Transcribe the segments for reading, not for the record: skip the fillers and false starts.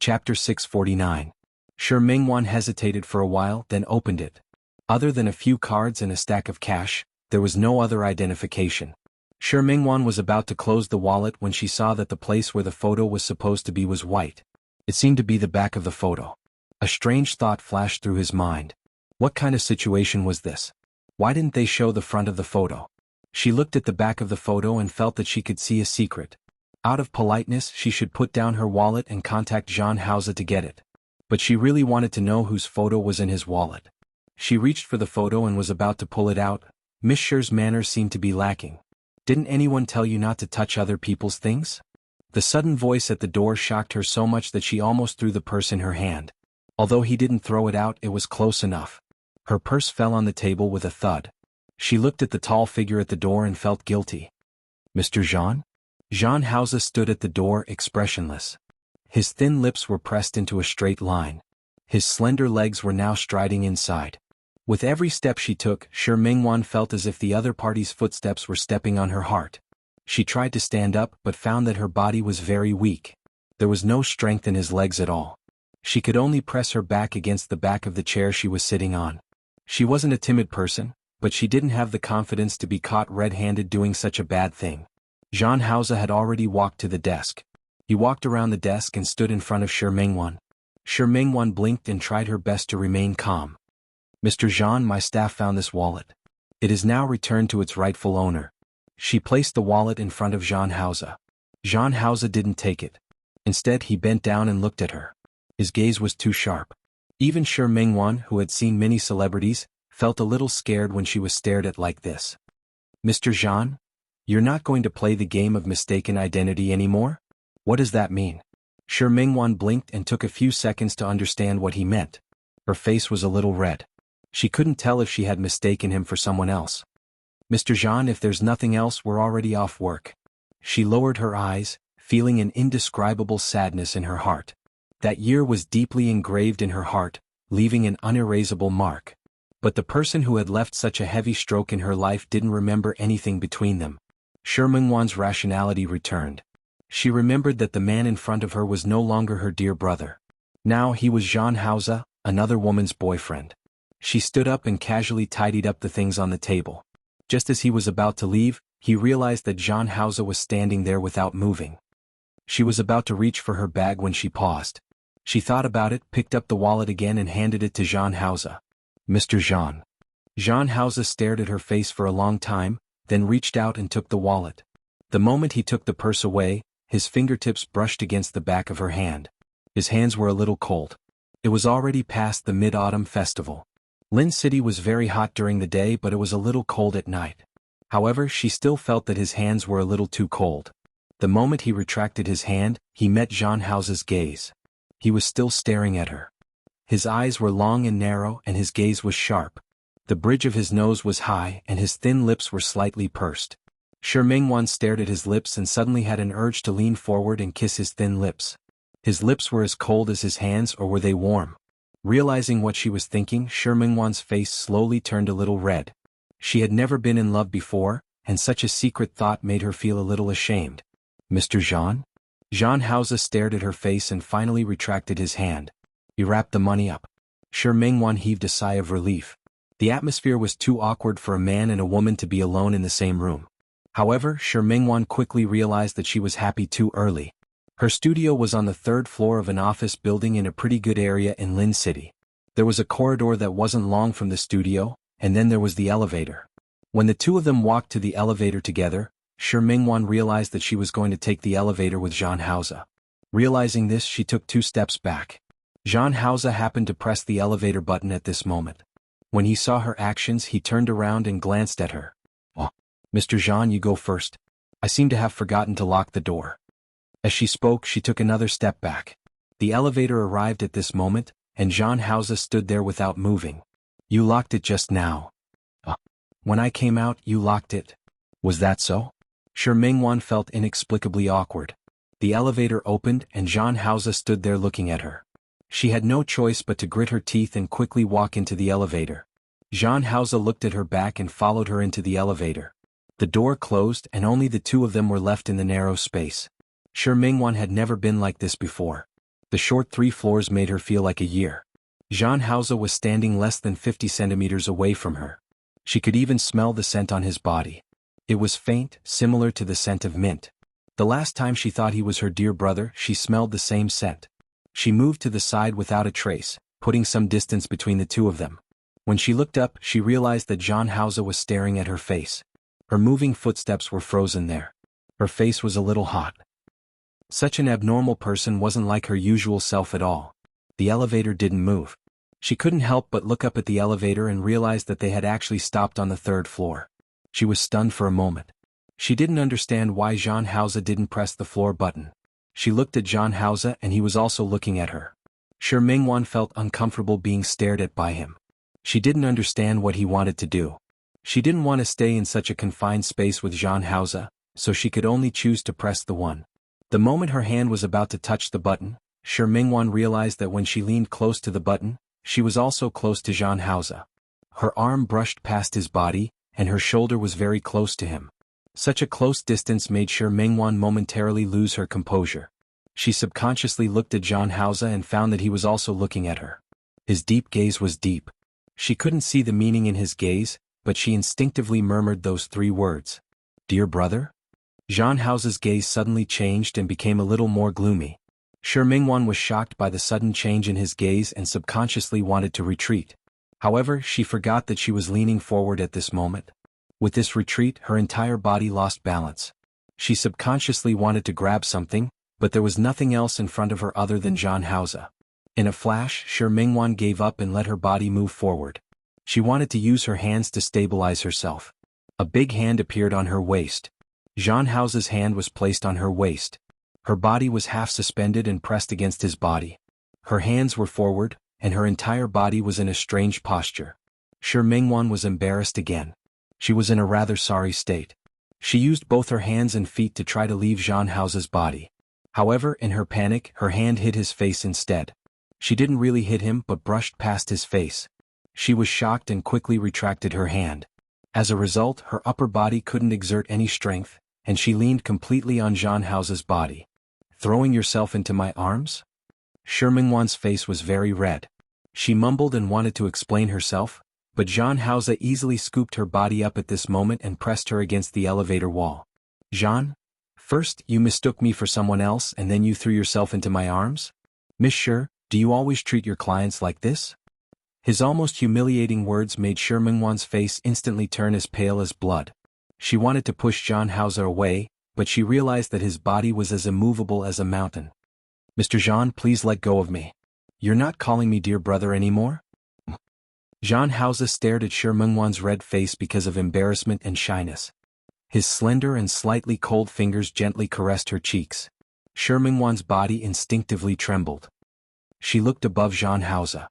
Chapter 649. Shi Mingwan hesitated for a while, then opened it. Other than a few cards and a stack of cash, there was no other identification. Shi Mingwan was about to close the wallet when she saw that the place where the photo was supposed to be was white. It seemed to be the back of the photo. A strange thought flashed through his mind. What kind of situation was this? Why didn't they show the front of the photo? She looked at the back of the photo and felt that she could see a secret. Out of politeness, she should put down her wallet and contact Jean Hauser to get it. But she really wanted to know whose photo was in his wallet. She reached for the photo and was about to pull it out. Miss Shi's manners seemed to be lacking. Didn't anyone tell you not to touch other people's things? The sudden voice at the door shocked her so much that she almost threw the purse in her hand. Although he didn't throw it out, it was close enough. Her purse fell on the table with a thud. She looked at the tall figure at the door and felt guilty. Mr. Jean? Jean Hauser stood at the door, expressionless. His thin lips were pressed into a straight line. His slender legs were now striding inside. With every step she took, Shi Mingwan felt as if the other party's footsteps were stepping on her heart. She tried to stand up but found that her body was very weak. There was no strength in his legs at all. She could only press her back against the back of the chair she was sitting on. She wasn't a timid person, but she didn't have the confidence to be caught red-handed doing such a bad thing. Jean Hauser had already walked to the desk. He walked around the desk and stood in front of Shi Mingwan. Shi Mingwan blinked and tried her best to remain calm. Mr. Jean, my staff found this wallet. It is now returned to its rightful owner. She placed the wallet in front of Jean Hauser. Jean Hauser didn't take it. Instead, he bent down and looked at her. His gaze was too sharp. Even Shi Mingwan, who had seen many celebrities, felt a little scared when she was stared at like this. Mr. Jean? You're not going to play the game of mistaken identity anymore? What does that mean? Shi Mingwan blinked and took a few seconds to understand what he meant. Her face was a little red. She couldn't tell if she had mistaken him for someone else. Mr. Jean, if there's nothing else, we're already off work. She lowered her eyes, feeling an indescribable sadness in her heart. That year was deeply engraved in her heart, leaving an unerasable mark. But the person who had left such a heavy stroke in her life didn't remember anything between them. Shi Mingwan's rationality returned. She remembered that the man in front of her was no longer her dear brother. Now he was Jean Hauser, another woman's boyfriend. She stood up and casually tidied up the things on the table. Just as he was about to leave, he realized that Jean Hauser was standing there without moving. She was about to reach for her bag when she paused. She thought about it, picked up the wallet again and handed it to Jean Hauser. Mr. Jean. Jean Hauser stared at her face for a long time, then reached out and took the wallet. The moment he took the purse away, his fingertips brushed against the back of her hand. His hands were a little cold. It was already past the Mid-Autumn Festival. Lin City was very hot during the day, but it was a little cold at night. However, she still felt that his hands were a little too cold. The moment he retracted his hand, he met Jean Hauser's gaze. He was still staring at her. His eyes were long and narrow and his gaze was sharp. The bridge of his nose was high and his thin lips were slightly pursed. Shi Mingwan stared at his lips and suddenly had an urge to lean forward and kiss his thin lips. His lips were as cold as his hands, or were they warm? Realizing what she was thinking, Shi Mingwan's face slowly turned a little red. She had never been in love before, and such a secret thought made her feel a little ashamed. Mr. Jean? Jean Hauser stared at her face and finally retracted his hand. He wrapped the money up. Shi Mingwan heaved a sigh of relief. The atmosphere was too awkward for a man and a woman to be alone in the same room. However, Shi Mingwan quickly realized that she was happy too early. Her studio was on the third floor of an office building in a pretty good area in Lin City. There was a corridor that wasn't long from the studio, and then there was the elevator. When the two of them walked to the elevator together, Shi Mingwan realized that she was going to take the elevator with Jean Hauser. Realizing this, she took 2 steps back. Jean Hauser happened to press the elevator button at this moment. When he saw her actions, he turned around and glanced at her. Oh, Mr. Jean, you go first. I seem to have forgotten to lock the door. As she spoke, she took another step back. The elevator arrived at this moment, and Jean Hauser stood there without moving. You locked it just now. When I came out, you locked it. Was that so? Shi Mingwan felt inexplicably awkward. The elevator opened and Jean Hauser stood there looking at her. She had no choice but to grit her teeth and quickly walk into the elevator. Jean Hauser looked at her back and followed her into the elevator. The door closed and only the two of them were left in the narrow space. Shi Mingwan had never been like this before. The short 3 floors made her feel like a year. Jean Hauser was standing less than 50 centimeters away from her. She could even smell the scent on his body. It was faint, similar to the scent of mint. The last time she thought he was her dear brother, she smelled the same scent. She moved to the side without a trace, putting some distance between the two of them. When she looked up, she realized that Jean Hauser was staring at her face. Her moving footsteps were frozen there. Her face was a little hot. Such an abnormal person wasn't like her usual self at all. The elevator didn't move. She couldn't help but look up at the elevator and realized that they had actually stopped on the 3rd floor. She was stunned for a moment. She didn't understand why Jean Hauser didn't press the floor button. She looked at Jean Hauser and he was also looking at her. Shi Mingwan felt uncomfortable being stared at by him. She didn't understand what he wanted to do. She didn't want to stay in such a confined space with Jean Hauser, so she could only choose to press the one. The moment her hand was about to touch the button, Shi Mingwan realized that when she leaned close to the button, she was also close to Jean Hauser. Her arm brushed past his body, and her shoulder was very close to him. Such a close distance made Shi Mingwan momentarily lose her composure. She subconsciously looked at Jean Hauser and found that he was also looking at her. His deep gaze was deep. She couldn't see the meaning in his gaze, but she instinctively murmured those 3 words. "Dear brother?" Jean Hauser's gaze suddenly changed and became a little more gloomy. Shi Mingwan was shocked by the sudden change in his gaze and subconsciously wanted to retreat. However, she forgot that she was leaning forward at this moment. With this retreat, her entire body lost balance. She subconsciously wanted to grab something, but there was nothing else in front of her other than Jean Hauser. In a flash, Shi Mingwan gave up and let her body move forward. She wanted to use her hands to stabilize herself. A big hand appeared on her waist. Jean Hauser's hand was placed on her waist. Her body was half suspended and pressed against his body. Her hands were forward, and her entire body was in a strange posture. Shi Mingwan was embarrassed again. She was in a rather sorry state. She used both her hands and feet to try to leave Jean Hauser's body. However, in her panic, her hand hit his face instead. She didn't really hit him but brushed past his face. She was shocked and quickly retracted her hand. As a result, her upper body couldn't exert any strength, and she leaned completely on Jean Hauser's body. "Throwing yourself into my arms?" Shi Mingwan's face was very red. She mumbled and wanted to explain herself, but Jean Hauser easily scooped her body up at this moment and pressed her against the elevator wall. "Jean? First, you mistook me for someone else and then you threw yourself into my arms? Miss Shi, do you always treat your clients like this?" His almost humiliating words made Shi Mingwan's face instantly turn as pale as blood. She wanted to push Jean Hauser away, but she realized that his body was as immovable as a mountain. "Mr. Jean, please let go of me. You're not calling me dear brother anymore?" Jean Hauser stared at Shi Mingwan's red face because of embarrassment and shyness. His slender and slightly cold fingers gently caressed her cheeks. Shi Mingwan's body instinctively trembled. She looked above Jean Hauser.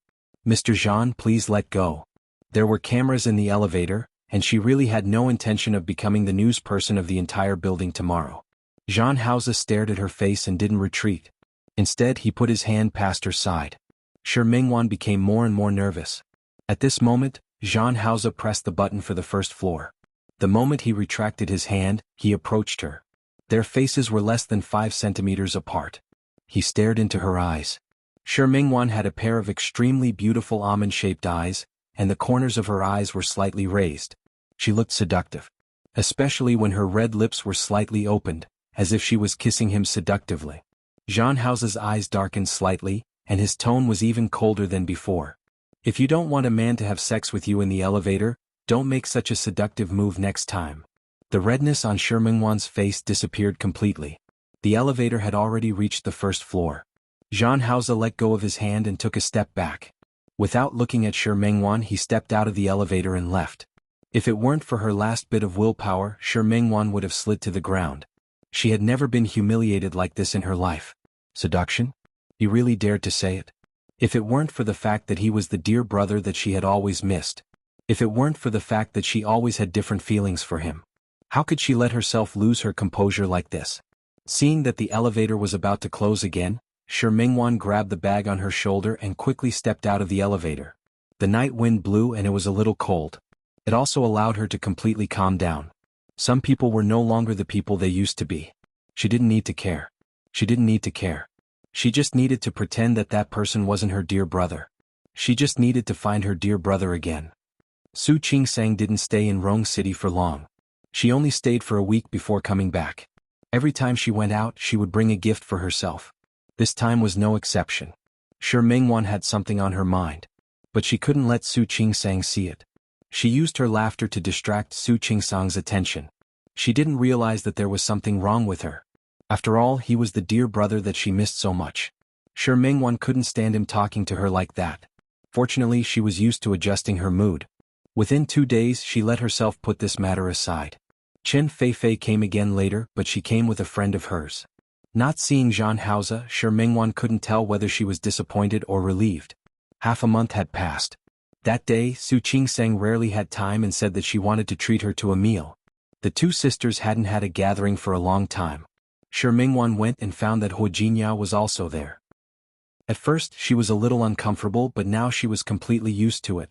"Mr. Jean, please let go." There were cameras in the elevator, and she really had no intention of becoming the news person of the entire building tomorrow. Jean Hauser stared at her face and didn't retreat. Instead, he put his hand past her side. Shi Mingwan became more and more nervous. At this moment, Jean Hauser pressed the button for the 1st floor. The moment he retracted his hand, he approached her. Their faces were less than 5 centimeters apart. He stared into her eyes. Shi Mingwan had a pair of extremely beautiful almond-shaped eyes, and the corners of her eyes were slightly raised. She looked seductive, especially when her red lips were slightly opened, as if she was kissing him seductively. Jean Hauser's eyes darkened slightly, and his tone was even colder than before. "If you don't want a man to have sex with you in the elevator, don't make such a seductive move next time." The redness on Shi Mingwan's face disappeared completely. The elevator had already reached the 1st floor. Jean Hauser let go of his hand and took a step back. Without looking at Shi Mingwan, he stepped out of the elevator and left. If it weren't for her last bit of willpower, Shi Mingwan would have slid to the ground. She had never been humiliated like this in her life. Seduction? He really dared to say it. If it weren't for the fact that he was the dear brother that she had always missed. If it weren't for the fact that she always had different feelings for him. How could she let herself lose her composure like this? Seeing that the elevator was about to close again, Shi Mingwan grabbed the bag on her shoulder and quickly stepped out of the elevator. The night wind blew and it was a little cold. It also allowed her to completely calm down. Some people were no longer the people they used to be. She didn't need to care. She didn't need to care. She just needed to pretend that that person wasn't her dear brother. She just needed to find her dear brother again. Su Qingsang didn't stay in Rong City for long. She only stayed for a week before coming back. Every time she went out, she would bring a gift for herself. This time was no exception. Sure, Mingwan had something on her mind. But she couldn't let Su Qingsang see it. She used her laughter to distract Su Qingsang's attention. She didn't realize that there was something wrong with her. After all, he was the dear brother that she missed so much. Sure, Mingwan couldn't stand him talking to her like that. Fortunately, she was used to adjusting her mood. Within 2 days, she let herself put this matter aside. Chen Feifei came again later, but she came with a friend of hers. Not seeing Zhan Haoze, Sure Mingwan couldn't tell whether she was disappointed or relieved. Half a month had passed. That day, Su Qingsang rarely had time and said that she wanted to treat her to a meal. The two sisters hadn't had a gathering for a long time. Sure Mingwan went and found that Huo Jinyao was also there. At first, she was a little uncomfortable, but now she was completely used to it.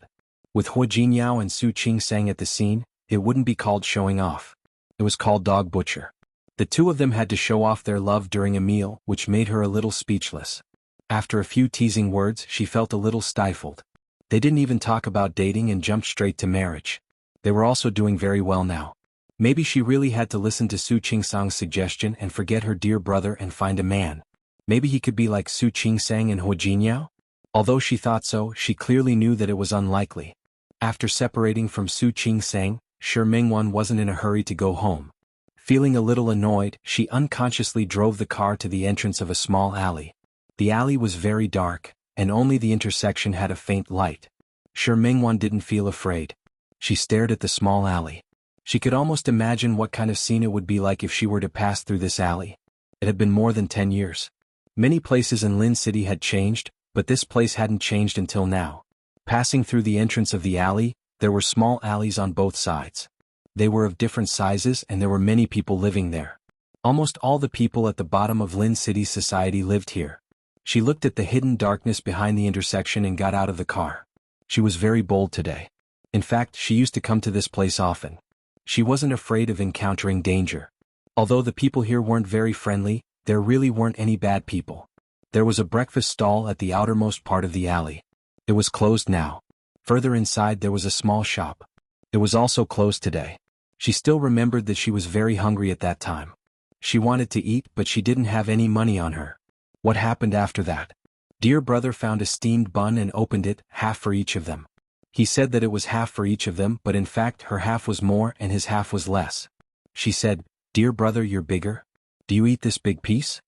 With Huo Jinyao and Su Qingsang at the scene, it wouldn't be called showing off. It was called dog butcher. The two of them had to show off their love during a meal, which made her a little speechless. After a few teasing words, she felt a little stifled. They didn't even talk about dating and jumped straight to marriage. They were also doing very well now. Maybe she really had to listen to Su Qingsang's suggestion and forget her dear brother and find a man. Maybe he could be like Su Qingsang and Huo Jinyao? Although she thought so, she clearly knew that it was unlikely. After separating from Su Qingsang, Sure Mingwan wasn't in a hurry to go home. Feeling a little annoyed, she unconsciously drove the car to the entrance of a small alley. The alley was very dark, and only the intersection had a faint light. Sure Mingwan didn't feel afraid. She stared at the small alley. She could almost imagine what kind of scene it would be like if she were to pass through this alley. It had been more than 10 years. Many places in Lin City had changed, but this place hadn't changed until now. Passing through the entrance of the alley, there were small alleys on both sides. They were of different sizes and there were many people living there. Almost all the people at the bottom of Lin City's society lived here. She looked at the hidden darkness behind the intersection and got out of the car. She was very bold today. In fact, she used to come to this place often. She wasn't afraid of encountering danger. Although the people here weren't very friendly, there really weren't any bad people. There was a breakfast stall at the outermost part of the alley. It was closed now. Further inside there was a small shop. It was also closed today. She still remembered that she was very hungry at that time. She wanted to eat, but she didn't have any money on her. What happened after that? Dear brother found a steamed bun and opened it, half for each of them. He said that it was half for each of them, but in fact her half was more and his half was less. She said, "Dear brother, you're bigger? Do you eat this big piece?"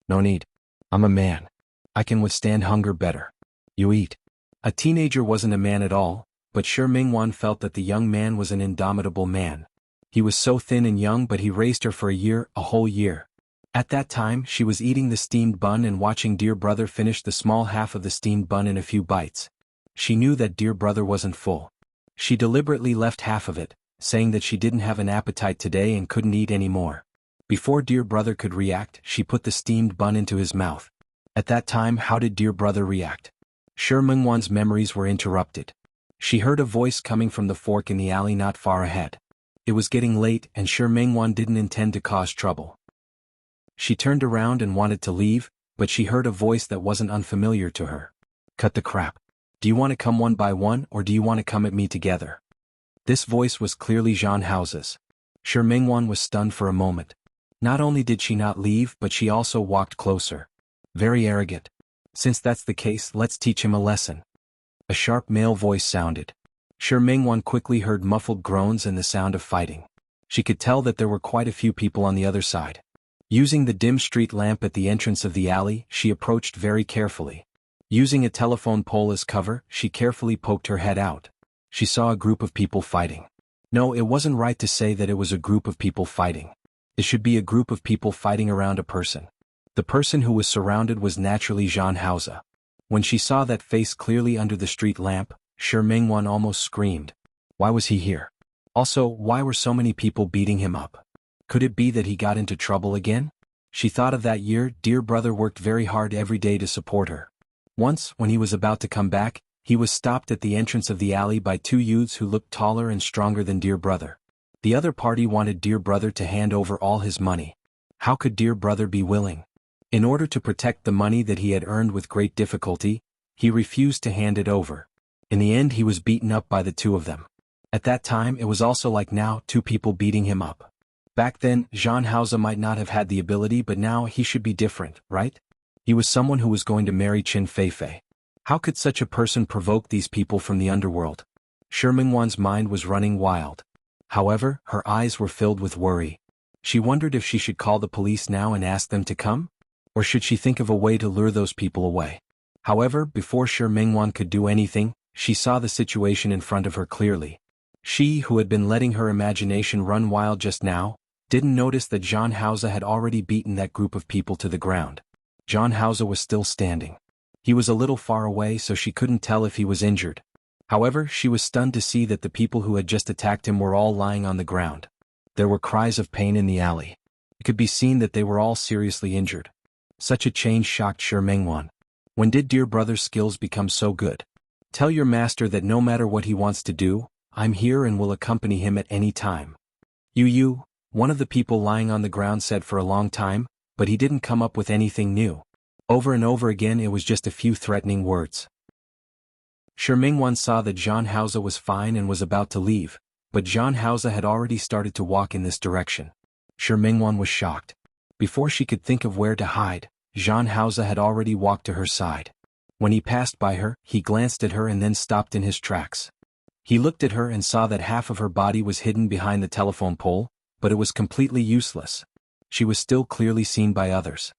"No need. I'm a man. I can withstand hunger better. You eat." A teenager wasn't a man at all, but Sure Mingwan felt that the young man was an indomitable man. He was so thin and young, but he raised her for a year, a whole year. At that time, she was eating the steamed bun and watching dear brother finish the small half of the steamed bun in a few bites. She knew that dear brother wasn't full. She deliberately left half of it, saying that she didn't have an appetite today and couldn't eat any more. Before dear brother could react, she put the steamed bun into his mouth. At that time, how did dear brother react? Sure Mingwan's memories were interrupted. She heard a voice coming from the fork in the alley not far ahead. It was getting late and Sure Mingwan didn't intend to cause trouble. She turned around and wanted to leave, but she heard a voice that wasn't unfamiliar to her. "Cut the crap. Do you want to come one by one or do you want to come at me together?" This voice was clearly Zhan Haoze's. Sure Mingwan was stunned for a moment. Not only did she not leave, but she also walked closer. Very arrogant. Since that's the case, let's teach him a lesson. A sharp male voice sounded. Sure Mingwan quickly heard muffled groans and the sound of fighting. She could tell that there were quite a few people on the other side. Using the dim street lamp at the entrance of the alley, she approached very carefully. Using a telephone pole as cover, she carefully poked her head out. She saw a group of people fighting. No, it wasn't right to say that it was a group of people fighting. It should be a group of people fighting around a person. The person who was surrounded was naturally Zhan Haoze. When she saw that face clearly under the street lamp, Sure Mingwan almost screamed. Why was he here? Also, why were so many people beating him up? Could it be that he got into trouble again? She thought of that year dear brother worked very hard every day to support her. Once, when he was about to come back, he was stopped at the entrance of the alley by two youths who looked taller and stronger than dear brother. The other party wanted dear brother to hand over all his money. How could dear brother be willing? In order to protect the money that he had earned with great difficulty, he refused to hand it over. In the end he was beaten up by the two of them. At that time it was also like now, two people beating him up. Back then, Jean Hausa might not have had the ability, but now he should be different, right? He was someone who was going to marry Qin Feifei. How could such a person provoke these people from the underworld? Shi Mingwan's mind was running wild. However, her eyes were filled with worry. She wondered if she should call the police now and ask them to come? Or should she think of a way to lure those people away? However, before Shi Mingwan could do anything, she saw the situation in front of her clearly. She, who had been letting her imagination run wild just now, didn't notice that Jean Hausa had already beaten that group of people to the ground. Jean Hausa was still standing. He was a little far away, so she couldn't tell if he was injured. However, she was stunned to see that the people who had just attacked him were all lying on the ground. There were cries of pain in the alley. It could be seen that they were all seriously injured. Such a change shocked Shi Mingwan. When did dear brother's skills become so good? Tell your master that no matter what he wants to do, I'm here and will accompany him at any time. You, one of the people lying on the ground said for a long time, but he didn't come up with anything new. Over and over again it was just a few threatening words. Shi Mingwan saw that Jean Hausa was fine and was about to leave, but Jean Hausa had already started to walk in this direction. Shi Mingwan was shocked. Before she could think of where to hide, Jean Hausa had already walked to her side. When he passed by her, he glanced at her and then stopped in his tracks. He looked at her and saw that half of her body was hidden behind the telephone pole, but it was completely useless. She was still clearly seen by others.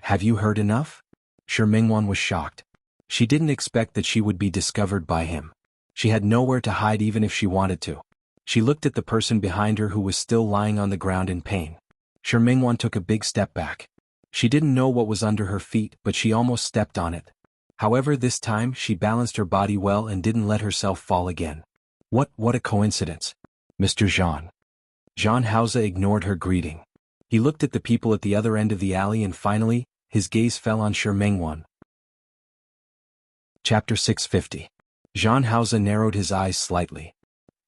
Have you heard enough? Shi Mingwan was shocked. She didn't expect that she would be discovered by him. She had nowhere to hide even if she wanted to. She looked at the person behind her who was still lying on the ground in pain. Shi Mingwan took a big step back. She didn't know what was under her feet, but she almost stepped on it. However, this time she balanced her body well and didn't let herself fall again. What a coincidence. Mr. Jean. Jean Hausa ignored her greeting. He looked at the people at the other end of the alley and finally, his gaze fell on Shi Mingwan. Chapter 650. Jean Hausa narrowed his eyes slightly.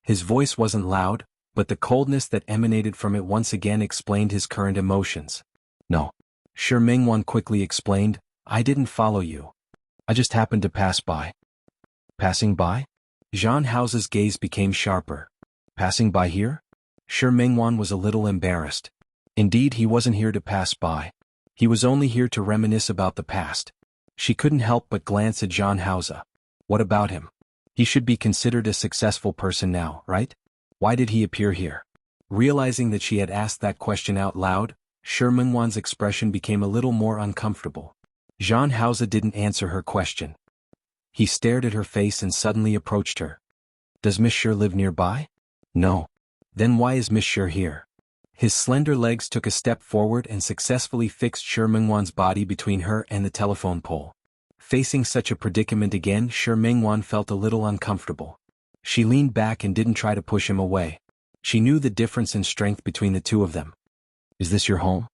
His voice wasn't loud, but the coldness that emanated from it once again explained his current emotions. No. Shi Mingwan quickly explained, I didn't follow you. I just happened to pass by. Passing by? Jean Hausa's gaze became sharper. Passing by here? Shi Mingwan was a little embarrassed. Indeed, he wasn't here to pass by. He was only here to reminisce about the past. She couldn't help but glance at Jean Hausa. What about him? He should be considered a successful person now, right? Why did he appear here? Realizing that she had asked that question out loud, Shi Mingwan's expression became a little more uncomfortable. Jean Hausa didn't answer her question. He stared at her face and suddenly approached her. Does Miss Shi live nearby? No. Then why is Miss Shi here? His slender legs took a step forward and successfully fixed Shi Mingwan's body between her and the telephone pole. Facing such a predicament again, Shi Mingwan felt a little uncomfortable. She leaned back and didn't try to push him away. She knew the difference in strength between the two of them. Is this your home?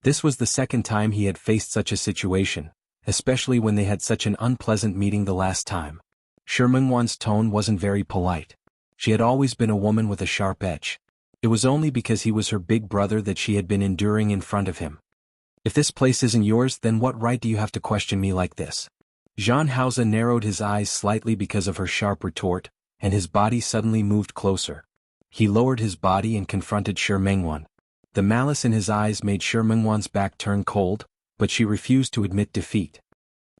This was the second time he had faced such a situation, especially when they had such an unpleasant meeting the last time. Shi Mingwan's tone wasn't very polite. She had always been a woman with a sharp edge. It was only because he was her big brother that she had been enduring in front of him. If this place isn't yours, then what right do you have to question me like this? Jean Hausa narrowed his eyes slightly because of her sharp retort, and his body suddenly moved closer. He lowered his body and confronted Shi Mingwan. The malice in his eyes made Shi Mingwan's back turn cold, but she refused to admit defeat.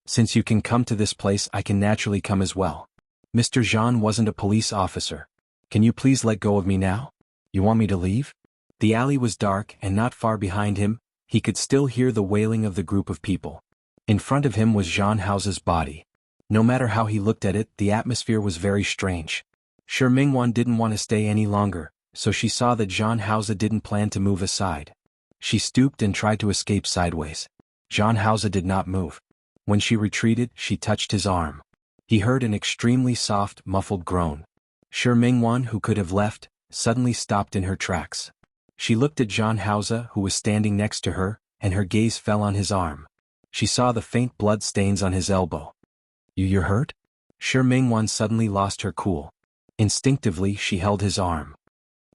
Since you can come to this place, I can naturally come as well. Mr. Jean wasn't a police officer. Can you please let go of me now? You want me to leave? The alley was dark, and not far behind him, he could still hear the wailing of the group of people. In front of him was Jean Hausa's body. No matter how he looked at it, the atmosphere was very strange. Shi Mingwan didn't want to stay any longer, so she saw that Jean Hausa didn't plan to move aside. She stooped and tried to escape sideways. Jean Hausa did not move. When she retreated, she touched his arm. He heard an extremely soft, muffled groan. Shi Mingwan, who could have left, suddenly stopped in her tracks. She looked at Jean Hausa, who was standing next to her, and her gaze fell on his arm. She saw the faint blood stains on his elbow. You're hurt? Shi Mingwan suddenly lost her cool. Instinctively, she held his arm.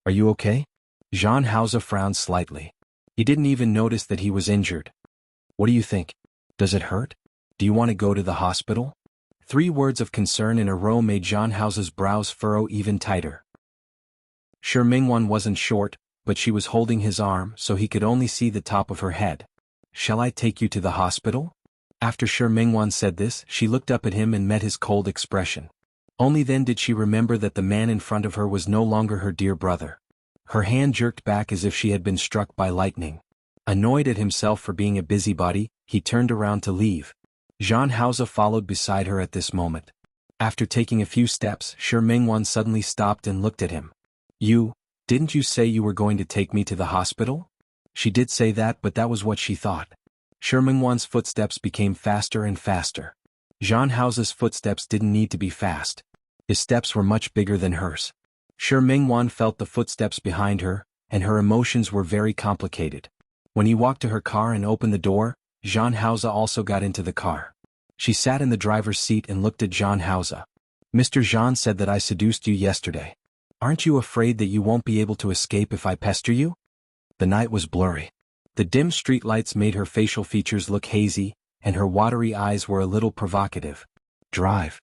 Are you okay? Jean Hausa frowned slightly. He didn't even notice that he was injured. What do you think? Does it hurt? Do you want to go to the hospital? 3 words of concern in a row made Zhang Hao's brows furrow even tighter. Shi Mingwan wasn't short, but she was holding his arm so he could only see the top of her head. Shall I take you to the hospital? After Shi Mingwan said this, she looked up at him and met his cold expression. Only then did she remember that the man in front of her was no longer her dear brother. Her hand jerked back as if she had been struck by lightning. Annoyed at himself for being a busybody, he turned around to leave. Zhang Haoze followed beside her at this moment. After taking a few steps, Shi Mingwan suddenly stopped and looked at him. Didn't you say you were going to take me to the hospital? She did say that, but that was what she thought. Shi Mingwan's footsteps became faster and faster. Zhang Haoze's footsteps didn't need to be fast. His steps were much bigger than hers. Shi Mingwan felt the footsteps behind her, and her emotions were very complicated. When he walked to her car and opened the door, Zhang Haoze also got into the car. She sat in the driver's seat and looked at Zhang Haoze. Mr. Zhang said that I seduced you yesterday. Aren't you afraid that you won't be able to escape if I pester you? The night was blurry. The dim streetlights made her facial features look hazy, and her watery eyes were a little provocative. Drive.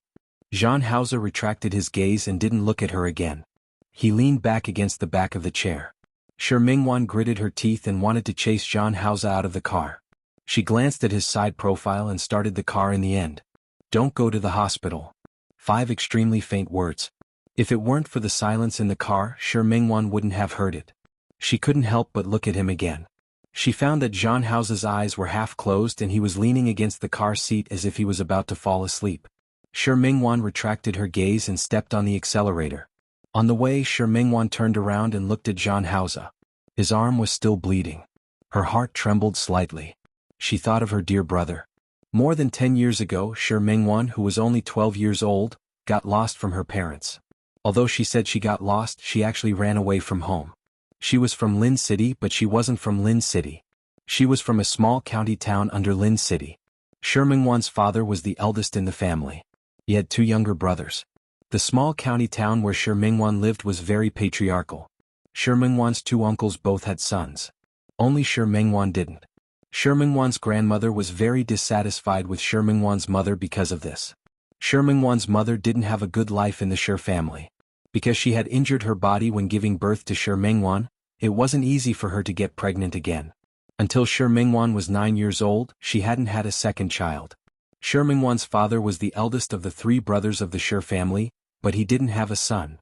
Zhang Haoze retracted his gaze and didn't look at her again. He leaned back against the back of the chair. Shi Mingwan gritted her teeth and wanted to chase Zhang Haoze out of the car. She glanced at his side profile and started the car in the end. Don't go to the hospital. 5 extremely faint words. If it weren't for the silence in the car, Shi Mingwan wouldn't have heard it. She couldn't help but look at him again. She found that Zhang Haoze's eyes were half closed and he was leaning against the car seat as if he was about to fall asleep. Shi Mingwan retracted her gaze and stepped on the accelerator. On the way, Shi Mingwan turned around and looked at Zhang Haoze. His arm was still bleeding. Her heart trembled slightly. She thought of her dear brother. More than 10 years ago, Shi Mingwan, who was only 12 years old, got lost from her parents. Although she said she got lost, she actually ran away from home. She was from Lin City, but she wasn't from Lin City. She was from a small county town under Lin City. Shi Mingwan's father was the eldest in the family. He had 2 younger brothers. The small county town where Shi Mingwan lived was very patriarchal. Shi Mingwan's 2 uncles both had sons. Only Shi Mingwan didn't. Shi Mingwan's grandmother was very dissatisfied with Shi Mingwan's mother because of this. Shi Mingwan's mother didn't have a good life in the Shi family. Because she had injured her body when giving birth to Shi Mingwan, it wasn't easy for her to get pregnant again. Until Shi Mingwan was 9 years old, she hadn't had a second child. Shi Mingwan's father was the eldest of the 3 brothers of the Shi family, but he didn't have a son.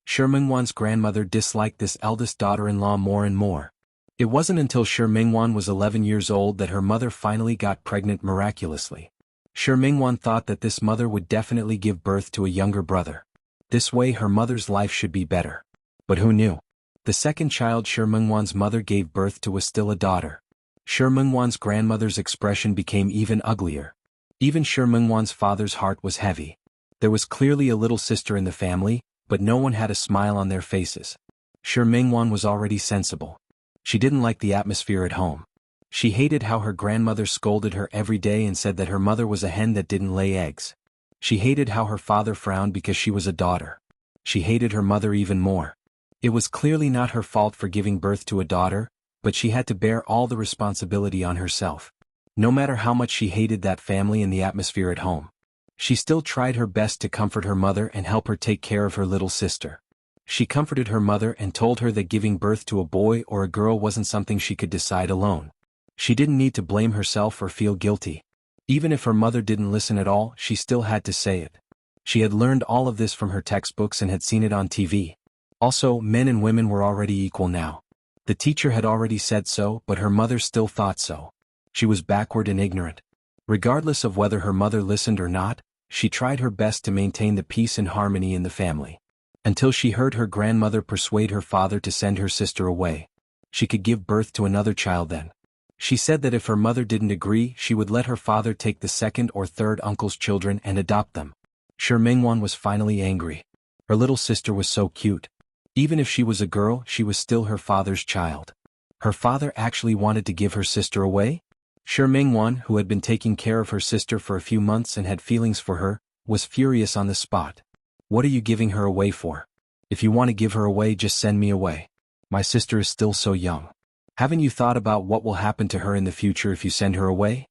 Shi Mingwan's grandmother disliked this eldest daughter-in-law more and more. It wasn't until Shi Mingwan was 11 years old that her mother finally got pregnant miraculously. Shi Mingwan thought that this mother would definitely give birth to a younger brother. This way her mother's life should be better. But who knew? The second child Shi Mingwan's mother gave birth to was still a daughter. Shi Mingwan's grandmother's expression became even uglier. Even Shi Mingwan's father's heart was heavy. There was clearly a little sister in the family, but no one had a smile on their faces. Shi Mingwan was already sensible. She didn't like the atmosphere at home. She hated how her grandmother scolded her every day and said that her mother was a hen that didn't lay eggs. She hated how her father frowned because she was a daughter. She hated her mother even more. It was clearly not her fault for giving birth to a daughter, but she had to bear all the responsibility on herself. No matter how much she hated that family and the atmosphere at home, she still tried her best to comfort her mother and help her take care of her little sister. She comforted her mother and told her that giving birth to a boy or a girl wasn't something she could decide alone. She didn't need to blame herself or feel guilty. Even if her mother didn't listen at all, she still had to say it. She had learned all of this from her textbooks and had seen it on TV. Also, men and women were already equal now. The teacher had already said so, but her mother still thought so. She was backward and ignorant. Regardless of whether her mother listened or not, she tried her best to maintain the peace and harmony in the family. Until she heard her grandmother persuade her father to send her sister away. She could give birth to another child then. She said that if her mother didn't agree, she would let her father take the second or third uncle's children and adopt them. Shi Mingwan was finally angry. Her little sister was so cute. Even if she was a girl, she was still her father's child. Her father actually wanted to give her sister away? Shi Mingwan, who had been taking care of her sister for a few months and had feelings for her, was furious on the spot. What are you giving her away for? If you want to give her away, just send me away. My sister is still so young. Haven't you thought about what will happen to her in the future if you send her away?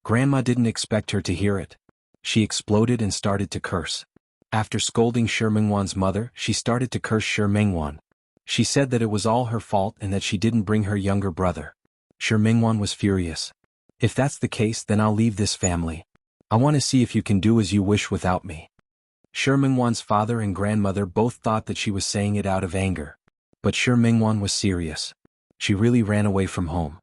Grandma didn't expect her to hear it. She exploded and started to curse. After scolding Shi Mingwan's mother, she started to curse Shi Mingwan. She said that it was all her fault and that she didn't bring her younger brother. Shi Mingwan was furious. If that's the case, then I'll leave this family. I want to see if you can do as you wish without me. Shi Mingwan's father and grandmother both thought that she was saying it out of anger. But Shi Mingwan was serious. She really ran away from home.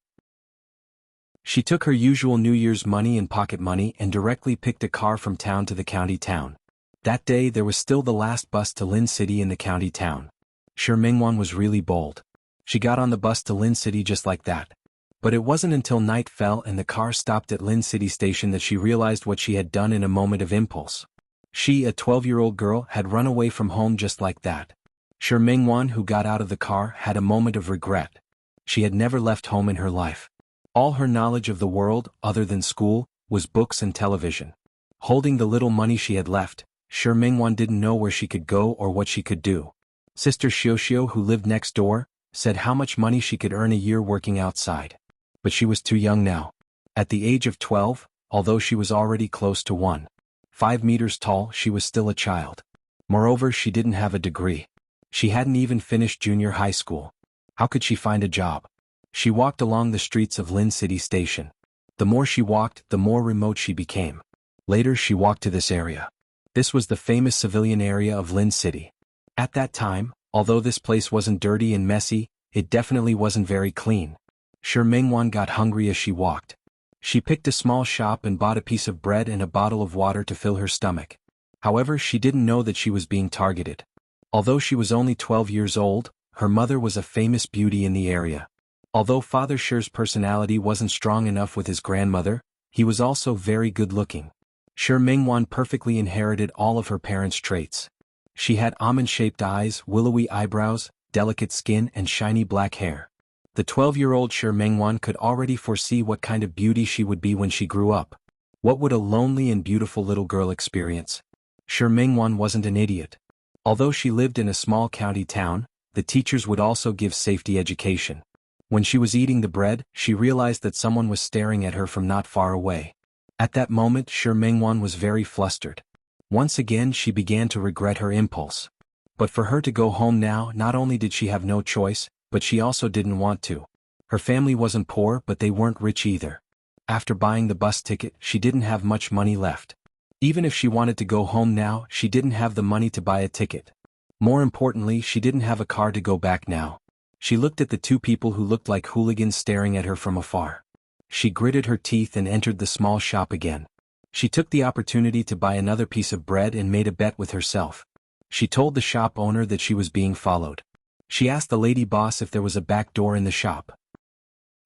She took her usual New Year's money and pocket money and directly picked a car from town to the county town. That day there was still the last bus to Lin City in the county town. Shi Mingwan was really bold. She got on the bus to Lin City just like that. But it wasn't until night fell and the car stopped at Lin City station that she realized what she had done in a moment of impulse. She, a 12-year-old girl, had run away from home just like that. Shi Mingwan, who got out of the car, had a moment of regret. She had never left home in her life. All her knowledge of the world, other than school, was books and television. Holding the little money she had left, Shi Mingwan didn't know where she could go or what she could do. Sister Xiuxiu, who lived next door, said how much money she could earn a year working outside. But she was too young now. At the age of 12, although she was already close to 1.5 meters tall, she was still a child. Moreover, she didn't have a degree. She hadn't even finished junior high school. How could she find a job? She walked along the streets of Lin City Station. The more she walked, the more remote she became. Later she walked to this area. This was the famous civilian area of Lin City. At that time, although this place wasn't dirty and messy, it definitely wasn't very clean. Shi Mingwan got hungry as she walked. She picked a small shop and bought a piece of bread and a bottle of water to fill her stomach. However, she didn't know that she was being targeted. Although she was only 12 years old, her mother was a famous beauty in the area. Although Father Shi's personality wasn't strong enough with his grandmother, he was also very good-looking. Shi Mingwan perfectly inherited all of her parents' traits. She had almond-shaped eyes, willowy eyebrows, delicate skin and shiny black hair. The 12-year-old Shi Mingwan could already foresee what kind of beauty she would be when she grew up. What would a lonely and beautiful little girl experience? Shi Mingwan wasn't an idiot. Although she lived in a small county town, the teachers would also give safety education. When she was eating the bread, she realized that someone was staring at her from not far away. At that moment, Shi Mingwan was very flustered. Once again she began to regret her impulse. But for her to go home now, not only did she have no choice, but she also didn't want to. Her family wasn't poor, but they weren't rich either. After buying the bus ticket, she didn't have much money left. Even if she wanted to go home now, she didn't have the money to buy a ticket. More importantly, she didn't have a car to go back now. She looked at the two people who looked like hooligans staring at her from afar. She gritted her teeth and entered the small shop again. She took the opportunity to buy another piece of bread and made a bet with herself. She told the shop owner that she was being followed. She asked the lady boss if there was a back door in the shop.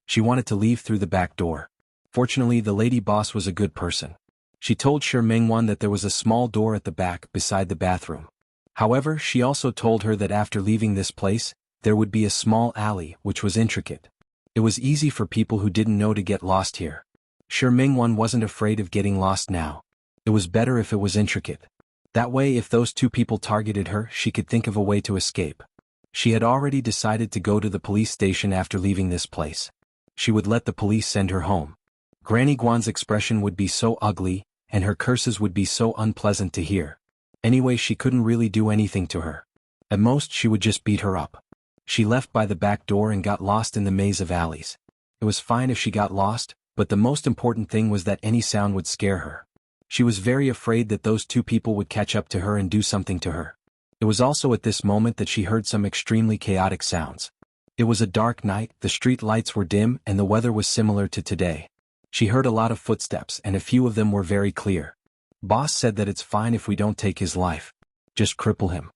She wanted to leave through the back door. Fortunately, the lady boss was a good person. She told Shi Mingwan that there was a small door at the back beside the bathroom. However, she also told her that after leaving this place, there would be a small alley which was intricate. It was easy for people who didn't know to get lost here. Shi Mingwan wasn't afraid of getting lost now. It was better if it was intricate. That way, if those two people targeted her, she could think of a way to escape. She had already decided to go to the police station after leaving this place. She would let the police send her home. Granny Guan's expression would be so ugly, and her curses would be so unpleasant to hear. Anyway, she couldn't really do anything to her. At most, she would just beat her up. She left by the back door and got lost in the maze of alleys. It was fine if she got lost, but the most important thing was that any sound would scare her. She was very afraid that those two people would catch up to her and do something to her. It was also at this moment that she heard some extremely chaotic sounds. It was a dark night, the street lights were dim, and the weather was similar to today. She heard a lot of footsteps, and a few of them were very clear. Boss said that it's fine if we don't take his life. Just cripple him.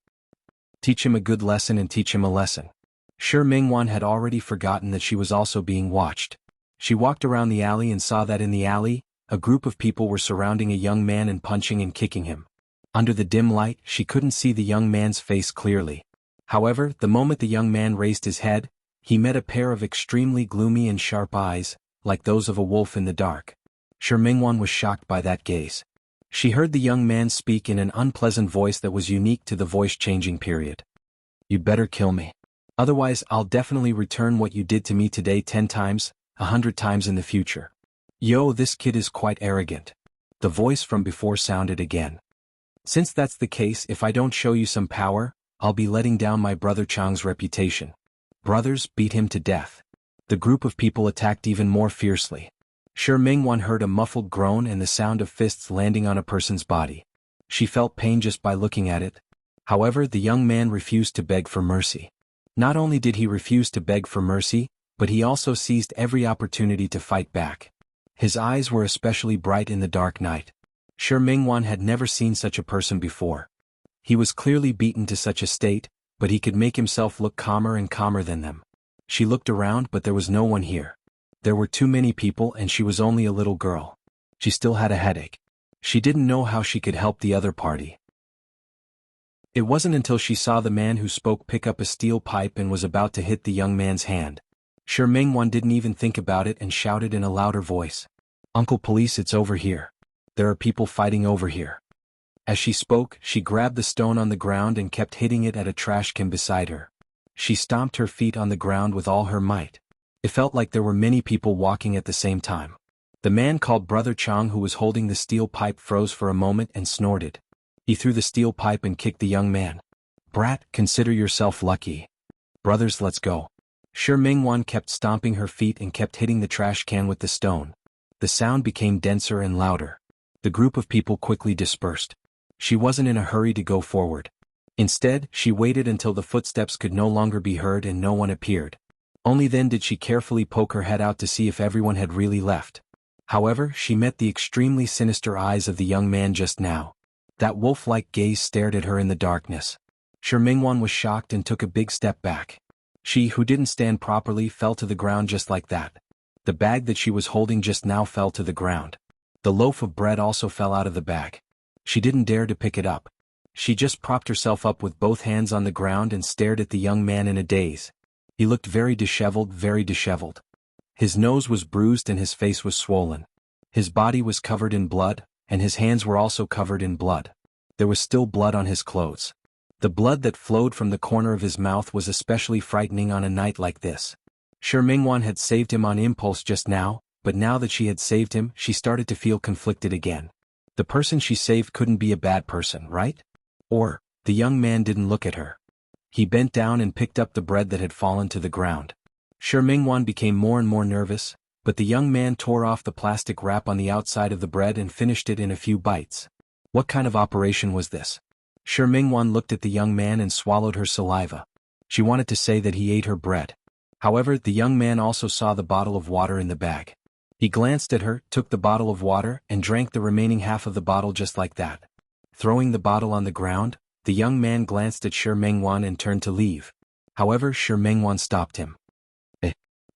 Teach him a good lesson and teach him a lesson. Shi Mingwan had already forgotten that she was also being watched. She walked around the alley and saw that in the alley, a group of people were surrounding a young man and punching and kicking him. Under the dim light, she couldn't see the young man's face clearly. However, the moment the young man raised his head, he met a pair of extremely gloomy and sharp eyes, like those of a wolf in the dark. Shi Mingwan was shocked by that gaze. She heard the young man speak in an unpleasant voice that was unique to the voice-changing period. "You'd better kill me. Otherwise, I'll definitely return what you did to me today 10 times, 100 times in the future. Yo, this kid is quite arrogant. The voice from before sounded again. Since that's the case, if I don't show you some power, I'll be letting down my brother Chang's reputation. Brothers, beat him to death. The group of people attacked even more fiercely. Shi Mingwan heard a muffled groan and the sound of fists landing on a person's body. She felt pain just by looking at it. However, the young man refused to beg for mercy. Not only did he refuse to beg for mercy, but he also seized every opportunity to fight back. His eyes were especially bright in the dark night. Shi Mingwan had never seen such a person before. He was clearly beaten to such a state, but he could make himself look calmer and calmer than them. She looked around, but there was no one here. There were too many people and she was only a little girl. She still had a headache. She didn't know how she could help the other party. It wasn't until she saw the man who spoke pick up a steel pipe and was about to hit the young man's hand. Shi Mingwan didn't even think about it and shouted in a louder voice. "Uncle Police, it's over here. There are people fighting over here." As she spoke, she grabbed the stone on the ground and kept hitting it at a trash can beside her. She stomped her feet on the ground with all her might. It felt like there were many people walking at the same time. The man called Brother Chang who was holding the steel pipe froze for a moment and snorted. He threw the steel pipe and kicked the young man. "Brat, consider yourself lucky. Brothers, let's go." Shi Mingwan kept stomping her feet and kept hitting the trash can with the stone. The sound became denser and louder. The group of people quickly dispersed. She wasn't in a hurry to go forward. Instead, she waited until the footsteps could no longer be heard and no one appeared. Only then did she carefully poke her head out to see if everyone had really left. However, she met the extremely sinister eyes of the young man just now. That wolf-like gaze stared at her in the darkness. Shi Mingwan was shocked and took a big step back. She, who didn't stand properly, fell to the ground just like that. The bag that she was holding just now fell to the ground. The loaf of bread also fell out of the bag. She didn't dare to pick it up. She just propped herself up with both hands on the ground and stared at the young man in a daze. He looked very disheveled, very disheveled. His nose was bruised and his face was swollen. His body was covered in blood, and his hands were also covered in blood. There was still blood on his clothes. The blood that flowed from the corner of his mouth was especially frightening on a night like this. Shi Mingwan had saved him on impulse just now, but now that she had saved him, she started to feel conflicted again. The person she saved couldn't be a bad person, right? Or, the young man didn't look at her. He bent down and picked up the bread that had fallen to the ground. Shi Mingwan became more and more nervous, but the young man tore off the plastic wrap on the outside of the bread and finished it in a few bites. What kind of operation was this? Shi Mingwan looked at the young man and swallowed her saliva. She wanted to say that he ate her bread. However, the young man also saw the bottle of water in the bag. He glanced at her, took the bottle of water, and drank the remaining half of the bottle just like that. Throwing the bottle on the ground, the young man glanced at Shi Mingwan and turned to leave. However, Shi Mingwan stopped him.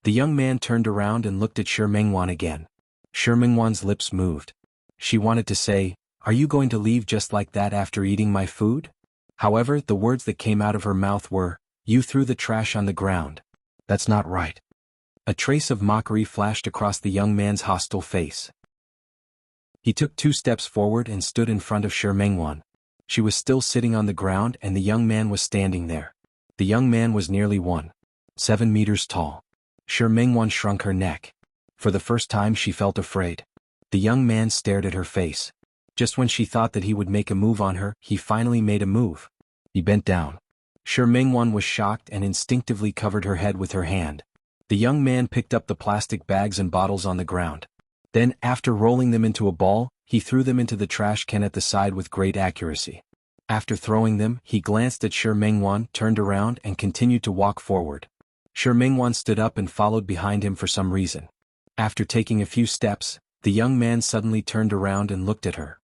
The young man turned around and looked at Shi Mingwan again. Shi Mingwan's lips moved. She wanted to say, "Are you going to leave just like that after eating my food?" However, the words that came out of her mouth were, "You threw the trash on the ground. That's not right." A trace of mockery flashed across the young man's hostile face. He took 2 steps forward and stood in front of Shi Mingwan. She was still sitting on the ground and the young man was standing there. The young man was nearly 1.7 meters tall. Shi Mingwan shrunk her neck. For the first time she felt afraid. The young man stared at her face. Just when she thought that he would make a move on her, he finally made a move. He bent down. Shi Mingwan was shocked and instinctively covered her head with her hand. The young man picked up the plastic bags and bottles on the ground. Then, after rolling them into a ball, he threw them into the trash can at the side with great accuracy. After throwing them, he glanced at Shi Mingwan, turned around and continued to walk forward. Shi Mingwan stood up and followed behind him for some reason. After taking a few steps, the young man suddenly turned around and looked at her.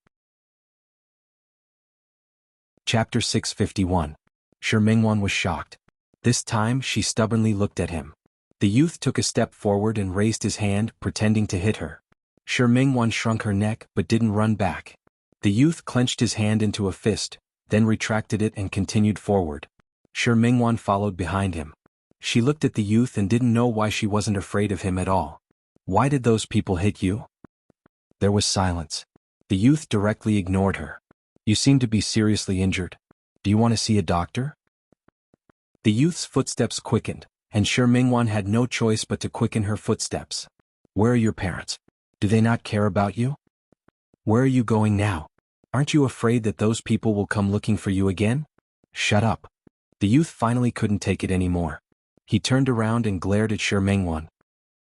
Chapter 651. Shi Mingwan was shocked. This time she stubbornly looked at him. The youth took a step forward and raised his hand, pretending to hit her. Shi Mingwan shrunk her neck but didn't run back. The youth clenched his hand into a fist, then retracted it and continued forward. Shi Mingwan followed behind him. She looked at the youth and didn't know why she wasn't afraid of him at all. "Why did those people hit you?" There was silence. The youth directly ignored her. "You seem to be seriously injured. Do you want to see a doctor?" The youth's footsteps quickened, and Shi Mingwan had no choice but to quicken her footsteps. Where are your parents? Do they not care about you? Where are you going now? Aren't you afraid that those people will come looking for you again? Shut up. The youth finally couldn't take it anymore. He turned around and glared at Shi Mingwan.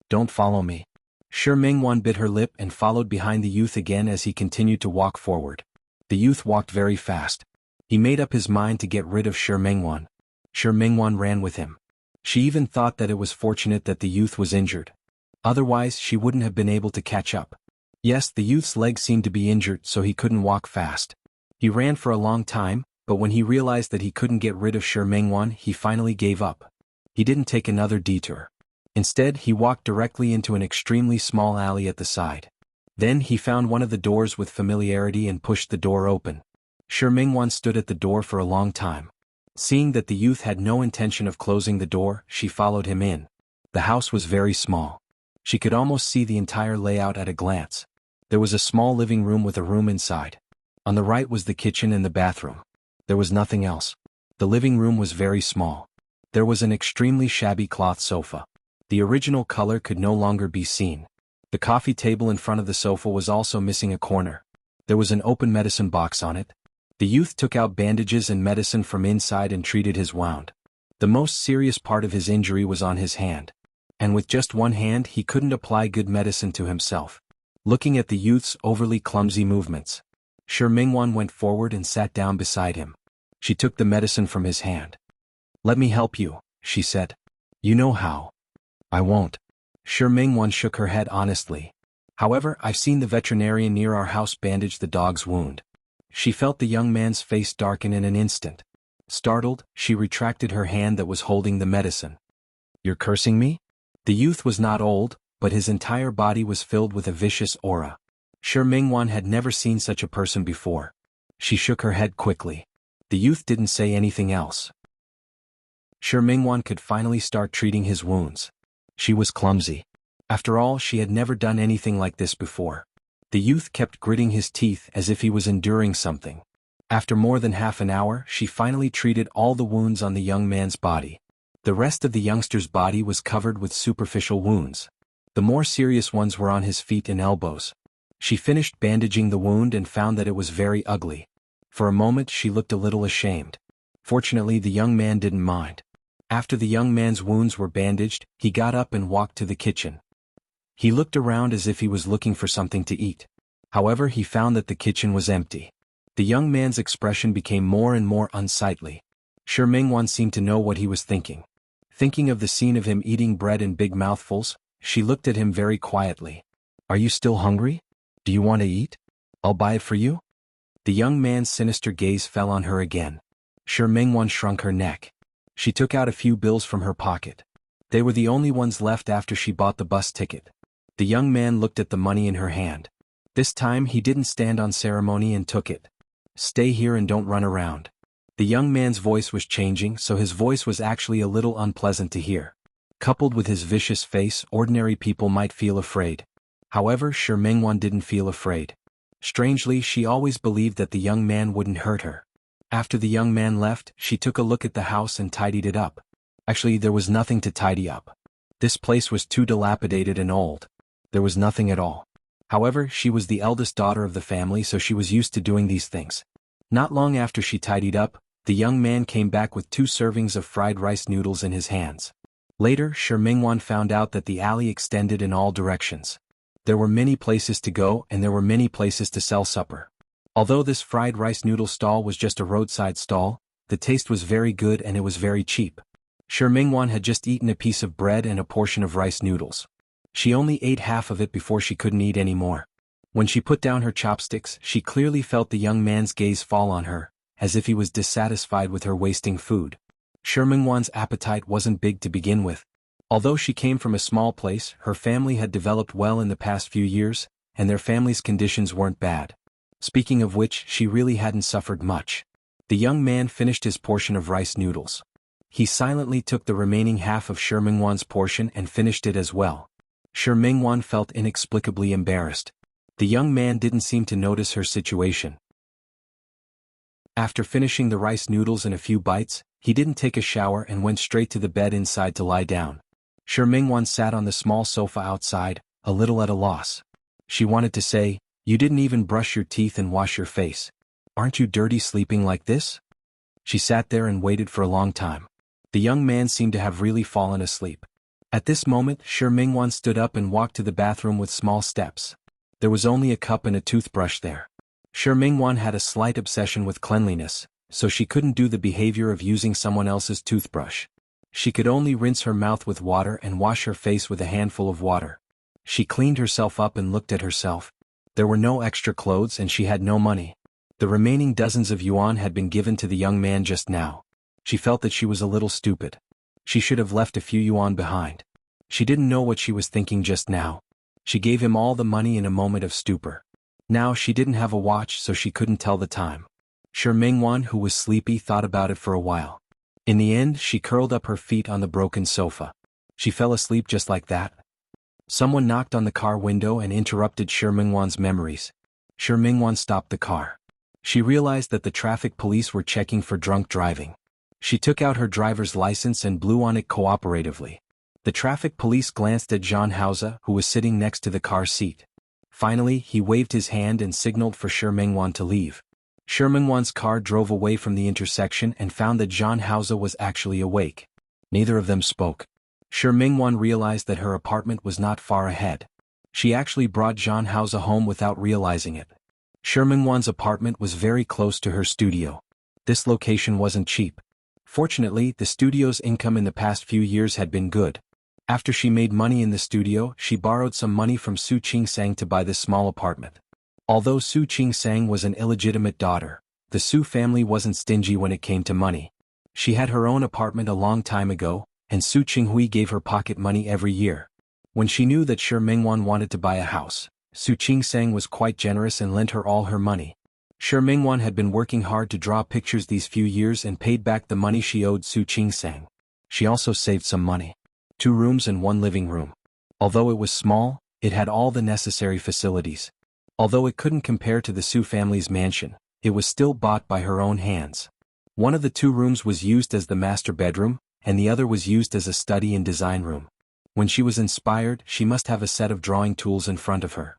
Don't follow me. Shi Mingwan bit her lip and followed behind the youth again as he continued to walk forward. The youth walked very fast. He made up his mind to get rid of Shi Mingwan. Shi Mingwan ran with him. She even thought that it was fortunate that the youth was injured. Otherwise she wouldn't have been able to catch up. Yes, the youth's leg seemed to be injured so he couldn't walk fast. He ran for a long time, but when he realized that he couldn't get rid of Shi Mingwan, he finally gave up. He didn't take another detour. Instead, he walked directly into an extremely small alley at the side. Then he found one of the doors with familiarity and pushed the door open. Shi Mingwan stood at the door for a long time. Seeing that the youth had no intention of closing the door, she followed him in. The house was very small. She could almost see the entire layout at a glance. There was a small living room with a room inside. On the right was the kitchen and the bathroom. There was nothing else. The living room was very small. There was an extremely shabby cloth sofa. The original color could no longer be seen. The coffee table in front of the sofa was also missing a corner. There was an open medicine box on it. The youth took out bandages and medicine from inside and treated his wound. The most serious part of his injury was on his hand. And with just one hand he couldn't apply good medicine to himself. Looking at the youth's overly clumsy movements, Shi Mingwan went forward and sat down beside him. She took the medicine from his hand. Let me help you, she said. You know how. I won't. Shi Mingwan shook her head honestly. However, I've seen the veterinarian near our house bandage the dog's wound. She felt the young man's face darken in an instant. Startled, she retracted her hand that was holding the medicine. You're cursing me? The youth was not old, but his entire body was filled with a vicious aura. Shi Mingwan had never seen such a person before. She shook her head quickly. The youth didn't say anything else. Shi Mingwan could finally start treating his wounds. She was clumsy. After all, she had never done anything like this before. The youth kept gritting his teeth as if he was enduring something. After more than half an hour, she finally treated all the wounds on the young man's body. The rest of the youngster's body was covered with superficial wounds. The more serious ones were on his feet and elbows. She finished bandaging the wound and found that it was very ugly. For a moment she looked a little ashamed. Fortunately, the young man didn't mind. After the young man's wounds were bandaged, he got up and walked to the kitchen. He looked around as if he was looking for something to eat. However, he found that the kitchen was empty. The young man's expression became more and more unsightly. Shi Mingwan seemed to know what he was thinking. Thinking of the scene of him eating bread in big mouthfuls, she looked at him very quietly. Are you still hungry? Do you want to eat? I'll buy it for you? The young man's sinister gaze fell on her again. Shi Mingwan shrunk her neck. She took out a few bills from her pocket. They were the only ones left after she bought the bus ticket. The young man looked at the money in her hand. This time he didn't stand on ceremony and took it. Stay here and don't run around. The young man's voice was changing, so his voice was actually a little unpleasant to hear. Coupled with his vicious face, ordinary people might feel afraid. However, Shi Mingwan didn't feel afraid. Strangely, she always believed that the young man wouldn't hurt her. After the young man left, she took a look at the house and tidied it up. Actually, there was nothing to tidy up. This place was too dilapidated and old. There was nothing at all. However, she was the eldest daughter of the family, so she was used to doing these things. Not long after she tidied up, the young man came back with 2 servings of fried rice noodles in his hands. Later, Shi Mingwan found out that the alley extended in all directions. There were many places to go and there were many places to sell supper. Although this fried rice noodle stall was just a roadside stall, the taste was very good and it was very cheap. Shi Mingwan had just eaten a piece of bread and a portion of rice noodles. She only ate half of it before she couldn't eat any more. When she put down her chopsticks, she clearly felt the young man's gaze fall on her, as if he was dissatisfied with her wasting food. Shi Mingwan's appetite wasn't big to begin with. Although she came from a small place, her family had developed well in the past few years, and their family's conditions weren't bad. Speaking of which, she really hadn't suffered much. The young man finished his portion of rice noodles. He silently took the remaining half of Shi Mingwan's portion and finished it as well. Shi Mingwan felt inexplicably embarrassed. The young man didn't seem to notice her situation. After finishing the rice noodles in a few bites, He didn't take a shower and went straight to the bed inside to lie down. Shi Mingwan sat on the small sofa outside, a little at a loss. She wanted to say, "You didn't even brush your teeth and wash your face. Aren't you dirty sleeping like this?" She sat there and waited for a long time. The young man seemed to have really fallen asleep. At this moment, Shi Mingwan stood up and walked to the bathroom with small steps. There was only a cup and a toothbrush there. Shi Mingwan had a slight obsession with cleanliness, so she couldn't do the behavior of using someone else's toothbrush. She could only rinse her mouth with water and wash her face with a handful of water. She cleaned herself up and looked at herself. There were no extra clothes and she had no money. The remaining dozens of yuan had been given to the young man just now. She felt that she was a little stupid. She should have left a few yuan behind. She didn't know what she was thinking just now. She gave him all the money in a moment of stupor. Now she didn't have a watch, so she couldn't tell the time. Shi Mingwan, who was sleepy, thought about it for a while. In the end, she curled up her feet on the broken sofa. She fell asleep just like that. Someone knocked on the car window and interrupted Shi Mingwan's memories. Shi Mingwan stopped the car. She realized that the traffic police were checking for drunk driving. She took out her driver's license and blew on it cooperatively. The traffic police glanced at Jean Hauser, who was sitting next to the car seat. Finally, he waved his hand and signaled for Shi Mingwan to leave. Shi Mingwan's car drove away from the intersection and found that Jean Hauser was actually awake. Neither of them spoke. Shi Mingwan realized that her apartment was not far ahead. She actually brought Jean Hauser home without realizing it. Shi Mingwan's apartment was very close to her studio. This location wasn't cheap. Fortunately, the studio's income in the past few years had been good. After she made money in the studio, she borrowed some money from Su Qingsang to buy this small apartment. Although Su Qingsang was an illegitimate daughter, the Su family wasn't stingy when it came to money. She had her own apartment a long time ago, and Su Qinghui gave her pocket money every year. When she knew that Shi Mingwan wanted to buy a house, Su Qingsang was quite generous and lent her all her money. Shi Mingwan had been working hard to draw pictures these few years and paid back the money she owed Su Qingsang. She also saved some money. 2 rooms and 1 living room. Although it was small, it had all the necessary facilities. Although it couldn't compare to the Su family's mansion, it was still bought by her own hands. One of the 2 rooms was used as the master bedroom, and the other was used as a study and design room. When she was inspired, she must have a set of drawing tools in front of her.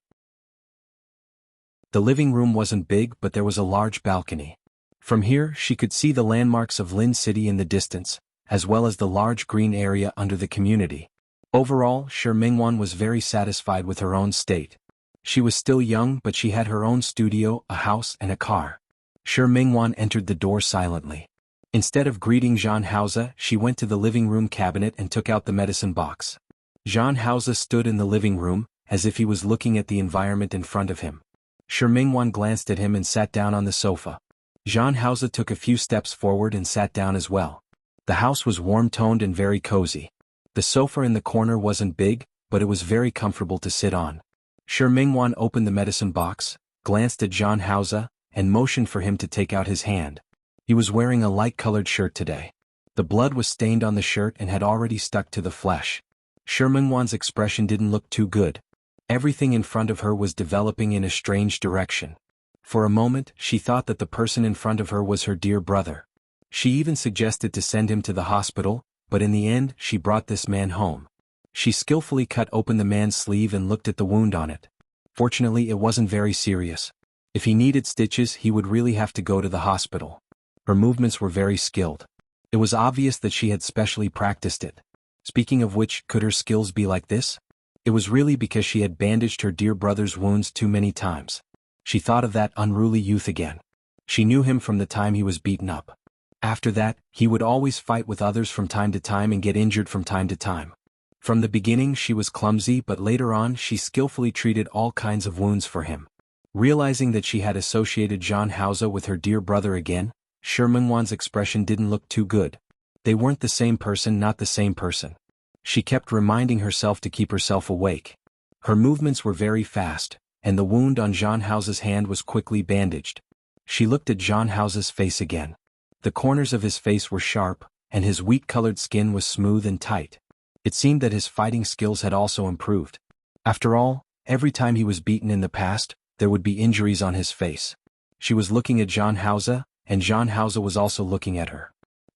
The living room wasn't big, but there was a large balcony. From here, she could see the landmarks of Lin City in the distance, as well as the large green area under the community. Overall, Shi Mingwan was very satisfied with her own state. She was still young, but she had her own studio, a house, and a car. Shi Mingwan entered the door silently. Instead of greeting Jean Hauser, she went to the living room cabinet and took out the medicine box. Jean Hauser stood in the living room, as if he was looking at the environment in front of him. Shi Mingwan glanced at him and sat down on the sofa. Jean Hauser took a few steps forward and sat down as well. The house was warm-toned and very cozy. The sofa in the corner wasn't big, but it was very comfortable to sit on. Shi Mingwan opened the medicine box, glanced at Jean Hauser, and motioned for him to take out his hand. He was wearing a light-colored shirt today. The blood was stained on the shirt and had already stuck to the flesh. Shi Mingwan's expression didn't look too good. Everything in front of her was developing in a strange direction. For a moment, she thought that the person in front of her was her dear brother. She even suggested to send him to the hospital, but in the end, she brought this man home. She skillfully cut open the man's sleeve and looked at the wound on it. Fortunately, it wasn't very serious. If he needed stitches, he would really have to go to the hospital. Her movements were very skilled. It was obvious that she had specially practiced it. Speaking of which, could her skills be like this? It was really because she had bandaged her dear brother's wounds too many times. She thought of that unruly youth again. She knew him from the time he was beaten up. After that, he would always fight with others from time to time and get injured from time to time. From the beginning she was clumsy, but later on she skillfully treated all kinds of wounds for him. Realizing that she had associated Jean Hauser with her dear brother again, Shi Mingwan's expression didn't look too good. They weren't the same person, not the same person. She kept reminding herself to keep herself awake. Her movements were very fast, and the wound on Jean Hauser's hand was quickly bandaged. She looked at Jean Hauser's face again. The corners of his face were sharp, and his wheat-colored skin was smooth and tight. It seemed that his fighting skills had also improved. After all, every time he was beaten in the past, there would be injuries on his face. She was looking at Jean Hauser, and Jean Hauser was also looking at her.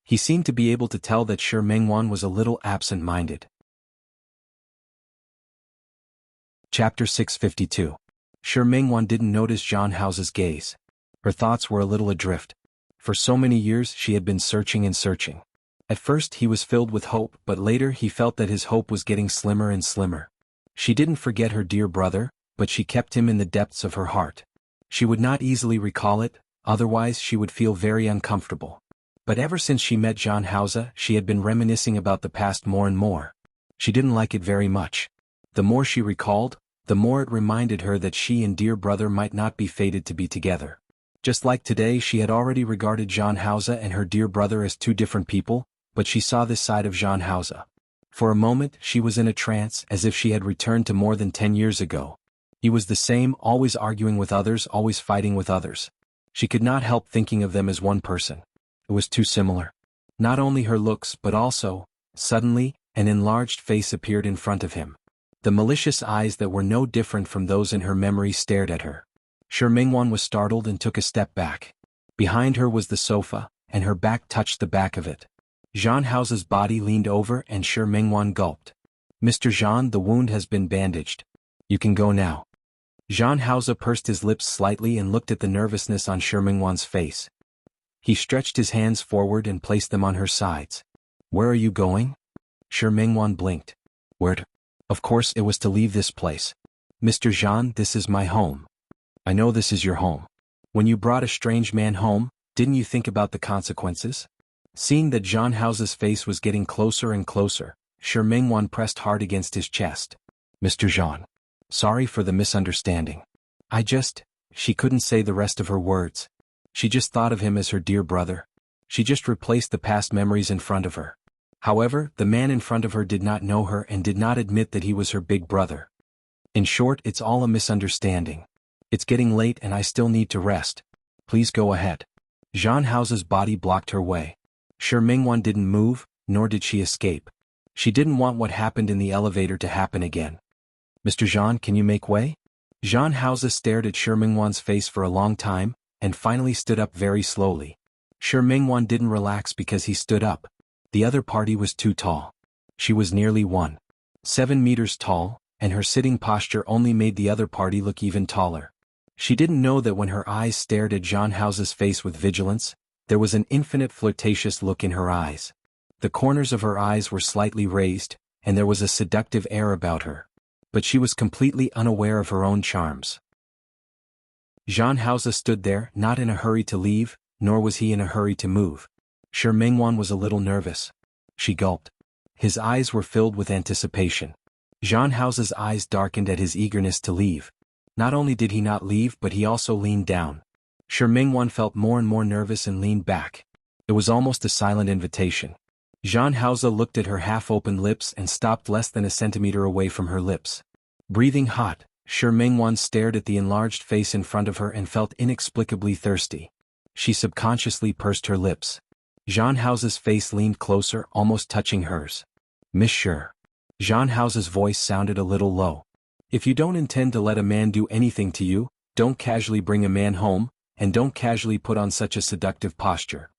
He seemed to be able to tell that Shi Mengwan was a little absent-minded. Chapter 652. Shi Mengwan didn't notice Zhang Hao's gaze. Her thoughts were a little adrift. For so many years she had been searching and searching. At first he was filled with hope, but later he felt that his hope was getting slimmer and slimmer. She didn't forget her dear brother, but she kept him in the depths of her heart. She would not easily recall it, otherwise she would feel very uncomfortable. But ever since she met Zhang Hao, she had been reminiscing about the past more and more. She didn't like it very much. The more she recalled, the more it reminded her that she and dear brother might not be fated to be together. Just like today, she had already regarded Zhang Hao and her dear brother as two different people, but she saw this side of Zhang Hao. For a moment she was in a trance, as if she had returned to more than 10 years ago. He was the same, always arguing with others, always fighting with others. She could not help thinking of them as one person. It was too similar. Not only her looks but also, suddenly, an enlarged face appeared in front of him. The malicious eyes that were no different from those in her memory stared at her. Shi Mengwan was startled and took a step back. Behind her was the sofa, and her back touched the back of it. Zhang Hao's body leaned over and Shi Mengwan gulped. "Mr. Zhang, the wound has been bandaged. You can go now." Zhang Hao pursed his lips slightly and looked at the nervousness on Shi Mengwan's face. He stretched his hands forward and placed them on her sides. "Where are you going?" Shi Mengwan blinked. "Where to? Of course it was to leave this place. Mr. Zhang, this is my home." "I know this is your home. When you brought a strange man home, didn't you think about the consequences?" Seeing that Zhang Hao's face was getting closer and closer, Shi Mengwan pressed hard against his chest. "Mr. Zhang. Sorry for the misunderstanding. She couldn't say the rest of her words. She just thought of him as her dear brother. She just replaced the past memories in front of her. However, the man in front of her did not know her and did not admit that he was her big brother. In short, it's all a misunderstanding. It's getting late and I still need to rest. Please go ahead." Zhang Hao's body blocked her way. Shi Mengwan didn't move, nor did she escape. She didn't want what happened in the elevator to happen again. "Mr. Zhang, can you make way?" Zhang Hao stared at Shi Mengwan's face for a long time, and finally stood up very slowly. Shi Mengwan didn't relax because he stood up. The other party was too tall. She was nearly 1.7 meters tall, and her sitting posture only made the other party look even taller. She didn't know that when her eyes stared at Zhang Hao's face with vigilance, there was an infinite flirtatious look in her eyes. The corners of her eyes were slightly raised, and there was a seductive air about her. But she was completely unaware of her own charms. Zhang Hao stood there, not in a hurry to leave, nor was he in a hurry to move. Shi Mengwan was a little nervous. She gulped. His eyes were filled with anticipation. Zhang Hao's eyes darkened at his eagerness to leave. Not only did he not leave, but he also leaned down. Shi Mengwan felt more and more nervous and leaned back. It was almost a silent invitation. Zhang Hao looked at her half-opened lips and stopped less than a centimeter away from her lips. Breathing hot, Shi Mengwan stared at the enlarged face in front of her and felt inexplicably thirsty. She subconsciously pursed her lips. Zhang Hao's face leaned closer, almost touching hers. "Miss Shi." Zhang Hao's voice sounded a little low. "If you don't intend to let a man do anything to you, don't casually bring a man home, and don't casually put on such a seductive posture."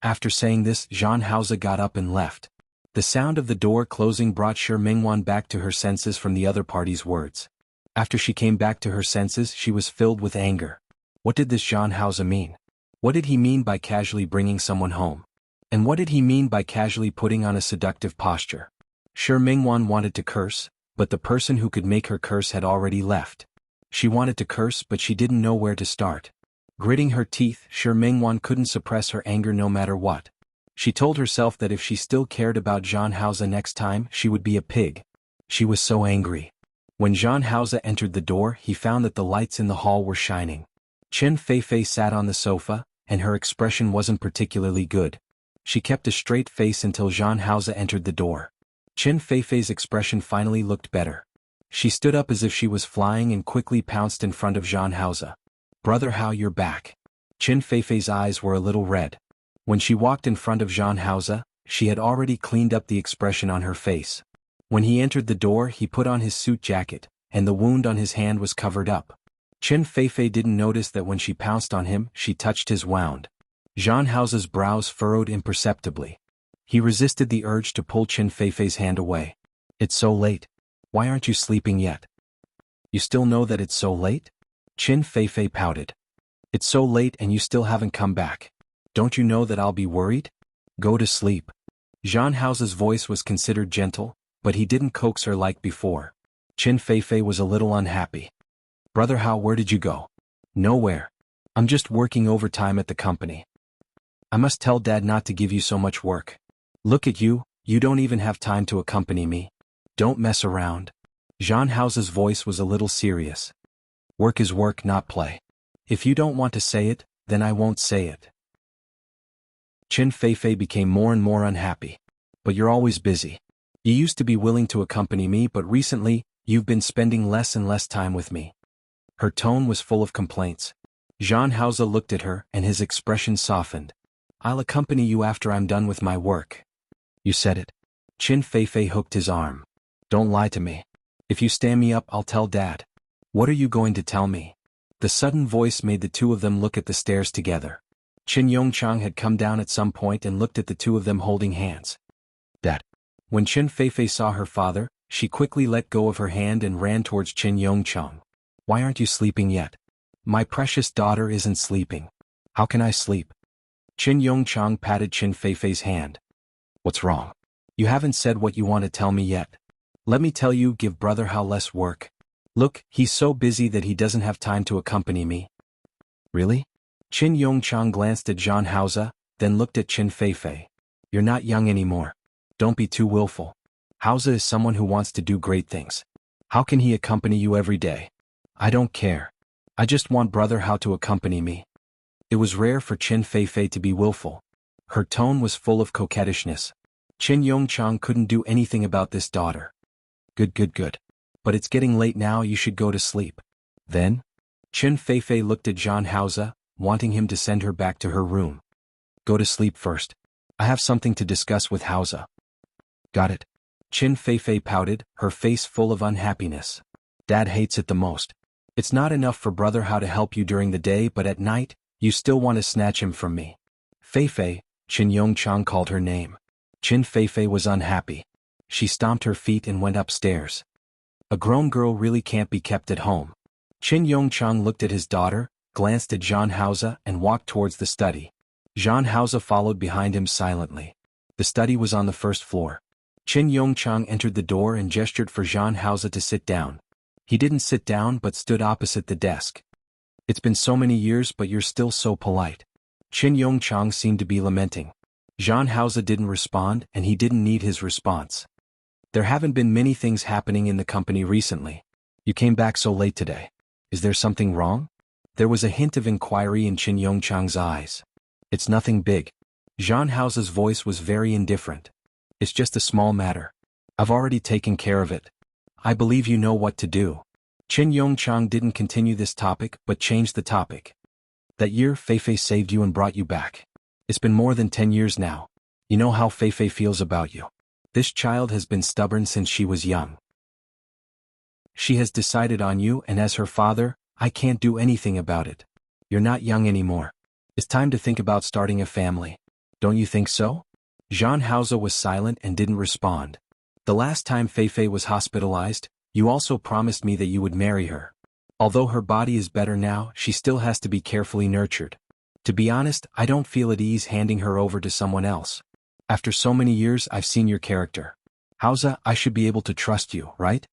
After saying this, Zhang Hao got up and left. The sound of the door closing brought Shi Mengwan back to her senses from the other party's words. After she came back to her senses, she was filled with anger. What did this Zhang Hao mean? What did he mean by casually bringing someone home? And what did he mean by casually putting on a seductive posture? Shi Mengwan wanted to curse, but the person who could make her curse had already left. She wanted to curse, but she didn't know where to start. Gritting her teeth, Shi Mengwan couldn't suppress her anger no matter what. She told herself that if she still cared about Zhang Hao next time, she would be a pig. She was so angry. When Zhang Hao entered the door, he found that the lights in the hall were shining. Chen Feifei sat on the sofa, and her expression wasn't particularly good. She kept a straight face until Zhang Hao entered the door. Chen Feifei's expression finally looked better. She stood up as if she was flying and quickly pounced in front of Zhang Hao. "Brother Hao, you're back." Chen Feifei's eyes were a little red. When she walked in front of Zhang Hao, she had already cleaned up the expression on her face. When he entered the door, he put on his suit jacket, and the wound on his hand was covered up. Chen Feifei didn't notice that when she pounced on him, she touched his wound. Jean House's brows furrowed imperceptibly. He resisted the urge to pull Qin Feifei's hand away. It's so late. Why aren't you sleeping yet? You still know that it's so late? Qin Feifei pouted. It's so late and you still haven't come back. Don't you know that I'll be worried? Go to sleep. Jean House's voice was considered gentle, but he didn't coax her like before. Qin Feifei was a little unhappy. Brother Hao, where did you go? Nowhere. I'm just working overtime at the company. I must tell Dad not to give you so much work. Look at you, you don't even have time to accompany me. Don't mess around. Jean House's voice was a little serious. Work is work, not play. If you don't want to say it, then I won't say it. Qin Feifei became more and more unhappy. But you're always busy. You used to be willing to accompany me, but recently, you've been spending less and less time with me. Her tone was full of complaints. Jean House looked at her and his expression softened. I'll accompany you after I'm done with my work. You said it. Qin Feifei hooked his arm. Don't lie to me. If you stand me up, I'll tell Dad. What are you going to tell me? The sudden voice made the two of them look at the stairs together. Qin Yongchang had come down at some point and looked at the two of them holding hands. Dad. When Qin Feifei saw her father, she quickly let go of her hand and ran towards Qin Yongchang. Why aren't you sleeping yet? My precious daughter isn't sleeping. How can I sleep? Qin Yongchang patted Qin Feifei's hand. What's wrong? You haven't said what you want to tell me yet. Let me tell you, give Brother Hao less work. Look, he's so busy that he doesn't have time to accompany me. Really? Qin Yongchang glanced at Jean Houze, then looked at Qin Feifei. You're not young anymore. Don't be too willful. Houze is someone who wants to do great things. How can he accompany you every day? I don't care. I just want Brother Hao to accompany me. It was rare for Qin Feifei to be willful. Her tone was full of coquettishness. Qin Yongchang couldn't do anything about this daughter. Good. But it's getting late now, you should go to sleep. Then? Qin Feifei looked at Jean Houze, wanting him to send her back to her room. Go to sleep first. I have something to discuss with Houze. Got it. Qin Feifei pouted, her face full of unhappiness. Dad hates it the most. It's not enough for Brother Hao to help you during the day, but at night, you still want to snatch him from me. Feifei, Qin Yongchang called her name. Qin Feifei was unhappy. She stomped her feet and went upstairs. A grown girl really can't be kept at home. Qin Yongchang looked at his daughter, glanced at Jean Houze and walked towards the study. Jean Houze followed behind him silently. The study was on the first floor. Qin Yongchang entered the door and gestured for Jean Houze to sit down. He didn't sit down but stood opposite the desk. It's been so many years, but you're still so polite. Qin Yongchang seemed to be lamenting. Jean Houze didn't respond, and he didn't need his response. There haven't been many things happening in the company recently. You came back so late today. Is there something wrong? There was a hint of inquiry in Qin Yongchang's eyes. It's nothing big. Jean House's voice was very indifferent. It's just a small matter. I've already taken care of it. I believe you know what to do. Qin Yongchang didn't continue this topic but changed the topic. That year Feifei saved you and brought you back. It's been more than 10 years now. You know how Feifei feels about you. This child has been stubborn since she was young. She has decided on you, and as her father, I can't do anything about it. You're not young anymore. It's time to think about starting a family. Don't you think so? Jean Houze was silent and didn't respond. The last time Feifei was hospitalized, you also promised me that you would marry her. Although her body is better now, she still has to be carefully nurtured. To be honest, I don't feel at ease handing her over to someone else. After so many years, I've seen your character. Houze, I should be able to trust you, right?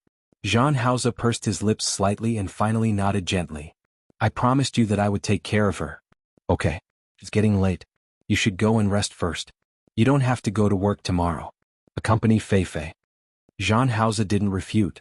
Jean Houze pursed his lips slightly and finally nodded gently. I promised you that I would take care of her. Okay. It's getting late. You should go and rest first. You don't have to go to work tomorrow. Accompany Feifei. Jean Houze didn't refute.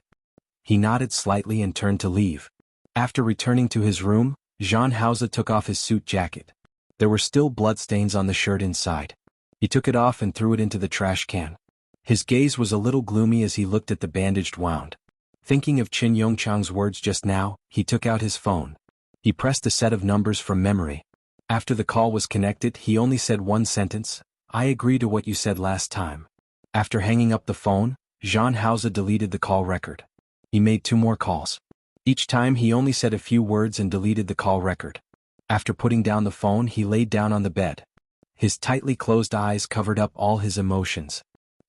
He nodded slightly and turned to leave. After returning to his room, Jean Houze took off his suit jacket. There were still bloodstains on the shirt inside. He took it off and threw it into the trash can. His gaze was a little gloomy as he looked at the bandaged wound. Thinking of Qin Yongchang's words just now, he took out his phone. He pressed a set of numbers from memory. After the call was connected, he only said one sentence, I agree to what you said last time. After hanging up the phone, Jean Houze deleted the call record. He made 2 more calls. Each time he only said a few words and deleted the call record. After putting down the phone, he laid down on the bed. His tightly closed eyes covered up all his emotions.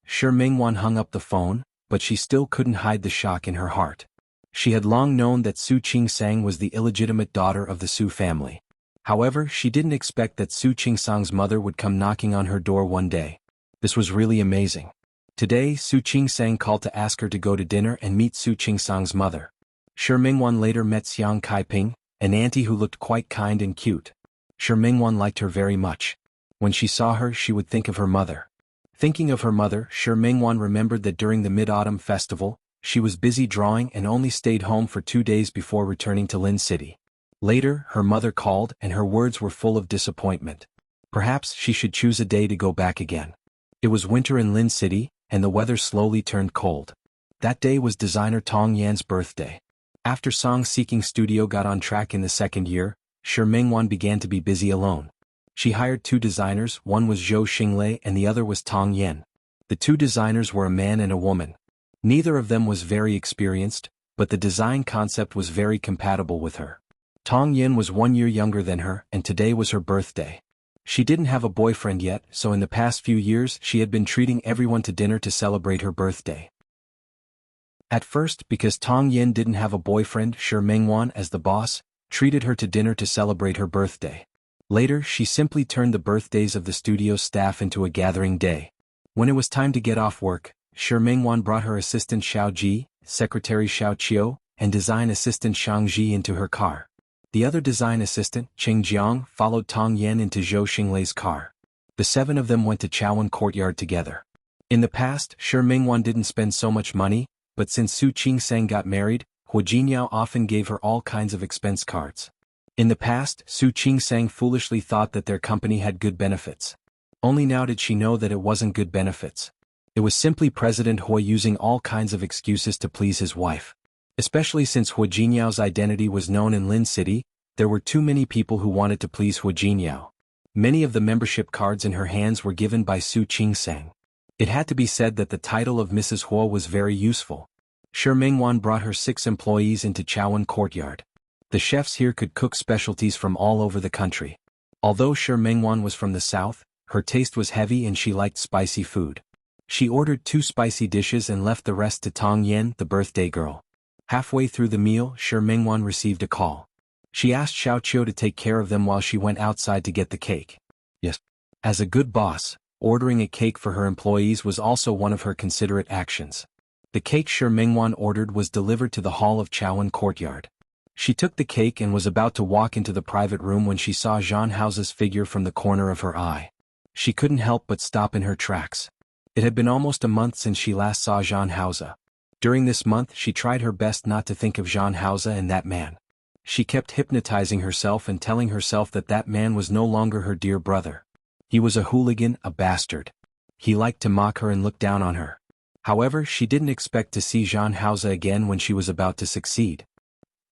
Shi Mingwan hung up the phone, but she still couldn't hide the shock in her heart. She had long known that Su Qingsang was the illegitimate daughter of the Su family. However, she didn't expect that Su Qingsang's mother would come knocking on her door one day. This was really amazing. Today, Su Qingsang called to ask her to go to dinner and meet Su Qingsang's mother. Shi Mingwan later met Xiang Kaiping, an auntie who looked quite kind and cute. Shi Mingwan liked her very much. When she saw her, she would think of her mother. Thinking of her mother, Shi Mingwan remembered that during the Mid-Autumn Festival, she was busy drawing and only stayed home for 2 days before returning to Lin City. Later, her mother called and her words were full of disappointment. Perhaps she should choose a day to go back again. It was winter in Lin City, and the weather slowly turned cold. That day was designer Tong Yan's birthday. After Song Seeking Studio got on track in the second year, Shi Mingwan began to be busy alone. She hired 2 designers, one was Zhou Xinglei and the other was Tong Yan. The 2 designers were a man and a woman. Neither of them was very experienced, but the design concept was very compatible with her. Tong Yan was 1 year younger than her, and today was her birthday. She didn't have a boyfriend yet, so in the past few years she had been treating everyone to dinner to celebrate her birthday. At first, because Tong Yan didn't have a boyfriend, Shi Mingwan, as the boss, treated her to dinner to celebrate her birthday. Later, she simply turned the birthdays of the studio staff into a gathering day. When it was time to get off work, Shi Mingwan brought her assistant Xiao Ji, secretary Xiao Qiu, and design assistant Shang Ji into her car. The other design assistant, Qing Jiang, followed Tong Yan into Zhou Xinglei's car. The 7 of them went to Chaowen Courtyard together. In the past, Shi Mingwan didn't spend so much money, but since Su Qingsang got married, Hu Jinyao often gave her all kinds of expense cards. In the past, Su Qingsang foolishly thought that their company had good benefits. Only now did she know that it wasn't good benefits. It was simply President Hui using all kinds of excuses to please his wife. Especially since Hu Jinyao's identity was known in Lin City, there were too many people who wanted to please Hu Jinyao. Many of the membership cards in her hands were given by Su Qingsang. It had to be said that the title of Mrs. Huo was very useful. Shi Mingwan brought her 6 employees into Chaowen Courtyard. The chefs here could cook specialties from all over the country. Although Shi Mingwan was from the south, her taste was heavy and she liked spicy food. She ordered 2 spicy dishes and left the rest to Tong Yan, the birthday girl. Halfway through the meal, Shi Mingwan received a call. She asked Xiao Qiu to take care of them while she went outside to get the cake. Yes. As a good boss, ordering a cake for her employees was also one of her considerate actions. The cake Shi Mingwan ordered was delivered to the hall of Chaowen Courtyard. She took the cake and was about to walk into the private room when she saw Zhan Hao's figure from the corner of her eye. She couldn't help but stop in her tracks. It had been almost a month since she last saw Zhan Hao. During this month she tried her best not to think of Zhan Hao and that man. She kept hypnotizing herself and telling herself that that man was no longer her dear brother. He was a hooligan, a bastard. He liked to mock her and look down on her. However, she didn't expect to see Zhan Hao again when she was about to succeed.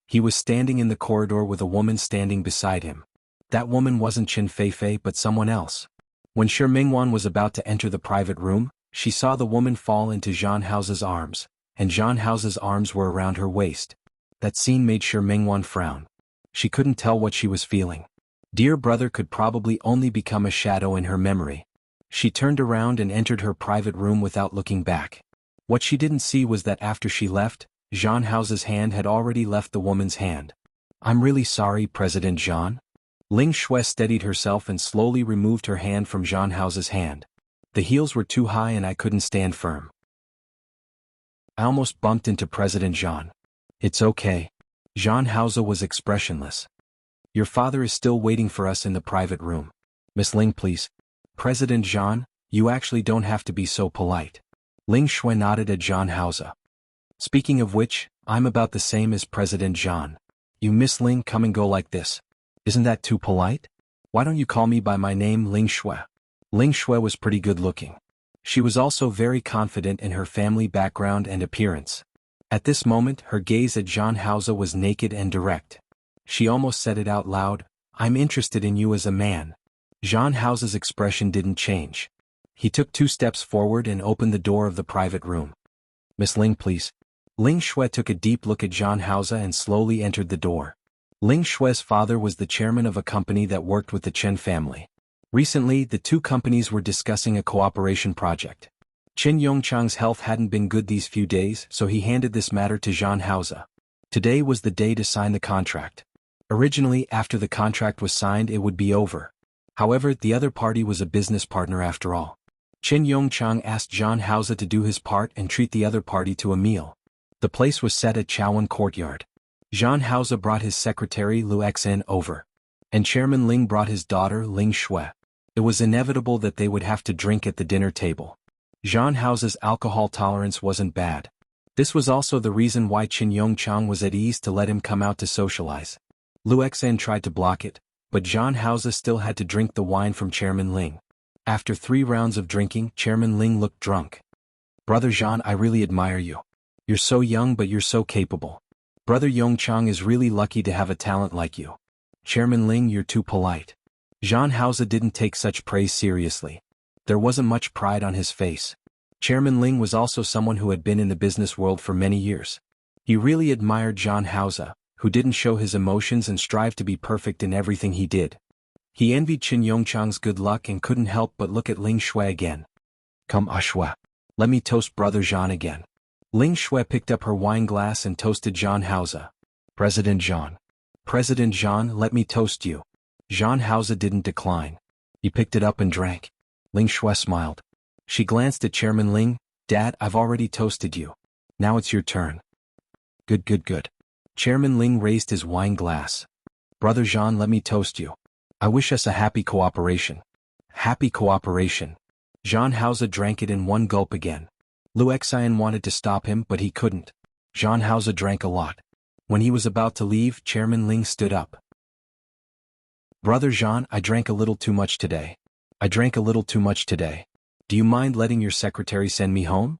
He was standing in the corridor with a woman standing beside him. That woman wasn't Chen Feifei but someone else. When Shi Mingwan was about to enter the private room, she saw the woman fall into Zhan Hao's arms, and Zhan Hao's arms were around her waist. That scene made Shi Mingwan frown. She couldn't tell what she was feeling. Dear brother could probably only become a shadow in her memory. She turned around and entered her private room without looking back. What she didn't see was that after she left, Zhan Hao's hand had already left the woman's hand. I'm really sorry, President Zhan. Ling Shui steadied herself and slowly removed her hand from Zhan Hao's hand. The heels were too high and I couldn't stand firm. I almost bumped into President Zhan. It's okay. Zhan Hao was expressionless. Your father is still waiting for us in the private room. Miss Ling, please. President Zhan, you actually don't have to be so polite. Ling Shui nodded at Zhan Hao. Speaking of which, I'm about the same as President Zhan. You Miss Ling come and go like this. Isn't that too polite? Why don't you call me by my name Ling Shui? Ling Shui was pretty good looking. She was also very confident in her family background and appearance. At this moment her gaze at Zhan Hao was naked and direct. She almost said it out loud, I'm interested in you as a man. Zhan Hao's expression didn't change. He took 2 steps forward and opened the door of the private room. Miss Ling, please. Ling Shui took a deep look at Zhan Hao and slowly entered the door. Ling Shui's father was the chairman of a company that worked with the Chen family. Recently, the two companies were discussing a cooperation project. Qin Yongchang's health hadn't been good these few days, so he handed this matter to Zhang Haoze. Today was the day to sign the contract. Originally, after the contract was signed, it would be over. However, the other party was a business partner after all. Qin Yongchang asked Zhang Haoze to do his part and treat the other party to a meal. The place was set at Chaowen Courtyard. Zhang Haoze brought his secretary Lu Xen over. And Chairman Ling brought his daughter Ling Shui. It was inevitable that they would have to drink at the dinner table. Zhang Haoze's alcohol tolerance wasn't bad. This was also the reason why Qin Yongchang was at ease to let him come out to socialize. Lu Xen tried to block it, but Zhang Haoze still had to drink the wine from Chairman Ling. After 3 rounds of drinking, Chairman Ling looked drunk. "Brother Zhang, I really admire you. You're so young but you're so capable. Brother Yongchang is really lucky to have a talent like you. Chairman Ling, you're too polite." Zhang Haoze didn't take such praise seriously. There wasn't much pride on his face. Chairman Ling was also someone who had been in the business world for many years. He really admired Zhang Haoze, who didn't show his emotions and strive to be perfect in everything he did. He envied Qin Yongchang's good luck and couldn't help but look at Ling Shui again. "Come, Shui. Let me toast Brother Zhang again." Ling Shui picked up her wine glass and toasted Zhang Haoze. "President Zhang. President Zhang, let me toast you." Zhang Haoze didn't decline. He picked it up and drank. Ling Shui smiled. She glanced at Chairman Ling. "Dad, I've already toasted you. Now it's your turn." "Good, good, good." Chairman Ling raised his wine glass. "Brother Zhang, let me toast you. I wish us a happy cooperation." Happy cooperation. Zhang Haoze drank it in one gulp again. Lu Xen wanted to stop him, but he couldn't. Zhang Haoze drank a lot. When he was about to leave, Chairman Ling stood up. "Brother Zhang, I drank a little too much today. I drank a little too much today. Do you mind letting your secretary send me home?"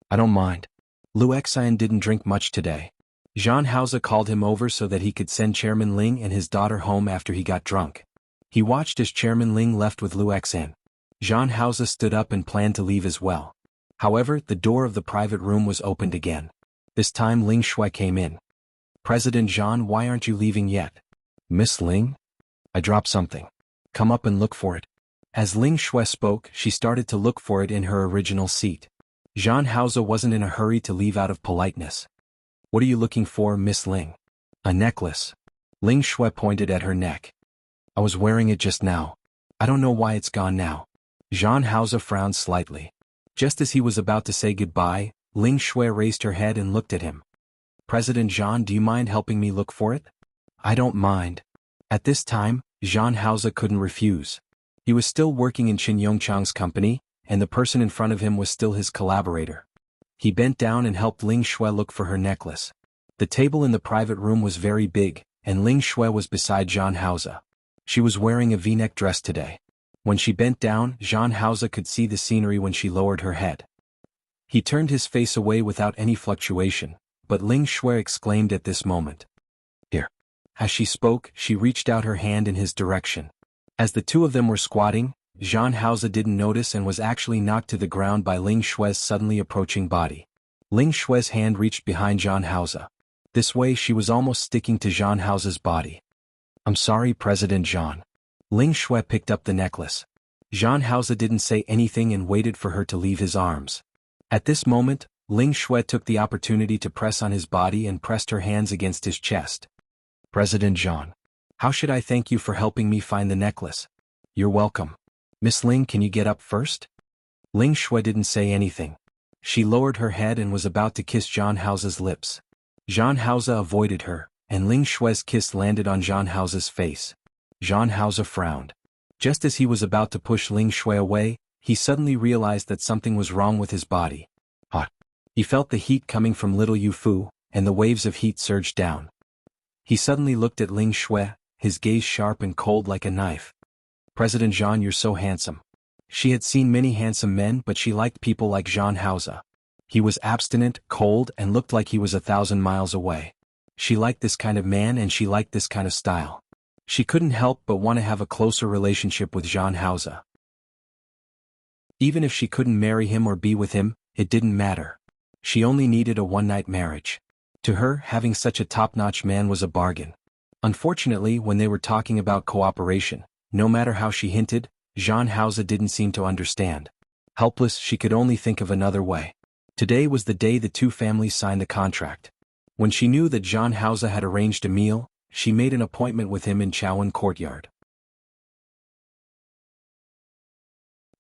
"I don't mind." Lu Xen didn't drink much today. Zhang Haoze called him over so that he could send Chairman Ling and his daughter home after he got drunk. He watched as Chairman Ling left with Lu Xen. Zhang Haoze stood up and planned to leave as well. However, the door of the private room was opened again. This time Ling Shui came in. "President Zhang, why aren't you leaving yet?" "Miss Ling? I dropped something. Come up and look for it." As Ling Shui spoke, she started to look for it in her original seat. Zhang Haoze wasn't in a hurry to leave out of politeness. "What are you looking for, Miss Ling?" "A necklace." Ling Shui pointed at her neck. "I was wearing it just now. I don't know why it's gone now." Zhang Haoze frowned slightly. Just as he was about to say goodbye, Ling Shui raised her head and looked at him. "President Zhang, do you mind helping me look for it?" "I don't mind." At this time, Zhang Haoze couldn't refuse. He was still working in Qin Yongchang's company, and the person in front of him was still his collaborator. He bent down and helped Ling Shui look for her necklace. The table in the private room was very big, and Ling Shui was beside Zhang Haoze. She was wearing a V-neck dress today. When she bent down, Zhang Haoze could see the scenery when she lowered her head. He turned his face away without any fluctuation, but Ling Shui exclaimed at this moment. "Here." As she spoke, she reached out her hand in his direction. As the two of them were squatting, Zhang Haoze didn't notice and was actually knocked to the ground by Ling Shui's suddenly approaching body. Ling Shui's hand reached behind Zhang Haoze. This way she was almost sticking to Zhang Haoze's body. "I'm sorry, President Zhang." Ling Shui picked up the necklace. Zhang Haoze didn't say anything and waited for her to leave his arms. At this moment, Ling Shui took the opportunity to press on his body and pressed her hands against his chest. "President Zhang, how should I thank you for helping me find the necklace?" "You're welcome. Miss Ling, can you get up first?" Ling Shui didn't say anything. She lowered her head and was about to kiss Zhang Haoze's lips. Zhang Haoze avoided her, and Ling Shui's kiss landed on Zhang Haoze's face. Zhang Haoze frowned. Just as he was about to push Ling Shui away, he suddenly realized that something was wrong with his body. Hot. He felt the heat coming from little Yu Fu, and the waves of heat surged down. He suddenly looked at Ling Shui, his gaze sharp and cold like a knife. "President Zhang, you're so handsome." She had seen many handsome men, but she liked people like Zhang Haoze. He was abstinent, cold, and looked like he was 1,000 miles away. She liked this kind of man and she liked this kind of style. She couldn't help but want to have a closer relationship with Zhang Haoze. Even if she couldn't marry him or be with him, it didn't matter. She only needed a one-night marriage. To her, having such a top-notch man was a bargain. Unfortunately, when they were talking about cooperation, No matter how she hinted, Jean Hauser didn't seem to understand. Helpless, she could only think of another way. Today was the day the two families signed the contract. When she knew that Jean Hauser had arranged a meal, she made an appointment with him in Chowan Courtyard.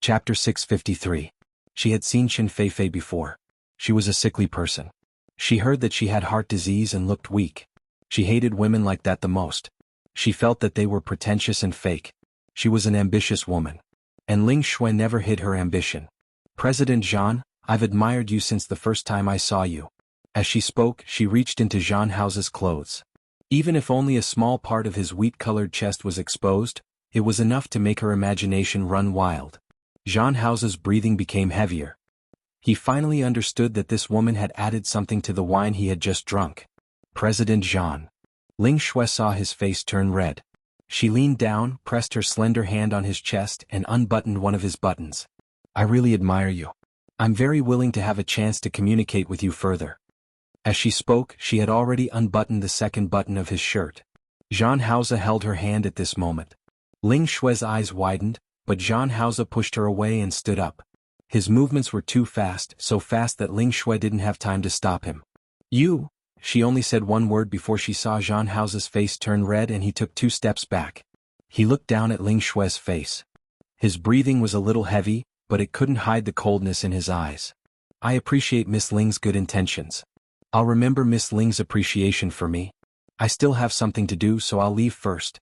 Chapter 653. She had seen Shin Feifei before. She was a sickly person. She heard that she had heart disease and looked weak. She hated women like that the most. She felt that they were pretentious and fake. She was an ambitious woman. And Ling Shui never hid her ambition. President Jean, I've admired you since the first time I saw you. As she spoke, she reached into Jean Hauser's clothes. Even if only a small part of his wheat-colored chest was exposed, it was enough to make her imagination run wild. Jean Hauser's breathing became heavier. He finally understood that this woman had added something to the wine he had just drunk. President Jean. Ling Shui saw his face turn red. She leaned down, pressed her slender hand on his chest and unbuttoned one of his buttons. I really admire you. I'm very willing to have a chance to communicate with you further. As she spoke, she had already unbuttoned the second button of his shirt. Jean Hauser held her hand at this moment. Ling Shui's eyes widened, but Jean Hauser pushed her away and stood up. His movements were too fast, so fast that Ling Shui didn't have time to stop him. You, she only said one word before she saw Jean Hauser's face turn red and he took 2 steps back. He looked down at Ling Shui's face. His breathing was a little heavy, but it couldn't hide the coldness in his eyes. I appreciate Miss Ling's good intentions. I'll remember Miss Ling's appreciation for me. I still have something to do, so I'll leave first.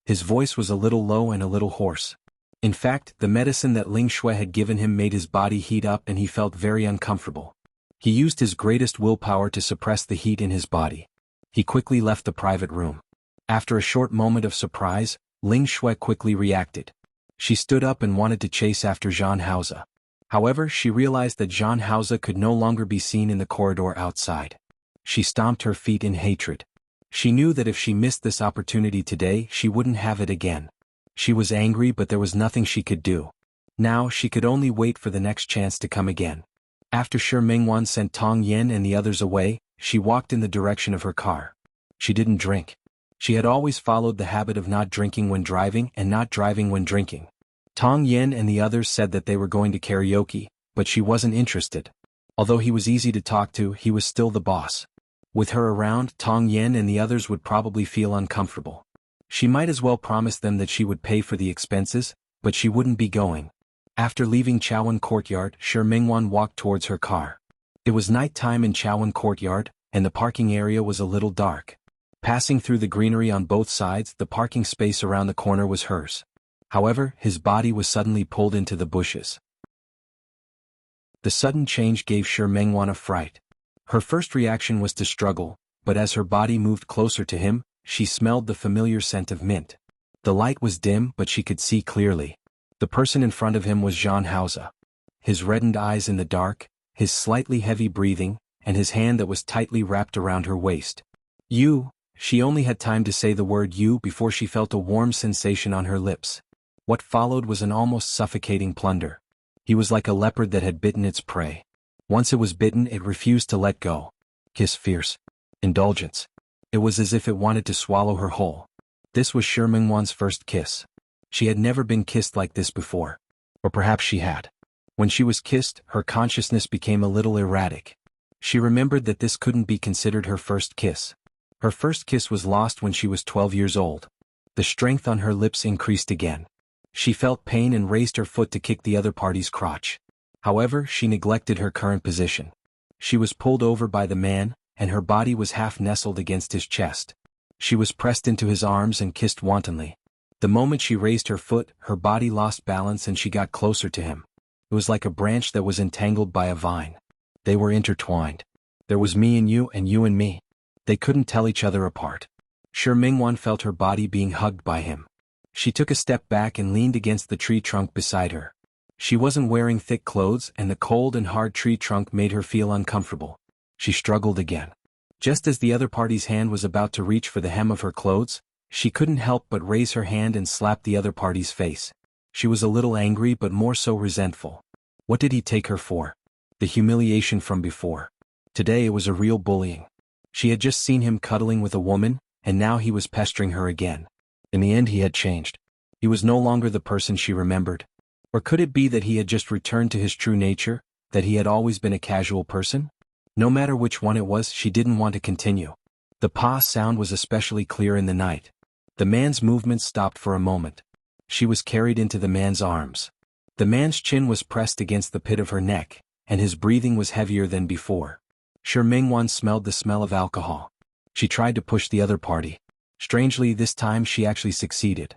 His voice was a little low and a little hoarse. In fact, the medicine that Ling Shui had given him made his body heat up and he felt very uncomfortable. He used his greatest willpower to suppress the heat in his body. He quickly left the private room. After a short moment of surprise, Ling Shui quickly reacted. She stood up and wanted to chase after Jean Hauser. However, she realized that Jean Hauser could no longer be seen in the corridor outside. She stomped her feet in hatred. She knew that if she missed this opportunity today, she wouldn't have it again. She was angry, but there was nothing she could do. Now she could only wait for the next chance to come again. After Shi Mingwan sent Tong Yen and the others away, she walked in the direction of her car. She didn't drink. She had always followed the habit of not drinking when driving and not driving when drinking. Tong Yen and the others said that they were going to karaoke, but she wasn't interested. Although he was easy to talk to, he was still the boss. With her around, Tong Yen and the others would probably feel uncomfortable. She might as well promise them that she would pay for the expenses, but she wouldn't be going. After leaving Chowan Courtyard, Shi Mingwan walked towards her car. It was night time in Chowan Courtyard, and the parking area was a little dark. Passing through the greenery on both sides, the parking space around the corner was hers. However, his body was suddenly pulled into the bushes. The sudden change gave Shi Mingwan a fright. Her first reaction was to struggle, but as her body moved closer to him, she smelled the familiar scent of mint. The light was dim, but she could see clearly. The person in front of him was Jean Hauser. His reddened eyes in the dark, his slightly heavy breathing, and his hand that was tightly wrapped around her waist. You, she only had time to say the word you before she felt a warm sensation on her lips. What followed was an almost suffocating plunder. He was like a leopard that had bitten its prey. Once it was bitten, it refused to let go. Kiss fierce. Indulgence. It was as if it wanted to swallow her whole. This was Shi Mingwan's first kiss. She had never been kissed like this before. Or perhaps she had. When she was kissed, her consciousness became a little erratic. She remembered that this couldn't be considered her first kiss. Her first kiss was lost when she was 12 years old. The strength on her lips increased again. She felt pain and raised her foot to kick the other party's crotch. However, she neglected her current position. She was pulled over by the man, and her body was half nestled against his chest. She was pressed into his arms and kissed wantonly. The moment she raised her foot, her body lost balance and she got closer to him. It was like a branch that was entangled by a vine. They were intertwined. There was me and you and me. They couldn't tell each other apart. Shi Mingwan felt her body being hugged by him. She took a step back and leaned against the tree trunk beside her. She wasn't wearing thick clothes and the cold and hard tree trunk made her feel uncomfortable. She struggled again. Just as the other party's hand was about to reach for the hem of her clothes, she couldn't help but raise her hand and slap the other party's face. She was a little angry but more so resentful. What did he take her for? The humiliation from before. Today it was a real bullying. She had just seen him cuddling with a woman, and now he was pestering her again. In the end he had changed. He was no longer the person she remembered. Or could it be that he had just returned to his true nature, that he had always been a casual person? No matter which one it was, she didn't want to continue. The pa sound was especially clear in the night. The man's movements stopped for a moment. She was carried into the man's arms. The man's chin was pressed against the pit of her neck, and his breathing was heavier than before. Shi Mingwan smelled the smell of alcohol. She tried to push the other party. Strangely, this time she actually succeeded.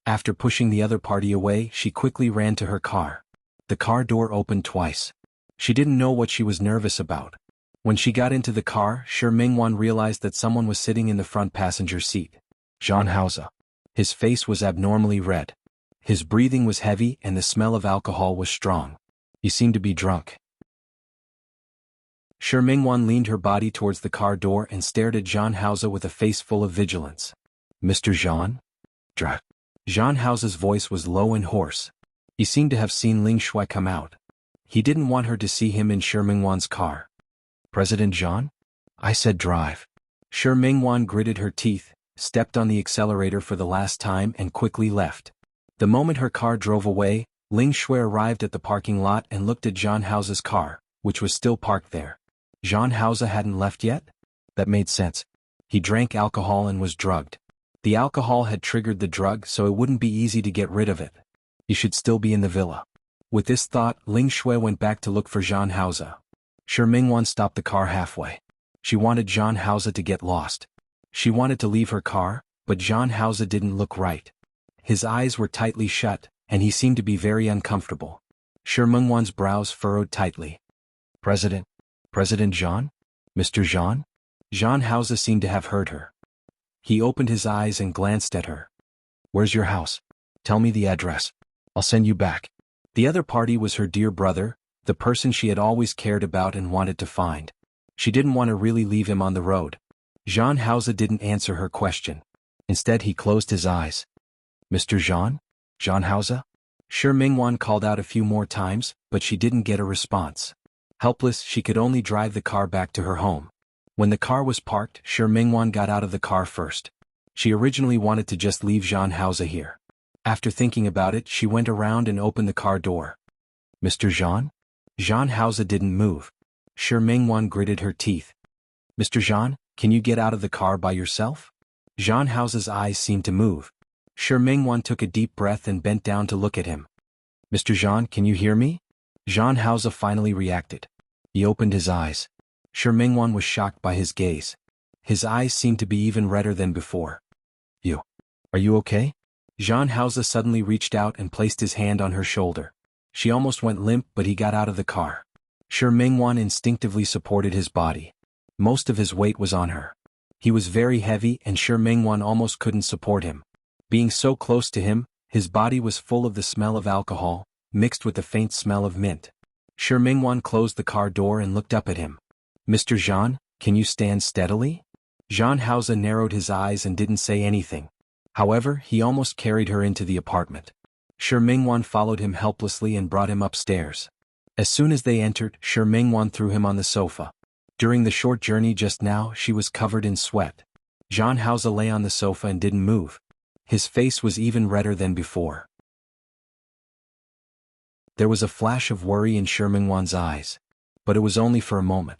After pushing the other party away, she quickly ran to her car. The car door opened twice. She didn't know what she was nervous about. When she got into the car, Shi Mingwan realized that someone was sitting in the front passenger seat. Jean Hauser. His face was abnormally red. His breathing was heavy and the smell of alcohol was strong. He seemed to be drunk. Shi Mingwan leaned her body towards the car door and stared at Jean Hauser with a face full of vigilance. Mr. Jean? Jean Hauser's voice was low and hoarse. He seemed to have seen Ling Shui come out. He didn't want her to see him in Shi Mingwan's car. President Jean? I said drive. Shi Mingwan gritted her teeth, stepped on the accelerator for the last time and quickly left. The moment her car drove away, Ling Shui arrived at the parking lot and looked at Jean Hauser's car, which was still parked there. Jean Hauser hadn't left yet? That made sense. He drank alcohol and was drugged. The alcohol had triggered the drug, so it wouldn't be easy to get rid of it. He should still be in the villa. With this thought, Ling Shui went back to look for Jean Hauser. Shi Mingwan stopped the car halfway. She wanted Jean Hauser to get lost. She wanted to leave her car, but Jean Hauser didn't look right. His eyes were tightly shut, and he seemed to be very uncomfortable. Shi Mingwan's brows furrowed tightly. President Jean? Mr. Jean? Jean Hauser seemed to have heard her. He opened his eyes and glanced at her. Where's your house? Tell me the address. I'll send you back. The other party was her dear brother, the person she had always cared about and wanted to find. She didn't want to really leave him on the road. Jean Hauser didn't answer her question. Instead, he closed his eyes. Mr. Jean? Jean Hauser? Shi Mingwan called out a few more times, but she didn't get a response. Helpless, she could only drive the car back to her home. When the car was parked, Shi Mingwan got out of the car first. She originally wanted to just leave Jean Hauser here. After thinking about it, she went around and opened the car door. Mr. Jean? Jean Hauser didn't move. Shi Mingwan gritted her teeth. Mr. Jean, can you get out of the car by yourself? Jean Hauser's eyes seemed to move. Shi Mingwan took a deep breath and bent down to look at him. Mr. Jean, can you hear me? Jean Hauser finally reacted. He opened his eyes. Shi Mingwan was shocked by his gaze. His eyes seemed to be even redder than before. Are you okay? Jean Hauser suddenly reached out and placed his hand on her shoulder. She almost went limp, but he got out of the car. Shi Mingwan instinctively supported his body. Most of his weight was on her. He was very heavy and Shi Mingwan almost couldn't support him. Being so close to him, his body was full of the smell of alcohol, mixed with the faint smell of mint. Shi Mingwan closed the car door and looked up at him. Mr. Jean, can you stand steadily? Jean Hauser narrowed his eyes and didn't say anything. However, he almost carried her into the apartment. Shi Mingwan followed him helplessly and brought him upstairs. As soon as they entered, Shi Mingwan threw him on the sofa. During the short journey just now, she was covered in sweat. Jean Hauser lay on the sofa and didn't move. His face was even redder than before. There was a flash of worry in Shi Mingwan's eyes. But it was only for a moment.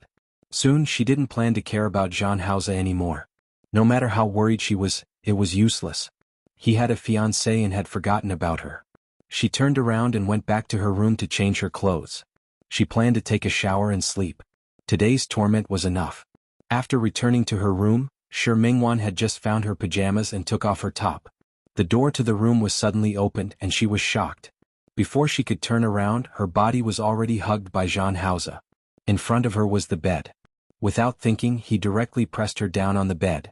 Soon she didn't plan to care about Jean Hauser anymore. No matter how worried she was, it was useless. He had a fiancée and had forgotten about her. She turned around and went back to her room to change her clothes. She planned to take a shower and sleep. Today's torment was enough. After returning to her room, Shi Mingwan had just found her pajamas and took off her top. The door to the room was suddenly opened and she was shocked. Before she could turn around, her body was already hugged by Jean Hauser. In front of her was the bed. Without thinking, he directly pressed her down on the bed.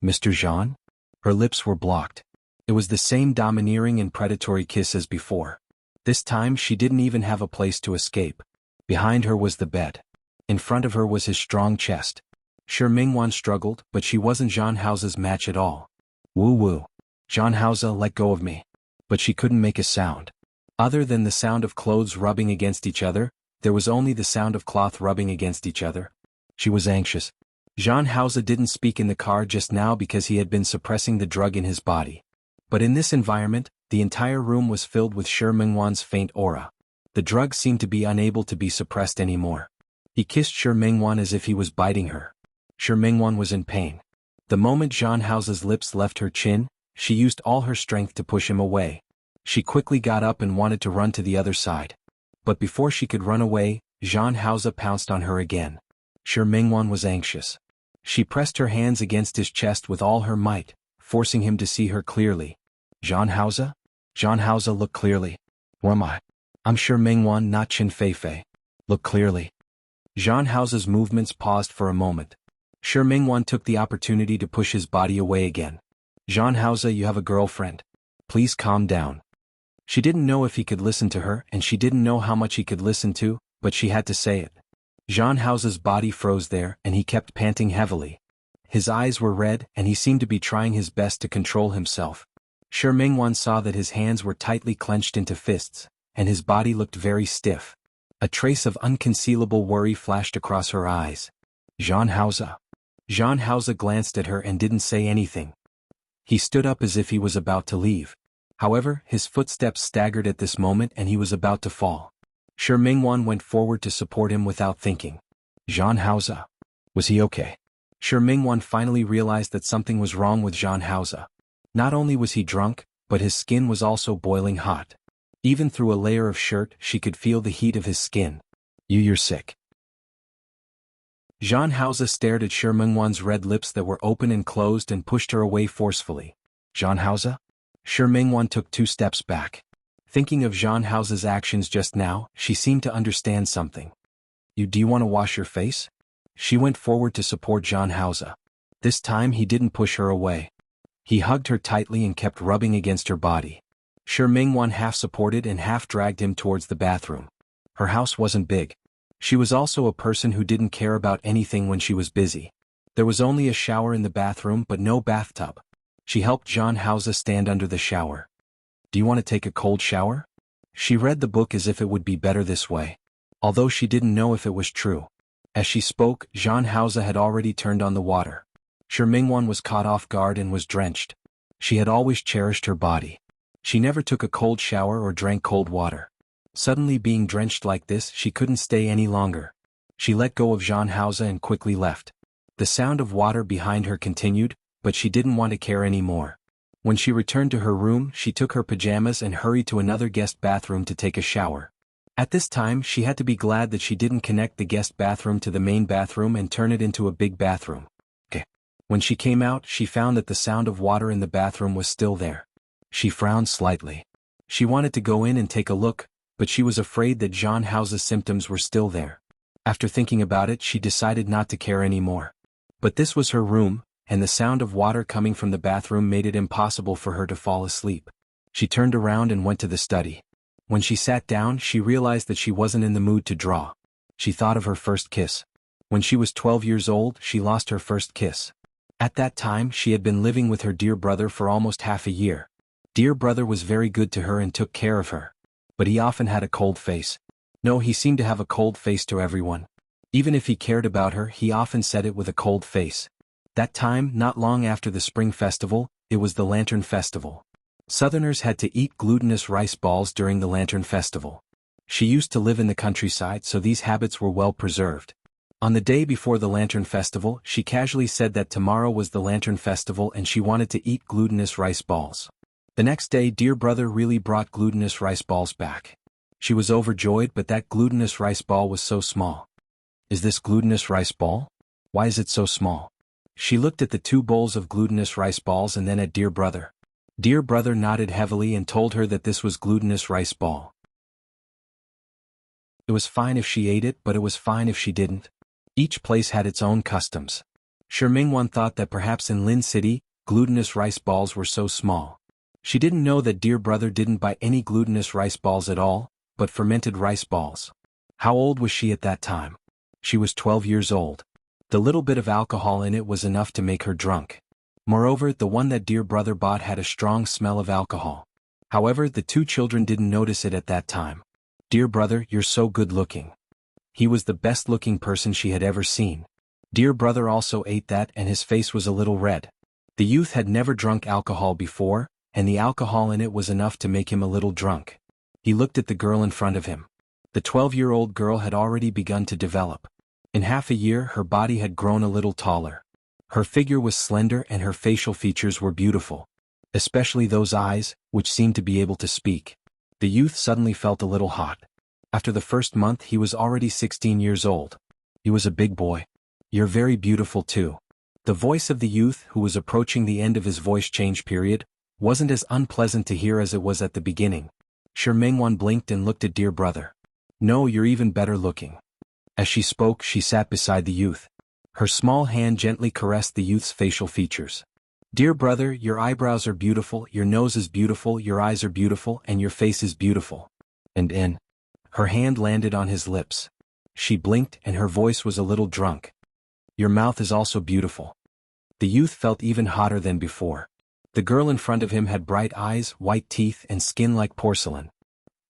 Mr. Jean? Her lips were blocked. It was the same domineering and predatory kiss as before. This time she didn't even have a place to escape. Behind her was the bed. In front of her was his strong chest. Shi Mingwan struggled, but she wasn't Jean Hauser's match at all. Woo-woo. Jean Hauser, let go of me. But she couldn't make a sound. Other than the sound of clothes rubbing against each other, there was only the sound of cloth rubbing against each other. She was anxious. Jean Hauser didn't speak in the car just now because he had been suppressing the drug in his body. But in this environment, The entire room was filled with Shi Mingwan's faint aura. The drug seemed to be unable to be suppressed anymore. He kissed Shi Mingwan as if he was biting her. Shi Mingwan was in pain. The moment Zhang Hao's lips left her chin, she used all her strength to push him away. She quickly got up and wanted to run to the other side. But before she could run away, Zhang Hao pounced on her again. Shi Mingwan was anxious. She pressed her hands against his chest with all her might, forcing him to see her clearly. Zhang Hao? Zhang Hao, look clearly. Who am I? I'm Shi Mingwan, not Qin Feifei. Look clearly. Zhang Hao's movements paused for a moment. Shi Mingwan took the opportunity to push his body away again. Zhang Hao, you have a girlfriend. Please calm down. She didn't know if he could listen to her, and she didn't know how much he could listen to, but she had to say it. Zhang Hao's body froze there, and he kept panting heavily. His eyes were red, and he seemed to be trying his best to control himself. Shi Mingwan saw that his hands were tightly clenched into fists, and his body looked very stiff. A trace of unconcealable worry flashed across her eyes. Zhang Hao. Zhang Hao glanced at her and didn't say anything. He stood up as if he was about to leave. However, his footsteps staggered at this moment and he was about to fall. Shi Mingwan went forward to support him without thinking. Zhang Hao. Was he okay? Shi Mingwan finally realized that something was wrong with Zhang Hao. Not only was he drunk, but his skin was also boiling hot. Even through a layer of shirt, she could feel the heat of his skin. You're sick. Zhang Hao stared at Shi Mingwan's red lips that were open and closed and pushed her away forcefully. Zhang Hao? Shi Mingwan took 2 steps back. Thinking of Zhang Hao's actions just now, she seemed to understand something. Do you want to wash your face? She went forward to support Zhang Hao. This time he didn't push her away. He hugged her tightly and kept rubbing against her body. Shi Mingwan half supported and half dragged him towards the bathroom. Her house wasn't big. She was also a person who didn't care about anything when she was busy. There was only a shower in the bathroom but no bathtub. She helped Zhang Hao stand under the shower. Do you want to take a cold shower? She read the book as if it would be better this way. Although she didn't know if it was true. As she spoke, Zhang Hao had already turned on the water. Shi Mingwan was caught off guard and was drenched. She had always cherished her body. She never took a cold shower or drank cold water. Suddenly being drenched like this, she couldn't stay any longer. She let go of Zhang Hao and quickly left. The sound of water behind her continued, but she didn't want to care anymore. When she returned to her room, she took her pajamas and hurried to another guest bathroom to take a shower. At this time, she had to be glad that she didn't connect the guest bathroom to the main bathroom and turn it into a big bathroom. When she came out, she found that the sound of water in the bathroom was still there. She frowned slightly. She wanted to go in and take a look, but she was afraid that Zhang Hao's symptoms were still there. After thinking about it, she decided not to care anymore. But this was her room, and the sound of water coming from the bathroom made it impossible for her to fall asleep. She turned around and went to the study. When she sat down, she realized that she wasn't in the mood to draw. She thought of her first kiss. When she was 12 years old, she lost her first kiss. At that time, she had been living with her dear brother for almost half a year. Dear brother was very good to her and took care of her. But he often had a cold face. No, he seemed to have a cold face to everyone. Even if he cared about her, he often said it with a cold face. That time, not long after the Spring Festival, it was the Lantern Festival. Southerners had to eat glutinous rice balls during the Lantern Festival. She used to live in the countryside, so these habits were well preserved. On the day before the Lantern Festival, she casually said that tomorrow was the Lantern Festival and she wanted to eat glutinous rice balls. The next day, dear brother really brought glutinous rice balls back. She was overjoyed, but that glutinous rice ball was so small. Is this glutinous rice ball? Why is it so small? She looked at the 2 bowls of glutinous rice balls and then at dear brother. Dear brother nodded heavily and told her that this was glutinous rice ball. It was fine if she ate it, but it was fine if she didn't. Each place had its own customs. Shi Mingwan thought that perhaps in Lin City, glutinous rice balls were so small. She didn't know that dear brother didn't buy any glutinous rice balls at all, but fermented rice balls. How old was she at that time? She was 12 years old. The little bit of alcohol in it was enough to make her drunk. Moreover, the one that dear brother bought had a strong smell of alcohol. However, the 2 children didn't notice it at that time. Dear brother, you're so good looking. He was the best looking person she had ever seen. Dear brother also ate that and his face was a little red. The youth had never drunk alcohol before, and the alcohol in it was enough to make him a little drunk. He looked at the girl in front of him. The 12-year-old girl had already begun to develop. In half a year her body had grown a little taller. Her figure was slender and her facial features were beautiful. Especially those eyes, which seemed to be able to speak. The youth suddenly felt a little hot. After the first month he was already 16 years old. He was a big boy. "You're very beautiful too." The voice of the youth, who was approaching the end of his voice change period, wasn't as unpleasant to hear as it was at the beginning. Shi Mingwan blinked and looked at dear brother. "No, you're even better looking." As she spoke, she sat beside the youth. Her small hand gently caressed the youth's facial features. "Dear brother, your eyebrows are beautiful, your nose is beautiful, your eyes are beautiful, and your face is beautiful." And her hand landed on his lips. She blinked and her voice was a little drunk. "Your mouth is also beautiful." The youth felt even hotter than before. The girl in front of him had bright eyes, white teeth, and skin like porcelain.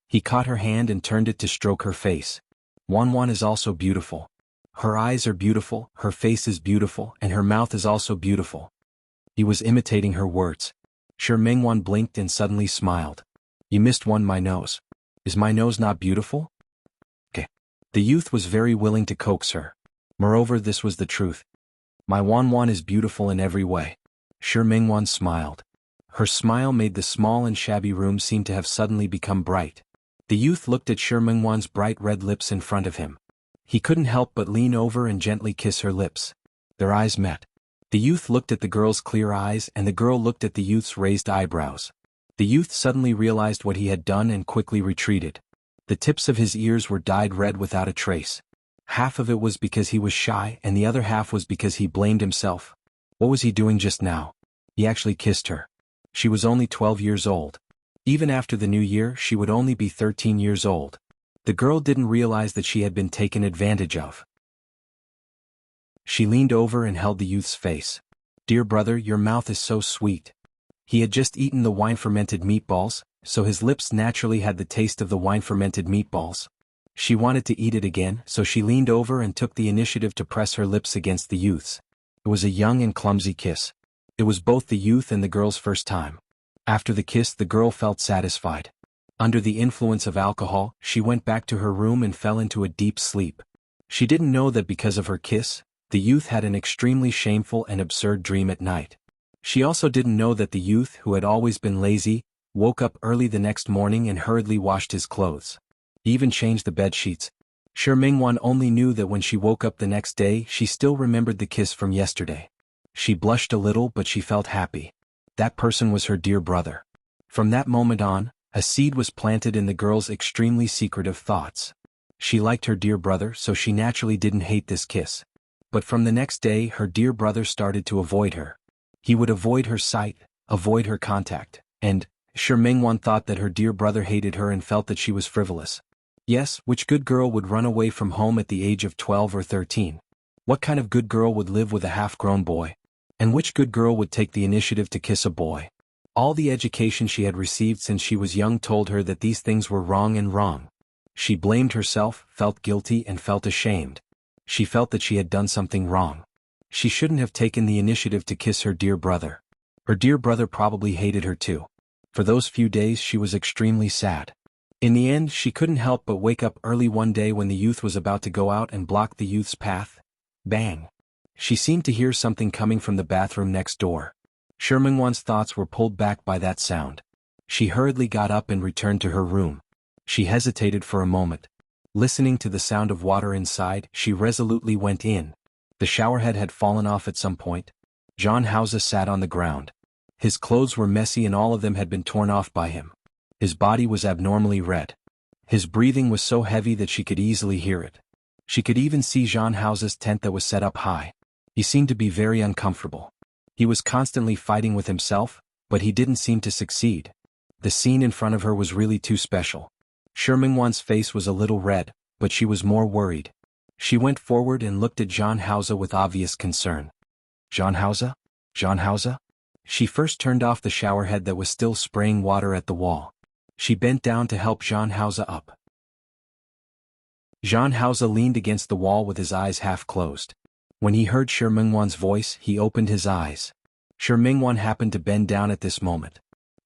He caught her hand and turned it to stroke her face. "Wanwan is also beautiful. Her eyes are beautiful, her face is beautiful, and her mouth is also beautiful." He was imitating her words. Shi Mingwan blinked and suddenly smiled. "You missed my nose. Is my nose not beautiful?" "Okay." The youth was very willing to coax her. Moreover, this was the truth. "My Wanwan is beautiful in every way." Shi Mingwan smiled. Her smile made the small and shabby room seem to have suddenly become bright. The youth looked at Shi Mingwan's bright red lips in front of him. He couldn't help but lean over and gently kiss her lips. Their eyes met. The youth looked at the girl's clear eyes and the girl looked at the youth's raised eyebrows. The youth suddenly realized what he had done and quickly retreated. The tips of his ears were dyed red without a trace. Half of it was because he was shy and the other half was because he blamed himself. What was he doing just now? He actually kissed her. She was only 12 years old. Even after the new year she would only be 13 years old. The girl didn't realize that she had been taken advantage of. She leaned over and held the youth's face. "Dear brother, your mouth is so sweet." He had just eaten the wine-fermented meatballs, so his lips naturally had the taste of the wine-fermented meatballs. She wanted to eat it again, so she leaned over and took the initiative to press her lips against the youth's. It was a young and clumsy kiss. It was both the youth and the girl's first time. After the kiss, the girl felt satisfied. Under the influence of alcohol, she went back to her room and fell into a deep sleep. She didn't know that because of her kiss, the youth had an extremely shameful and absurd dream at night. She also didn't know that the youth, who had always been lazy, woke up early the next morning and hurriedly washed his clothes. He even changed the bed sheets. Shi Mingwan only knew that when she woke up the next day she still remembered the kiss from yesterday. She blushed a little but she felt happy. That person was her dear brother. From that moment on, a seed was planted in the girl's extremely secretive thoughts. She liked her dear brother, so she naturally didn't hate this kiss. But from the next day her dear brother started to avoid her. He would avoid her sight, avoid her contact, and Shi Mingwan thought that her dear brother hated her and felt that she was frivolous. Yes, which good girl would run away from home at the age of 12 or 13? What kind of good girl would live with a half-grown boy? And which good girl would take the initiative to kiss a boy? All the education she had received since she was young told her that these things were wrong and wrong. She blamed herself, felt guilty and felt ashamed. She felt that she had done something wrong. She shouldn't have taken the initiative to kiss her dear brother. Her dear brother probably hated her too. For those few days she was extremely sad. In the end, she couldn't help but wake up early one day when the youth was about to go out and block the youth's path. Bang! She seemed to hear something coming from the bathroom next door. Shi Mingwan's thoughts were pulled back by that sound. She hurriedly got up and returned to her room. She hesitated for a moment. Listening to the sound of water inside, she resolutely went in. The showerhead had fallen off at some point. John Hauser sat on the ground. His clothes were messy and all of them had been torn off by him. His body was abnormally red. His breathing was so heavy that she could easily hear it. She could even see John Hauser's tent that was set up high. He seemed to be very uncomfortable. He was constantly fighting with himself, but he didn't seem to succeed. The scene in front of her was really too special. Shi Mingwan's face was a little red, but she was more worried. She went forward and looked at John Hauser with obvious concern. "John Hauser? John Hauser?" She first turned off the showerhead that was still spraying water at the wall. She bent down to help John Hauser up. John Hauser leaned against the wall with his eyes half closed. When he heard Shi Mingwan's voice, he opened his eyes. Shi Mingwan happened to bend down at this moment.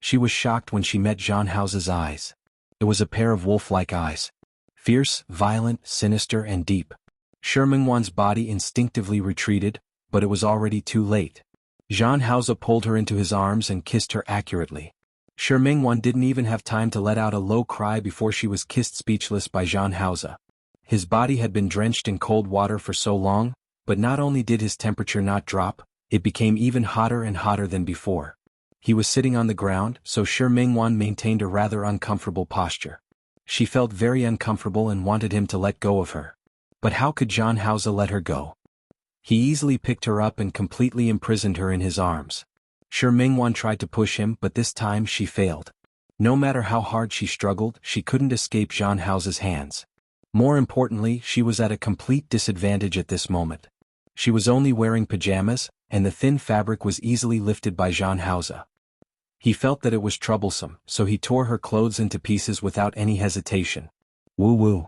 She was shocked when she met Jean House's eyes. It was a pair of wolf-like eyes. Fierce, violent, sinister and deep. Shi Mingwan's body instinctively retreated, but it was already too late. Jean House pulled her into his arms and kissed her accurately. Shi Mingwan didn't even have time to let out a low cry before she was kissed speechless by Jean House. His body had been drenched in cold water for so long, but not only did his temperature not drop, it became even hotter and hotter than before. He was sitting on the ground, so Shi Mingwan maintained a rather uncomfortable posture. She felt very uncomfortable and wanted him to let go of her. But how could Jean House let her go? He easily picked her up and completely imprisoned her in his arms. Shi Mingwan tried to push him, but this time she failed. No matter how hard she struggled, she couldn't escape Jean House's hands. More importantly, she was at a complete disadvantage at this moment. She was only wearing pajamas, and the thin fabric was easily lifted by Jean House. He felt that it was troublesome, so he tore her clothes into pieces without any hesitation. Woo woo.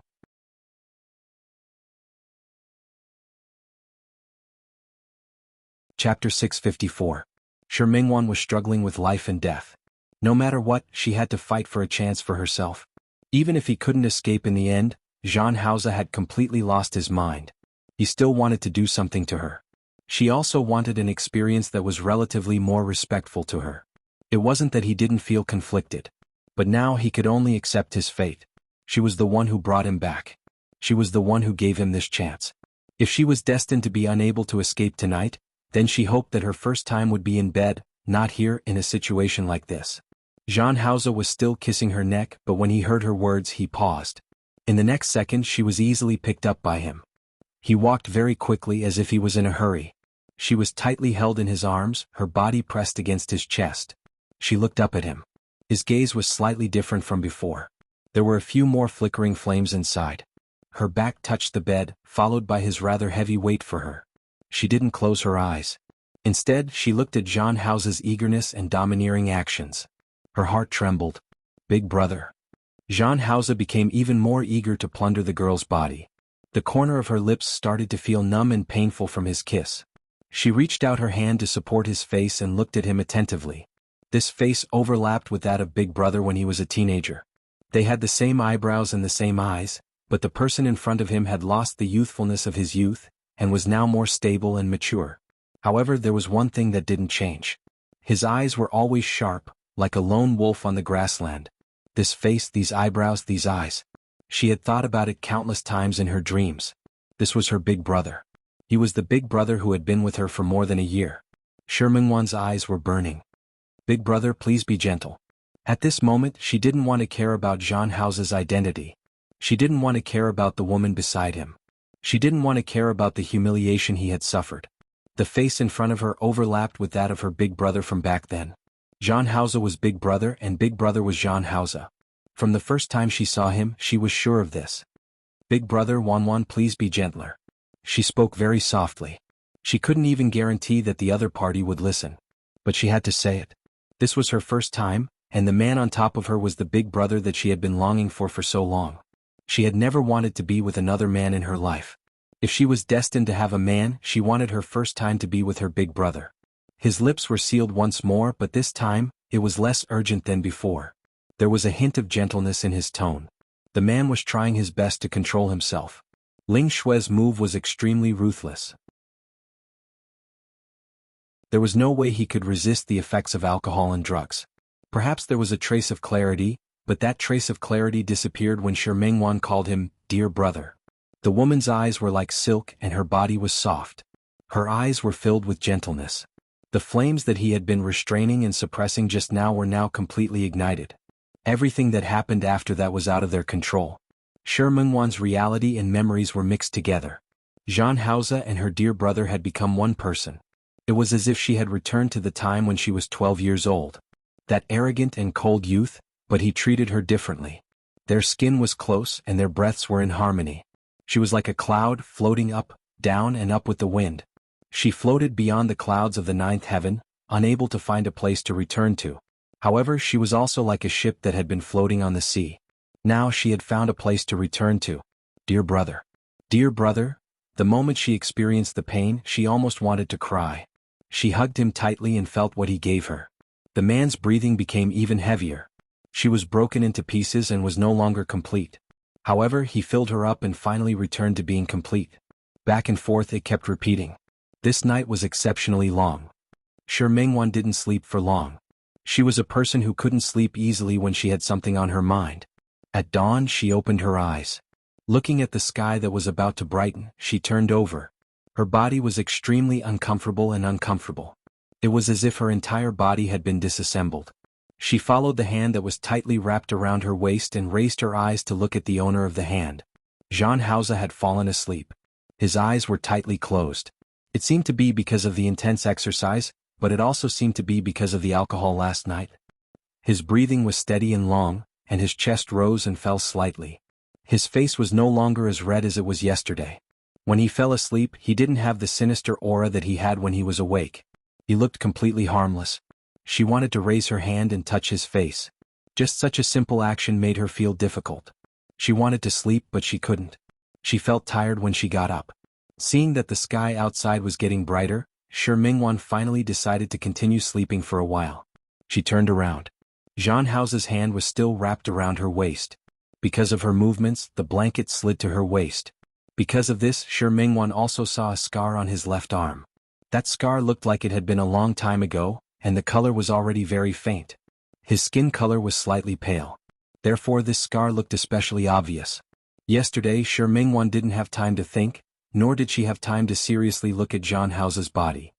Chapter 654. Shi Mingwan was struggling with life and death. No matter what, she had to fight for a chance for herself. Even if he couldn't escape in the end, Jean House had completely lost his mind. He still wanted to do something to her. She also wanted an experience that was relatively more respectful to her. It wasn't that he didn't feel conflicted. But now he could only accept his fate. She was the one who brought him back. She was the one who gave him this chance. If she was destined to be unable to escape tonight, then she hoped that her first time would be in bed, not here in a situation like this. Jean House was still kissing her neck, but when he heard her words he paused. In the next second she was easily picked up by him. He walked very quickly as if he was in a hurry. She was tightly held in his arms, her body pressed against his chest. She looked up at him. His gaze was slightly different from before. There were a few more flickering flames inside. Her back touched the bed, followed by his rather heavy weight for her. She didn't close her eyes. Instead, she looked at Jean House's eagerness and domineering actions. Her heart trembled. Big brother. Jean House became even more eager to plunder the girl's body. The corner of her lips started to feel numb and painful from his kiss. She reached out her hand to support his face and looked at him attentively. This face overlapped with that of Big Brother when he was a teenager. They had the same eyebrows and the same eyes, but the person in front of him had lost the youthfulness of his youth, and was now more stable and mature. However, there was one thing that didn't change. His eyes were always sharp, like a lone wolf on the grassland. This face, these eyebrows, these eyes. She had thought about it countless times in her dreams. This was her big brother. He was the big brother who had been with her for more than a year. Shi Mingwan's eyes were burning. Big brother, please be gentle. At this moment, she didn't want to care about Jean House's identity. She didn't want to care about the woman beside him. She didn't want to care about the humiliation he had suffered. The face in front of her overlapped with that of her big brother from back then. Jean House was Big Brother and Big Brother was Jean House. From the first time she saw him, she was sure of this. Big brother Wanwan, please be gentler. She spoke very softly. She couldn't even guarantee that the other party would listen. But she had to say it. This was her first time, and the man on top of her was the big brother that she had been longing for so long. She had never wanted to be with another man in her life. If she was destined to have a man, she wanted her first time to be with her big brother. His lips were sealed once more, but this time, it was less urgent than before. There was a hint of gentleness in his tone. The man was trying his best to control himself. Ling Shui's move was extremely ruthless. There was no way he could resist the effects of alcohol and drugs. Perhaps there was a trace of clarity, but that trace of clarity disappeared when Shi Mingwan called him, dear brother. The woman's eyes were like silk and her body was soft. Her eyes were filled with gentleness. The flames that he had been restraining and suppressing just now were now completely ignited. Everything that happened after that was out of their control. Shi Mingwan's reality and memories were mixed together. Jean House and her dear brother had become one person. It was as if she had returned to the time when she was 12 years old. That arrogant and cold youth, but he treated her differently. Their skin was close and their breaths were in harmony. She was like a cloud floating up, down and up with the wind. She floated beyond the clouds of the ninth heaven, unable to find a place to return to. However, she was also like a ship that had been floating on the sea. Now she had found a place to return to. Dear brother. Dear brother. The moment she experienced the pain, she almost wanted to cry. She hugged him tightly and felt what he gave her. The man's breathing became even heavier. She was broken into pieces and was no longer complete. However, he filled her up and finally returned to being complete. Back and forth it kept repeating. This night was exceptionally long. Sure, Mingwan didn't sleep for long. She was a person who couldn't sleep easily when she had something on her mind. At dawn she opened her eyes. Looking at the sky that was about to brighten, she turned over. Her body was extremely uncomfortable. It was as if her entire body had been disassembled. She followed the hand that was tightly wrapped around her waist and raised her eyes to look at the owner of the hand. Jean Hauser had fallen asleep. His eyes were tightly closed. It seemed to be because of the intense exercise, but it also seemed to be because of the alcohol last night. His breathing was steady and long, and his chest rose and fell slightly. His face was no longer as red as it was yesterday. When he fell asleep, he didn't have the sinister aura that he had when he was awake. He looked completely harmless. She wanted to raise her hand and touch his face. Just such a simple action made her feel difficult. She wanted to sleep, but she couldn't. She felt tired when she got up. Seeing that the sky outside was getting brighter, Shi Mingwan finally decided to continue sleeping for a while. She turned around. Jean Hauser's hand was still wrapped around her waist. Because of her movements, the blanket slid to her waist. Because of this, Shi Mingwan also saw a scar on his left arm. That scar looked like it had been a long time ago, and the color was already very faint. His skin color was slightly pale. Therefore this scar looked especially obvious. Yesterday Shi Mingwan didn't have time to think, nor did she have time to seriously look at Jean Hauser's body.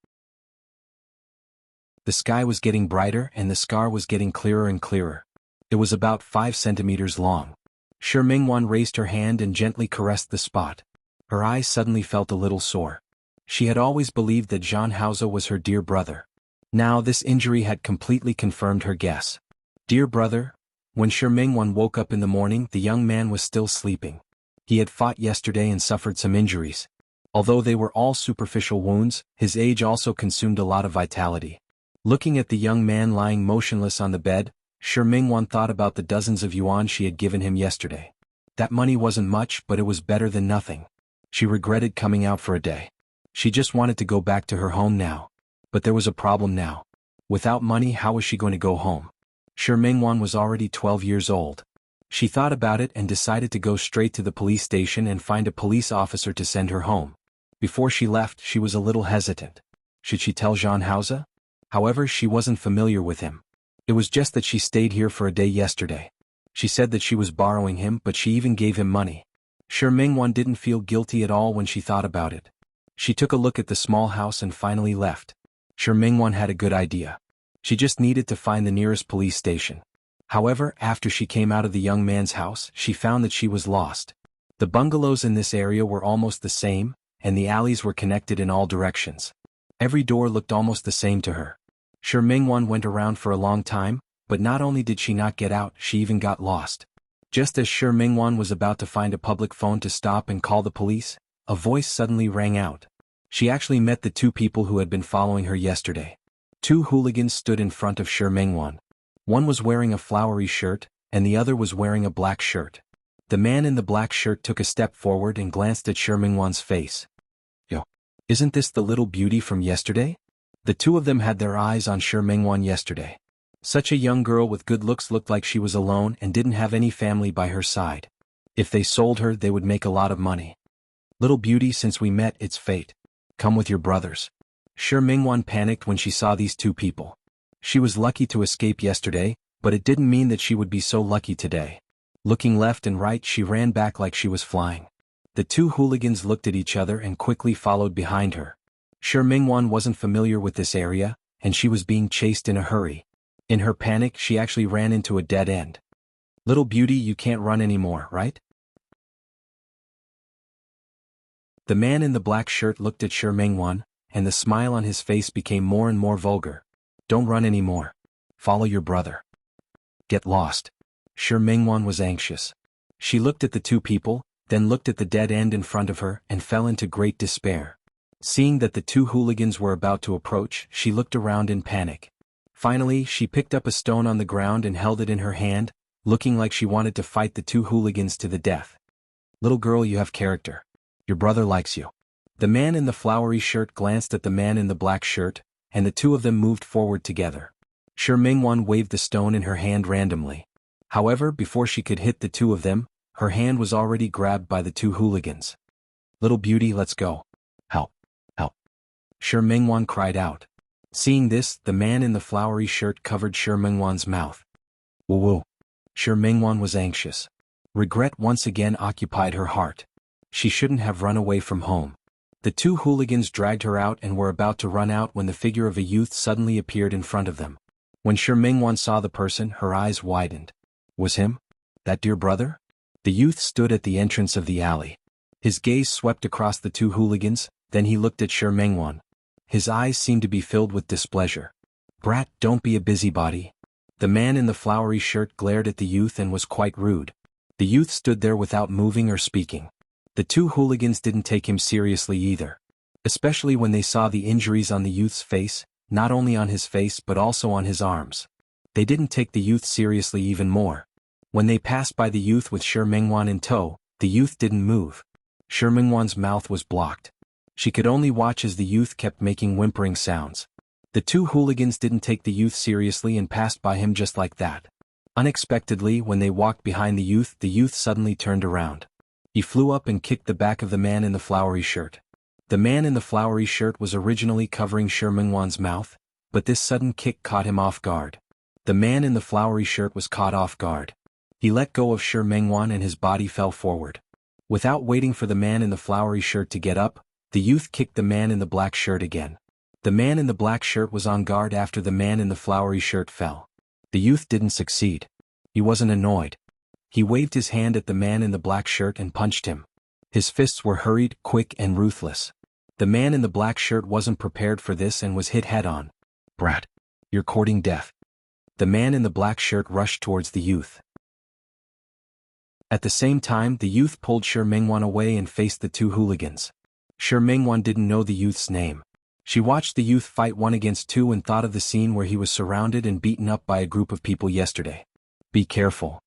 The sky was getting brighter and the scar was getting clearer and clearer. It was about 5 centimeters long. Shi Mingwan raised her hand and gently caressed the spot. Her eyes suddenly felt a little sore. She had always believed that Jean Hauser was her dear brother. Now this injury had completely confirmed her guess. Dear brother? When Shi Mingwan woke up in the morning, the young man was still sleeping. He had fought yesterday and suffered some injuries. Although they were all superficial wounds, his age also consumed a lot of vitality. Looking at the young man lying motionless on the bed, Shi Mingwan thought about the dozens of yuan she had given him yesterday. That money wasn't much, but it was better than nothing. She regretted coming out for a day. She just wanted to go back to her home now. But there was a problem now. Without money, how was she going to go home? Shi Mingwan was already 12 years old. She thought about it and decided to go straight to the police station and find a police officer to send her home. Before she left, she was a little hesitant. Should she tell Jean Hauser? However, she wasn't familiar with him. It was just that she stayed here for a day yesterday. She said that she was borrowing him, but she even gave him money. Shi Mingwan didn't feel guilty at all when she thought about it. She took a look at the small house and finally left. Shi Mingwan had a good idea. She just needed to find the nearest police station. However, after she came out of the young man's house, she found that she was lost. The bungalows in this area were almost the same, and the alleys were connected in all directions. Every door looked almost the same to her. Shi Mingwan went around for a long time, but not only did she not get out, she even got lost. Just as Shi Mingwan was about to find a public phone to stop and call the police, a voice suddenly rang out. She actually met the 2 people who had been following her yesterday. 2 hooligans stood in front of Shi Mingwan. One was wearing a flowery shirt, and the other was wearing a black shirt. The man in the black shirt took a step forward and glanced at Shi Mingwan's face. Yo, isn't this the little beauty from yesterday? The 2 of them had their eyes on Shi Mingwan yesterday. Such a young girl with good looks looked like she was alone and didn't have any family by her side. If they sold her, they would make a lot of money. Little beauty, since we met, it's fate. Come with your brothers. Shi Mingwan panicked when she saw these 2 people. She was lucky to escape yesterday, but it didn't mean that she would be so lucky today. Looking left and right, she ran back like she was flying. The 2 hooligans looked at each other and quickly followed behind her. Shi Mingwan wasn't familiar with this area, and she was being chased in a hurry. In her panic, she actually ran into a dead end. Little beauty, you can't run anymore, right? The man in the black shirt looked at Shi Mingwan, and the smile on his face became more and more vulgar. Don't run anymore. Follow your brother. Get lost. Shi Mingwan was anxious. She looked at the 2 people, then looked at the dead end in front of her and fell into great despair. Seeing that the 2 hooligans were about to approach, she looked around in panic. Finally, she picked up a stone on the ground and held it in her hand, looking like she wanted to fight the 2 hooligans to the death. Little girl, you have character. Your brother likes you. The man in the flowery shirt glanced at the man in the black shirt, and the 2 of them moved forward together. Shi Mingwan waved the stone in her hand randomly. However, before she could hit the two of them, her hand was already grabbed by the two hooligans. "Little beauty, let's go. Help. Help." Shi Mingwan cried out. Seeing this, the man in the flowery shirt covered Shi Mingwan's mouth. Woo-woo. Shi Mingwan was anxious. Regret once again occupied her heart. She shouldn't have run away from home. The two hooligans dragged her out and were about to run out when the figure of a youth suddenly appeared in front of them. When Shi Mingwan saw the person, her eyes widened. Was him? That dear brother? The youth stood at the entrance of the alley. His gaze swept across the two hooligans, then he looked at Shi Mingwan. His eyes seemed to be filled with displeasure. "Brat, don't be a busybody." The man in the flowery shirt glared at the youth and was quite rude. The youth stood there without moving or speaking. The two hooligans didn't take him seriously either. Especially when they saw the injuries on the youth's face, not only on his face but also on his arms. They didn't take the youth seriously even more. When they passed by the youth with Shi Mingwan in tow, the youth didn't move. Shi Mingwan's mouth was blocked. She could only watch as the youth kept making whimpering sounds. The two hooligans didn't take the youth seriously and passed by him just like that. Unexpectedly, when they walked behind the youth suddenly turned around. He flew up and kicked the back of the man in the flowery shirt. The man in the flowery shirt was originally covering Shi Mingwan's mouth, but this sudden kick caught him off guard. The man in the flowery shirt was caught off guard. He let go of Shi Mingwan and his body fell forward. Without waiting for the man in the flowery shirt to get up, the youth kicked the man in the black shirt again. The man in the black shirt was on guard after the man in the flowery shirt fell. The youth didn't succeed. He wasn't annoyed. He waved his hand at the man in the black shirt and punched him. His fists were hurried, quick and ruthless. The man in the black shirt wasn't prepared for this and was hit head-on. "Brat, you're courting death." The man in the black shirt rushed towards the youth. At the same time, the youth pulled Shi Mingwan away and faced the two hooligans. Shi Mingwan didn't know the youth's name. She watched the youth fight 1 against 2 and thought of the scene where he was surrounded and beaten up by a group of people yesterday. "Be careful."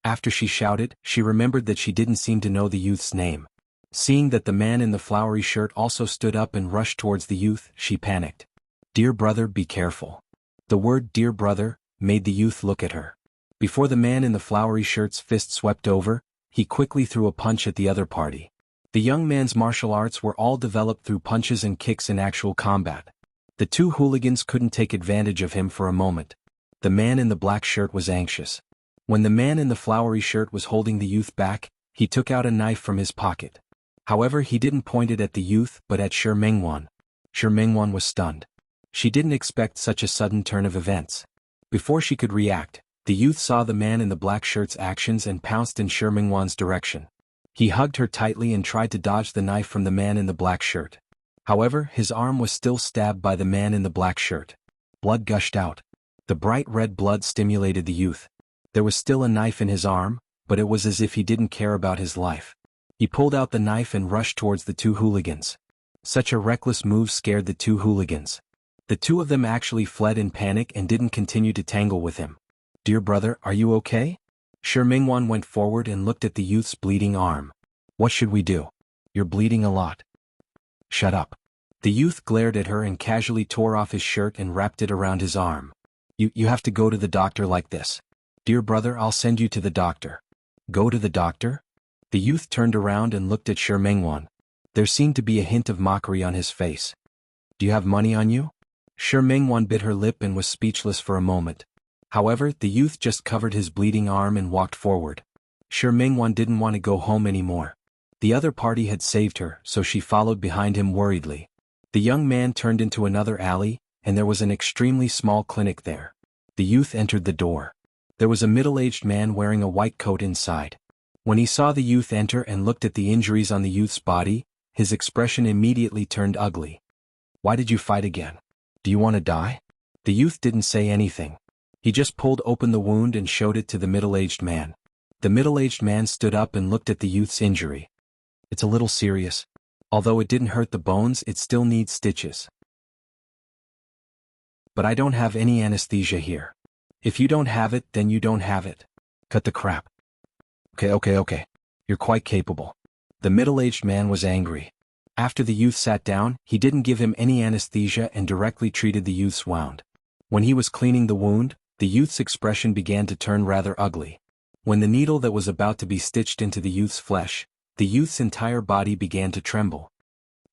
After she shouted, she remembered that she didn't seem to know the youth's name. Seeing that the man in the flowery shirt also stood up and rushed towards the youth, she panicked. "Dear brother, be careful." The word "dear brother" made the youth look at her. Before the man in the flowery shirt's fist swept over, he quickly threw a punch at the other party. The young man's martial arts were all developed through punches and kicks in actual combat. The two hooligans couldn't take advantage of him for a moment. The man in the black shirt was anxious. When the man in the flowery shirt was holding the youth back, he took out a knife from his pocket. However, he didn't point it at the youth but at Shi Mingwan. Shi Mingwan was stunned. She didn't expect such a sudden turn of events. Before she could react, the youth saw the man in the black shirt's actions and pounced in Shi Mingwan's direction. He hugged her tightly and tried to dodge the knife from the man in the black shirt. However, his arm was still stabbed by the man in the black shirt. Blood gushed out. The bright red blood stimulated the youth. There was still a knife in his arm, but it was as if he didn't care about his life. He pulled out the knife and rushed towards the two hooligans. Such a reckless move scared the two hooligans. The two of them actually fled in panic and didn't continue to tangle with him. "Dear brother, are you okay?" Shi Mingwan went forward and looked at the youth's bleeding arm. "What should we do? You're bleeding a lot." "Shut up." The youth glared at her and casually tore off his shirt and wrapped it around his arm. You have to go to the doctor like this." "Dear brother, I'll send you to the doctor." "Go to the doctor?" The youth turned around and looked at Shi Mingwan. There seemed to be a hint of mockery on his face. "Do you have money on you?" Shi Mingwan bit her lip and was speechless for a moment. However, the youth just covered his bleeding arm and walked forward. Shi Mingwan didn't want to go home anymore. The other party had saved her, so she followed behind him worriedly. The young man turned into another alley, and there was an extremely small clinic there. The youth entered the door. There was a middle-aged man wearing a white coat inside. When he saw the youth enter and looked at the injuries on the youth's body, his expression immediately turned ugly. "Why did you fight again? Do you want to die?" The youth didn't say anything. He just pulled open the wound and showed it to the middle-aged man. The middle-aged man stood up and looked at the youth's injury. "It's a little serious. Although it didn't hurt the bones, it still needs stitches. But I don't have any anesthesia here. If you don't have it, then you don't have it. Cut the crap." Okay. You're quite capable." The middle-aged man was angry. After the youth sat down, he didn't give him any anesthesia and directly treated the youth's wound. When he was cleaning the wound, the youth's expression began to turn rather ugly. When the needle that was about to be stitched into the youth's flesh, the youth's entire body began to tremble.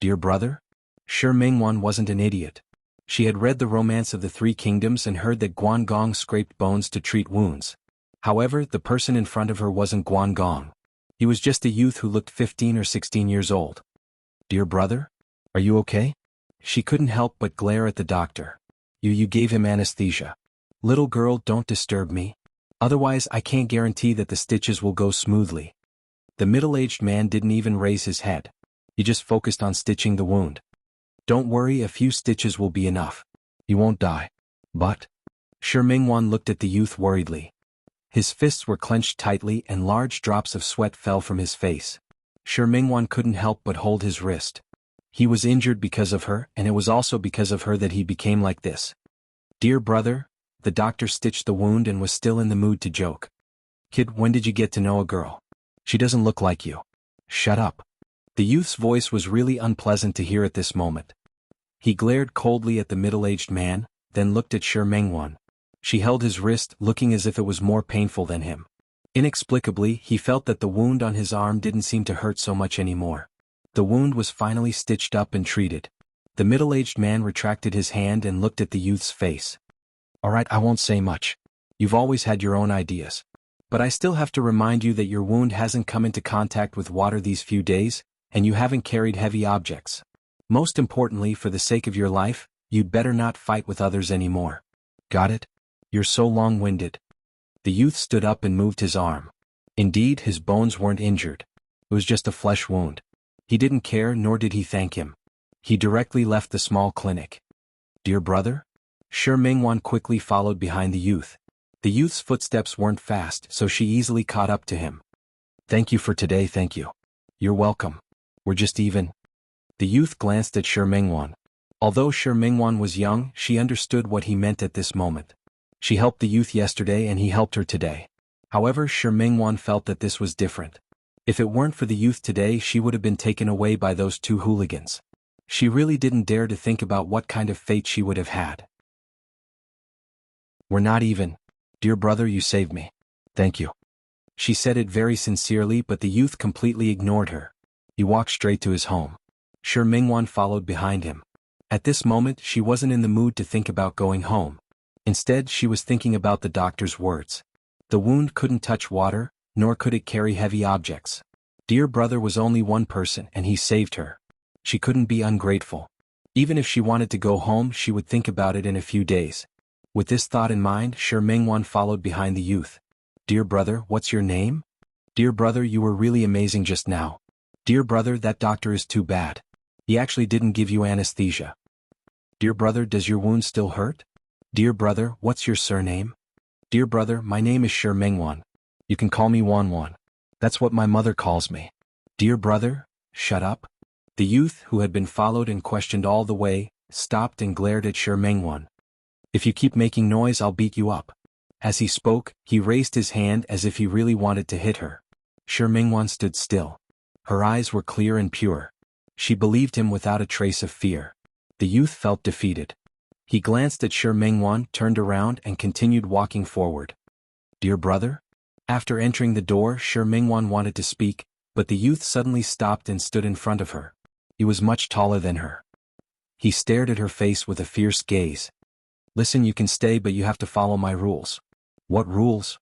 Dear brother? Shi Mingwan wasn't an idiot. She had read The Romance of the Three Kingdoms and heard that Guangong scraped bones to treat wounds. However, the person in front of her wasn't Guangong. He was just a youth who looked 15 or 16 years old. Dear brother? Are you okay? She couldn't help but glare at the doctor. You gave him anesthesia. Little girl, don't disturb me. Otherwise I can't guarantee that the stitches will go smoothly. The middle-aged man didn't even raise his head. He just focused on stitching the wound. Don't worry, a few stitches will be enough. You won't die. But? Shi Mingwan looked at the youth worriedly. His fists were clenched tightly and large drops of sweat fell from his face. Shi Mingwan couldn't help but hold his wrist. He was injured because of her, and it was also because of her that he became like this. Dear brother, the doctor stitched the wound and was still in the mood to joke. Kid, when did you get to know a girl? She doesn't look like you. Shut up. The youth's voice was really unpleasant to hear at this moment. He glared coldly at the middle-aged man, then looked at Shi Mingwan. She held his wrist, looking as if it was more painful than him. Inexplicably, he felt that the wound on his arm didn't seem to hurt so much anymore. The wound was finally stitched up and treated. The middle-aged man retracted his hand and looked at the youth's face. All right, I won't say much. You've always had your own ideas. But I still have to remind you that your wound hasn't come into contact with water these few days, and you haven't carried heavy objects. Most importantly, for the sake of your life, you'd better not fight with others anymore. Got it? You're so long-winded. The youth stood up and moved his arm. Indeed, his bones weren't injured. It was just a flesh wound. He didn't care, nor did he thank him. He directly left the small clinic. Dear brother? Shi Mingwan quickly followed behind the youth. The youth's footsteps weren't fast, so she easily caught up to him. Thank you for today, thank you. You're welcome. We're just even. The youth glanced at Shi Mingwan. Although Shi Mingwan was young, she understood what he meant at this moment. She helped the youth yesterday and he helped her today. However, Shi Mingwan felt that this was different. If it weren't for the youth today, she would have been taken away by those two hooligans. She really didn't dare to think about what kind of fate she would have had. We're not even. Dear brother, you saved me. Thank you. She said it very sincerely, but the youth completely ignored her. He walked straight to his home. Shi Mingwan followed behind him. At this moment, she wasn't in the mood to think about going home. Instead, she was thinking about the doctor's words. The wound couldn't touch water, nor could it carry heavy objects. Dear brother was only one person and he saved her. She couldn't be ungrateful. Even if she wanted to go home, she would think about it in a few days. With this thought in mind, Shi Mingwan followed behind the youth. Dear brother, what's your name? Dear brother, you were really amazing just now. Dear brother, that doctor is too bad. He actually didn't give you anesthesia. Dear brother, does your wound still hurt? Dear brother, what's your surname? Dear brother, my name is Shi Mingwan. You can call me Wan Wan. That's what my mother calls me. Dear brother, shut up. The youth, who had been followed and questioned all the way, stopped and glared at Shi Mingwan. If you keep making noise, I'll beat you up. As he spoke, he raised his hand as if he really wanted to hit her. Shi Mingwan stood still. Her eyes were clear and pure. She believed him without a trace of fear. The youth felt defeated. He glanced at Shi Mingwan, turned around and continued walking forward. Dear brother? After entering the door, Shi Mingwan wanted to speak, but the youth suddenly stopped and stood in front of her. He was much taller than her. He stared at her face with a fierce gaze. Listen, you can stay, but you have to follow my rules. What rules?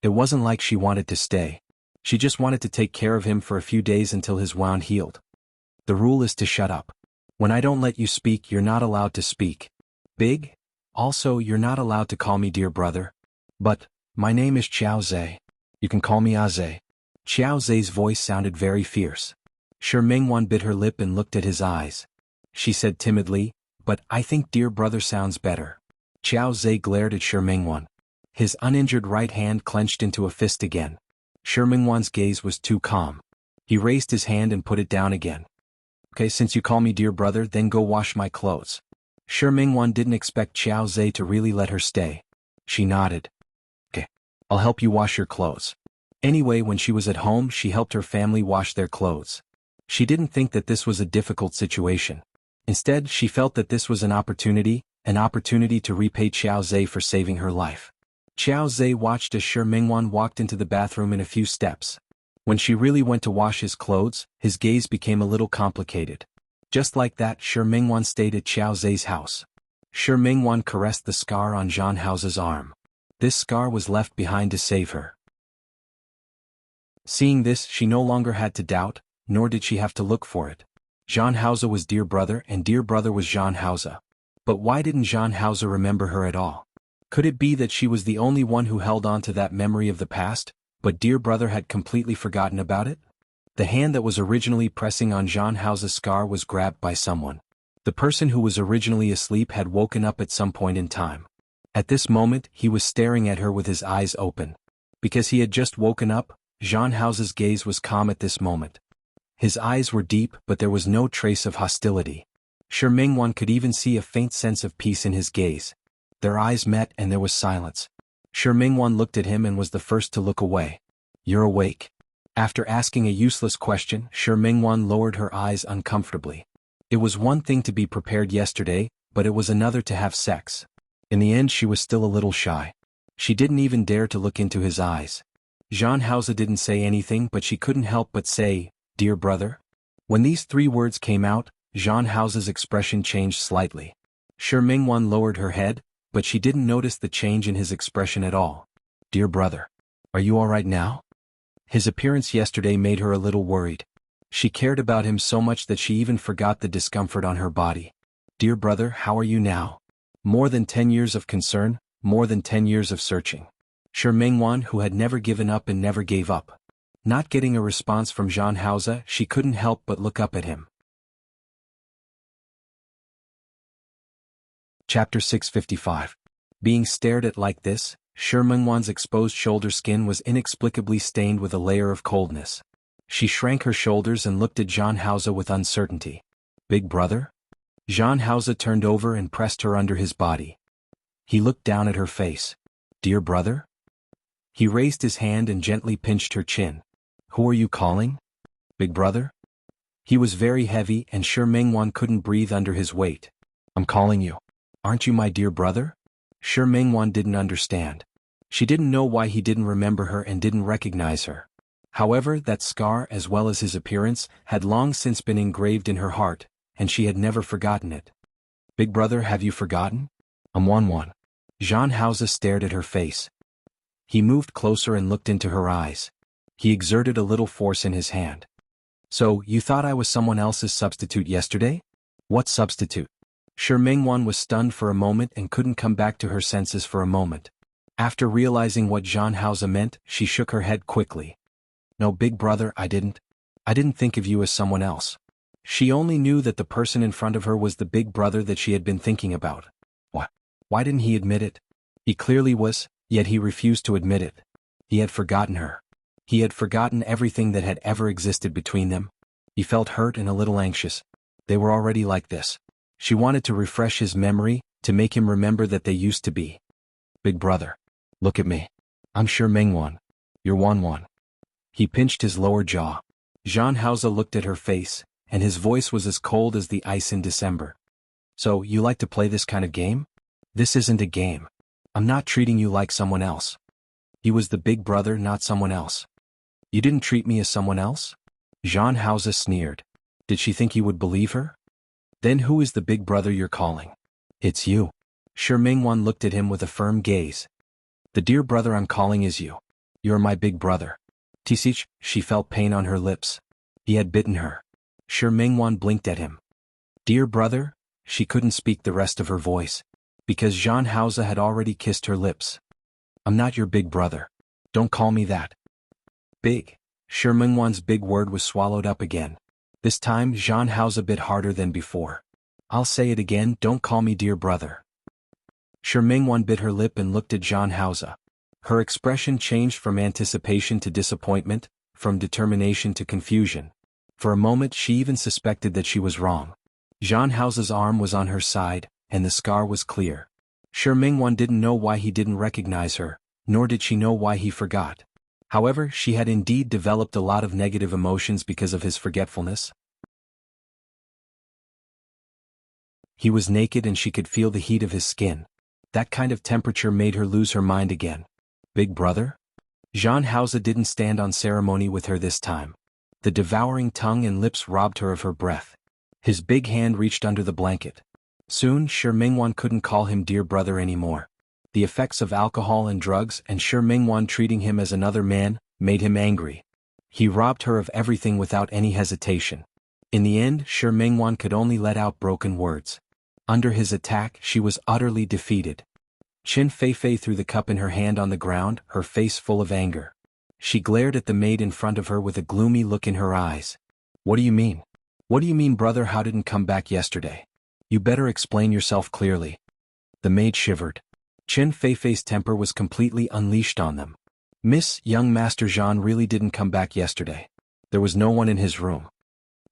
It wasn't like she wanted to stay. She just wanted to take care of him for a few days until his wound healed. The rule is to shut up. When I don't let you speak, you're not allowed to speak. Big? Also, you're not allowed to call me dear brother. But, my name is Qiao Zhe. You can call me Aze. Qiao Zhe's voice sounded very fierce. Shi Mingwan bit her lip and looked at his eyes. She said timidly, but I think dear brother sounds better. Qiao Zhe glared at Shi Mingwan. His uninjured right hand clenched into a fist again. Shi Mingwan's gaze was too calm. He raised his hand and put it down again. Okay, since you call me dear brother, then go wash my clothes. Shi Mingwan didn't expect Qiao Zhe to really let her stay. She nodded. Okay, I'll help you wash your clothes. Anyway, when she was at home, she helped her family wash their clothes. She didn't think that this was a difficult situation. Instead, she felt that this was an opportunity, an opportunity to repay Xiao Zhe for saving her life. Xiao Zhe watched as Shi Mingwan walked into the bathroom in a few steps. When she really went to wash his clothes, his gaze became a little complicated. Just like that, Shi Mingwan stayed at Xiao Zhe's house. Shi Mingwan caressed the scar on Zhang Hao's arm. This scar was left behind to save her. Seeing this, she no longer had to doubt, nor did she have to look for it. Zhang Hao was dear brother and dear brother was Zhang Hao. But why didn't Zhang Hao remember her at all? Could it be that she was the only one who held on to that memory of the past, but dear brother had completely forgotten about it? The hand that was originally pressing on Zhang Hao's scar was grabbed by someone. The person who was originally asleep had woken up at some point in time. At this moment, he was staring at her with his eyes open. Because he had just woken up, Zhang Hao's gaze was calm at this moment. His eyes were deep, but there was no trace of hostility. Shi Mingwan could even see a faint sense of peace in his gaze. Their eyes met and there was silence. Shi Mingwan looked at him and was the first to look away. "You're awake?" After asking a useless question, Shi Mingwan lowered her eyes uncomfortably. It was one thing to be prepared yesterday, but it was another to have sex. In the end she was still a little shy. She didn't even dare to look into his eyes. Zhang Hao didn't say anything but she couldn't help but say, "Dear brother?" When these three words came out, Zhang Hao's expression changed slightly. Shi Mingwan lowered her head, but she didn't notice the change in his expression at all. "Dear brother, are you all right now?" His appearance yesterday made her a little worried. She cared about him so much that she even forgot the discomfort on her body. "Dear brother, how are you now?" More than 10 years of concern, more than 10 years of searching. Shi Mingwan, who had never given up and never gave up. Not getting a response from Zhang Hao, she couldn't help but look up at him. Chapter 655. Being stared at like this, Shi Mingwan's exposed shoulder skin was inexplicably stained with a layer of coldness. She shrank her shoulders and looked at Zhang Hao with uncertainty. "Big brother?" Zhang Hao turned over and pressed her under his body. He looked down at her face. "Dear brother?" He raised his hand and gently pinched her chin. "Who are you calling? Big brother?" He was very heavy and Shi Mingwan couldn't breathe under his weight. "I'm calling you. Aren't you my dear brother?" Shi Mingwan didn't understand. She didn't know why he didn't remember her and didn't recognize her. However, that scar as well as his appearance had long since been engraved in her heart, and she had never forgotten it. "Big brother, have you forgotten?" "I'm one." Zhang Hao stared at her face. He moved closer and looked into her eyes. He exerted a little force in his hand. "So, you thought I was someone else's substitute yesterday?" "What substitute?" Shi Mingwan was stunned for a moment and couldn't come back to her senses for a moment. After realizing what Zhang Hao meant, she shook her head quickly. "No, big brother, I didn't think of you as someone else." She only knew that the person in front of her was the big brother that she had been thinking about. What? Why didn't he admit it? He clearly was, yet he refused to admit it. He had forgotten her. He had forgotten everything that had ever existed between them. He felt hurt and a little anxious. They were already like this. She wanted to refresh his memory, to make him remember that they used to be. "Big brother. Look at me. I'm Shi Mingwan. You're Wan. He pinched his lower jaw. Zhang Hao looked at her face, and his voice was as cold as the ice in December. "So, you like to play this kind of game?" "This isn't a game. I'm not treating you like someone else." He was the big brother, not someone else. "You didn't treat me as someone else?" Zhang Hao sneered. Did she think he would believe her? "Then who is the big brother you're calling?" "It's you." Shi Mingwan looked at him with a firm gaze. "The dear brother I'm calling is you. You're my big brother." Tisich, she felt pain on her lips. He had bitten her. Shi Mingwan blinked at him. "Dear brother?" She couldn't speak the rest of her voice. Because Zhang Hao had already kissed her lips. "I'm not your big brother. Don't call me that." "Big." Shi Mingwan's big word was swallowed up again. This time Zhang Hao a bit harder than before. "I'll say it again, don't call me dear brother." Shi Mingwan bit her lip and looked at Zhang Hao. Her expression changed from anticipation to disappointment, from determination to confusion. For a moment she even suspected that she was wrong. Zhang Hao's arm was on her side, and the scar was clear. Shi Mingwan didn't know why he didn't recognize her, nor did she know why he forgot. However, she had indeed developed a lot of negative emotions because of his forgetfulness. He was naked and she could feel the heat of his skin. That kind of temperature made her lose her mind again. Big brother? Jean Hauser didn't stand on ceremony with her this time. The devouring tongue and lips robbed her of her breath. His big hand reached under the blanket. Soon, Shi Mingwan couldn't call him dear brother anymore. The effects of alcohol and drugs and Shi Mingwan treating him as another man made him angry. He robbed her of everything without any hesitation. In the end, Shi Mingwan could only let out broken words. Under his attack, she was utterly defeated. Qin Feifei threw the cup in her hand on the ground, her face full of anger. She glared at the maid in front of her with a gloomy look in her eyes. What do you mean? What do you mean brother how didn't come back yesterday? You better explain yourself clearly. The maid shivered. Qin Feifei's temper was completely unleashed on them. Miss, young Master Jean really didn't come back yesterday. There was no one in his room.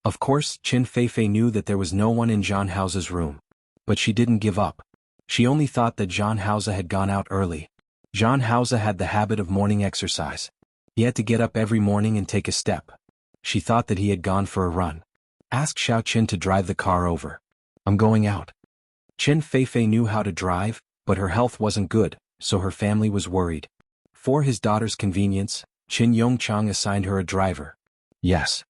Of course, Qin Feifei knew that there was no one in Jean Hauser's room. But she didn't give up. She only thought that Jean Hauser had gone out early. Jean Hauser had the habit of morning exercise. He had to get up every morning and take a step. She thought that he had gone for a run. Ask Xiao Qin to drive the car over. I'm going out. Qin Feifei knew how to drive, but her health wasn't good, so her family was worried. For his daughter's convenience, Qin Yongchang assigned her a driver. Yes.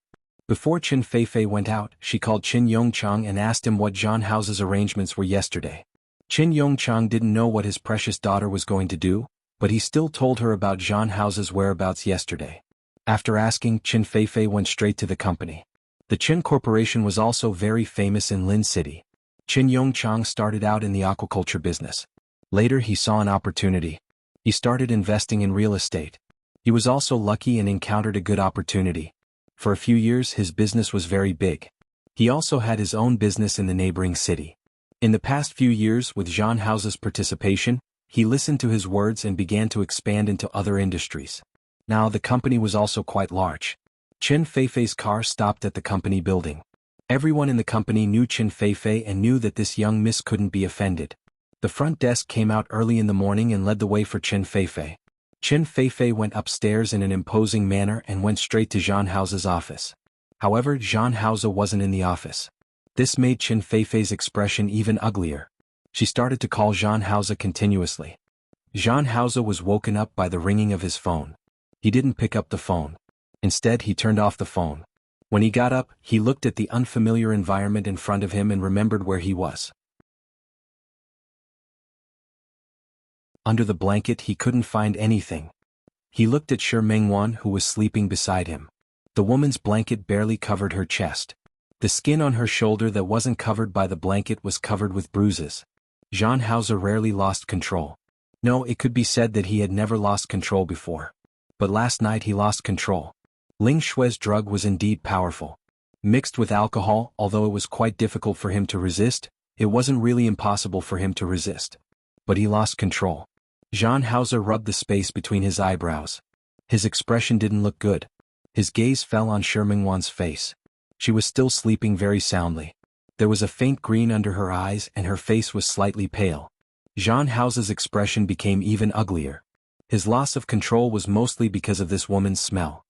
Before Qin Feifei went out, she called Qin Yongchang and asked him what Jean Hauser's arrangements were yesterday. Qin Yongchang didn't know what his precious daughter was going to do, but he still told her about Jean Hauser's whereabouts yesterday. After asking, Qin Feifei went straight to the company. The Qin Corporation was also very famous in Lin City. Qin Yongchang started out in the aquaculture business. Later he saw an opportunity. He started investing in real estate. He was also lucky and encountered a good opportunity. For a few years his business was very big. He also had his own business in the neighboring city. In the past few years with Jean Hauser's participation, he listened to his words and began to expand into other industries. Now the company was also quite large. Qin Feifei's car stopped at the company building. Everyone in the company knew Qin Feifei and knew that this young miss couldn't be offended. The front desk came out early in the morning and led the way for Qin Feifei. Qin Feifei went upstairs in an imposing manner and went straight to Jean Hauser's office. However, Jean Hauser wasn't in the office. This made Qin Feifei's expression even uglier. She started to call Jean Hauser continuously. Jean Hauser was woken up by the ringing of his phone. He didn't pick up the phone. Instead, he turned off the phone. When he got up, he looked at the unfamiliar environment in front of him and remembered where he was. Under the blanket he couldn't find anything. He looked at Shi Mingwan who was sleeping beside him. The woman's blanket barely covered her chest. The skin on her shoulder that wasn't covered by the blanket was covered with bruises. Jean Hauser rarely lost control. No, it could be said that he had never lost control before. But last night he lost control. Ling Shui's drug was indeed powerful. Mixed with alcohol, although it was quite difficult for him to resist, it wasn't really impossible for him to resist. But he lost control. Jean Hauser rubbed the space between his eyebrows. His expression didn't look good. His gaze fell on Shi Mingwan's face. She was still sleeping very soundly. There was a faint green under her eyes and her face was slightly pale. Jean Hauser's expression became even uglier. His loss of control was mostly because of this woman's smell.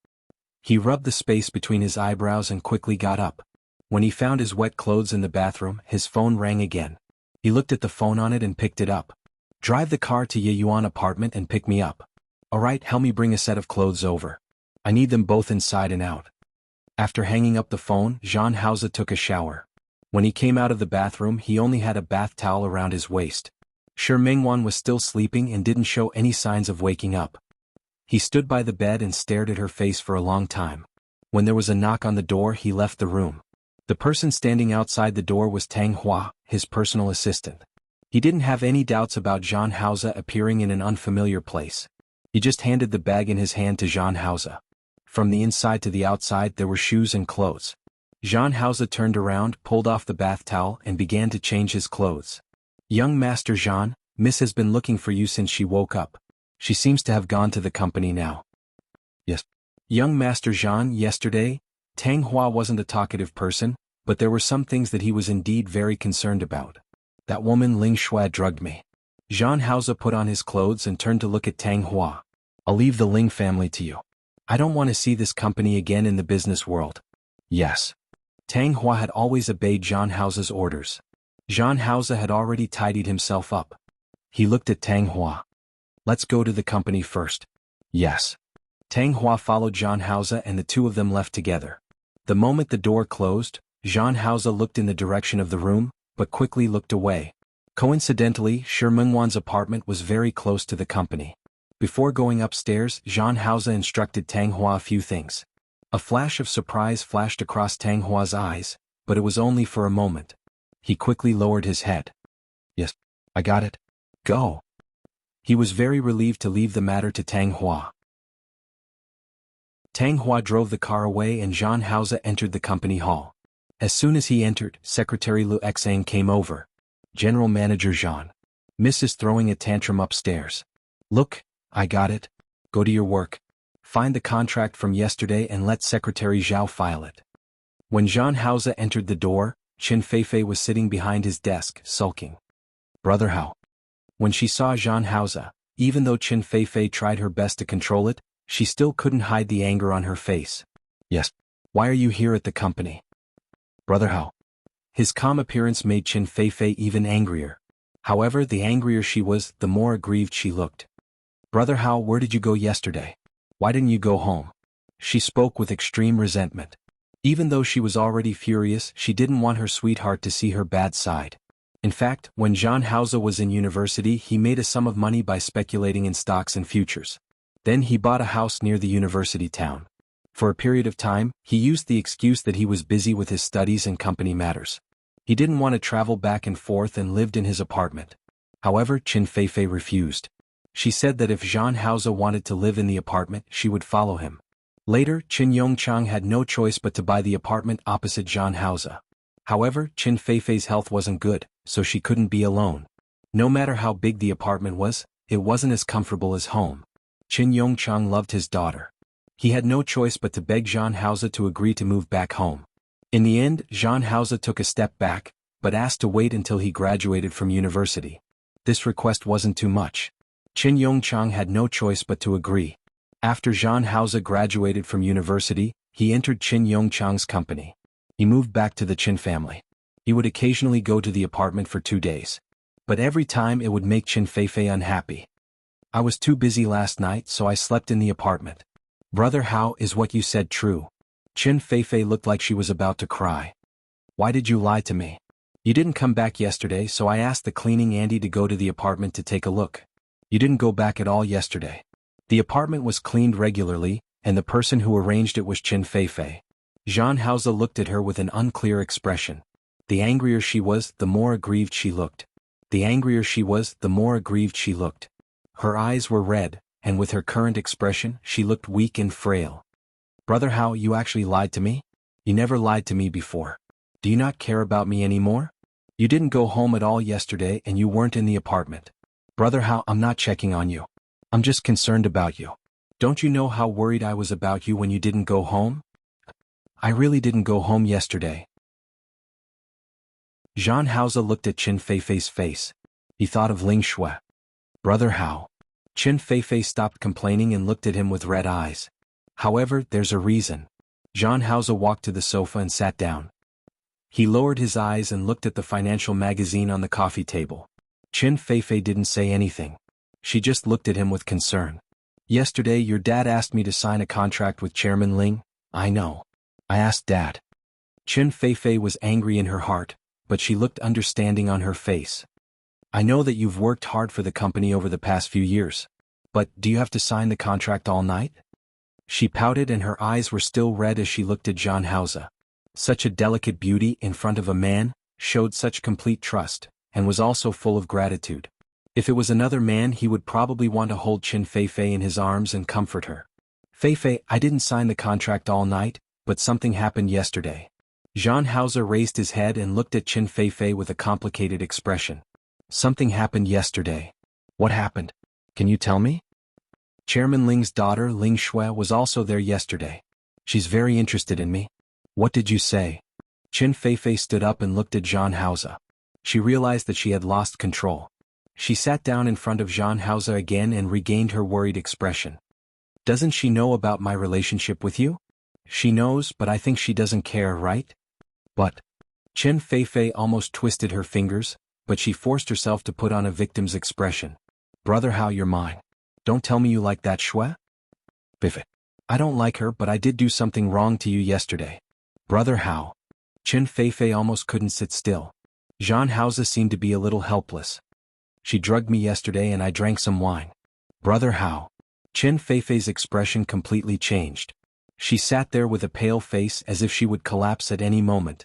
He rubbed the space between his eyebrows and quickly got up. When he found his wet clothes in the bathroom, his phone rang again. He looked at the phone on it and picked it up. Drive the car to Ye Yuan apartment and pick me up. Alright, help me bring a set of clothes over. I need them both inside and out. After hanging up the phone, Jean Hauser took a shower. When he came out of the bathroom he only had a bath towel around his waist. Shi Mingwan was still sleeping and didn't show any signs of waking up. He stood by the bed and stared at her face for a long time. When there was a knock on the door he left the room. The person standing outside the door was Tang Hua, his personal assistant. He didn't have any doubts about Jean Hauser appearing in an unfamiliar place. He just handed the bag in his hand to Jean Hauser. From the inside to the outside there were shoes and clothes. Jean Hauser turned around, pulled off the bath towel and began to change his clothes. Young Master Jean, Miss has been looking for you since she woke up. She seems to have gone to the company now. Yes. Young Master Jean, yesterday, Tang Hua wasn't a talkative person, but there were some things that he was indeed very concerned about. That woman Ling Shui drugged me. Jean Hauser put on his clothes and turned to look at Tang Hua. I'll leave the Ling family to you. I don't want to see this company again in the business world. Yes. Tang Hua had always obeyed Jean Hauser's orders. Jean Hauze had already tidied himself up. He looked at Tang Hua. Let's go to the company first. Yes. Tang Hua followed Jean Hauze and the two of them left together. The moment the door closed, Jean Hauze looked in the direction of the room, but quickly looked away. Coincidentally, Shi Mengwan's apartment was very close to the company. Before going upstairs, Jean Hauze instructed Tang Hua a few things. A flash of surprise flashed across Tang Hua's eyes, but it was only for a moment. He quickly lowered his head. Yes, I got it. Go. He was very relieved to leave the matter to Tang Hua. Tang Hua drove the car away and Jean Hauze entered the company hall. As soon as he entered, Secretary Lu Xang came over. General Manager Jean. Miss is throwing a tantrum upstairs. Look, I got it. Go to your work. Find the contract from yesterday and let Secretary Zhao file it. When Jean Hauze entered the door, Qin Feifei was sitting behind his desk, sulking. Brother Hao. When she saw Jean Hauze, even though Qin Feifei tried her best to control it, she still couldn't hide the anger on her face. Yes. Why are you here at the company? Brother Hao. His calm appearance made Qin Feifei even angrier. However, the angrier she was, the more aggrieved she looked. Brother Hao, where did you go yesterday? Why didn't you go home? She spoke with extreme resentment. Even though she was already furious, she didn't want her sweetheart to see her bad side. In fact, when Jean Hauze was in university, he made a sum of money by speculating in stocks and futures. Then he bought a house near the university town. For a period of time, he used the excuse that he was busy with his studies and company matters. He didn't want to travel back and forth and lived in his apartment. However, Qin Feifei refused. She said that if Jean Hauze wanted to live in the apartment, she would follow him. Later, Qin Yongchang had no choice but to buy the apartment opposite Jean Hauze. However, Qin Feifei's health wasn't good, so she couldn't be alone. No matter how big the apartment was, it wasn't as comfortable as home. Qin Yongchang loved his daughter. He had no choice but to beg Jean Hauze to agree to move back home. In the end, Jean Hauze took a step back, but asked to wait until he graduated from university. This request wasn't too much. Qin Yongchang had no choice but to agree. After Jean Hauze graduated from university, he entered Qin Yongchang's company. He moved back to the Qin family. He would occasionally go to the apartment for 2 days. But every time it would make Qin Feifei unhappy. I was too busy last night, so I slept in the apartment. Brother Hao, is what you said true? Qin Feifei looked like she was about to cry. Why did you lie to me? You didn't come back yesterday, so I asked the cleaning Andy to go to the apartment to take a look. You didn't go back at all yesterday. The apartment was cleaned regularly, and the person who arranged it was Qin Feifei. Jean Hauze looked at her with an unclear expression. The angrier she was, the more aggrieved she looked. The angrier she was, the more aggrieved she looked. Her eyes were red, and with her current expression, she looked weak and frail. Brother Hao, you actually lied to me? You never lied to me before. Do you not care about me anymore? You didn't go home at all yesterday and you weren't in the apartment. Brother Hao, I'm not checking on you. I'm just concerned about you. Don't you know how worried I was about you when you didn't go home? I really didn't go home yesterday. Jean Hauze looked at Qin Feifei's face. He thought of Ling Shui. Brother Hao. Qin Feifei stopped complaining and looked at him with red eyes. However, there's a reason. Jean Hauze walked to the sofa and sat down. He lowered his eyes and looked at the financial magazine on the coffee table. Qin Feifei didn't say anything. She just looked at him with concern. Yesterday your dad asked me to sign a contract with Chairman Ling. I know. I asked Dad. Qin Feifei was angry in her heart, but she looked understanding on her face. I know that you've worked hard for the company over the past few years. But, do you have to sign the contract all night? She pouted and her eyes were still red as she looked at Jean Hauze. Such a delicate beauty in front of a man, showed such complete trust, and was also full of gratitude. If it was another man, he would probably want to hold Qin Feifei in his arms and comfort her. Feifei, I didn't sign the contract all night, but something happened yesterday. Jean Hauze raised his head and looked at Qin Feifei with a complicated expression. Something happened yesterday. What happened? Can you tell me? Chairman Ling's daughter Ling Shui was also there yesterday. She's very interested in me. What did you say? Qin Feifei stood up and looked at Jean Hauze. She realized that she had lost control. She sat down in front of Jean Hauze again and regained her worried expression. Doesn't she know about my relationship with you? She knows, but I think she doesn't care, right? But Chen Feifei almost twisted her fingers, but she forced herself to put on a victim's expression. Brother Hao, you're mine. Don't tell me you like that Shui? Biff. I don't like her, but I did do something wrong to you yesterday. Brother Hao. Chen Feifei almost couldn't sit still. Zhang Haoze seemed to be a little helpless. She drugged me yesterday and I drank some wine. Brother Hao. Chen Feifei's expression completely changed. She sat there with a pale face as if she would collapse at any moment.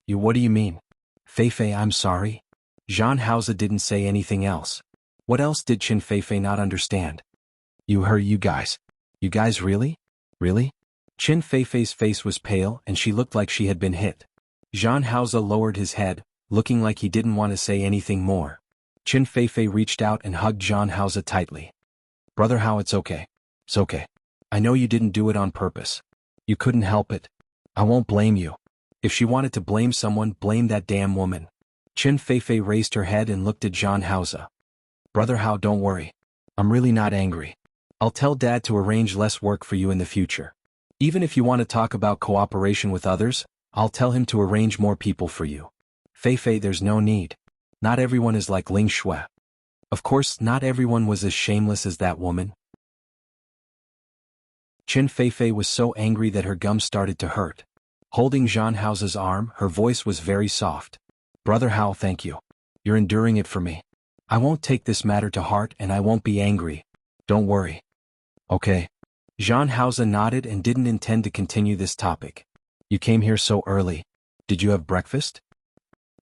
What do you mean? Feifei, I'm sorry. Zhang Haoze didn't say anything else. What else did Chen Feifei not understand? You guys. You guys really? Really? Chen Feifei's face was pale and she looked like she had been hit. Zhang Haoze lowered his head, looking like he didn't want to say anything more. Chen Feifei reached out and hugged Zhang Haoze tightly. Brother Hao, it's okay. It's okay. I know you didn't do it on purpose. You couldn't help it. I won't blame you. If she wanted to blame someone, blame that damn woman. Chen Feifei raised her head and looked at Zhang Haoze. Brother Hao, don't worry. I'm really not angry. I'll tell Dad to arrange less work for you in the future. Even if you want to talk about cooperation with others, I'll tell him to arrange more people for you. Feifei, there's no need. Not everyone is like Ling Shui. Of course, not everyone was as shameless as that woman. Chen Feifei was so angry that her gums started to hurt. Holding Zhang Haoze's arm, her voice was very soft. Brother Hao, thank you. You're enduring it for me. I won't take this matter to heart and I won't be angry. Don't worry. Okay. Zhang Haoze nodded and didn't intend to continue this topic. You came here so early. Did you have breakfast?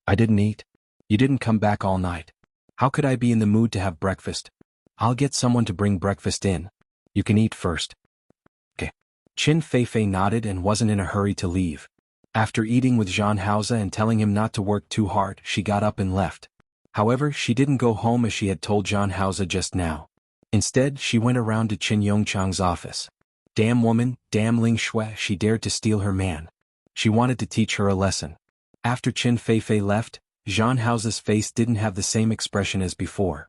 I didn't eat. You didn't come back all night. How could I be in the mood to have breakfast? I'll get someone to bring breakfast in. You can eat first. Okay. Chen Feifei nodded and wasn't in a hurry to leave. After eating with Zhang Haoze and telling him not to work too hard, she got up and left. However, she didn't go home as she had told Zhang Haoze just now. Instead, she went around to Qin Yongchang's office. Damn woman, damn Ling Shui, she dared to steal her man. She wanted to teach her a lesson. After Chen Feifei left, Zhang Haoze's face didn't have the same expression as before.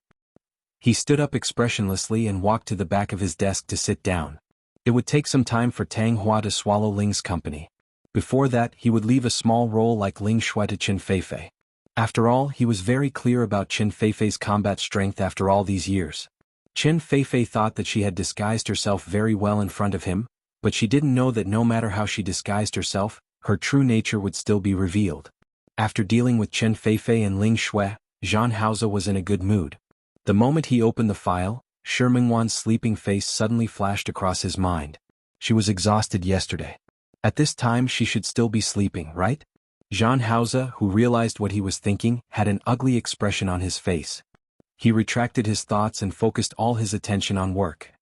He stood up expressionlessly and walked to the back of his desk to sit down. It would take some time for Tang Hua to swallow Ling's company. Before that, he would leave a small role like Ling Shui to Chen Feifei. After all, he was very clear about Chen Feifei's combat strength after all these years. Chen Feifei thought that she had disguised herself very well in front of him, but she didn't know that no matter how she disguised herself, her true nature would still be revealed. After dealing with Chen Feifei and Ling Shui, Zhang Haoze was in a good mood. The moment he opened the file, Shi Mingwan's sleeping face suddenly flashed across his mind. She was exhausted yesterday. At this time she should still be sleeping, right? Zhang Haoze, who realized what he was thinking, had an ugly expression on his face. He retracted his thoughts and focused all his attention on work.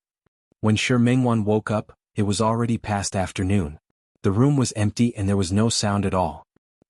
When Shi Mingwan woke up, it was already past afternoon. The room was empty and there was no sound at all.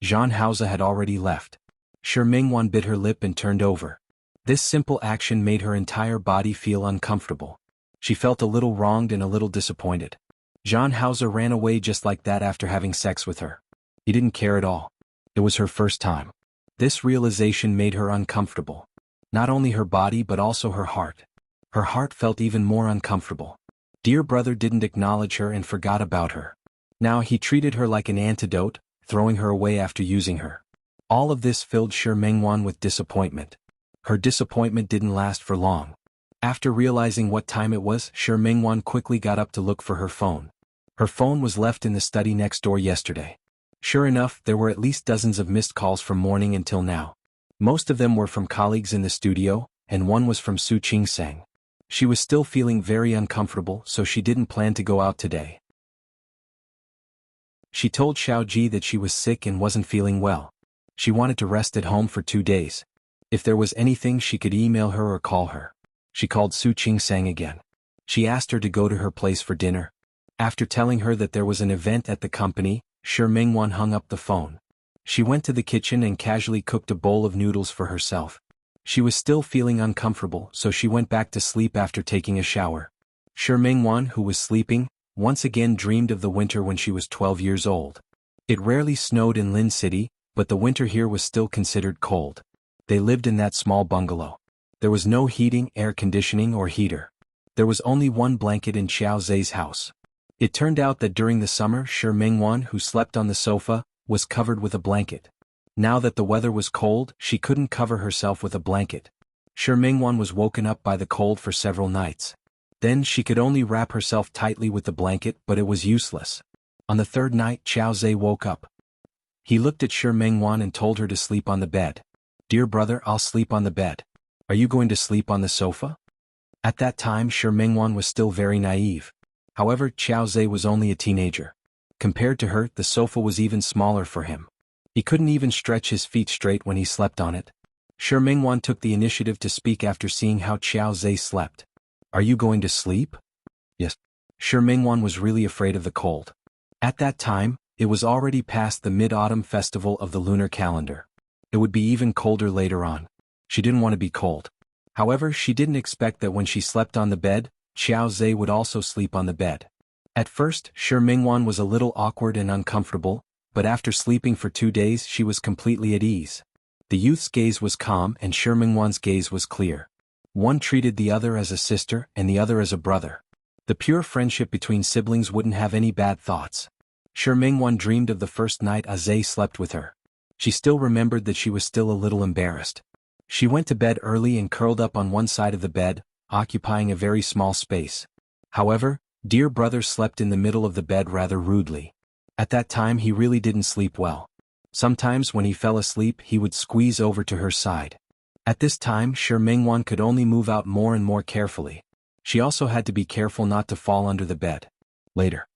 Zhang Haoze had already left. Shi Mingwan bit her lip and turned over. This simple action made her entire body feel uncomfortable. She felt a little wronged and a little disappointed. Zhang Haoze ran away just like that after having sex with her. He didn't care at all. It was her first time. This realization made her uncomfortable. Not only her body but also her heart. Her heart felt even more uncomfortable. Dear brother didn't acknowledge her and forgot about her. Now he treated her like an antidote, throwing her away after using her. All of this filled Shi Mingwan with disappointment. Her disappointment didn't last for long. After realizing what time it was, Shi Mingwan quickly got up to look for her phone. Her phone was left in the study next door yesterday. Sure enough, there were at least dozens of missed calls from morning until now. Most of them were from colleagues in the studio, and one was from Su Qingsang. She was still feeling very uncomfortable, so she didn't plan to go out today. She told Xiaoji that she was sick and wasn't feeling well. She wanted to rest at home for 2 days. If there was anything she could email her or call her. She called Su Qingsang again. She asked her to go to her place for dinner. After telling her that there was an event at the company, Shi Mingwan hung up the phone. She went to the kitchen and casually cooked a bowl of noodles for herself. She was still feeling uncomfortable, so she went back to sleep after taking a shower. Shi Mingwan, who was sleeping, once again dreamed of the winter when she was 12 years old. It rarely snowed in Lin City, but the winter here was still considered cold. They lived in that small bungalow. There was no heating, air conditioning or heater. There was only one blanket in Xiao Zhe's house. It turned out that during the summer Shi Mingwan, who slept on the sofa, was covered with a blanket. Now that the weather was cold, she couldn't cover herself with a blanket. Shi Mingwan was woken up by the cold for several nights. Then she could only wrap herself tightly with the blanket, but it was useless. On the third night, Qiao Zhe woke up. He looked at Shi Mingwan and told her to sleep on the bed. "Dear brother, I'll sleep on the bed. Are you going to sleep on the sofa?" At that time, Shi Mingwan was still very naive. However, Qiao Zhe was only a teenager. Compared to her, the sofa was even smaller for him. He couldn't even stretch his feet straight when he slept on it. Shi Mingwan took the initiative to speak after seeing how Qiao Zhe slept. "Are you going to sleep?" "Yes." Shi Mingwan was really afraid of the cold. At that time, it was already past the mid-autumn festival of the lunar calendar. It would be even colder later on. She didn't want to be cold. However, she didn't expect that when she slept on the bed, Qiao Zhe would also sleep on the bed. At first, Shi Mingwan was a little awkward and uncomfortable, but after sleeping for 2 days she was completely at ease. The youth's gaze was calm and Shi Mingwan's gaze was clear. One treated the other as a sister and the other as a brother. The pure friendship between siblings wouldn't have any bad thoughts. Shi Mingwan dreamed of the first night Zhe slept with her. She still remembered that she was still a little embarrassed. She went to bed early and curled up on one side of the bed, occupying a very small space. However, dear brother slept in the middle of the bed rather rudely. At that time he really didn't sleep well. Sometimes when he fell asleep he would squeeze over to her side. At this time Shi Mingwan could only move out more and more carefully. She also had to be careful not to fall under the bed. Later,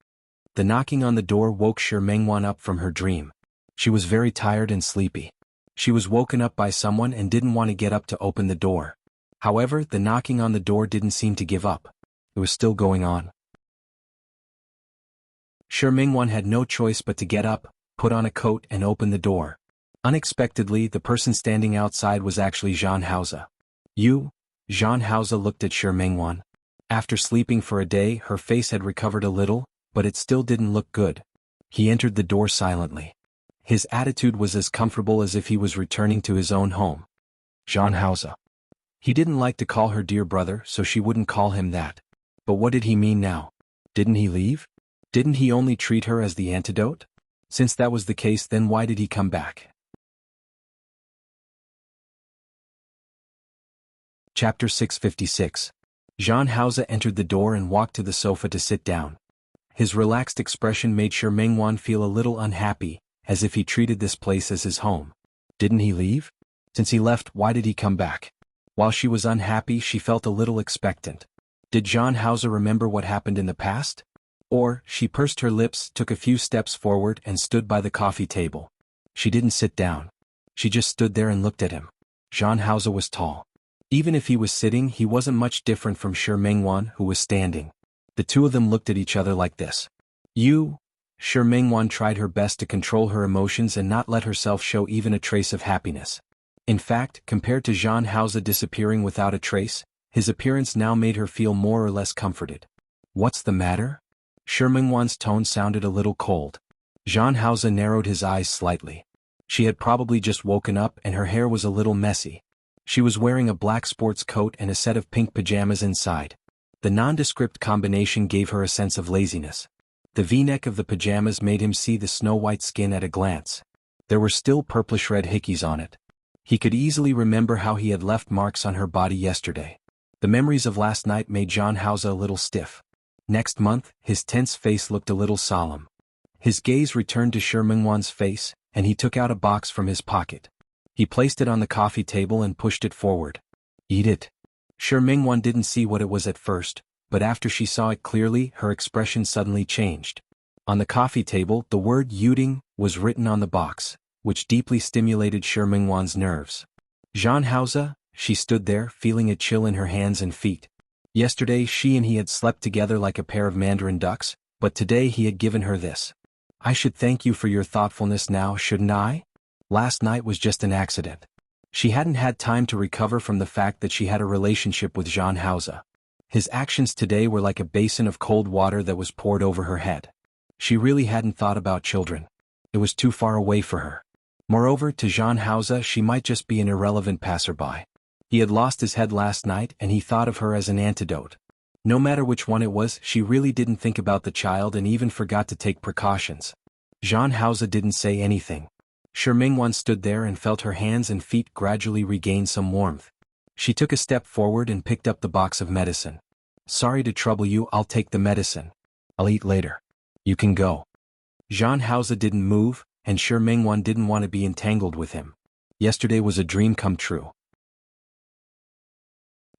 the knocking on the door woke Shi Mingwan up from her dream. She was very tired and sleepy. She was woken up by someone and didn't want to get up to open the door. However, the knocking on the door didn't seem to give up. It was still going on. Shi Mingwan had no choice but to get up, put on a coat and open the door. Unexpectedly, the person standing outside was actually Zhang Haoze. "You?" Zhang Haoze looked at Shi Mingwan. After sleeping for a day, her face had recovered a little, but it still didn't look good. He entered the door silently. His attitude was as comfortable as if he was returning to his own home. Zhang Haoze. He didn't like to call her dear brother, so she wouldn't call him that. But what did he mean now? Didn't he leave? Didn't he only treat her as the antidote? Since that was the case, then why did he come back? Chapter 656. Zhang Haoze entered the door and walked to the sofa to sit down. His relaxed expression made Shi Mingwan feel a little unhappy, as if he treated this place as his home. Didn't he leave? Since he left, why did he come back? While she was unhappy, she felt a little expectant. Did Zhang Haoze remember what happened in the past? Or, she pursed her lips, took a few steps forward and stood by the coffee table. She didn't sit down. She just stood there and looked at him. Zhang Haoze was tall. Even if he was sitting, he wasn't much different from Shi Mingwan, who was standing. The two of them looked at each other like this. "You?" Shi Mingwan tried her best to control her emotions and not let herself show even a trace of happiness. In fact, compared to Zhang Haoze disappearing without a trace, his appearance now made her feel more or less comforted. "What's the matter?" Shi Mingwan's tone sounded a little cold. Zhang Haoze narrowed his eyes slightly. She had probably just woken up and her hair was a little messy. She was wearing a black sports coat and a set of pink pajamas inside. The nondescript combination gave her a sense of laziness. The V-neck of the pajamas made him see the snow-white skin at a glance. There were still purplish-red hickeys on it. He could easily remember how he had left marks on her body yesterday. The memories of last night made Zhang Haoze a little stiff. Next month, his tense face looked a little solemn. His gaze returned to Shi Mingwan's face, and he took out a box from his pocket. He placed it on the coffee table and pushed it forward. "Eat it." Shi Mingwan didn't see what it was at first, but after she saw it clearly, her expression suddenly changed. On the coffee table, the word "Yuding" was written on the box, which deeply stimulated Shi Mingwan's nerves. Zhang Haoze, she stood there, feeling a chill in her hands and feet. Yesterday she and he had slept together like a pair of mandarin ducks, but today he had given her this. "I should thank you for your thoughtfulness now, shouldn't I? Last night was just an accident." She hadn't had time to recover from the fact that she had a relationship with Zhang Haoze. His actions today were like a basin of cold water that was poured over her head. She really hadn't thought about children. It was too far away for her. Moreover, to Zhang Haoze she might just be an irrelevant passerby. He had lost his head last night and he thought of her as an antidote. No matter which one it was, she really didn't think about the child and even forgot to take precautions. Zhang Haoze didn't say anything. Shi Mingwan stood there and felt her hands and feet gradually regain some warmth. She took a step forward and picked up the box of medicine. Sorry to trouble you, I'll take the medicine. I'll eat later. You can go. Zhang Haoze didn't move, and Shi Mingwan didn't want to be entangled with him. Yesterday was a dream come true.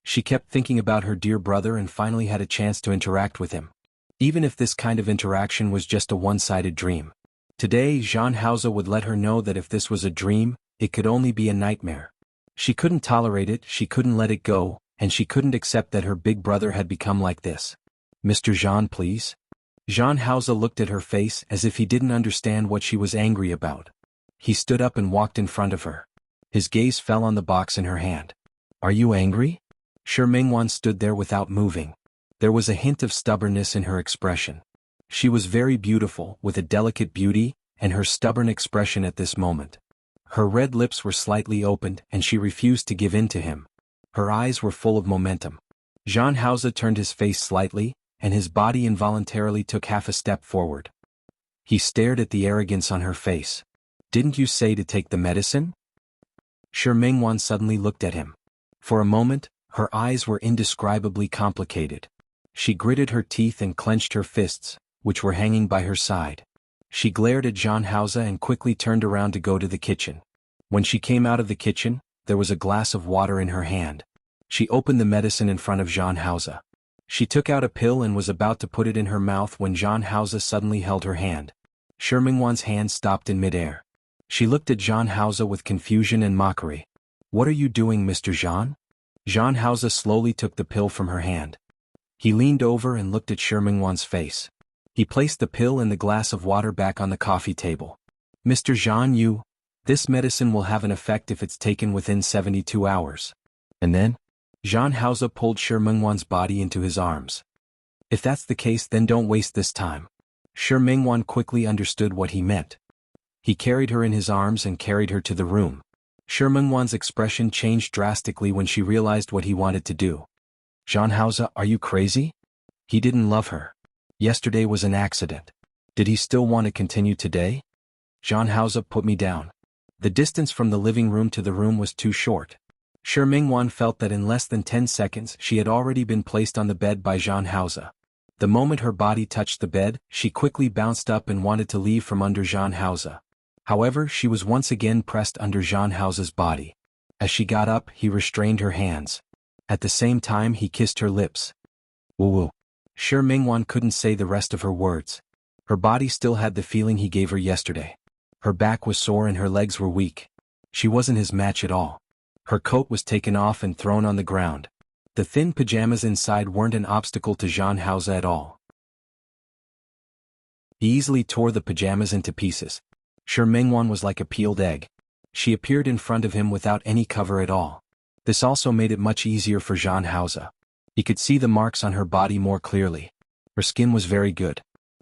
She kept thinking about her dear brother and finally had a chance to interact with him. Even if this kind of interaction was just a one-sided dream. Today Zhang Haoze would let her know that if this was a dream, it could only be a nightmare. She couldn't tolerate it, she couldn't let it go, and she couldn't accept that her big brother had become like this. Mr. Zhang, please? Zhang Haoze looked at her face as if he didn't understand what she was angry about. He stood up and walked in front of her. His gaze fell on the box in her hand. Are you angry? Shi Mingwan stood there without moving. There was a hint of stubbornness in her expression. She was very beautiful, with a delicate beauty, and her stubborn expression at this moment. Her red lips were slightly opened and she refused to give in to him. Her eyes were full of momentum. Zhang Haoze turned his face slightly, and his body involuntarily took half a step forward. He stared at the arrogance on her face. Didn't you say to take the medicine? Shi Mingwan suddenly looked at him. For a moment, her eyes were indescribably complicated. She gritted her teeth and clenched her fists, which were hanging by her side. She glared at Zhang Haoze and quickly turned around to go to the kitchen. When she came out of the kitchen, there was a glass of water in her hand. She opened the medicine in front of Zhang Haoze. She took out a pill and was about to put it in her mouth when Zhang Haoze suddenly held her hand. Shi Mingwan's hand stopped in midair. She looked at Zhang Haoze with confusion and mockery. What are you doing, Mr. Zhang? Zhang Haoze slowly took the pill from her hand. He leaned over and looked at Shi Mingwan's face. He placed the pill and the glass of water back on the coffee table. Mr. Zhang, this medicine will have an effect if it's taken within 72 hours. And then? Zhang Haoze pulled Shi Mingwan's body into his arms. If that's the case, then don't waste this time. Shi Mingwan quickly understood what he meant. He carried her in his arms and carried her to the room. Shi Mingwan's expression changed drastically when she realized what he wanted to do. Zhang Haoze, are you crazy? He didn't love her. Yesterday was an accident. Did he still want to continue today? Zhang Haoze, put me down. The distance from the living room to the room was too short. Shi Mingwan felt that in less than 10 seconds she had already been placed on the bed by Zhang Haoze. The moment her body touched the bed, she quickly bounced up and wanted to leave from under Zhang Haoze. However, she was once again pressed under Zhang Haoze's body. As she got up, he restrained her hands. At the same time, he kissed her lips. Woo-woo. Shi Mingwan couldn't say the rest of her words. Her body still had the feeling he gave her yesterday. Her back was sore and her legs were weak. She wasn't his match at all. Her coat was taken off and thrown on the ground. The thin pajamas inside weren't an obstacle to Zhang Haoze at all. He easily tore the pajamas into pieces. Shi Mingwan was like a peeled egg. She appeared in front of him without any cover at all. This also made it much easier for Zhang Haoze. He could see the marks on her body more clearly. Her skin was very good.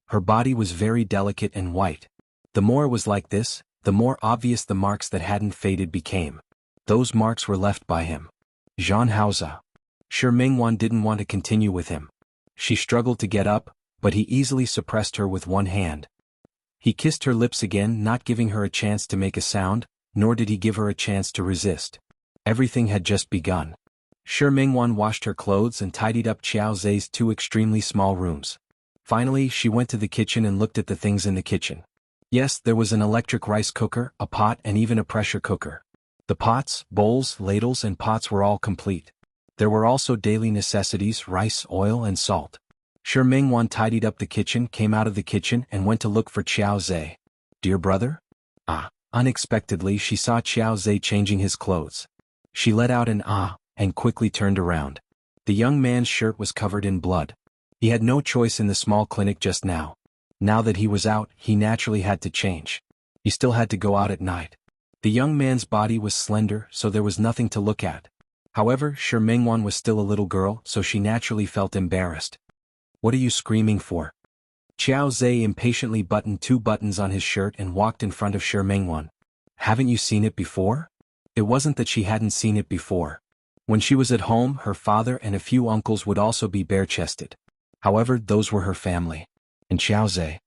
Her body was very delicate and white. The more it was like this, the more obvious the marks that hadn't faded became. Those marks were left by him. Zhang Haoze. Shi Mingwan didn't want to continue with him. She struggled to get up, but he easily suppressed her with one hand. He kissed her lips again, not giving her a chance to make a sound, nor did he give her a chance to resist. Everything had just begun. Shi Mingwan washed her clothes and tidied up Qiao Zhe's 2 extremely small rooms. Finally, she went to the kitchen and looked at the things in the kitchen. Yes, there was an electric rice cooker, a pot, and even a pressure cooker. The pots, bowls, ladles, and pots were all complete. There were also daily necessities, rice, oil, and salt. Shi Mingwan tidied up the kitchen, came out of the kitchen, and went to look for Qiao Zhe. Dear brother? Ah. Unexpectedly, she saw Qiao Zhe changing his clothes. She let out an ah, and quickly turned around. The young man's shirt was covered in blood. He had no choice in the small clinic just now. Now that he was out, he naturally had to change. He still had to go out at night. The young man's body was slender, so there was nothing to look at. However, Shi Mingwan was still a little girl, so she naturally felt embarrassed. What are you screaming for? Qiao Zhe impatiently buttoned 2 buttons on his shirt and walked in front of Shi Mingwan. Haven't you seen it before? It wasn't that she hadn't seen it before. When she was at home, her father and a few uncles would also be bare-chested. However, those were her family. And Qiao Zhe.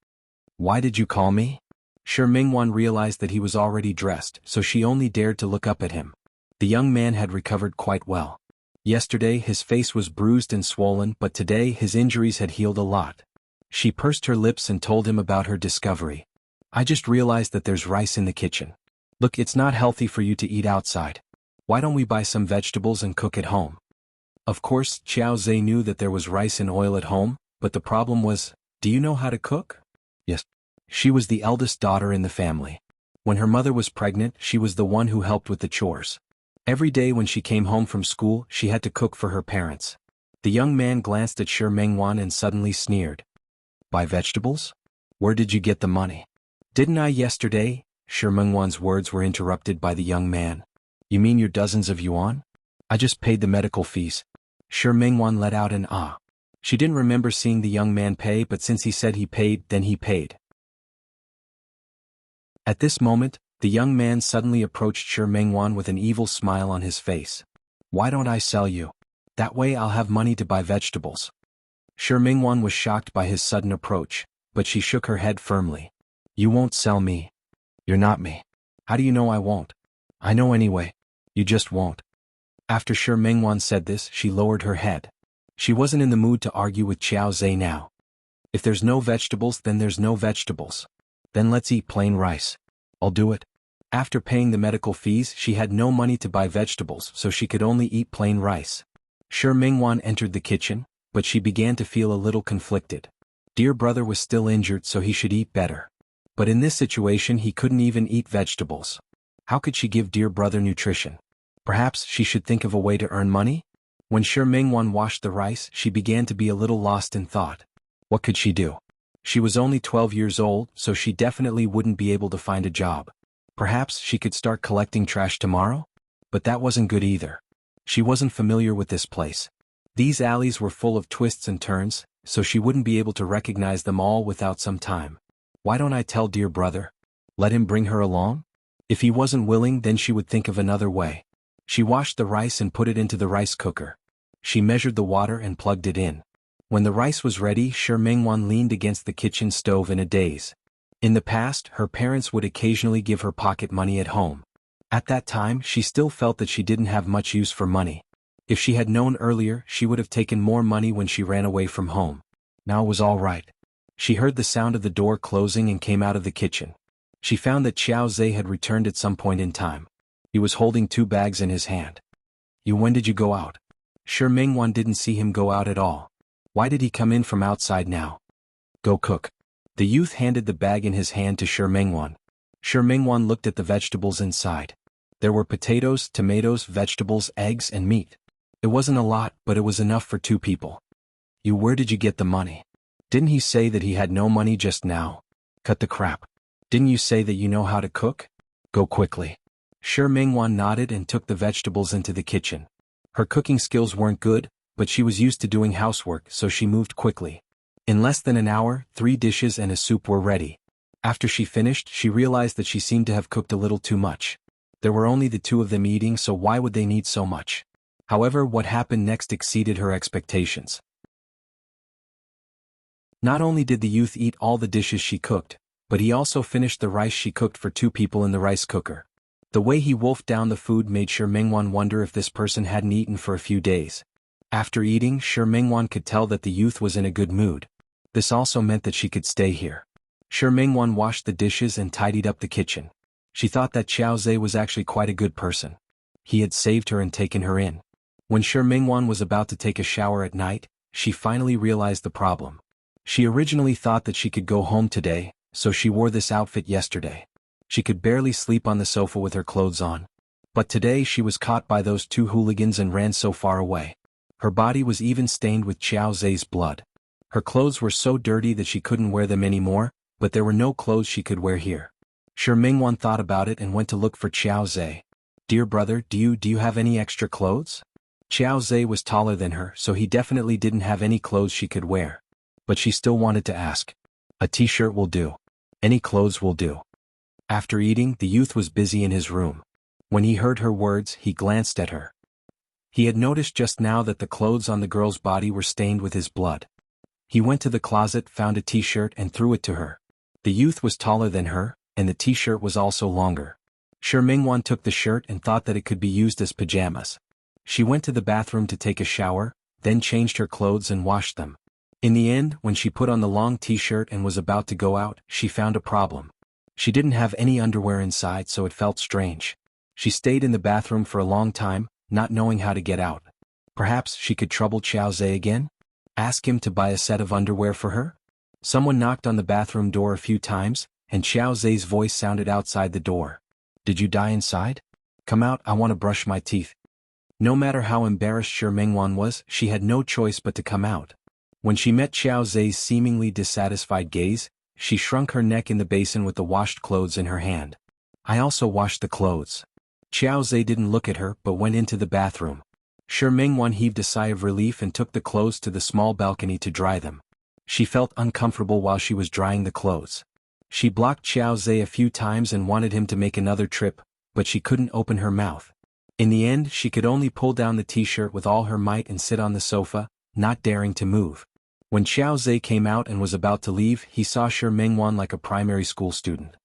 Why did you call me? Shi Mingwan realized that he was already dressed, so she only dared to look up at him. The young man had recovered quite well. Yesterday his face was bruised and swollen, but today his injuries had healed a lot. She pursed her lips and told him about her discovery. I just realized that there's rice in the kitchen. Look, it's not healthy for you to eat outside. Why don't we buy some vegetables and cook at home? Of course, Qiao Zhe knew that there was rice and oil at home, but the problem was, do you know how to cook? Yes. She was the eldest daughter in the family. When her mother was pregnant, she was the one who helped with the chores. Every day when she came home from school, she had to cook for her parents. The young man glanced at Shi Mingwan and suddenly sneered. Buy vegetables? Where did you get the money? Didn't I yesterday? Shi Mingwan's words were interrupted by the young man. You mean your dozens of yuan? I just paid the medical fees. Shi Mingwan let out an ah. She didn't remember seeing the young man pay, but since he said he paid, then he paid. At this moment, the young man suddenly approached Shi Mingwan with an evil smile on his face. Why don't I sell you? That way I'll have money to buy vegetables. Shi Mingwan was shocked by his sudden approach, but she shook her head firmly. You won't sell me. You're not me. How do you know I won't? I know anyway. You just won't. After Shi Mingwan said this, she lowered her head. She wasn't in the mood to argue with Qiao Zhe now. If there's no vegetables, then there's no vegetables. Then let's eat plain rice. I'll do it. After paying the medical fees, she had no money to buy vegetables, so she could only eat plain rice. Shi Mingwan entered the kitchen, but she began to feel a little conflicted. Dear brother was still injured, so he should eat better. But in this situation he couldn't even eat vegetables. How could she give dear brother nutrition? Perhaps she should think of a way to earn money? When Shi Mingwan washed the rice, she began to be a little lost in thought. What could she do? She was only 12 years old, so she definitely wouldn't be able to find a job. Perhaps she could start collecting trash tomorrow? But that wasn't good either. She wasn't familiar with this place. These alleys were full of twists and turns, so she wouldn't be able to recognize them all without some time. Why don't I tell dear brother? Let him bring her along? If he wasn't willing, then she would think of another way. She washed the rice and put it into the rice cooker. She measured the water and plugged it in. When the rice was ready, Shi Mingwan leaned against the kitchen stove in a daze. In the past, her parents would occasionally give her pocket money at home. At that time, she still felt that she didn't have much use for money. If she had known earlier, she would have taken more money when she ran away from home. Now it was all right. She heard the sound of the door closing and came out of the kitchen. She found that Qiao Zhe had returned at some point in time. He was holding 2 bags in his hand. When did you go out? Shi Mingwan didn't see him go out at all. Why did he come in from outside now? Go cook. The youth handed the bag in his hand to Shi Mingwan. Shi Mingwan looked at the vegetables inside. There were potatoes, tomatoes, vegetables, eggs, and meat. It wasn't a lot, but it was enough for 2 people. Where did you get the money? Didn't he say that he had no money just now? Cut the crap. Didn't you say that you know how to cook? Go quickly. Shi Mingwan nodded and took the vegetables into the kitchen. Her cooking skills weren't good, but she was used to doing housework, so she moved quickly. In less than an hour, 3 dishes and a soup were ready. After she finished, she realized that she seemed to have cooked a little too much. There were only the 2 of them eating, so why would they need so much? However, what happened next exceeded her expectations. Not only did the youth eat all the dishes she cooked, but he also finished the rice she cooked for 2 people in the rice cooker. The way he wolfed down the food made Shi Mingwan wonder if this person hadn't eaten for a few days. After eating, Shi Mingwan could tell that the youth was in a good mood. This also meant that she could stay here. Shi Mingwan washed the dishes and tidied up the kitchen. She thought that Qiao Zhe was actually quite a good person. He had saved her and taken her in. When Shi Mingwan was about to take a shower at night, she finally realized the problem. She originally thought that she could go home today, so she wore this outfit yesterday. She could barely sleep on the sofa with her clothes on. But today she was caught by those 2 hooligans and ran so far away. Her body was even stained with Qiao Zhe's blood. Her clothes were so dirty that she couldn't wear them anymore, but there were no clothes she could wear here. Shi Mingwan thought about it and went to look for Qiao Zhe. Dear brother, do you have any extra clothes? Qiao Zhe was taller than her, so he definitely didn't have any clothes she could wear. But she still wanted to ask. A t-shirt will do. Any clothes will do. After eating, the youth was busy in his room. When he heard her words, he glanced at her. He had noticed just now that the clothes on the girl's body were stained with his blood. He went to the closet, found a t-shirt and threw it to her. The youth was taller than her, and the t-shirt was also longer. Shi Mingwan took the shirt and thought that it could be used as pajamas. She went to the bathroom to take a shower, then changed her clothes and washed them. In the end, when she put on the long t-shirt and was about to go out, she found a problem. She didn't have any underwear inside, so it felt strange. She stayed in the bathroom for a long time, not knowing how to get out. Perhaps she could trouble Xiao Zhe again? Ask him to buy a set of underwear for her? Someone knocked on the bathroom door a few times, and Xiao Zhe's voice sounded outside the door. Did you die inside? Come out, I want to brush my teeth. No matter how embarrassed Shi Mingwan was, she had no choice but to come out. When she met Xiao Zhe's seemingly dissatisfied gaze, she shrunk her neck in the basin with the washed clothes in her hand. I also washed the clothes. Xiao Zhe didn't look at her but went into the bathroom. Shi Mingwan heaved a sigh of relief and took the clothes to the small balcony to dry them. She felt uncomfortable while she was drying the clothes. She blocked Xiao Zhe a few times and wanted him to make another trip, but she couldn't open her mouth. In the end, she could only pull down the t-shirt with all her might and sit on the sofa, not daring to move. When Xiao Zhe came out and was about to leave, he saw Shi Mingwan like a primary school student.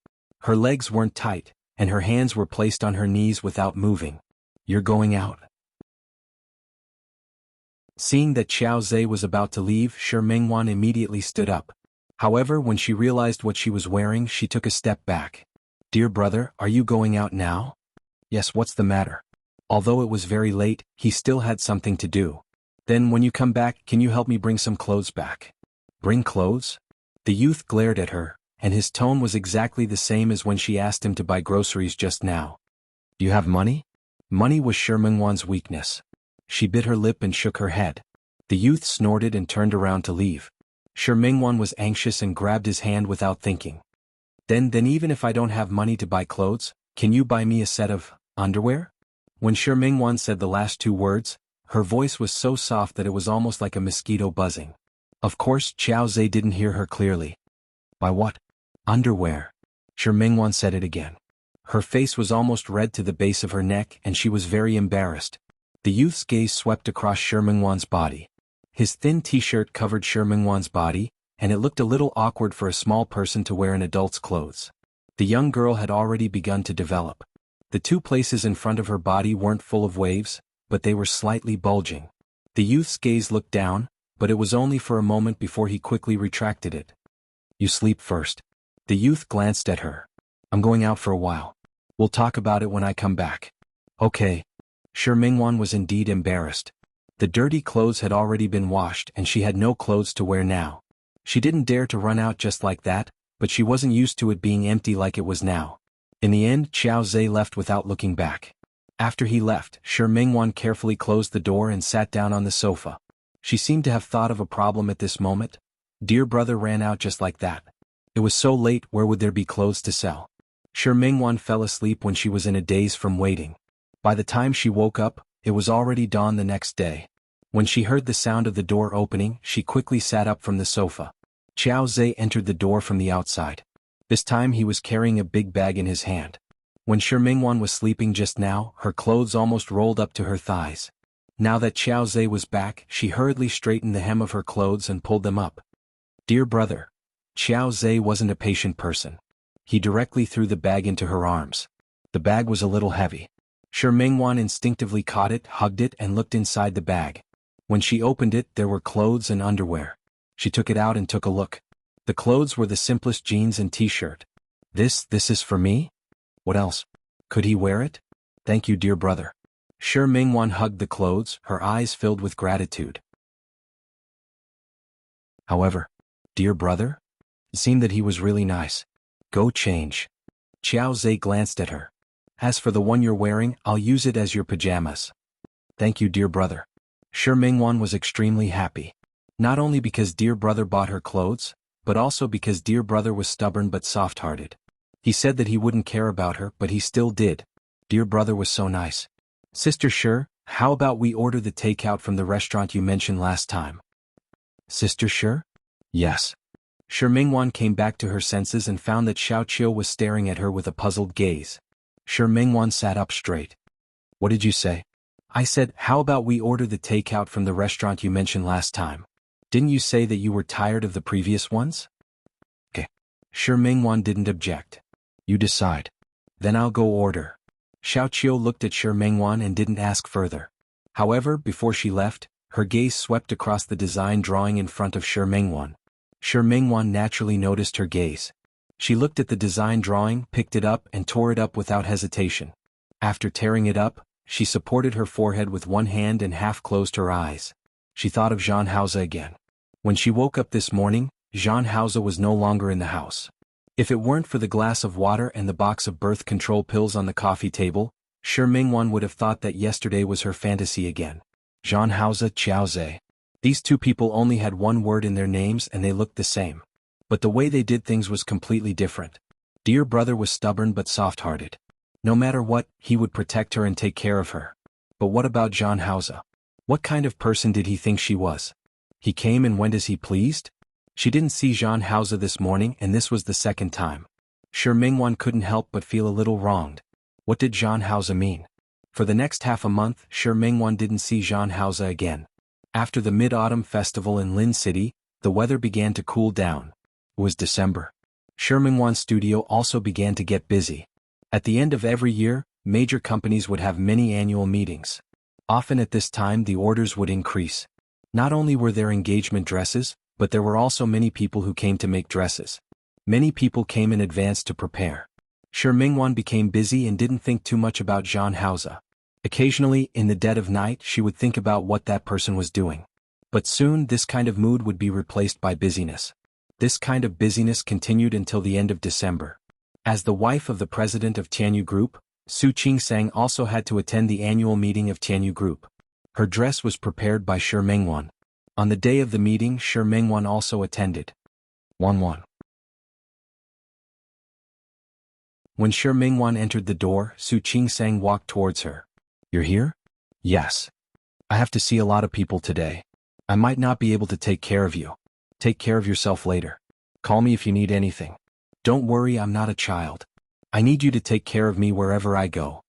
Her legs weren't tight, and her hands were placed on her knees without moving. You're going out? Seeing that Xiao Zhe was about to leave, Shi Mingwan immediately stood up. However, when she realized what she was wearing, she took a step back. Dear brother, are you going out now? Yes, what's the matter? Although it was very late, he still had something to do. Then when you come back, can you help me bring some clothes back? Bring clothes? The youth glared at her, and his tone was exactly the same as when she asked him to buy groceries just now. Do you have money? Money was Shi Mingwan's weakness. She bit her lip and shook her head. The youth snorted and turned around to leave. Shi Mingwan was anxious and grabbed his hand without thinking. Then even if I don't have money to buy clothes, can you buy me a set of underwear? When Shi Mingwan said the last two words, her voice was so soft that it was almost like a mosquito buzzing. Of course, Xiao Zhe didn't hear her clearly. By what? Underwear. Shi Mingwan said it again. Her face was almost red to the base of her neck and she was very embarrassed. The youth's gaze swept across Shi Mingwan's body. His thin t-shirt covered Shi Mingwan's body, and it looked a little awkward for a small person to wear an adult's clothes. The young girl had already begun to develop. The two places in front of her body weren't full of waves, but they were slightly bulging. The youth's gaze looked down, but it was only for a moment before he quickly retracted it. You sleep first. The youth glanced at her. I'm going out for a while. We'll talk about it when I come back. Okay. Shi Mingwan was indeed embarrassed. The dirty clothes had already been washed and she had no clothes to wear now. She didn't dare to run out just like that, but she wasn't used to it being empty like it was now. In the end, Xiao Zhe left without looking back. After he left, Shi Mingwan carefully closed the door and sat down on the sofa. She seemed to have thought of a problem at this moment. Dear brother ran out just like that. It was so late, where would there be clothes to sell? Shi Mingwan fell asleep when she was in a daze from waiting. By the time she woke up, it was already dawn the next day. When she heard the sound of the door opening, she quickly sat up from the sofa. Xiao Zhe entered the door from the outside. This time he was carrying a big bag in his hand. When Shi Mingwan was sleeping just now, her clothes almost rolled up to her thighs. Now that Xiao Zhe was back, she hurriedly straightened the hem of her clothes and pulled them up. Dear brother. Xiao Zhe wasn't a patient person. He directly threw the bag into her arms. The bag was a little heavy. Shi Mingwan instinctively caught it, hugged it, and looked inside the bag. When she opened it, there were clothes and underwear. She took it out and took a look. The clothes were the simplest jeans and t-shirt. This is for me? What else? Could he wear it? Thank you, dear brother. Shi Mingwan hugged the clothes, her eyes filled with gratitude. However, dear brother? It seemed that he was really nice. Go change. Xiao Zhe glanced at her. As for the one you're wearing, I'll use it as your pajamas. Thank you, dear brother. Shi Mingwan was extremely happy. Not only because dear brother bought her clothes, but also because dear brother was stubborn but soft-hearted. He said that he wouldn't care about her, but he still did. Dear brother was so nice. Sister Shi, how about we order the takeout from the restaurant you mentioned last time? Sister Shi? Yes. Shi Mingwan came back to her senses and found that Xiao Qiu was staring at her with a puzzled gaze. Shi Mingwan sat up straight. What did you say? I said, how about we order the takeout from the restaurant you mentioned last time? Didn't you say that you were tired of the previous ones? Okay. Shi Mingwan didn't object. You decide. Then I'll go order. Xiao Qiu looked at Shi Mengwan and didn't ask further. However, before she left, her gaze swept across the design drawing in front of Shi Mengwan. Shi Mengwan naturally noticed her gaze. She looked at the design drawing, picked it up and tore it up without hesitation. After tearing it up, she supported her forehead with one hand and half closed her eyes. She thought of Jean Hauze again. When she woke up this morning, Jean Hauze was no longer in the house. If it weren't for the glass of water and the box of birth control pills on the coffee table, Shi Mengwan would have thought that yesterday was her fantasy again. Jean Hauze, Qiaoze. These two people only had one word in their names and they looked the same. But the way they did things was completely different. Dear brother was stubborn but soft-hearted. No matter what, he would protect her and take care of her. But what about Jean Hauze? What kind of person did he think she was? He came and went as he pleased? She didn't see Jean Hauze this morning and this was the second time. Shi Mengwan couldn't help but feel a little wronged. What did Jean Hauze mean? For the next half a month, Shi Mengwan didn't see Jean Hauze again. After the Mid-Autumn Festival in Lin City, the weather began to cool down. It was December. Shi Mengwan's studio also began to get busy. At the end of every year, major companies would have many annual meetings. Often at this time the orders would increase. Not only were there engagement dresses, but there were also many people who came to make dresses. Many people came in advance to prepare. Shi Mengwan became busy and didn't think too much about Jean Hauze. Occasionally, in the dead of night, she would think about what that person was doing. But soon this kind of mood would be replaced by busyness. This kind of busyness continued until the end of December. As the wife of the president of Tianyu Group, Su Qingsang also had to attend the annual meeting of Tianyu Group. Her dress was prepared by Shi Mengwan. On the day of the meeting, Shi Mengwan also attended. 1-1. When Shi Mengwan entered the door, Su Qingsang walked towards her. You're here? Yes. I have to see a lot of people today. I might not be able to take care of you. Take care of yourself later. Call me if you need anything. Don't worry, I'm not a child. I need you to take care of me wherever I go.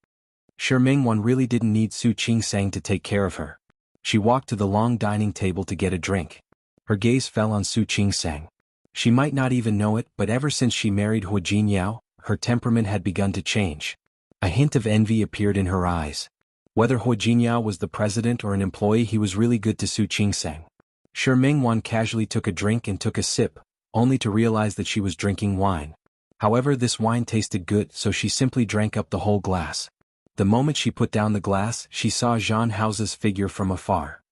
Shi Mengwan really didn't need Su Qingsang to take care of her. She walked to the long dining table to get a drink. Her gaze fell on Su Qingsang. She might not even know it, but ever since she married Hu Jinyao, her temperament had begun to change. A hint of envy appeared in her eyes. Whether Hu Jinyao was the president or an employee, he was really good to Su Qingsang. Shi Mengwan casually took a drink and took a sip, only to realize that she was drinking wine. However, this wine tasted good, so she simply drank up the whole glass. The moment she put down the glass, she saw Jean Hauze's figure from afar.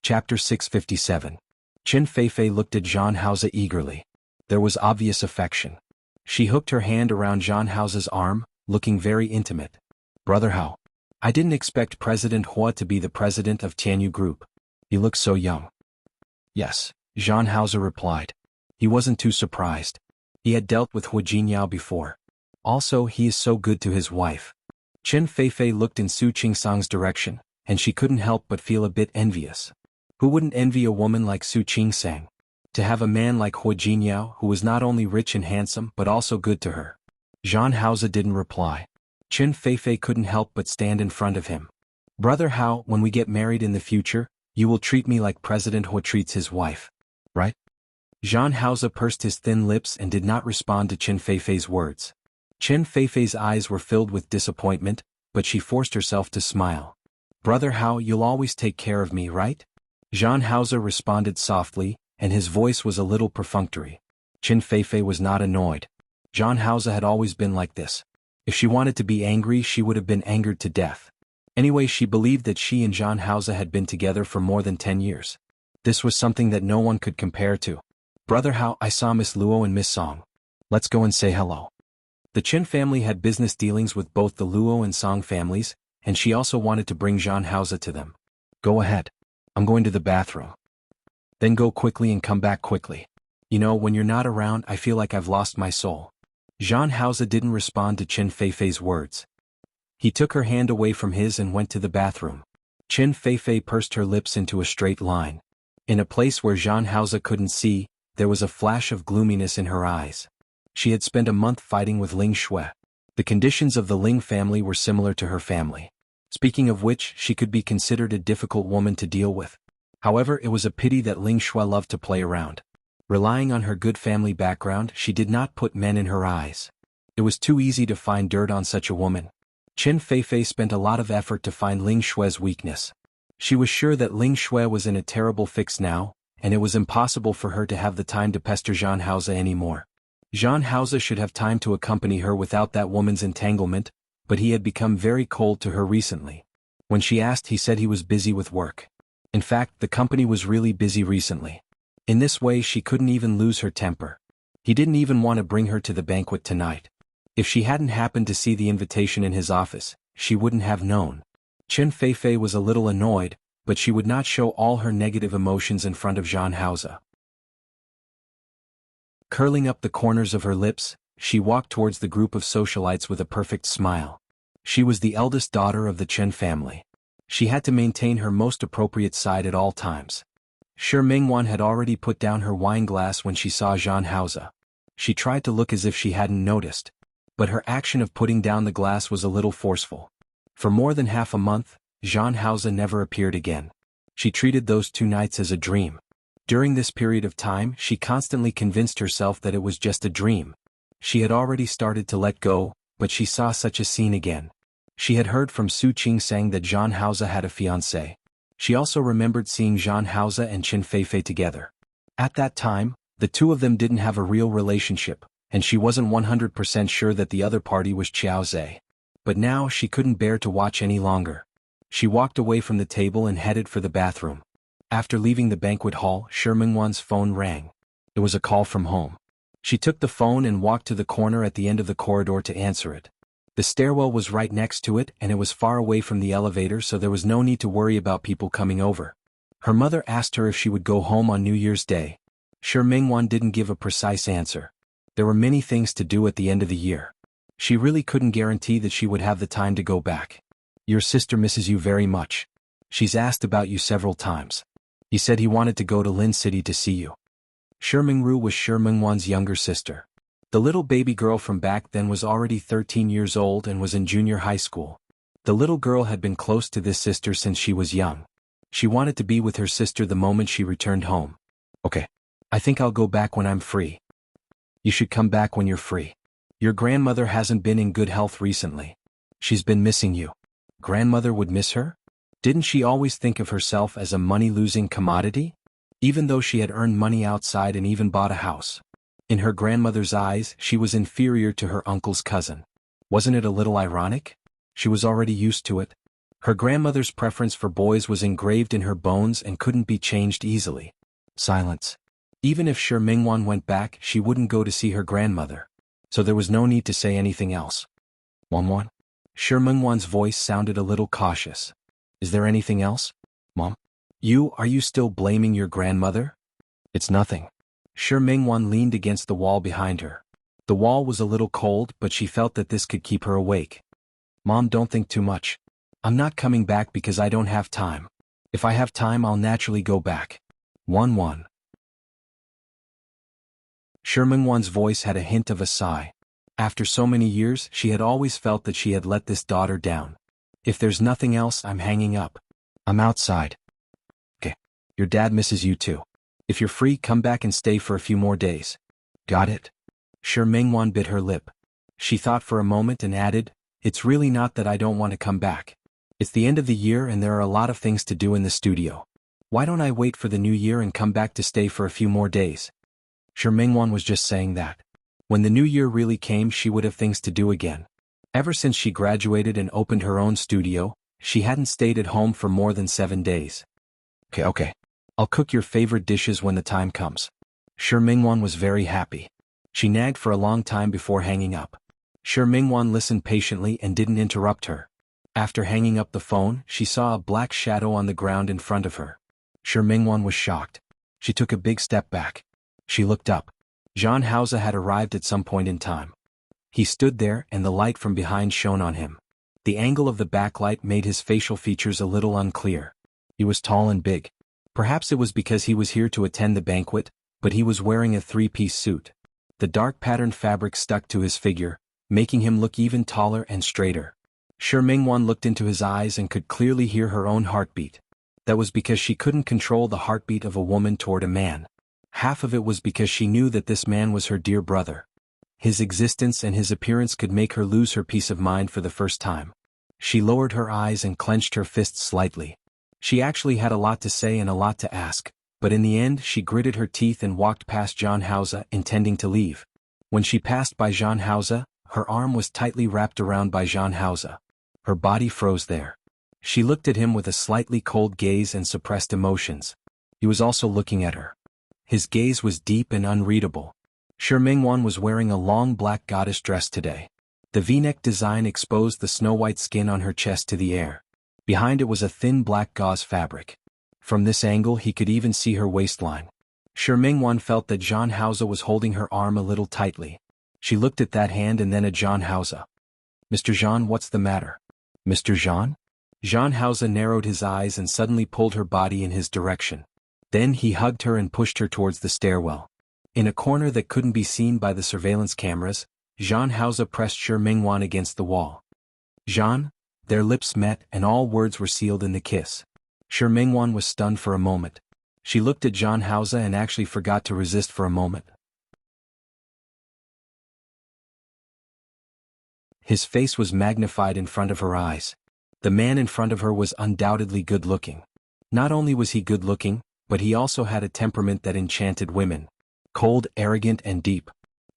Chapter 657. Qin Feifei looked at Jean Hauze eagerly. There was obvious affection. She hooked her hand around Jean Hauze's arm, looking very intimate. Brother Hao. I didn't expect President Hua to be the president of Tianyu Group. He looks so young. Yes, Jean Hauze replied. He wasn't too surprised. He had dealt with Hu Jinyao before. Also, he is so good to his wife. Qin Feifei looked in Su Qingsang's direction, and she couldn't help but feel a bit envious. Who wouldn't envy a woman like Su Qingsang? To have a man like Hu Jinyao who was not only rich and handsome but also good to her. Jean Hauze didn't reply. Qin Feifei couldn't help but stand in front of him. Brother Hao, when we get married in the future, you will treat me like President Hu treats his wife. Right? Jean Hauze pursed his thin lips and did not respond to Qin Feifei's words. Qin Feifei's eyes were filled with disappointment, but she forced herself to smile. Brother Hao, you'll always take care of me, right? Jean Hauze responded softly, and his voice was a little perfunctory. Qin Feifei was not annoyed. Jean Hauze had always been like this. If she wanted to be angry, she would have been angered to death. Anyway, she believed that she and Jean Hauze had been together for more than 10 years. This was something that no one could compare to. Brother Hao, I saw Miss Luo and Miss Song. Let's go and say hello. The Qin family had business dealings with both the Luo and Song families, and she also wanted to bring Jean Hauze to them. Go ahead. I'm going to the bathroom. Then go quickly and come back quickly. You know, when you're not around, I feel like I've lost my soul. Jean Hauze didn't respond to Qin Feifei's words. He took her hand away from his and went to the bathroom. Qin Feifei pursed her lips into a straight line. In a place where Jean Hauze couldn't see, there was a flash of gloominess in her eyes. She had spent a month fighting with Ling Shui. The conditions of the Ling family were similar to her family. Speaking of which, she could be considered a difficult woman to deal with. However, it was a pity that Ling Shui loved to play around. Relying on her good family background, she did not put men in her eyes. It was too easy to find dirt on such a woman. Chen Feifei spent a lot of effort to find Ling Shue's weakness. She was sure that Ling Shue was in a terrible fix now, and it was impossible for her to have the time to pester Zhang Haoze anymore. Zhang Haoze should have time to accompany her without that woman's entanglement, but he had become very cold to her recently. When she asked, he said he was busy with work. In fact, the company was really busy recently. In this way, she couldn't even lose her temper. He didn't even want to bring her to the banquet tonight. If she hadn't happened to see the invitation in his office, she wouldn't have known. Chen Feifei was a little annoyed, but she would not show all her negative emotions in front of Zhang Haoze. Curling up the corners of her lips, she walked towards the group of socialites with a perfect smile. She was the eldest daughter of the Chen family. She had to maintain her most appropriate side at all times. Shi Mingwan had already put down her wine glass when she saw Zhang Haoze. She tried to look as if she hadn't noticed, but her action of putting down the glass was a little forceful. For more than half a month, Zhang Haoze never appeared again. She treated those 2 nights as a dream. During this period of time, she constantly convinced herself that it was just a dream. She had already started to let go, but she saw such a scene again. She had heard from Su Qingsang that Zhang Haoze had a fiancé. She also remembered seeing Zhang Haoze and Chen Feifei together. At that time, the two of them didn't have a real relationship, and she wasn't 100% sure that the other party was Qiao Zhe. But now she couldn't bear to watch any longer. She walked away from the table and headed for the bathroom. After leaving the banquet hall, Shi Mingwan's phone rang. It was a call from home. She took the phone and walked to the corner at the end of the corridor to answer it. The stairwell was right next to it, and it was far away from the elevator, so there was no need to worry about people coming over. Her mother asked her if she would go home on New Year's Day. Shi Mingwan didn't give a precise answer. There were many things to do at the end of the year. She really couldn't guarantee that she would have the time to go back. Your sister misses you very much. She's asked about you several times. He said he wanted to go to Lin City to see you. Shi Mingru was Shi Mingwan's younger sister. The little baby girl from back then was already 13 years old and was in junior high school. The little girl had been close to this sister since she was young. She wanted to be with her sister the moment she returned home. Okay. I think I'll go back when I'm free. You should come back when you're free. Your grandmother hasn't been in good health recently. She's been missing you. Grandmother would miss her? Didn't she always think of herself as a money-losing commodity? Even though she had earned money outside and even bought a house. In her grandmother's eyes, she was inferior to her uncle's cousin. Wasn't it a little ironic? She was already used to it. Her grandmother's preference for boys was engraved in her bones and couldn't be changed easily. Silence. Even if Shi Mingwan went back, she wouldn't go to see her grandmother. So there was no need to say anything else. Mom? Shi Mingwan's voice sounded a little cautious. Is there anything else? Mom? Are you still blaming your grandmother? It's nothing. Shi Mingwan leaned against the wall behind her. The wall was a little cold, but she felt that this could keep her awake. Mom, don't think too much. I'm not coming back because I don't have time. If I have time, I'll naturally go back. 1-1. Shi Mingwan's voice had a hint of a sigh. After so many years, she had always felt that she had let this daughter down. If there's nothing else, I'm hanging up. I'm outside. Okay. Your dad misses you too. If you're free, come back and stay for a few more days. Got it? Shi Mingwan bit her lip. She thought for a moment and added, it's really not that I don't want to come back. It's the end of the year and there are a lot of things to do in the studio. Why don't I wait for the new year and come back to stay for a few more days? Shi Mingwan was just saying that. When the new year really came, she would have things to do again. Ever since she graduated and opened her own studio, she hadn't stayed at home for more than 7 days. Okay. I'll cook your favorite dishes when the time comes. Shi Mingwan was very happy. She nagged for a long time before hanging up. Shi Mingwan listened patiently and didn't interrupt her. After hanging up the phone, she saw a black shadow on the ground in front of her. Shi Mingwan was shocked. She took a big step back. She looked up. Zhang Haoze had arrived at some point in time. He stood there and the light from behind shone on him. The angle of the backlight made his facial features a little unclear. He was tall and big. Perhaps it was because he was here to attend the banquet, but he was wearing a 3-piece suit. The dark patterned fabric stuck to his figure, making him look even taller and straighter. Shi Mingwan looked into his eyes and could clearly hear her own heartbeat. That was because she couldn't control the heartbeat of a woman toward a man. Half of it was because she knew that this man was her dear brother. His existence and his appearance could make her lose her peace of mind for the first time. She lowered her eyes and clenched her fists slightly. She actually had a lot to say and a lot to ask, but in the end she gritted her teeth and walked past John Hauser, intending to leave. When she passed by John Hauser, her arm was tightly wrapped around by John Hauser. Her body froze there. She looked at him with a slightly cold gaze and suppressed emotions. He was also looking at her. His gaze was deep and unreadable. Shi Mingwan was wearing a long black goddess dress today. The V-neck design exposed the snow-white skin on her chest to the air. Behind it was a thin black gauze fabric. From this angle he could even see her waistline. Shi Mingwan felt that John Hauser was holding her arm a little tightly. She looked at that hand and then at John Hauser. "Mr. Jean, what's the matter?" "Mr. Jean?" John Hauser narrowed his eyes and suddenly pulled her body in his direction. Then he hugged her and pushed her towards the stairwell. In a corner that couldn't be seen by the surveillance cameras, John Hauser pressed Shi Mingwan against the wall. "Jean?" Their lips met and all words were sealed in the kiss. Shi Mingwan was stunned for a moment. She looked at John Hauser and actually forgot to resist for a moment. His face was magnified in front of her eyes. The man in front of her was undoubtedly good-looking. Not only was he good-looking, but he also had a temperament that enchanted women. Cold, arrogant and deep.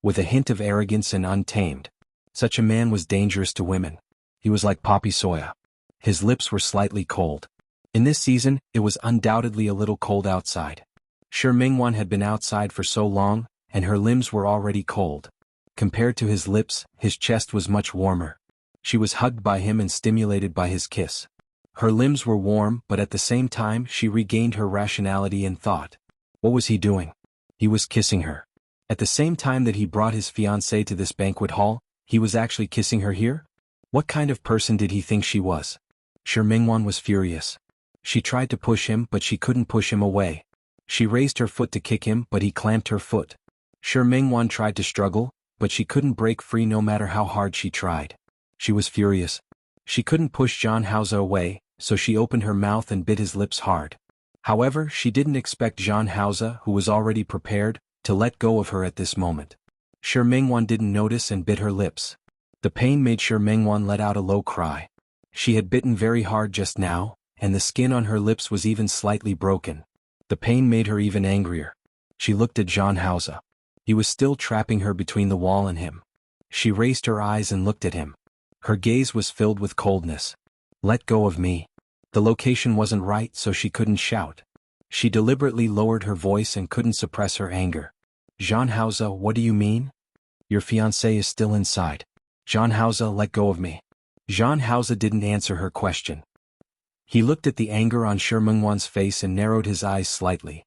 With a hint of arrogance and untamed. Such a man was dangerous to women. He was like poppy soya. His lips were slightly cold. In this season, it was undoubtedly a little cold outside. Shi Mingwan had been outside for so long, and her limbs were already cold. Compared to his lips, his chest was much warmer. She was hugged by him and stimulated by his kiss. Her limbs were warm, but at the same time she regained her rationality and thought. What was he doing? He was kissing her. At the same time that he brought his fiancée to this banquet hall, he was actually kissing her here? What kind of person did he think she was? Shi Mingwan was furious. She tried to push him, but she couldn't push him away. She raised her foot to kick him, but he clamped her foot. Shi Mingwan tried to struggle, but she couldn't break free no matter how hard she tried. She was furious. She couldn't push John Hauser away, so she opened her mouth and bit his lips hard. However, she didn't expect John Hauser, who was already prepared, to let go of her at this moment. Shi Mingwan didn't notice and bit her lips. The pain made Shi Mingwan let out a low cry. She had bitten very hard just now, and the skin on her lips was even slightly broken. The pain made her even angrier. She looked at John Hauser. He was still trapping her between the wall and him. She raised her eyes and looked at him. Her gaze was filled with coldness. "Let go of me." The location wasn't right, so she couldn't shout. She deliberately lowered her voice and couldn't suppress her anger. "John Hauser, what do you mean? Your fiancé is still inside. John Hauser, let go of me." John Hauser didn't answer her question. He looked at the anger on Shi Mingwan's face and narrowed his eyes slightly.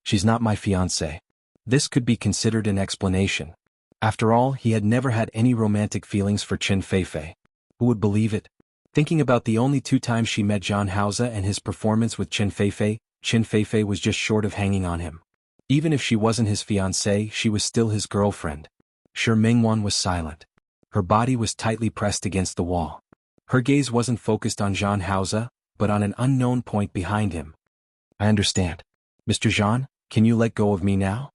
"She's not my fiancé." This could be considered an explanation. After all, he had never had any romantic feelings for Chen Feifei. Who would believe it? Thinking about the only 2 times she met John Hauser and his performance with Chen Feifei was just short of hanging on him. Even if she wasn't his fiancée, she was still his girlfriend. Shi Mingwan was silent. Her body was tightly pressed against the wall. Her gaze wasn't focused on John Hauser, but on an unknown point behind him. "I understand. Mr. Jean, can you let go of me now?"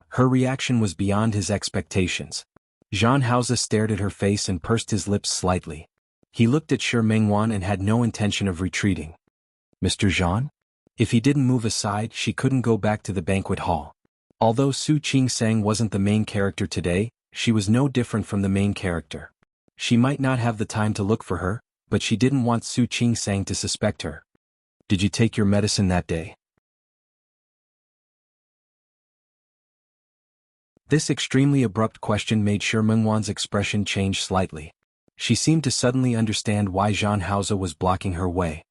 Her reaction was beyond his expectations. John Hauser stared at her face and pursed his lips slightly. He looked at Shi Mingwan and had no intention of retreating. "Mr. Jean?" If he didn't move aside, she couldn't go back to the banquet hall. Although Su Qingsang wasn't the main character today, she was no different from the main character. She might not have the time to look for her, but she didn't want Su Qingsang to suspect her. "Did you take your medicine that day?" This extremely abrupt question made Shi Mingwan's expression change slightly. She seemed to suddenly understand why John Hauser was blocking her way.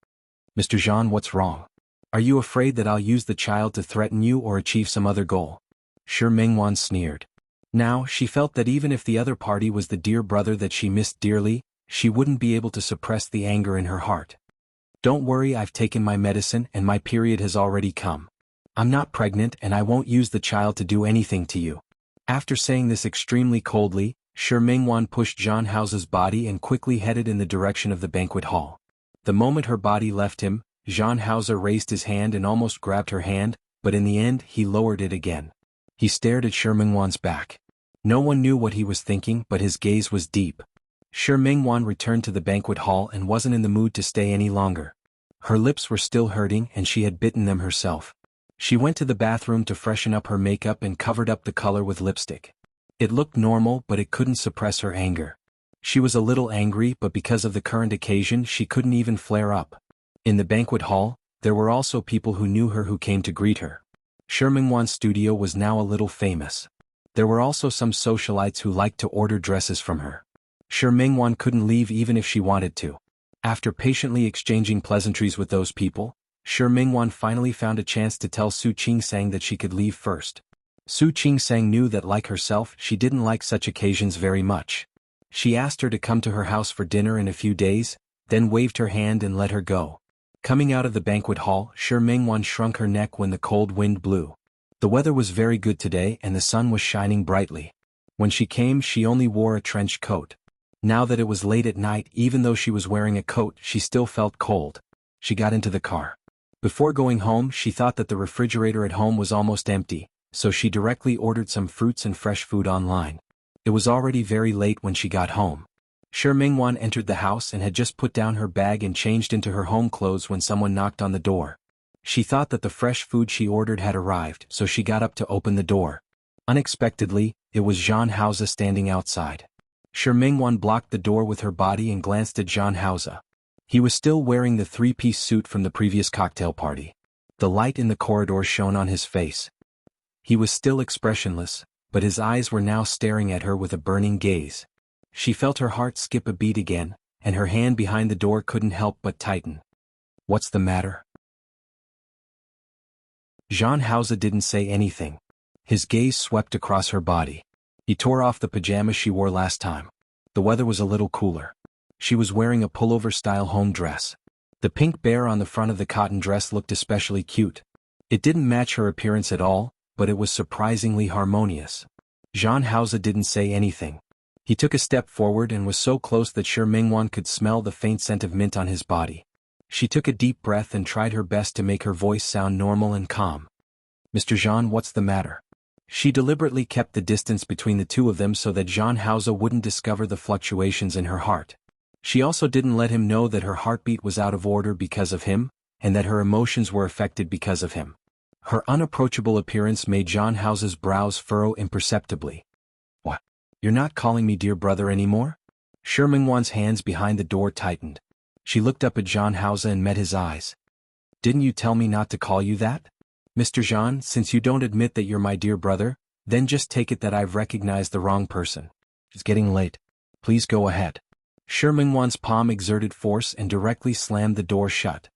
"Mr. Jean, what's wrong? Are you afraid that I'll use the child to threaten you or achieve some other goal?" Shi Mingwan sneered. Now, she felt that even if the other party was the dear brother that she missed dearly, she wouldn't be able to suppress the anger in her heart. "Don't worry, I've taken my medicine and my period has already come. I'm not pregnant and I won't use the child to do anything to you." After saying this extremely coldly, Shi Mingwan pushed John Hauser's body and quickly headed in the direction of the banquet hall. The moment her body left him, John Hauser raised his hand and almost grabbed her hand, but in the end he lowered it again. He stared at Shi Mingwan's back. No one knew what he was thinking, but his gaze was deep. Shi Mingwan returned to the banquet hall and wasn't in the mood to stay any longer. Her lips were still hurting and she had bitten them herself. She went to the bathroom to freshen up her makeup and covered up the color with lipstick. It looked normal, but it couldn't suppress her anger. She was a little angry, but because of the current occasion she couldn't even flare up. In the banquet hall, there were also people who knew her who came to greet her. Shi Mingwan's studio was now a little famous. There were also some socialites who liked to order dresses from her. Shi Mingwan couldn't leave even if she wanted to. After patiently exchanging pleasantries with those people, Shi Mingwan finally found a chance to tell Su Qingsang that she could leave first. Su Qingsang knew that, like herself, she didn't like such occasions very much. She asked her to come to her house for dinner in a few days, then waved her hand and let her go. Coming out of the banquet hall, Shi Mingwan shrunk her neck when the cold wind blew. The weather was very good today and the sun was shining brightly. When she came, she only wore a trench coat. Now that it was late at night, even though she was wearing a coat, she still felt cold. She got into the car. Before going home, she thought that the refrigerator at home was almost empty, so she directly ordered some fruits and fresh food online. It was already very late when she got home. Shi Mingwan entered the house and had just put down her bag and changed into her home clothes when someone knocked on the door. She thought that the fresh food she ordered had arrived, so she got up to open the door. Unexpectedly, it was Zhang Haoze standing outside. Shi Mingwan blocked the door with her body and glanced at Zhang Haoze. He was still wearing the three-piece suit from the previous cocktail party. The light in the corridor shone on his face. He was still expressionless, but his eyes were now staring at her with a burning gaze. She felt her heart skip a beat again, and her hand behind the door couldn't help but tighten. "What's the matter?" Zhang Haoze didn't say anything. His gaze swept across her body. He tore off the pajamas she wore last time. The weather was a little cooler. She was wearing a pullover-style home dress. The pink bear on the front of the cotton dress looked especially cute. It didn't match her appearance at all, but it was surprisingly harmonious. Zhang Haoze didn't say anything. He took a step forward and was so close that Shi Mingwan could smell the faint scent of mint on his body. She took a deep breath and tried her best to make her voice sound normal and calm. "Mr. Zhang, what's the matter?" She deliberately kept the distance between the two of them so that Zhang Haoze wouldn't discover the fluctuations in her heart. She also didn't let him know that her heartbeat was out of order because of him, and that her emotions were affected because of him. Her unapproachable appearance made Zhang Haoze's brows furrow imperceptibly. "What? You're not calling me dear brother anymore?" Shi Mingwan's hands behind the door tightened. She looked up at Zhang Haoze and met his eyes. "Didn't you tell me not to call you that? Mr. Zhang, since you don't admit that you're my dear brother, then just take it that I've recognized the wrong person. It's getting late. Please go ahead." Shi Mingwan's palm exerted force and directly slammed the door shut.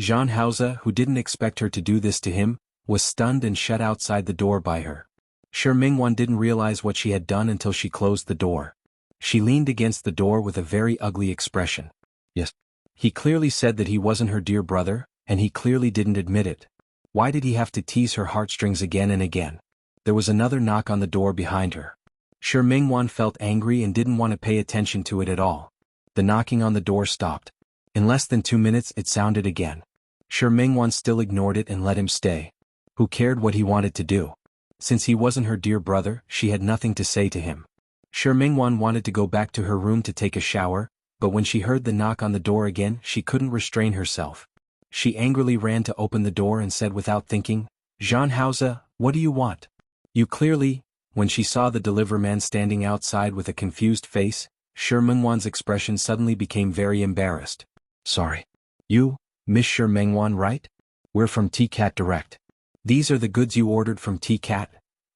Zhang Haoze, who didn't expect her to do this to him, was stunned and shut outside the door by her. Shi Mingwan didn't realize what she had done until she closed the door. She leaned against the door with a very ugly expression. Yes. He clearly said that he wasn't her dear brother, and he clearly didn't admit it. Why did he have to tease her heartstrings again and again? There was another knock on the door behind her. Shi Mingwan felt angry and didn't want to pay attention to it at all. The knocking on the door stopped. In less than 2 minutes it sounded again. Shi Mingwan still ignored it and let him stay. Who cared what he wanted to do? Since he wasn't her dear brother, she had nothing to say to him. Shi Mingwan wanted to go back to her room to take a shower, but when she heard the knock on the door again, she couldn't restrain herself. She angrily ran to open the door and said without thinking, "Zhang Haoze, what do you want?" "You clearly..." When she saw the delivery man standing outside with a confused face, Shi Mingwan's expression suddenly became very embarrassed. "Sorry. You, Miss Shi Mingwan, right? We're from T-Cat Direct. These are the goods you ordered from T-Cat.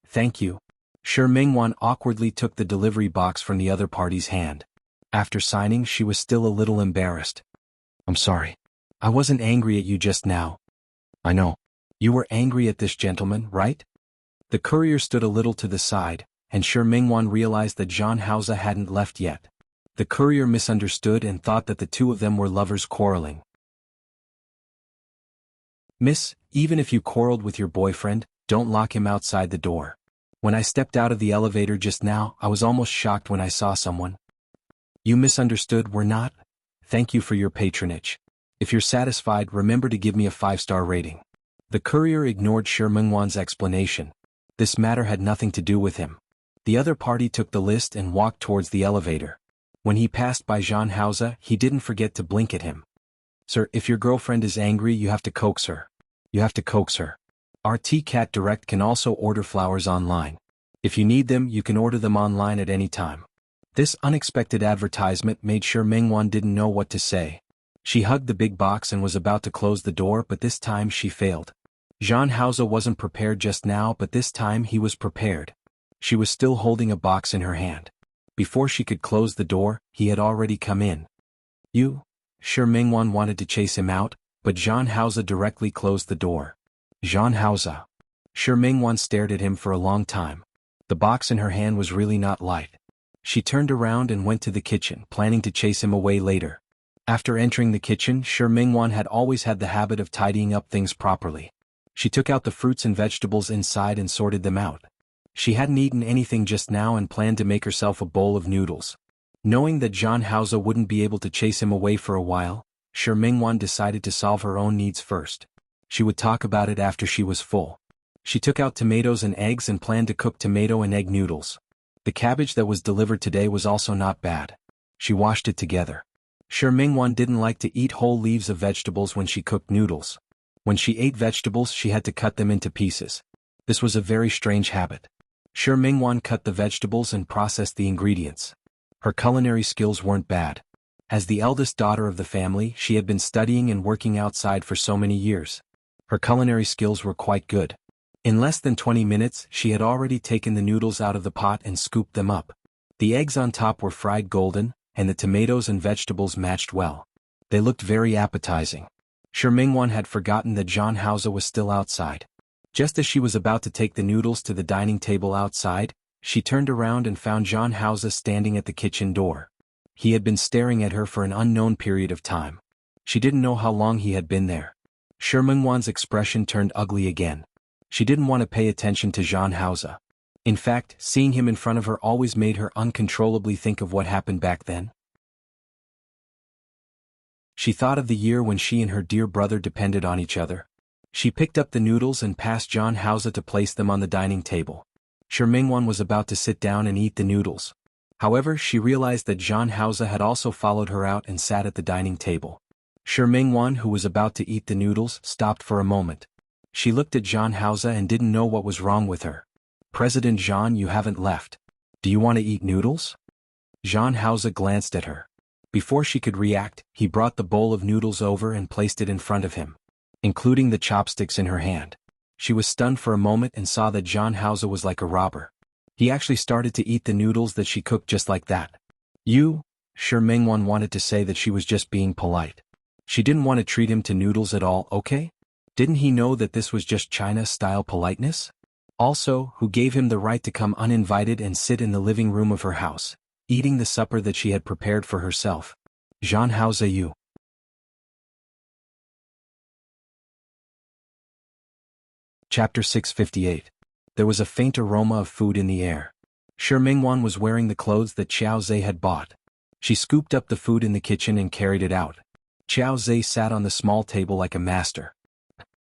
Thank you." Shi Mingwan awkwardly took the delivery box from the other party's hand. After signing, she was still a little embarrassed. "I'm sorry. I wasn't angry at you just now." "I know. You were angry at this gentleman, right?" The courier stood a little to the side, and Shi Mingwan realized that Zhang Haoze hadn't left yet. The courier misunderstood and thought that the two of them were lovers quarreling. "Miss, even if you quarreled with your boyfriend, don't lock him outside the door. When I stepped out of the elevator just now, I was almost shocked when I saw someone." "You misunderstood, we're not. Thank you for your patronage. If you're satisfied, remember to give me a 5-star rating." The courier ignored Shi Mengwan's explanation. This matter had nothing to do with him. The other party took the list and walked towards the elevator. When he passed by Jean Hauser, he didn't forget to blink at him. Sir, if your girlfriend is angry, you have to coax her. You have to coax her. Our Cat Direct can also order flowers online. If you need them, you can order them online at any time. This unexpected advertisement made Shi Mengwan didn't know what to say. She hugged the big box and was about to close the door, but this time she failed. Jean Hauser wasn't prepared just now, but this time he was prepared. She was still holding a box in her hand. Before she could close the door, he had already come in. You? Shi Mengwan wanted to chase him out, but Jean Hauser directly closed the door. Jean Hauser. Shi Mengwan stared at him for a long time. The box in her hand was really not light. She turned around and went to the kitchen, planning to chase him away later. After entering the kitchen, Shi Mengwan had always had the habit of tidying up things properly. She took out the fruits and vegetables inside and sorted them out. She hadn't eaten anything just now and planned to make herself a bowl of noodles. Knowing that Jean Hauser wouldn't be able to chase him away for a while, Shi Mengwan decided to solve her own needs first. She would talk about it after she was full. She took out tomatoes and eggs and planned to cook tomato and egg noodles. The cabbage that was delivered today was also not bad. She washed it together. Shi Mengwan didn't like to eat whole leaves of vegetables when she cooked noodles. When she ate vegetables, she had to cut them into pieces. This was a very strange habit. Shi Mengwan cut the vegetables and processed the ingredients. Her culinary skills weren't bad. As the eldest daughter of the family, she had been studying and working outside for so many years. Her culinary skills were quite good. In less than 20 minutes, she had already taken the noodles out of the pot and scooped them up. The eggs on top were fried golden, and the tomatoes and vegetables matched well. They looked very appetizing. Shi Mengwan had forgotten that Jean Hauser was still outside. Just as she was about to take the noodles to the dining table outside, she turned around and found Jean Hauser standing at the kitchen door. He had been staring at her for an unknown period of time. She didn't know how long he had been there. Shi Mengwan's expression turned ugly again. She didn't want to pay attention to Jean Hauser. In fact, seeing him in front of her always made her uncontrollably think of what happened back then. She thought of the year when she and her dear brother depended on each other. She picked up the noodles and passed Jean Hauser to place them on the dining table. Shi Mengwan was about to sit down and eat the noodles. However, she realized that Jean Hauser had also followed her out and sat at the dining table. Shi Mengwan, who was about to eat the noodles, stopped for a moment. She looked at Jean Hauser and didn't know what was wrong with her. President Jean, you haven't left. Do you want to eat noodles? Jean Hauser glanced at her. Before she could react, he brought the bowl of noodles over and placed it in front of him, including the chopsticks in her hand. She was stunned for a moment and saw that Jean Hauser was like a robber. He actually started to eat the noodles that she cooked just like that. You? Shi Mengwan wanted to say that she was just being polite. She didn't want to treat him to noodles at all, okay? Didn't he know that this was just China-style politeness? Also, who gave him the right to come uninvited and sit in the living room of her house, eating the supper that she had prepared for herself? Jean Hauser, you. Chapter 658. There was a faint aroma of food in the air. Shi Mengwan was wearing the clothes that Qiao Zhe had bought. She scooped up the food in the kitchen and carried it out. Qiao Zhe sat on the small table like a master.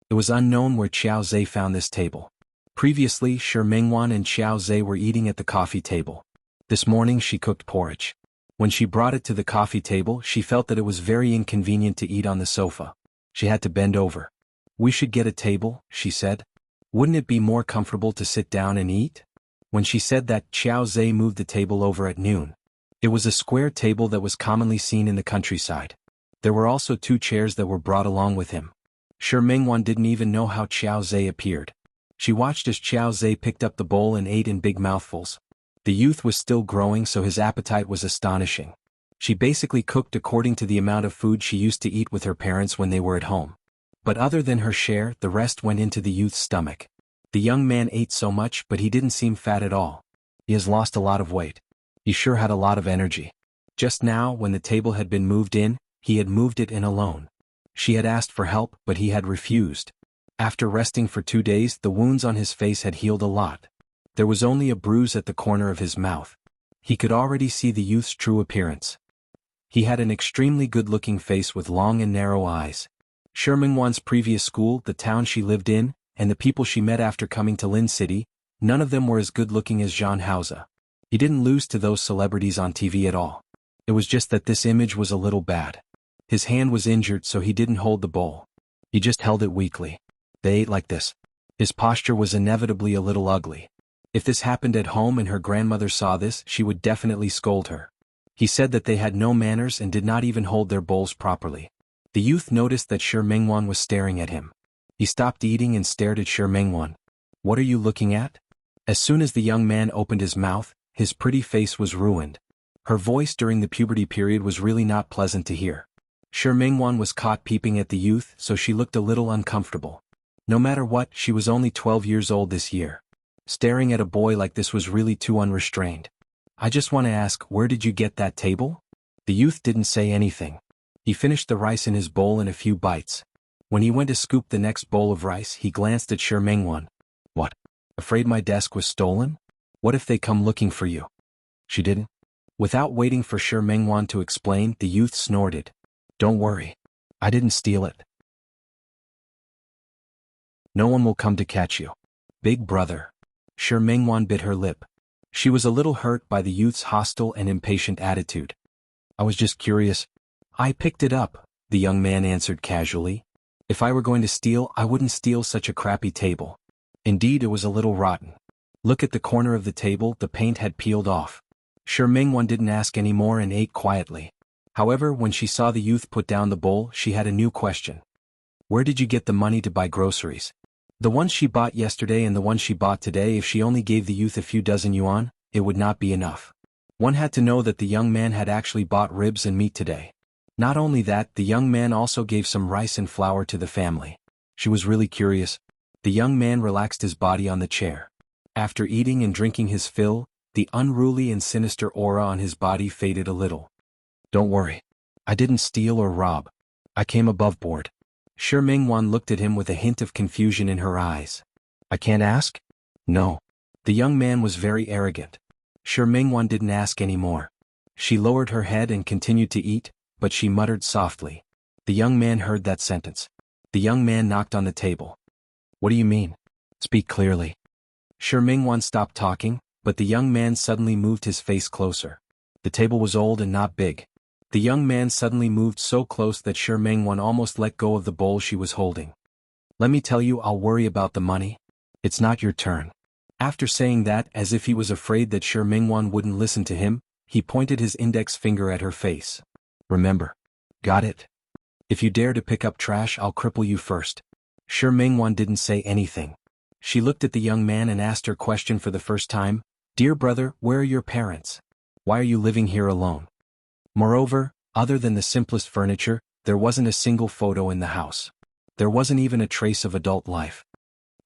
It was unknown where Qiao Zhe found this table. Previously, Shi Mengwan and Qiao Zhe were eating at the coffee table. This morning she cooked porridge. When she brought it to the coffee table, she felt that it was very inconvenient to eat on the sofa. She had to bend over. We should get a table, she said. Wouldn't it be more comfortable to sit down and eat? When she said that, Qiao Zhe moved the table over at noon. It was a square table that was commonly seen in the countryside. There were also 2 chairs that were brought along with him. Shi Mengwan didn't even know how Qiao Zhe appeared. She watched as Qiao Zhe picked up the bowl and ate in big mouthfuls. The youth was still growing, so his appetite was astonishing. She basically cooked according to the amount of food she used to eat with her parents when they were at home. But other than her share, the rest went into the youth's stomach. The young man ate so much, but he didn't seem fat at all. He has lost a lot of weight. He sure had a lot of energy. Just now, when the table had been moved in, he had moved it in alone. She had asked for help, but he had refused. After resting for 2 days, the wounds on his face had healed a lot. There was only a bruise at the corner of his mouth. He could already see the youth's true appearance. He had an extremely good-looking face with long and narrow eyes. Shi Mingwan's previous school, the town she lived in, and the people she met after coming to Lin City, none of them were as good-looking as Zhang Haoze. He didn't lose to those celebrities on TV at all. It was just that this image was a little bad. His hand was injured, so he didn't hold the bowl. He just held it weakly. They ate like this. His posture was inevitably a little ugly. If this happened at home and her grandmother saw this, she would definitely scold her. He said that they had no manners and did not even hold their bowls properly. The youth noticed that Shi Mingwan was staring at him. He stopped eating and stared at Shi Mingwan. "What are you looking at?" As soon as the young man opened his mouth, his pretty face was ruined. Her voice during the puberty period was really not pleasant to hear. Shi Mingwan was caught peeping at the youth, so she looked a little uncomfortable. No matter what, she was only 12 years old this year. Staring at a boy like this was really too unrestrained. "I just want to ask, where did you get that table?" The youth didn't say anything. He finished the rice in his bowl in a few bites. When he went to scoop the next bowl of rice, he glanced at Shi Mingwan. "What? Afraid my desk was stolen? What if they come looking for you?" "She didn't." Without waiting for Shi Mingwan to explain, the youth snorted. "Don't worry. I didn't steal it. No one will come to catch you. Big brother." Shi Mingwan bit her lip. She was a little hurt by the youth's hostile and impatient attitude. "I was just curious. I picked it up," the young man answered casually. "If I were going to steal, I wouldn't steal such a crappy table. Indeed, it was a little rotten. Look at the corner of the table, the paint had peeled off." Shi Mingwan didn't ask any more and ate quietly. However, when she saw the youth put down the bowl, she had a new question. "Where did you get the money to buy groceries?" The ones she bought yesterday and the ones she bought today. If she only gave the youth a few dozen yuan, it would not be enough. One had to know that the young man had actually bought ribs and meat today. Not only that, the young man also gave some rice and flour to the family. She was really curious. The young man relaxed his body on the chair. After eating and drinking his fill, the unruly and sinister aura on his body faded a little. "Don't worry. I didn't steal or rob. I came above board." Shi Mingwan looked at him with a hint of confusion in her eyes. "I can't ask?" "No." The young man was very arrogant. Shi Mingwan didn't ask any more. She lowered her head and continued to eat, but she muttered softly. The young man heard that sentence. The young man knocked on the table. "What do you mean? Speak clearly." Shi Mingwan stopped talking, but the young man suddenly moved his face closer. The table was old and not big. The young man suddenly moved so close that Shi Mingwan almost let go of the bowl she was holding. "Let me tell you, I'll worry about the money. It's not your turn." After saying that, as if he was afraid that Shi Mingwan wouldn't listen to him, he pointed his index finger at her face. "Remember. Got it? If you dare to pick up trash, I'll cripple you first." Shi Mingwan didn't say anything. She looked at the young man and asked her question for the first time. "Dear brother, where are your parents? Why are you living here alone?" Moreover, other than the simplest furniture, there wasn't a single photo in the house. There wasn't even a trace of adult life.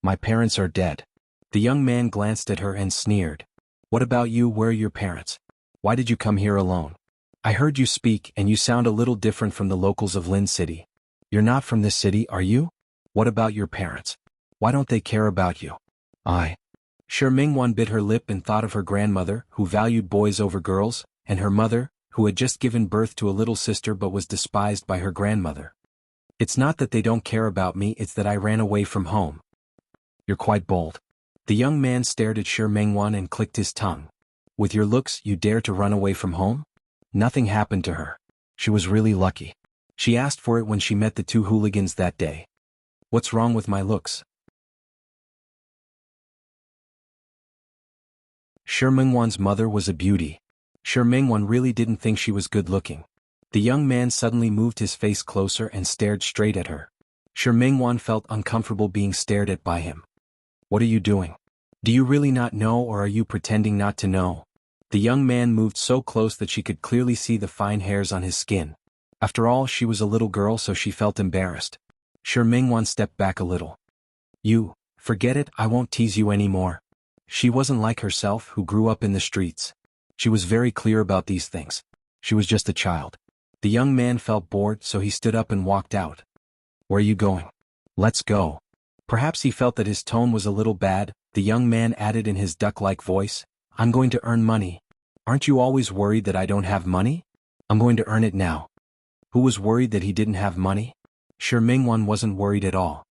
"My parents are dead." The young man glanced at her and sneered. "What about you? Where are your parents? Why did you come here alone? I heard you speak and you sound a little different from the locals of Lin City. You're not from this city, are you? What about your parents? Why don't they care about you?" Shi Mingwan bit her lip and thought of her grandmother, who valued boys over girls, and her mother, who had just given birth to a little sister but was despised by her grandmother. "It's not that they don't care about me, it's that I ran away from home." "You're quite bold." The young man stared at Shi Mingwan and clicked his tongue. "With your looks, you dare to run away from home?" Nothing happened to her. She was really lucky. She asked for it when she met the two hooligans that day. "What's wrong with my looks?" Shi Mingwan's mother was a beauty. Shi Mingwan really didn't think she was good-looking. The young man suddenly moved his face closer and stared straight at her. Shi Mingwan felt uncomfortable being stared at by him. "What are you doing? Do you really not know, or are you pretending not to know?" The young man moved so close that she could clearly see the fine hairs on his skin. After all, she was a little girl, so she felt embarrassed. Shi Mingwan stepped back a little. "You, forget it, I won't tease you anymore." She wasn't like herself, who grew up in the streets. She was very clear about these things. She was just a child. The young man felt bored, so he stood up and walked out. "Where are you going?" "Let's go." Perhaps he felt that his tone was a little bad. The young man added in his duck-like voice, "I'm going to earn money. Aren't you always worried that I don't have money? I'm going to earn it now." Who was worried that he didn't have money? Shi Mingwan wasn't worried at all.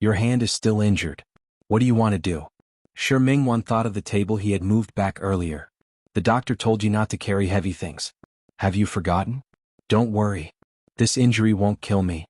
Your hand is still injured. What do you want to do? Shi Mingwan thought of the table he had moved back earlier. The doctor told you not to carry heavy things. Have you forgotten? Don't worry. This injury won't kill me.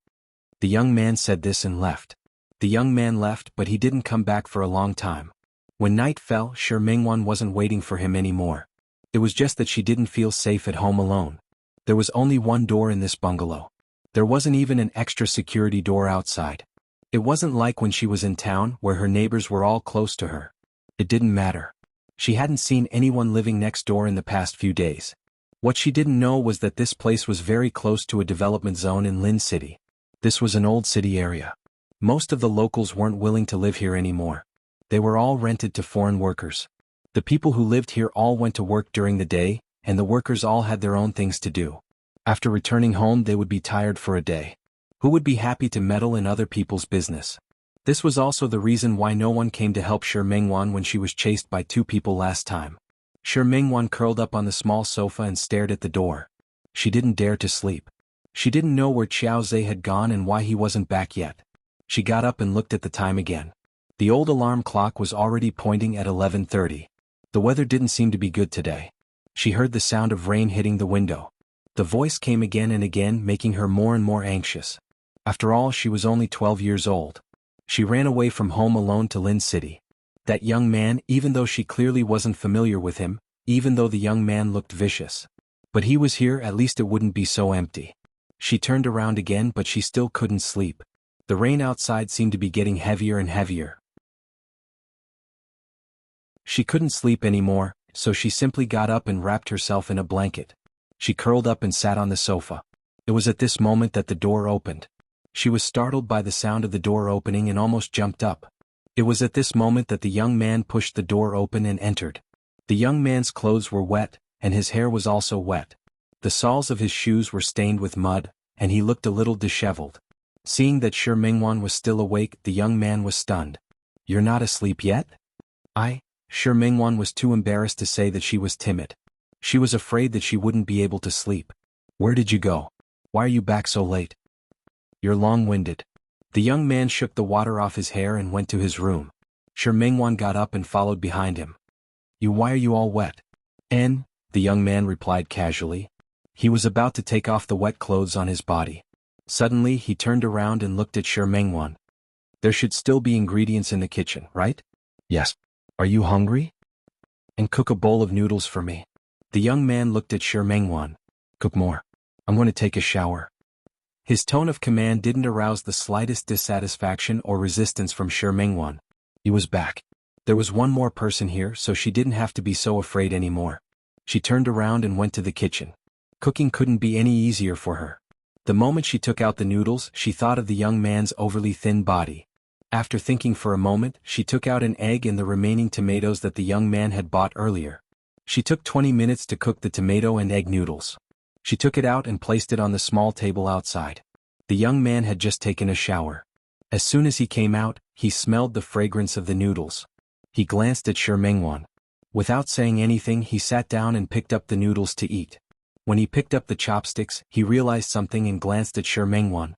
The young man said this and left. The young man left, but he didn't come back for a long time. When night fell, Shi Mingwan wasn't waiting for him anymore. It was just that she didn't feel safe at home alone. There was only one door in this bungalow. There wasn't even an extra security door outside. It wasn't like when she was in town where her neighbors were all close to her. It didn't matter. She hadn't seen anyone living next door in the past few days. What she didn't know was that this place was very close to a development zone in Lin City. This was an old city area. Most of the locals weren't willing to live here anymore. They were all rented to foreign workers. The people who lived here all went to work during the day, and the workers all had their own things to do. After returning home, they would be tired for a day. Who would be happy to meddle in other people's business? This was also the reason why no one came to help Shi Mingwan when she was chased by two people last time. Shi Mingwan curled up on the small sofa and stared at the door. She didn't dare to sleep. She didn't know where Qiao Zhe had gone and why he wasn't back yet. She got up and looked at the time again. The old alarm clock was already pointing at 11:30. The weather didn't seem to be good today. She heard the sound of rain hitting the window. The voice came again and again, making her more and more anxious. After all, she was only 12 years old. She ran away from home alone to Lin City. That young man, even though she clearly wasn't familiar with him, even though the young man looked vicious. But he was here, at least it wouldn't be so empty. She turned around again, but she still couldn't sleep. The rain outside seemed to be getting heavier and heavier. She couldn't sleep anymore, so she simply got up and wrapped herself in a blanket. She curled up and sat on the sofa. It was at this moment that the door opened. She was startled by the sound of the door opening and almost jumped up. It was at this moment that the young man pushed the door open and entered. The young man's clothes were wet, and his hair was also wet. The soles of his shoes were stained with mud, and he looked a little disheveled. Seeing that Shi Mingwan was still awake, the young man was stunned. "You're not asleep yet?" Shi Mingwan was too embarrassed to say that she was timid. She was afraid that she wouldn't be able to sleep. "Where did you go? Why are you back so late? You're long-winded." The young man shook the water off his hair and went to his room. Shi Mingwan got up and followed behind him. Why are you all wet?" "The young man replied casually. He was about to take off the wet clothes on his body. Suddenly he turned around and looked at Shi Mingwan. "There should still be ingredients in the kitchen, right?" "Yes. Are you hungry?" "And cook a bowl of noodles for me." The young man looked at Shi Mingwan. "Cook more. I'm going to take a shower." His tone of command didn't arouse the slightest dissatisfaction or resistance from Shi Mingwan. He was back. There was one more person here, so she didn't have to be so afraid anymore. She turned around and went to the kitchen. Cooking couldn't be any easier for her. The moment she took out the noodles, she thought of the young man's overly thin body. After thinking for a moment, she took out an egg and the remaining tomatoes that the young man had bought earlier. She took 20 minutes to cook the tomato and egg noodles. She took it out and placed it on the small table outside. The young man had just taken a shower. As soon as he came out, he smelled the fragrance of the noodles. He glanced at Shi Mingwan. Without saying anything, he sat down and picked up the noodles to eat. When he picked up the chopsticks, he realized something and glanced at Shi Mingwan.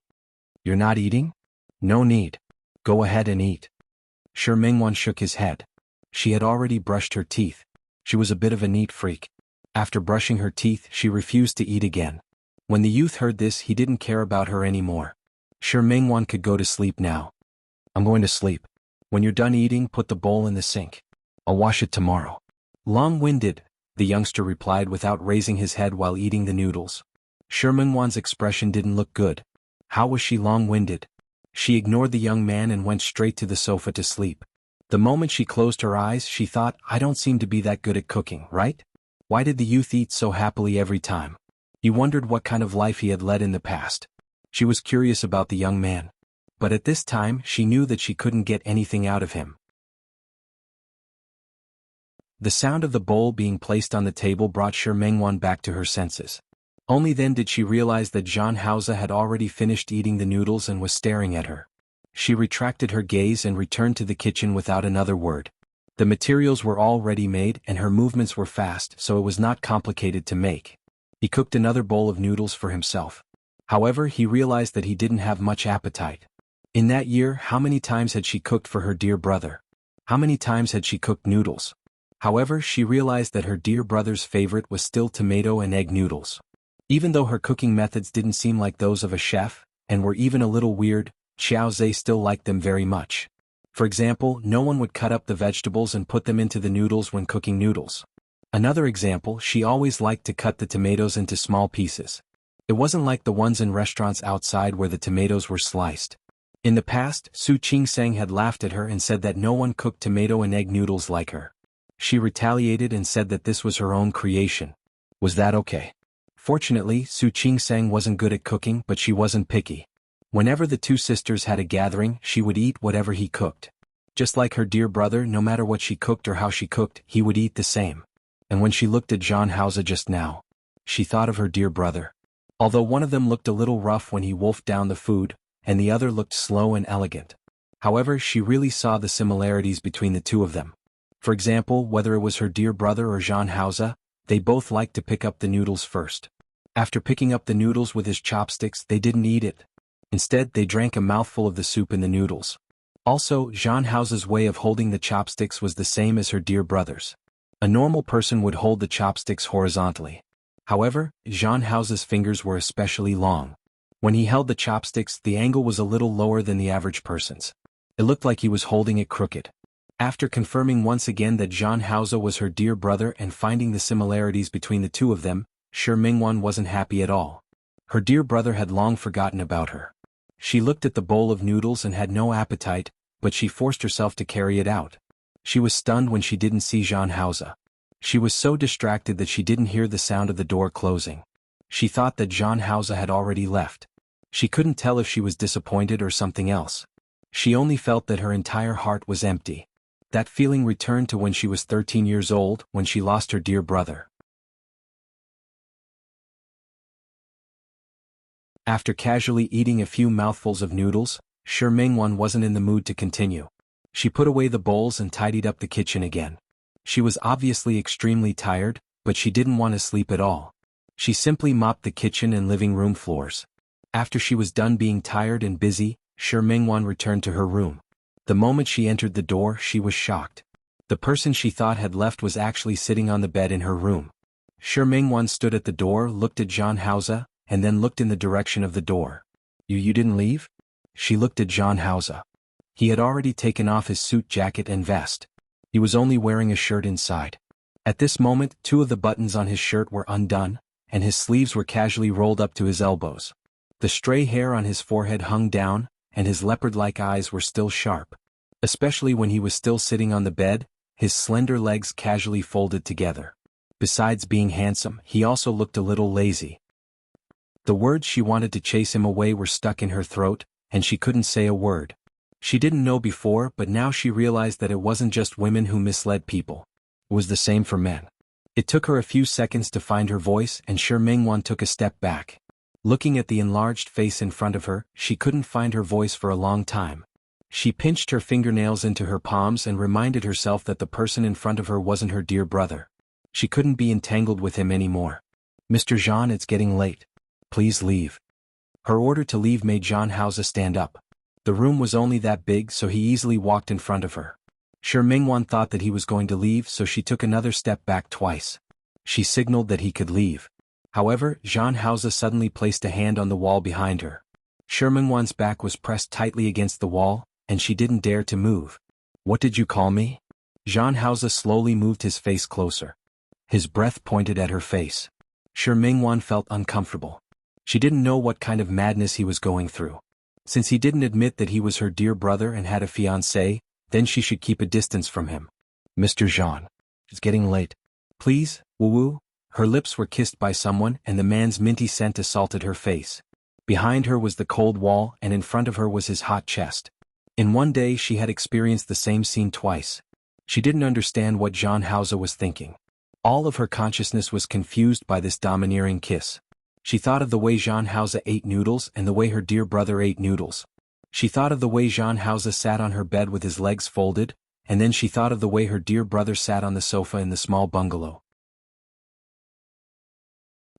"You're not eating? No need. Go ahead and eat." Shi Mingwan shook his head. She had already brushed her teeth. She was a bit of a neat freak. After brushing her teeth, she refused to eat again. When the youth heard this, he didn't care about her anymore. Shi Mingwan could go to sleep now. "I'm going to sleep. When you're done eating, put the bowl in the sink. I'll wash it tomorrow." "Long-winded," the youngster replied without raising his head while eating the noodles. Shi Mingwan's expression didn't look good. How was she long-winded? She ignored the young man and went straight to the sofa to sleep. The moment she closed her eyes, she thought, "I don't seem to be that good at cooking, right? Why did the youth eat so happily every time?" He wondered what kind of life he had led in the past. She was curious about the young man. But at this time, she knew that she couldn't get anything out of him. The sound of the bowl being placed on the table brought Shi Mingwan back to her senses. Only then did she realize that Zhang Haoze had already finished eating the noodles and was staring at her. She retracted her gaze and returned to the kitchen without another word. The materials were all ready-made and her movements were fast, so it was not complicated to make. He cooked another bowl of noodles for himself. However, he realized that he didn't have much appetite. In that year, how many times had she cooked for her dear brother? How many times had she cooked noodles? However, she realized that her dear brother's favorite was still tomato and egg noodles. Even though her cooking methods didn't seem like those of a chef, and were even a little weird, Xiao Zhe still liked them very much. For example, no one would cut up the vegetables and put them into the noodles when cooking noodles. Another example, she always liked to cut the tomatoes into small pieces. It wasn't like the ones in restaurants outside where the tomatoes were sliced. In the past, Su Qingseng had laughed at her and said that no one cooked tomato and egg noodles like her. She retaliated and said that this was her own creation. Was that okay? Fortunately, Su Qingseng wasn't good at cooking, but she wasn't picky. Whenever the two sisters had a gathering, she would eat whatever he cooked. Just like her dear brother, no matter what she cooked or how she cooked, he would eat the same. And when she looked at John Hauser just now, she thought of her dear brother. Although one of them looked a little rough when he wolfed down the food, and the other looked slow and elegant. However, she really saw the similarities between the two of them. For example, whether it was her dear brother or Jean Hauser, they both liked to pick up the noodles first. After picking up the noodles with his chopsticks, they didn't eat it. Instead, they drank a mouthful of the soup in the noodles. Also, Jean Hauser's way of holding the chopsticks was the same as her dear brother's. A normal person would hold the chopsticks horizontally. However, Jean Hauser's fingers were especially long. When he held the chopsticks, the angle was a little lower than the average person's. It looked like he was holding it crooked. After confirming once again that Jean Hauser was her dear brother and finding the similarities between the two of them, Shi Mingwan wasn't happy at all. Her dear brother had long forgotten about her. She looked at the bowl of noodles and had no appetite, but she forced herself to carry it out. She was stunned when she didn't see Jean Hauser. She was so distracted that she didn't hear the sound of the door closing. She thought that Jean Hauser had already left. She couldn't tell if she was disappointed or something else. She only felt that her entire heart was empty. That feeling returned to when she was 13 years old, when she lost her dear brother. After casually eating a few mouthfuls of noodles, Shi Mingwan wasn't in the mood to continue. She put away the bowls and tidied up the kitchen again. She was obviously extremely tired, but she didn't want to sleep at all. She simply mopped the kitchen and living room floors. After she was done being tired and busy, Shi Mingwan returned to her room. The moment she entered the door, she was shocked. The person she thought had left was actually sitting on the bed in her room. Shi Mingwan stood at the door, looked at Jean Hauser, and then looked in the direction of the door. You didn't leave? She looked at Jean Hauser. He had already taken off his suit jacket and vest. He was only wearing a shirt inside. At this moment, two of the buttons on his shirt were undone, and his sleeves were casually rolled up to his elbows. The stray hair on his forehead hung down, and his leopard-like eyes were still sharp. Especially when he was still sitting on the bed, his slender legs casually folded together. Besides being handsome, he also looked a little lazy. The words she wanted to chase him away were stuck in her throat, and she couldn't say a word. She didn't know before, but now she realized that it wasn't just women who misled people. It was the same for men. It took her a few seconds to find her voice, and Shi Mingwan took a step back. Looking at the enlarged face in front of her, she couldn't find her voice for a long time. She pinched her fingernails into her palms and reminded herself that the person in front of her wasn't her dear brother. She couldn't be entangled with him anymore. Mr. Jean, it's getting late. Please leave. Her order to leave made Jean Hauser stand up. The room was only that big, so he easily walked in front of her. Shi Mingwan thought that he was going to leave, so she took another step back twice. She signaled that he could leave. However, Jean Hauser suddenly placed a hand on the wall behind her. Shi Mingwan's back was pressed tightly against the wall, and she didn't dare to move. What did you call me? Jean Hauser slowly moved his face closer. His breath pointed at her face. Shi Mingwan felt uncomfortable. She didn't know what kind of madness he was going through. Since he didn't admit that he was her dear brother and had a fiancée, then she should keep a distance from him. Mr. Jean. It's getting late. Please, woo-woo. Her lips were kissed by someone, and the man's minty scent assaulted her face. Behind her was the cold wall, and in front of her was his hot chest. In one day she had experienced the same scene twice. She didn't understand what Jean Hauser was thinking. All of her consciousness was confused by this domineering kiss. She thought of the way Jean Hauser ate noodles and the way her dear brother ate noodles. She thought of the way Jean Hauser sat on her bed with his legs folded, and then she thought of the way her dear brother sat on the sofa in the small bungalow.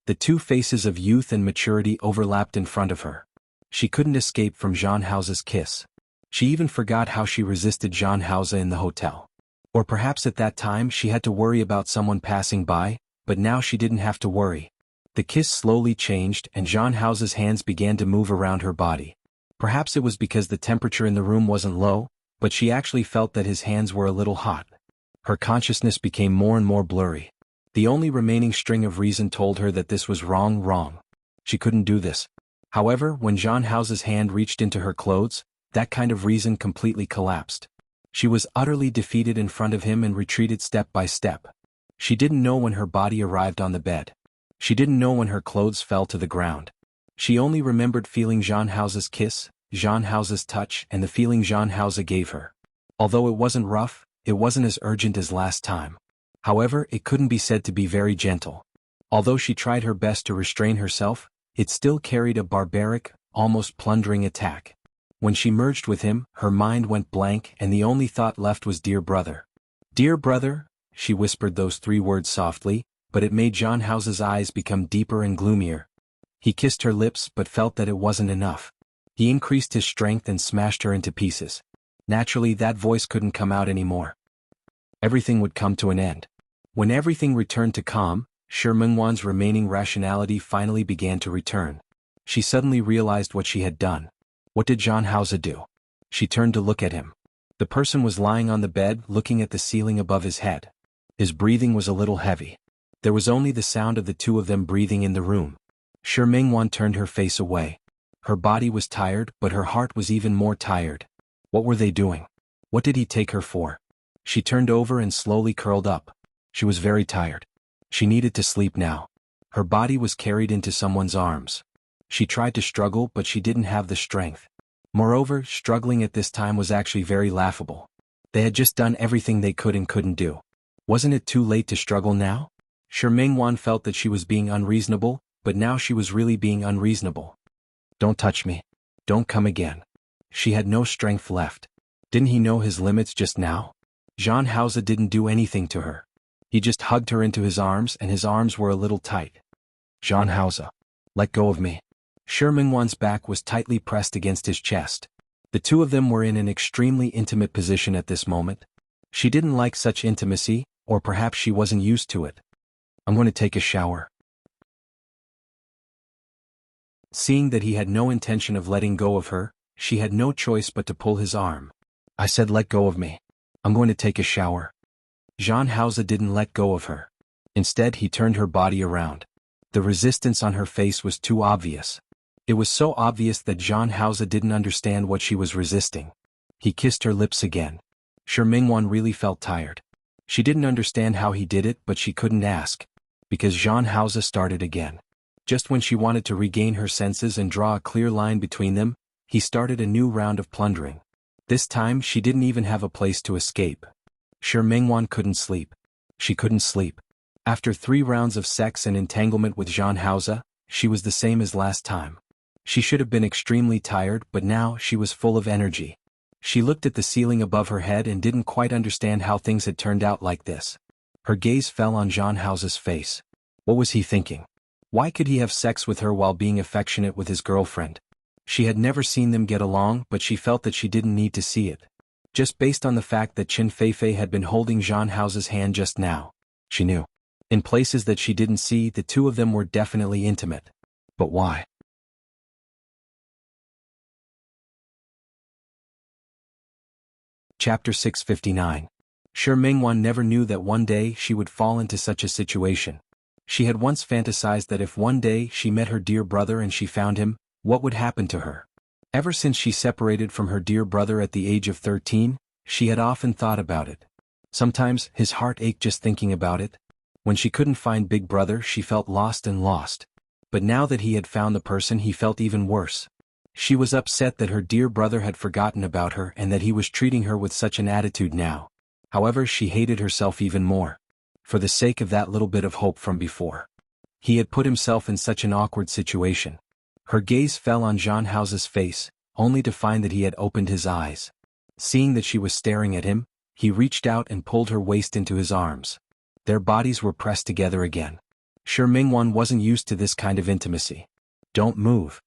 The two faces of youth and maturity overlapped in front of her. She couldn't escape from Jean House's kiss. She even forgot how she resisted Jean House in the hotel. Or perhaps at that time she had to worry about someone passing by, but now she didn't have to worry. The kiss slowly changed and Jean House's hands began to move around her body. Perhaps it was because the temperature in the room wasn't low, but she actually felt that his hands were a little hot. Her consciousness became more and more blurry. The only remaining string of reason told her that this was wrong. She couldn't do this. However, when Jean House's hand reached into her clothes, that kind of reason completely collapsed. She was utterly defeated in front of him and retreated step by step. She didn't know when her body arrived on the bed. She didn't know when her clothes fell to the ground. She only remembered feeling Jean House's kiss, Jean House's touch, and the feeling Jean House gave her. Although it wasn't rough, it wasn't as urgent as last time. However, it couldn't be said to be very gentle. Although she tried her best to restrain herself, it still carried a barbaric, almost plundering attack. When she merged with him, her mind went blank and the only thought left was dear brother. Dear brother, she whispered those 3 words softly, but it made Jean House's eyes become deeper and gloomier. He kissed her lips but felt that it wasn't enough. He increased his strength and smashed her into pieces. Naturally, that voice couldn't come out anymore. Everything would come to an end. When everything returned to calm, Shi Mingwan's remaining rationality finally began to return. She suddenly realized what she had done. What did Jean House do? She turned to look at him. The person was lying on the bed looking at the ceiling above his head. His breathing was a little heavy. There was only the sound of the two of them breathing in the room. Shi Mingwan turned her face away. Her body was tired, but her heart was even more tired. What were they doing? What did he take her for? She turned over and slowly curled up. She was very tired. She needed to sleep now. Her body was carried into someone's arms. She tried to struggle, but she didn't have the strength. Moreover, struggling at this time was actually very laughable. They had just done everything they could and couldn't do. Wasn't it too late to struggle now? Shi Mingwan felt that she was being unreasonable, but now she was really being unreasonable. Don't touch me. Don't come again. She had no strength left. Didn't he know his limits just now? Jean House didn't do anything to her. He just hugged her into his arms and his arms were a little tight. Jean House, let go of me. Shi Mingwan's back was tightly pressed against his chest. The two of them were in an extremely intimate position at this moment. She didn't like such intimacy, or perhaps she wasn't used to it. I'm going to take a shower. Seeing that he had no intention of letting go of her, she had no choice but to pull his arm. I said let go of me. I'm going to take a shower. Jean House didn't let go of her. Instead, he turned her body around. The resistance on her face was too obvious. It was so obvious that Jean House didn't understand what she was resisting. He kissed her lips again. Shi Mingwan really felt tired. She didn't understand how he did it, but she couldn't ask. Because Jean House started again. Just when she wanted to regain her senses and draw a clear line between them, he started a new round of plundering. This time she didn't even have a place to escape. Shi Mingwan couldn't sleep. She couldn't sleep. After 3 rounds of sex and entanglement with Jean House, she was the same as last time. She should have been extremely tired, but now she was full of energy. She looked at the ceiling above her head and didn't quite understand how things had turned out like this. Her gaze fell on Jean House's face. What was he thinking? Why could he have sex with her while being affectionate with his girlfriend? She had never seen them get along, but she felt that she didn't need to see it. Just based on the fact that Qin Feifei had been holding Jean House's hand just now. She knew. In places that she didn't see, the two of them were definitely intimate. But why? Chapter 659. Shi Mingwan never knew that one day she would fall into such a situation. She had once fantasized that if one day she met her dear brother and she found him, what would happen to her? Ever since she separated from her dear brother at the age of 13, she had often thought about it. Sometimes his heart ached just thinking about it. When she couldn't find Big Brother, she felt lost and lost. But now that he had found the person, he felt even worse. She was upset that her dear brother had forgotten about her and that he was treating her with such an attitude now. However, she hated herself even more. For the sake of that little bit of hope from before. He had put himself in such an awkward situation. Her gaze fell on Jean House's face, only to find that he had opened his eyes. Seeing that she was staring at him, he reached out and pulled her waist into his arms. Their bodies were pressed together again. Sure Mingwan wasn't used to this kind of intimacy. Don't move.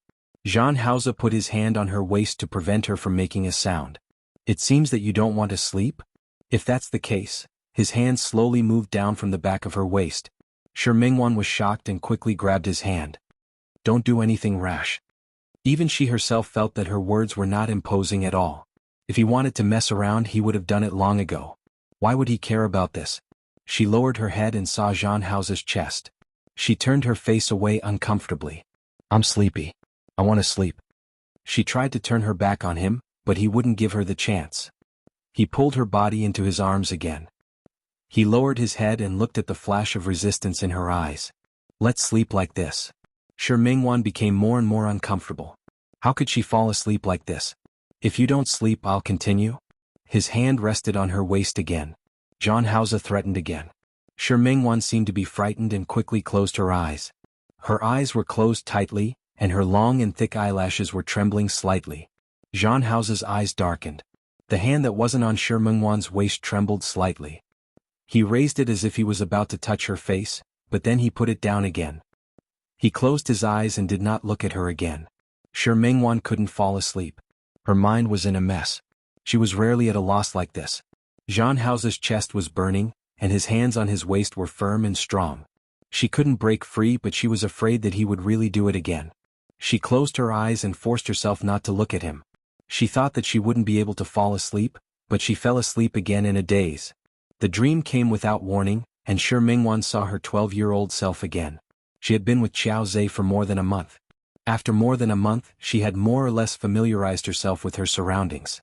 Zhang Haoze put his hand on her waist to prevent her from making a sound. It seems that you don't want to sleep? If that's the case, his hand slowly moved down from the back of her waist. Sure Mingwan was shocked and quickly grabbed his hand. Don't do anything rash. Even she herself felt that her words were not imposing at all. If he wanted to mess around, he would have done it long ago. Why would he care about this? She lowered her head and saw Zhang Haoze's chest. She turned her face away uncomfortably. I'm sleepy. I want to sleep. She tried to turn her back on him, but he wouldn't give her the chance. He pulled her body into his arms again. He lowered his head and looked at the flash of resistance in her eyes. Let's sleep like this. Sure Mingwan became more and more uncomfortable. How could she fall asleep like this? If you don't sleep, I'll continue. His hand rested on her waist again. Zhang Haoze threatened again. Sure Mingwan seemed to be frightened and quickly closed her eyes. Her eyes were closed tightly, and her long and thick eyelashes were trembling slightly. Zhang Haoze's eyes darkened. The hand that wasn't on Sure Mingwan's waist trembled slightly. He raised it as if he was about to touch her face, but then he put it down again. He closed his eyes and did not look at her again. Sure Mingwan couldn't fall asleep. Her mind was in a mess. She was rarely at a loss like this. Zhang Haoze's chest was burning, and his hands on his waist were firm and strong. She couldn't break free, but she was afraid that he would really do it again. She closed her eyes and forced herself not to look at him. She thought that she wouldn't be able to fall asleep, but she fell asleep again in a daze. The dream came without warning, and Sure Mingwan saw her 12-year-old self again. She had been with Qiao Zhe for more than a month. After more than a month, she had more or less familiarized herself with her surroundings.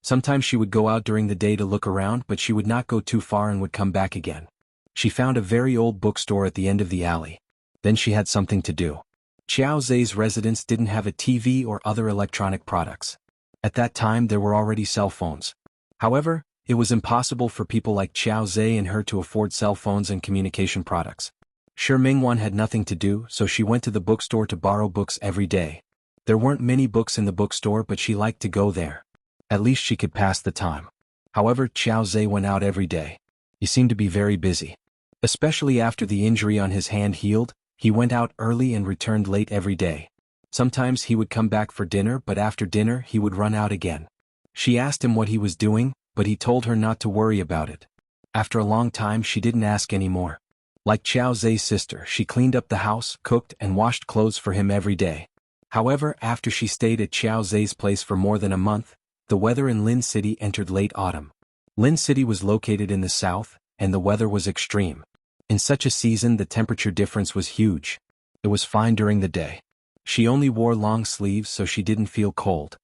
Sometimes she would go out during the day to look around, but she would not go too far and would come back again. She found a very old bookstore at the end of the alley. Then she had something to do. Qiao Zhe's residence didn't have a TV or other electronic products. At that time there were already cell phones. However, it was impossible for people like Qiao Zhe and her to afford cell phones and communication products. Sure Mingwan had nothing to do, so she went to the bookstore to borrow books every day. There weren't many books in the bookstore, but she liked to go there. At least she could pass the time. However, Qiao Zhe went out every day. He seemed to be very busy. Especially after the injury on his hand healed, he went out early and returned late every day. Sometimes he would come back for dinner, but after dinner he would run out again. She asked him what he was doing, but he told her not to worry about it. After a long time she didn't ask anymore. Like Qiao Zhe's sister, she cleaned up the house, cooked, and washed clothes for him every day. However, after she stayed at Qiao Zhe's place for more than a month, the weather in Lin City entered late autumn. Lin City was located in the south, and the weather was extreme. In such a season the temperature difference was huge. It was fine during the day. She only wore long sleeves so she didn't feel cold.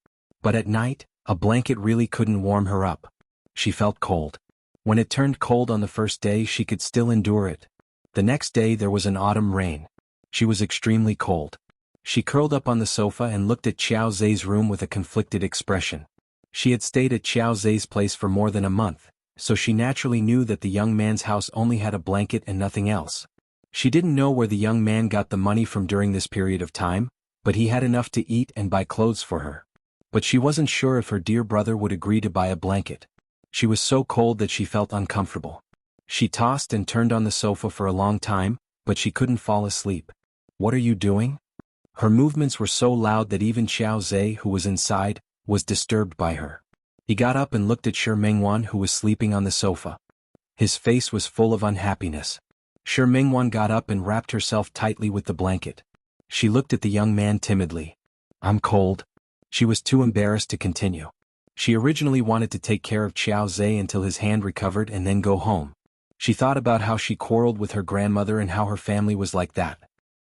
But at night, a blanket really couldn't warm her up. She felt cold. When it turned cold on the first day she could still endure it. The next day there was an autumn rain. She was extremely cold. She curled up on the sofa and looked at Qiao Zhe's room with a conflicted expression. She had stayed at Qiao Zhe's place for more than a month, so she naturally knew that the young man's house only had a blanket and nothing else. She didn't know where the young man got the money from during this period of time, but he had enough to eat and buy clothes for her. But she wasn't sure if her dear brother would agree to buy a blanket. She was so cold that she felt uncomfortable. She tossed and turned on the sofa for a long time, but she couldn't fall asleep. What are you doing? Her movements were so loud that even Qiao Zhe, who was inside, was disturbed by her. He got up and looked at Sure Mingwan, who was sleeping on the sofa. His face was full of unhappiness. Sure Mingwan got up and wrapped herself tightly with the blanket. She looked at the young man timidly. I'm cold. She was too embarrassed to continue. She originally wanted to take care of Qiao Zhe until his hand recovered and then go home. She thought about how she quarreled with her grandmother and how her family was like that.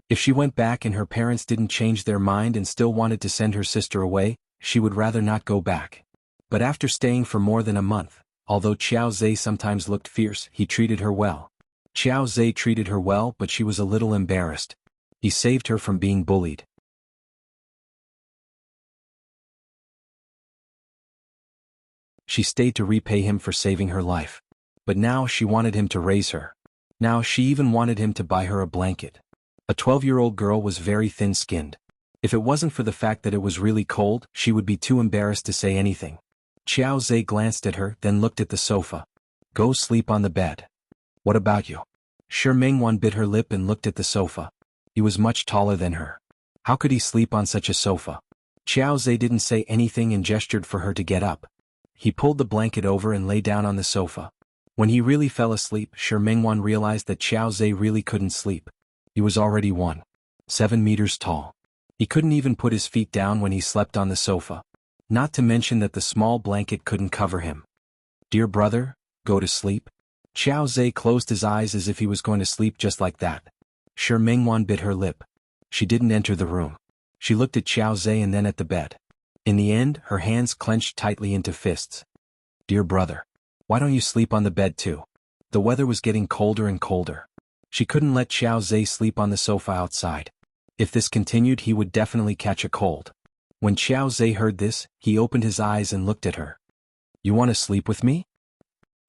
If she went back and her parents didn't change their mind and still wanted to send her sister away, she would rather not go back. But after staying for more than a month, although Qiao Zhe sometimes looked fierce, he treated her well. Qiao Zhe treated her well, but she was a little embarrassed. He saved her from being bullied. She stayed to repay him for saving her life. But now she wanted him to raise her. Now she even wanted him to buy her a blanket. A 12-year-old girl was very thin-skinned. If it wasn't for the fact that it was really cold, she would be too embarrassed to say anything. Qiao Zhe glanced at her, then looked at the sofa. Go sleep on the bed. What about you? Shi Mingwan bit her lip and looked at the sofa. He was much taller than her. How could he sleep on such a sofa? Qiao Zhe didn't say anything and gestured for her to get up. He pulled the blanket over and lay down on the sofa. When he really fell asleep, Shi Mingwan realized that Qiao Zhe really couldn't sleep. He was already 1.7 meters tall. He couldn't even put his feet down when he slept on the sofa. Not to mention that the small blanket couldn't cover him. Dear brother, go to sleep. Qiao Zhe closed his eyes as if he was going to sleep just like that. Shi Mingwan bit her lip. She didn't enter the room. She looked at Qiao Zhe and then at the bed. In the end, her hands clenched tightly into fists. Dear brother, why don't you sleep on the bed too? The weather was getting colder and colder. She couldn't let Qiao Zhe sleep on the sofa outside. If this continued, he would definitely catch a cold. When Qiao Zhe heard this, he opened his eyes and looked at her. You want to sleep with me?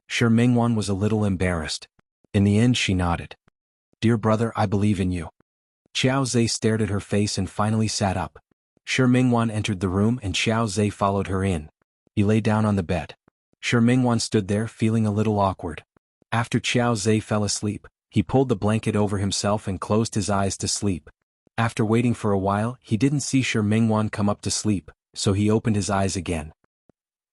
Shi Mingwan was a little embarrassed. In the end, she nodded. Dear brother, I believe in you. Qiao Zhe stared at her face and finally sat up. Shi Mingwan entered the room and Qiao Zhe followed her in. He lay down on the bed. Shi Mingwan stood there feeling a little awkward. After Qiao Zhe fell asleep, he pulled the blanket over himself and closed his eyes to sleep. After waiting for a while, he didn't see Shi Mingwan come up to sleep, so he opened his eyes again.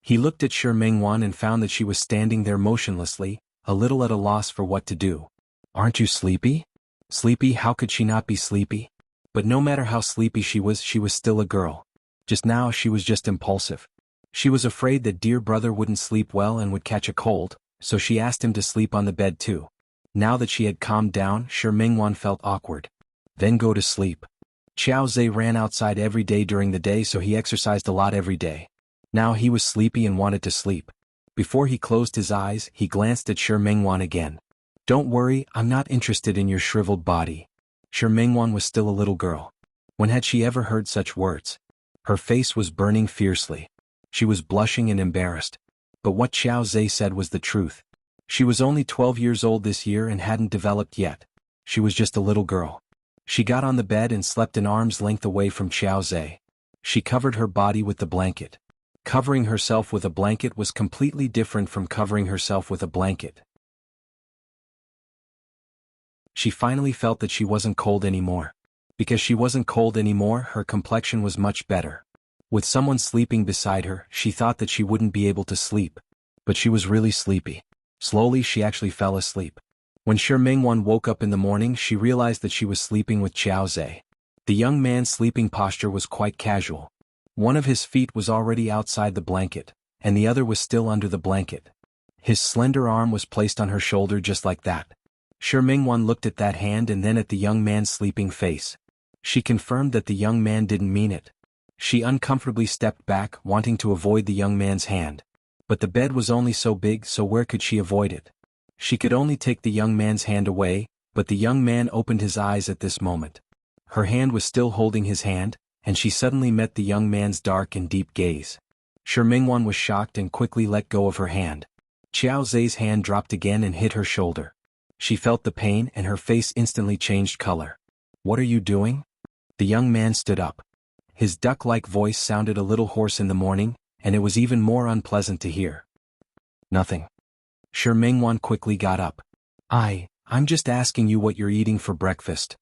He looked at Shi Mingwan and found that she was standing there motionlessly, a little at a loss for what to do. Aren't you sleepy? Sleepy? How could she not be sleepy? But no matter how sleepy she was still a girl. Just now she was just impulsive. She was afraid that dear brother wouldn't sleep well and would catch a cold, so she asked him to sleep on the bed too. Now that she had calmed down, Shi Mingwan felt awkward. Then go to sleep. Qiao Zhe ran outside every day during the day, so he exercised a lot every day. Now he was sleepy and wanted to sleep. Before he closed his eyes, he glanced at Shi Mingwan again. Don't worry, I'm not interested in your shriveled body. Shi Mingwan was still a little girl. When had she ever heard such words? Her face was burning fiercely. She was blushing and embarrassed. But what Qiao Zhe said was the truth. She was only 12 years old this year and hadn't developed yet. She was just a little girl. She got on the bed and slept an arm's length away from Qiao Zhe. She covered her body with the blanket. Covering herself with a blanket was completely different from covering herself with a blanket. She finally felt that she wasn't cold anymore. Because she wasn't cold anymore, her complexion was much better. With someone sleeping beside her, she thought that she wouldn't be able to sleep. But she was really sleepy. Slowly she actually fell asleep. When Shi Mingwan woke up in the morning, she realized that she was sleeping with Qiao Zhe. The young man's sleeping posture was quite casual. One of his feet was already outside the blanket, and the other was still under the blanket. His slender arm was placed on her shoulder just like that. Shi Mingwan looked at that hand and then at the young man's sleeping face. She confirmed that the young man didn't mean it. She uncomfortably stepped back, wanting to avoid the young man's hand. But the bed was only so big, so where could she avoid it? She could only take the young man's hand away, but the young man opened his eyes at this moment. Her hand was still holding his hand, and she suddenly met the young man's dark and deep gaze. Shi Mingwan was shocked and quickly let go of her hand. Qiao Zhe's hand dropped again and hit her shoulder. She felt the pain and her face instantly changed color. What are you doing? The young man stood up. His duck-like voice sounded a little hoarse in the morning, and it was even more unpleasant to hear. Nothing. Shi Mingwan quickly got up. I'm just asking you what you're eating for breakfast.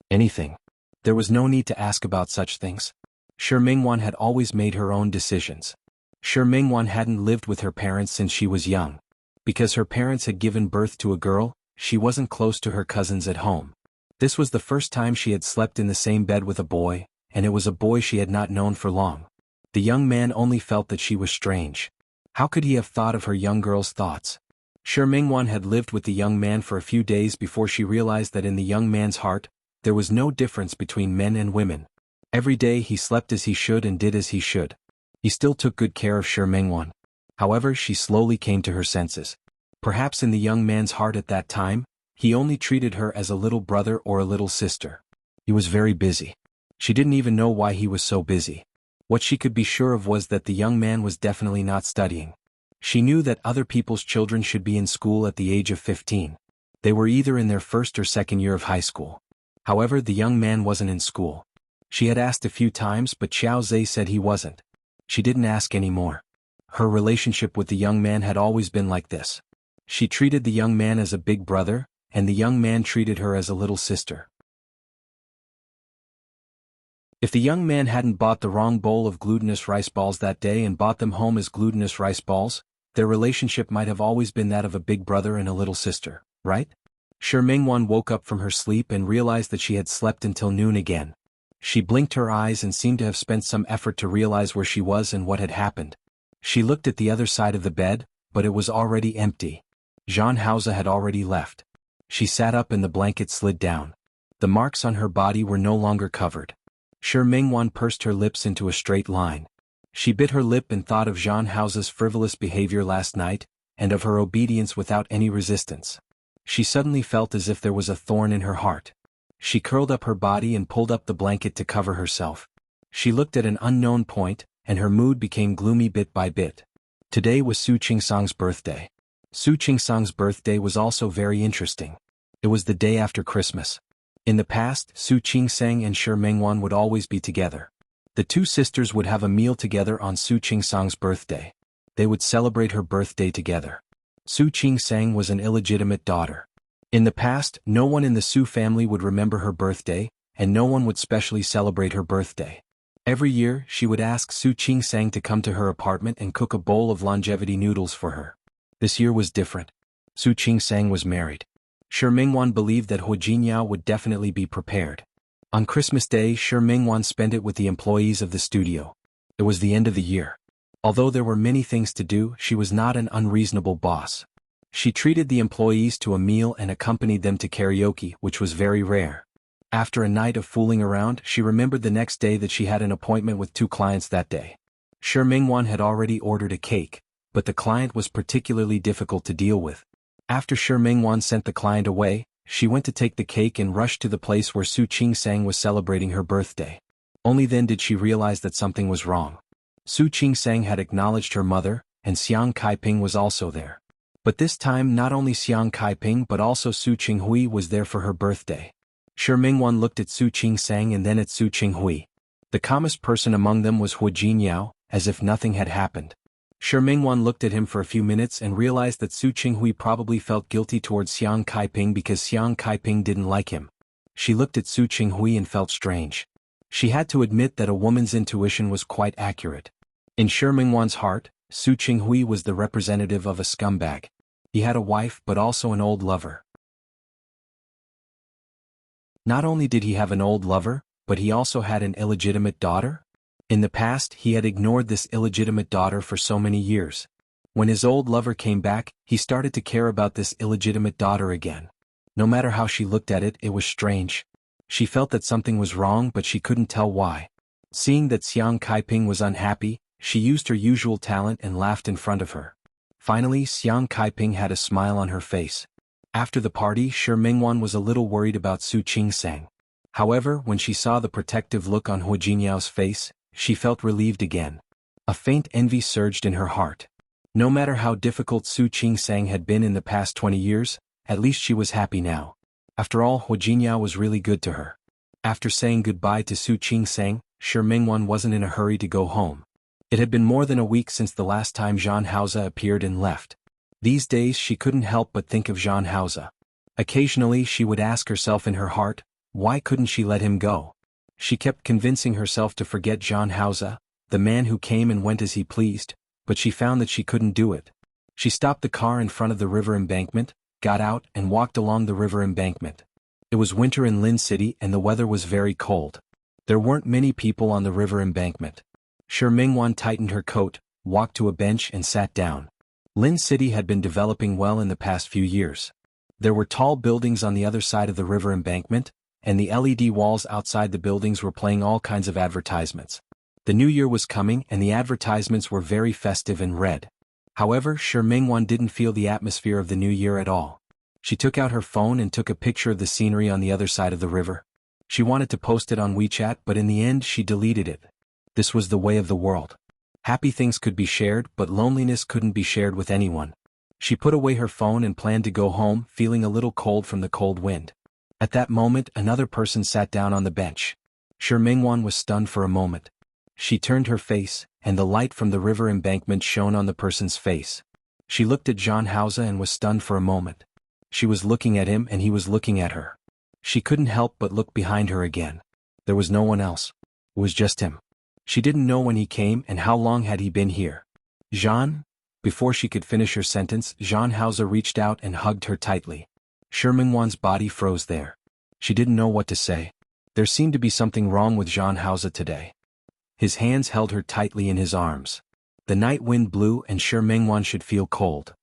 Anything. There was no need to ask about such things. Shi Mingwan had always made her own decisions. Shi Mingwan hadn't lived with her parents since she was young. Because her parents had given birth to a girl, she wasn't close to her cousins at home. This was the first time she had slept in the same bed with a boy, and it was a boy she had not known for long. The young man only felt that she was strange. How could he have thought of her young girl's thoughts? Shi Mingwan had lived with the young man for a few days before she realized that in the young man's heart, there was no difference between men and women. Every day he slept as he should and did as he should. He still took good care of Shi Mingwan. However, she slowly came to her senses. Perhaps in the young man's heart at that time, he only treated her as a little brother or a little sister. He was very busy. She didn't even know why he was so busy. What she could be sure of was that the young man was definitely not studying. She knew that other people's children should be in school at the age of 15. They were either in their first or second year of high school. However, the young man wasn't in school. She had asked a few times, but Qiao Zhe said he wasn't. She didn't ask anymore. Her relationship with the young man had always been like this. She treated the young man as a big brother, and the young man treated her as a little sister. If the young man hadn't bought the wrong bowl of glutinous rice balls that day and bought them home as glutinous rice balls, their relationship might have always been that of a big brother and a little sister, right? Shi Mingwan woke up from her sleep and realized that she had slept until noon again. She blinked her eyes and seemed to have spent some effort to realize where she was and what had happened. She looked at the other side of the bed, but it was already empty. Jean Hauser had already left. She sat up and the blanket slid down. The marks on her body were no longer covered. Shi Mingwan pursed her lips into a straight line. She bit her lip and thought of Jean Hauser's frivolous behavior last night, and of her obedience without any resistance. She suddenly felt as if there was a thorn in her heart. She curled up her body and pulled up the blanket to cover herself. She looked at an unknown point, and her mood became gloomy bit by bit. Today was Su Qingsang's birthday. Su Qingsang's birthday was also very interesting. It was the day after Christmas. In the past, Su Qingsang and Shi Mingwan would always be together. The two sisters would have a meal together on Su Qingsang's birthday. They would celebrate her birthday together. Su Qingsang was an illegitimate daughter. In the past, no one in the Su family would remember her birthday, and no one would specially celebrate her birthday. Every year, she would ask Su Qingsang to come to her apartment and cook a bowl of longevity noodles for her. This year was different. Su Qingsang was married. Shi Mingwan believed that Hu Jinyao would definitely be prepared. On Christmas Day, Shi Mingwan spent it with the employees of the studio. It was the end of the year. Although there were many things to do, she was not an unreasonable boss. She treated the employees to a meal and accompanied them to karaoke, which was very rare. After a night of fooling around, she remembered the next day that she had an appointment with 2 clients that day. Shi Mingwan had already ordered a cake, but the client was particularly difficult to deal with. After Shi Mingwan sent the client away, she went to take the cake and rushed to the place where Su Qingsang was celebrating her birthday. Only then did she realize that something was wrong. Su Qingsang had acknowledged her mother, and Xiang Kaiping was also there. But this time not only Xiang Kaiping but also Su Qinghui was there for her birthday. Shi Mingwan looked at Su Qingsang and then at Su Qinghui. The calmest person among them was Hu Jinyao, as if nothing had happened. Shi Mingwan looked at him for a few minutes and realized that Su Qinghui probably felt guilty towards Xiang Kaiping because Xiang Kaiping didn't like him. She looked at Su Qinghui and felt strange. She had to admit that a woman's intuition was quite accurate. In Shi Mingwan's heart, Su Qinghui was the representative of a scumbag. He had a wife but also an old lover. Not only did he have an old lover, but he also had an illegitimate daughter? In the past, he had ignored this illegitimate daughter for so many years. When his old lover came back, he started to care about this illegitimate daughter again. No matter how she looked at it, it was strange. She felt that something was wrong but she couldn't tell why. Seeing that Xiang Kaiping was unhappy, she used her usual talent and laughed in front of her. Finally, Xiang Kaiping had a smile on her face. After the party, Shi Mingwan was a little worried about Su Qingsang. However, when she saw the protective look on Hu Jinyao's face, she felt relieved again. A faint envy surged in her heart. No matter how difficult Su Qingsang had been in the past 20 years, at least she was happy now. After all, Hu Jinyao was really good to her. After saying goodbye to Su Qingsang, Shi Mingwan wasn't in a hurry to go home. It had been more than a week since the last time Jean Hauser appeared and left. These days she couldn't help but think of Jean Hauser. Occasionally she would ask herself in her heart, why couldn't she let him go? She kept convincing herself to forget Jean Hauser, the man who came and went as he pleased, but she found that she couldn't do it. She stopped the car in front of the river embankment, got out and walked along the river embankment. It was winter in Lin City and the weather was very cold. There weren't many people on the river embankment. Shi Mingwan tightened her coat, walked to a bench and sat down. Lin City had been developing well in the past few years. There were tall buildings on the other side of the river embankment, and the LED walls outside the buildings were playing all kinds of advertisements. The new year was coming and the advertisements were very festive and red. However, Shi Mingwan didn't feel the atmosphere of the new year at all. She took out her phone and took a picture of the scenery on the other side of the river. She wanted to post it on WeChat but in the end she deleted it. This was the way of the world. Happy things could be shared but loneliness couldn't be shared with anyone. She put away her phone and planned to go home, feeling a little cold from the cold wind. At that moment, another person sat down on the bench. Shi Mingwan was stunned for a moment. She turned her face, and the light from the river embankment shone on the person's face. She looked at Jean Hausa and was stunned for a moment. She was looking at him and he was looking at her. She couldn't help but look behind her again. There was no one else. It was just him. She didn't know when he came and how long had he been here. Jean? Before she could finish her sentence, Jean Hausa reached out and hugged her tightly. Shi Mingwan's body froze there. She didn't know what to say. There seemed to be something wrong with Jean Hausa today. His hands held her tightly in his arms. The night wind blew and Shi Mingwan should feel cold.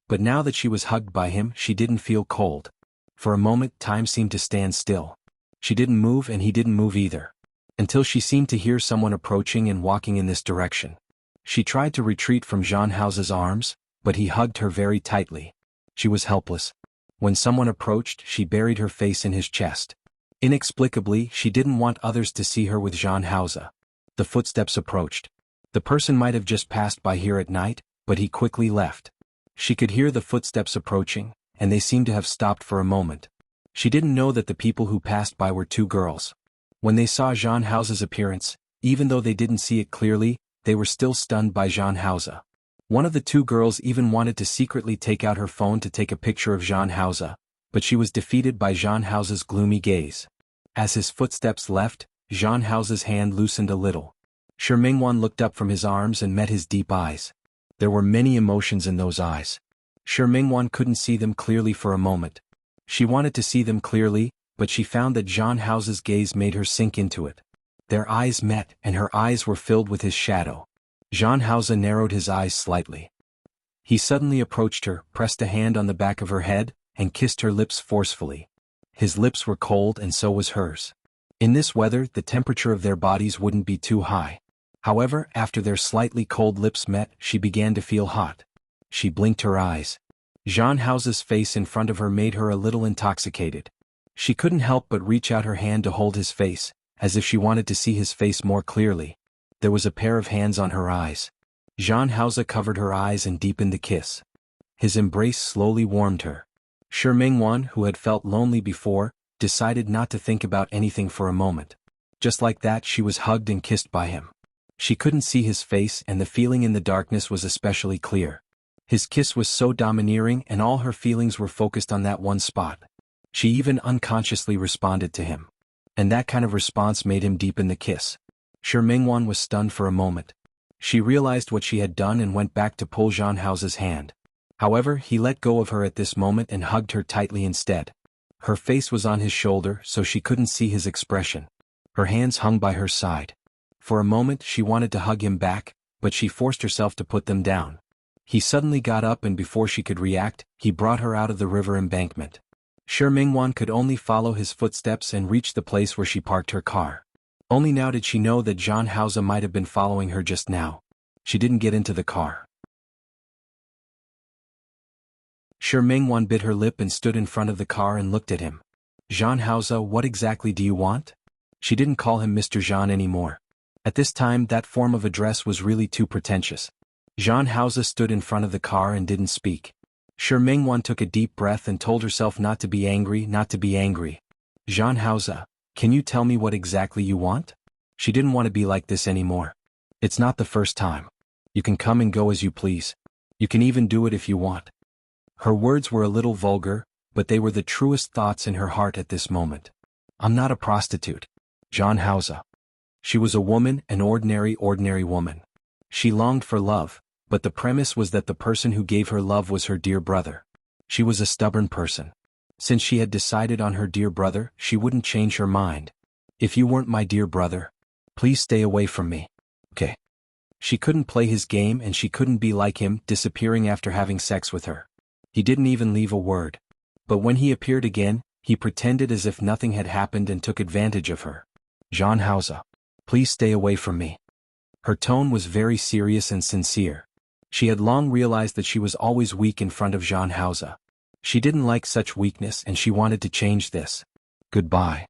But now that she was hugged by him, she didn't feel cold. For a moment, time seemed to stand still. She didn't move and he didn't move either. Until she seemed to hear someone approaching and walking in this direction. She tried to retreat from Jean Hausa's arms, but he hugged her very tightly. She was helpless. When someone approached, she buried her face in his chest. Inexplicably, she didn't want others to see her with Jean Hausa. The footsteps approached. The person might have just passed by here at night, but he quickly left. She could hear the footsteps approaching, and they seemed to have stopped for a moment. She didn't know that the people who passed by were two girls. When they saw Jean Hausa's appearance, even though they didn't see it clearly, they were still stunned by Jean Hausa. One of the two girls even wanted to secretly take out her phone to take a picture of Jean Hausa, but she was defeated by Jean Hausa's gloomy gaze. As his footsteps left, Jean Hausa's hand loosened a little. Shi Mingwan looked up from his arms and met his deep eyes. There were many emotions in those eyes. Shi Mingwan couldn't see them clearly for a moment. She wanted to see them clearly, but she found that Jean Hausa's gaze made her sink into it. Their eyes met and her eyes were filled with his shadow. Jean Hausa narrowed his eyes slightly. He suddenly approached her, pressed a hand on the back of her head, and kissed her lips forcefully. His lips were cold and so was hers. In this weather, the temperature of their bodies wouldn't be too high. However, after their slightly cold lips met, she began to feel hot. She blinked her eyes. Jean Hausa's face in front of her made her a little intoxicated. She couldn't help but reach out her hand to hold his face, as if she wanted to see his face more clearly. There was a pair of hands on her eyes. Jean Hausa covered her eyes and deepened the kiss. His embrace slowly warmed her. Shi Mingwan, who had felt lonely before, decided not to think about anything for a moment. Just like that, she was hugged and kissed by him. She couldn't see his face and the feeling in the darkness was especially clear. His kiss was so domineering and all her feelings were focused on that one spot. She even unconsciously responded to him. And that kind of response made him deepen the kiss. Shi Mingwan was stunned for a moment. She realized what she had done and went back to pull Jean Hausa's hand. However, he let go of her at this moment and hugged her tightly instead. Her face was on his shoulder so she couldn't see his expression. Her hands hung by her side. For a moment she wanted to hug him back, but she forced herself to put them down. He suddenly got up and before she could react, he brought her out of the river embankment. Shi Mingwan could only follow his footsteps and reach the place where she parked her car. Only now did she know that Jean Hausa might have been following her just now. She didn't get into the car. Shi Mingwan bit her lip and stood in front of the car and looked at him. Jean Hausa, what exactly do you want? She didn't call him Mr. Jean anymore. At this time, that form of address was really too pretentious. Jean Hausa stood in front of the car and didn't speak. Shi Mingwan took a deep breath and told herself not to be angry, not to be angry. Jean Hausa, can you tell me what exactly you want? She didn't want to be like this anymore. It's not the first time. You can come and go as you please. You can even do it if you want. Her words were a little vulgar, but they were the truest thoughts in her heart at this moment. I'm not a prostitute. Jean Hausa. She was a woman, an ordinary woman. She longed for love, but the premise was that the person who gave her love was her dear brother. She was a stubborn person. Since she had decided on her dear brother, she wouldn't change her mind. If you weren't my dear brother, please stay away from me. Okay. She couldn't play his game and she couldn't be like him, disappearing after having sex with her. He didn't even leave a word. But when he appeared again, he pretended as if nothing had happened and took advantage of her. Jean Hausa. Please stay away from me. Her tone was very serious and sincere. She had long realized that she was always weak in front of Jean Hausa. She didn't like such weakness and she wanted to change this. Goodbye.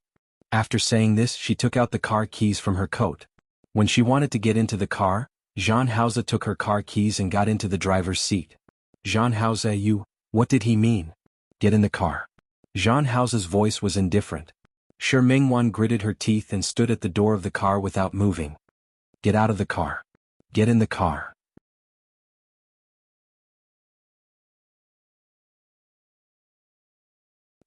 After saying this, she took out the car keys from her coat. When she wanted to get into the car, Jean Hausa took her car keys and got into the driver's seat. Jean Hausa, what did he mean? Get in the car. Jean Hausa's voice was indifferent. Shi Mingwan gritted her teeth and stood at the door of the car without moving. Get out of the car. Get in the car.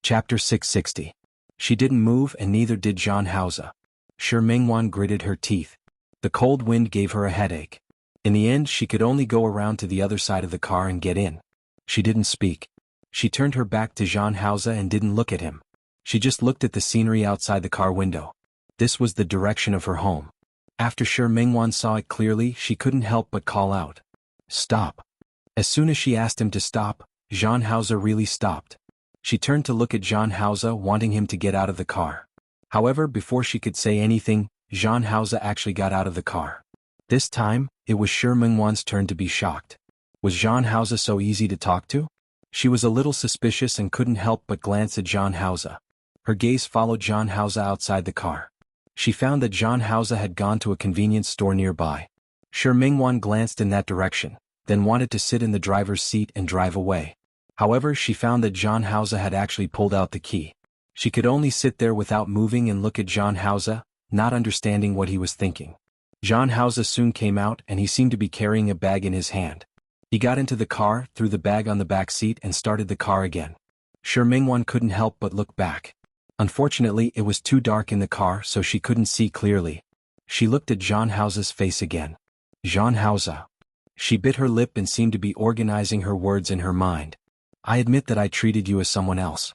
Chapter 660. She didn't move and neither did Zhang Haoze. Shi Mingwan gritted her teeth. The cold wind gave her a headache. In the end she could only go around to the other side of the car and get in. She didn't speak. She turned her back to Zhang Haoze and didn't look at him. She just looked at the scenery outside the car window. This was the direction of her home. After Shi Mingwan saw it clearly, she couldn't help but call out, "Stop." As soon as she asked him to stop, Zhang Haoze really stopped. She turned to look at Zhang Haoze, wanting him to get out of the car. However, before she could say anything, Zhang Haoze actually got out of the car. This time, it was Shi Mingwan's turn to be shocked. Was Zhang Haoze so easy to talk to? She was a little suspicious and couldn't help but glance at Zhang Haoze. Her gaze followed Zhang Haoze outside the car. She found that Zhang Haoze had gone to a convenience store nearby. Shi Mingwan glanced in that direction, then wanted to sit in the driver's seat and drive away. However, she found that Zhang Haoze had actually pulled out the key. She could only sit there without moving and look at Zhang Haoze, not understanding what he was thinking. Zhang Haoze soon came out and he seemed to be carrying a bag in his hand. He got into the car, threw the bag on the back seat and started the car again. Shi Mingwan couldn't help but look back. Unfortunately, it was too dark in the car so she couldn't see clearly. She looked at Zhang Haoze's face again. Zhang Haoze. She bit her lip and seemed to be organizing her words in her mind. I admit that I treated you as someone else.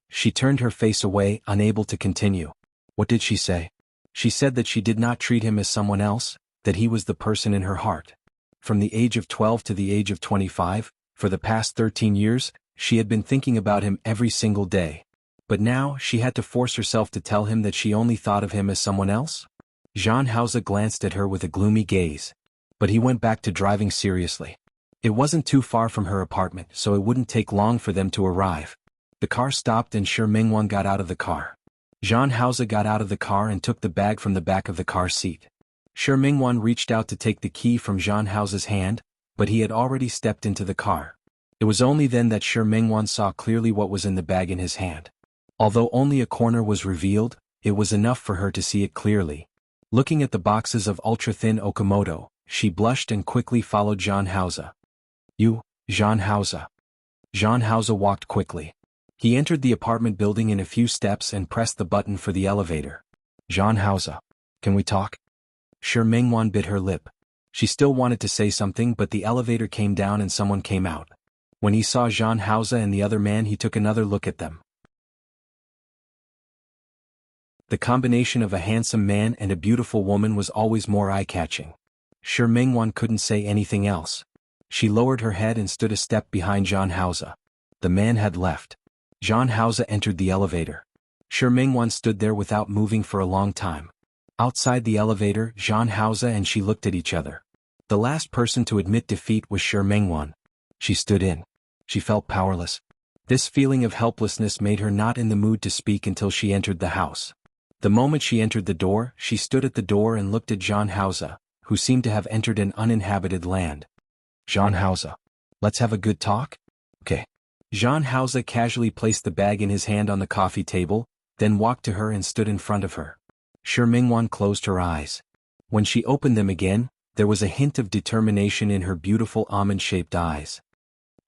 She turned her face away, unable to continue. What did she say? She said that she did not treat him as someone else, that he was the person in her heart. From the age of 12 to the age of 25, for the past 13 years, she had been thinking about him every single day. But now, she had to force herself to tell him that she only thought of him as someone else? Zhang Haoze glanced at her with a gloomy gaze. But he went back to driving seriously. It wasn't too far from her apartment, so it wouldn't take long for them to arrive. The car stopped and Shi Mingwan got out of the car. Zhang Haoze got out of the car and took the bag from the back of the car seat. Shi Mingwan reached out to take the key from Zhang Haoze's hand, but he had already stepped into the car. It was only then that Shi Mingwan saw clearly what was in the bag in his hand. Although only a corner was revealed, it was enough for her to see it clearly. Looking at the boxes of ultra-thin Okamoto, she blushed and quickly followed Zhang Haoze. You, Zhang Haoze. Zhang Haoze walked quickly. He entered the apartment building in a few steps and pressed the button for the elevator. Zhang Haoze. Can we talk? Shi Mingwan bit her lip. She still wanted to say something but the elevator came down and someone came out. When he saw Zhang Haoze and the other man he took another look at them. The combination of a handsome man and a beautiful woman was always more eye-catching. Shi Mingwan couldn't say anything else. She lowered her head and stood a step behind Zhang Haoze. The man had left. Zhang Haoze entered the elevator. Shi Mingwan stood there without moving for a long time. Outside the elevator, Zhang Haoze and she looked at each other. The last person to admit defeat was Shi Mingwan. She stood in. She felt powerless. This feeling of helplessness made her not in the mood to speak until she entered the house. The moment she entered the door, she stood at the door and looked at Zhang Haoze, who seemed to have entered an uninhabited land. Zhang Haoze. Let's have a good talk? Okay. Zhang Haoze casually placed the bag in his hand on the coffee table, then walked to her and stood in front of her. Shi Mingwan closed her eyes. When she opened them again, there was a hint of determination in her beautiful almond-shaped eyes.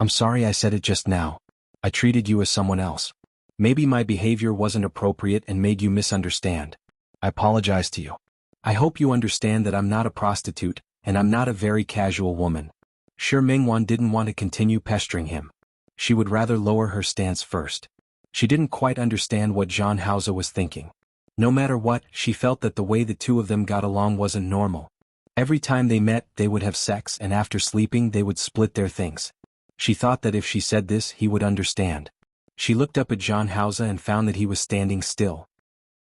I'm sorry I said it just now. I treated you as someone else. Maybe my behavior wasn't appropriate and made you misunderstand. I apologize to you. I hope you understand that I'm not a prostitute, and I'm not a very casual woman. Shi Mingwan didn't want to continue pestering him. She would rather lower her stance first. She didn't quite understand what Zhang Haoze was thinking. No matter what, she felt that the way the two of them got along wasn't normal. Every time they met, they would have sex and after sleeping they would split their things. She thought that if she said this, he would understand. She looked up at Zhang Haoze and found that he was standing still.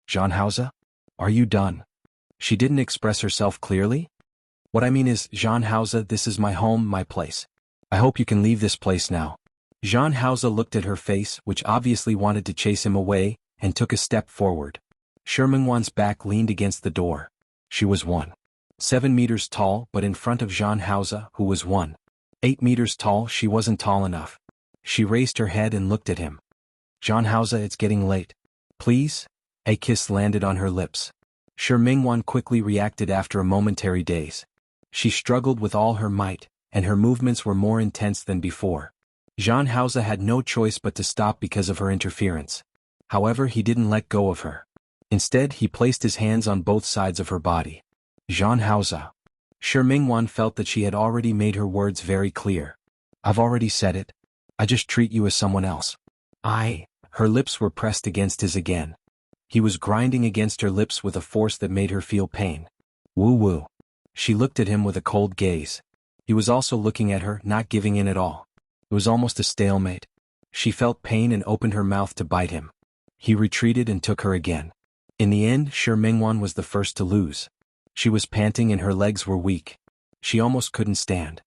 Zhang Haoze? Are you done? She didn't express herself clearly? What I mean is, Zhang Haoze, this is my home, my place. I hope you can leave this place now. Zhang Haoze looked at her face, which obviously wanted to chase him away, and took a step forward. Shi Mingwan's back leaned against the door. She was 1.7 meters tall, but in front of Zhang Haoze, who was 1.8 meters tall, she wasn't tall enough. She raised her head and looked at him. Zhang Haoze, it's getting late. Please? A kiss landed on her lips. Shi Mingwan quickly reacted after a momentary daze. She struggled with all her might, and her movements were more intense than before. Jean Hausa had no choice but to stop because of her interference. However, he didn't let go of her. Instead, he placed his hands on both sides of her body. Jean Hausa. Shi Mingwan felt that she had already made her words very clear. I've already said it. I just treat you as someone else. Her lips were pressed against his again. He was grinding against her lips with a force that made her feel pain. Woo-woo. She looked at him with a cold gaze. He was also looking at her, not giving in at all. It was almost a stalemate. She felt pain and opened her mouth to bite him. He retreated and took her again. In the end, Shi Mingwan was the first to lose. She was panting and her legs were weak. She almost couldn't stand.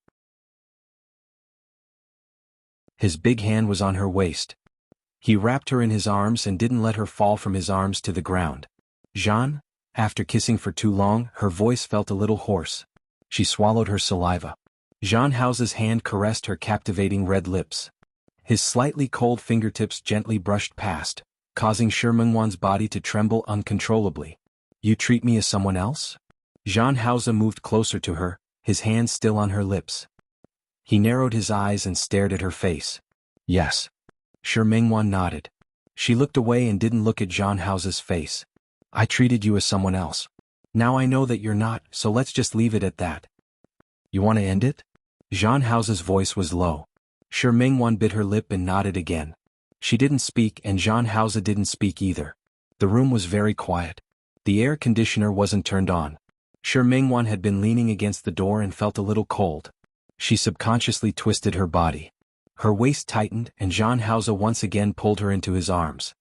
His big hand was on her waist. He wrapped her in his arms and didn't let her fall from his arms to the ground. Jean, after kissing for too long, her voice felt a little hoarse. She swallowed her saliva. Jean Hausa's hand caressed her captivating red lips. His slightly cold fingertips gently brushed past, causing Shi Mingwan's body to tremble uncontrollably. You treat me as someone else? Jean Hausa moved closer to her, his hand still on her lips. He narrowed his eyes and stared at her face. Yes. Shi Mingwan nodded. She looked away and didn't look at Jean Hausa's face. I treated you as someone else. Now I know that you're not, so let's just leave it at that. You want to end it? Jean Hausa's voice was low. Shi Mingwan bit her lip and nodded again. She didn't speak and Jean Hausa didn't speak either. The room was very quiet. The air conditioner wasn't turned on. Shi Mingwan had been leaning against the door and felt a little cold. She subconsciously twisted her body. Her waist tightened and Jean Hausa once again pulled her into his arms.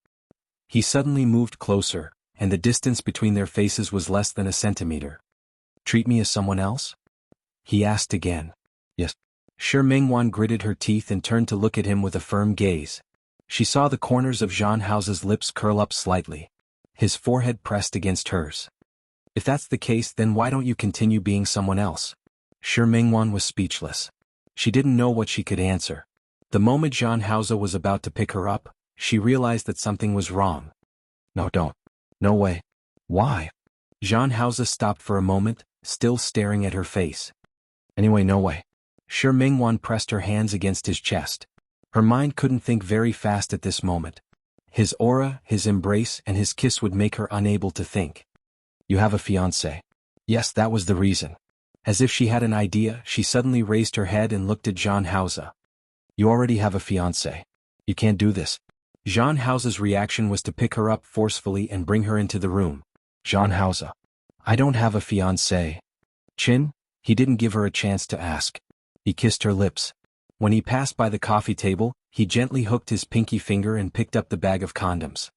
He suddenly moved closer, and the distance between their faces was less than a centimeter. Treat me as someone else? He asked again. Yes. Shi Mingwan gritted her teeth and turned to look at him with a firm gaze. She saw the corners of Jean Hausa's lips curl up slightly. His forehead pressed against hers. If that's the case, then why don't you continue being someone else? Shi Mingwan was speechless. She didn't know what she could answer. The moment Jean Hausa was about to pick her up, she realized that something was wrong. No, don't. No way. Why? Jean Hausa stopped for a moment, still staring at her face. Anyway, no way. Shi Mingwan pressed her hands against his chest. Her mind couldn't think very fast at this moment. His aura, his embrace, and his kiss would make her unable to think. You have a fiancé. Yes, that was the reason. As if she had an idea, she suddenly raised her head and looked at Jean Hausa. You already have a fiancé. You can't do this. Jean Hausa's reaction was to pick her up forcefully and bring her into the room. Jean Hausa. I don't have a fiancé. Chin? He didn't give her a chance to ask. He kissed her lips. When he passed by the coffee table, he gently hooked his pinky finger and picked up the bag of condoms.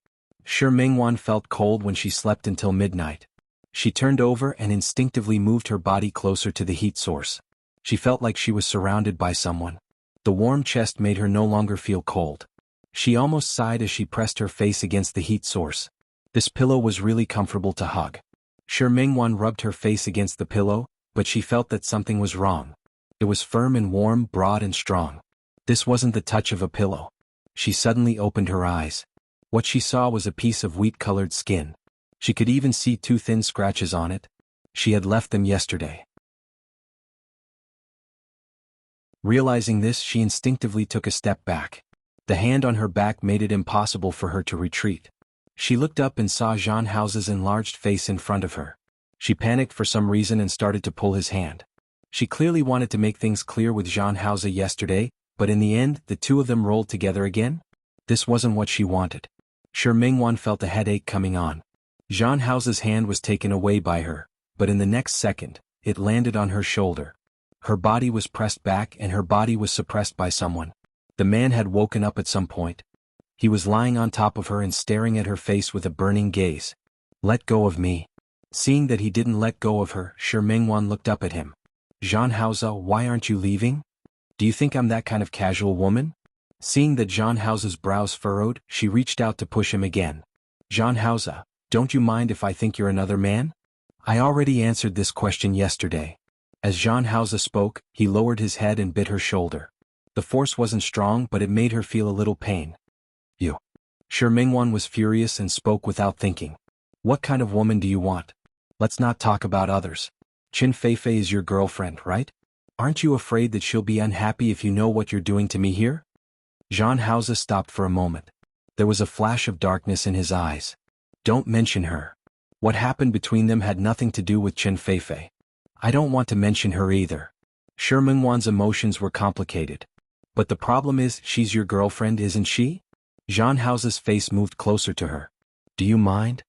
Shi Mingwan felt cold when she slept until midnight. She turned over and instinctively moved her body closer to the heat source. She felt like she was surrounded by someone. The warm chest made her no longer feel cold. She almost sighed as she pressed her face against the heat source. This pillow was really comfortable to hug. Shi Mingwan rubbed her face against the pillow, but she felt that something was wrong. It was firm and warm, broad and strong. This wasn't the touch of a pillow. She suddenly opened her eyes. What she saw was a piece of wheat-colored skin. She could even see 2 thin scratches on it. She had left them yesterday. Realizing this, she instinctively took a step back. The hand on her back made it impossible for her to retreat. She looked up and saw Jean Hausa's enlarged face in front of her. She panicked for some reason and started to pull his hand. She clearly wanted to make things clear with Jean Hausa yesterday, but in the end, the two of them rolled together again? This wasn't what she wanted. Shi Mingwan felt a headache coming on. Jean Hausa's hand was taken away by her, but in the next second, it landed on her shoulder. Her body was pressed back and her body was suppressed by someone. The man had woken up at some point. He was lying on top of her and staring at her face with a burning gaze. Let go of me. Seeing that he didn't let go of her, Shi Mingwan looked up at him. Jean Hausa, why aren't you leaving? Do you think I'm that kind of casual woman? Seeing that Jean Hausa's brows furrowed, she reached out to push him again. Jean Hausa, don't you mind if I think you're another man? I already answered this question yesterday. As Jean Hausa spoke, he lowered his head and bit her shoulder. The force wasn't strong, but it made her feel a little pain. You. Shi Mingwan was furious and spoke without thinking. What kind of woman do you want? Let's not talk about others. Qin Feifei is your girlfriend, right? Aren't you afraid that she'll be unhappy if you know what you're doing to me here? Jean Hausa stopped for a moment. There was a flash of darkness in his eyes. Don't mention her. What happened between them had nothing to do with Chen Feifei. I don't want to mention her either. Shi Mingwan's emotions were complicated. But the problem is, she's your girlfriend, isn't she? Jean Hausa's face moved closer to her. Do you mind?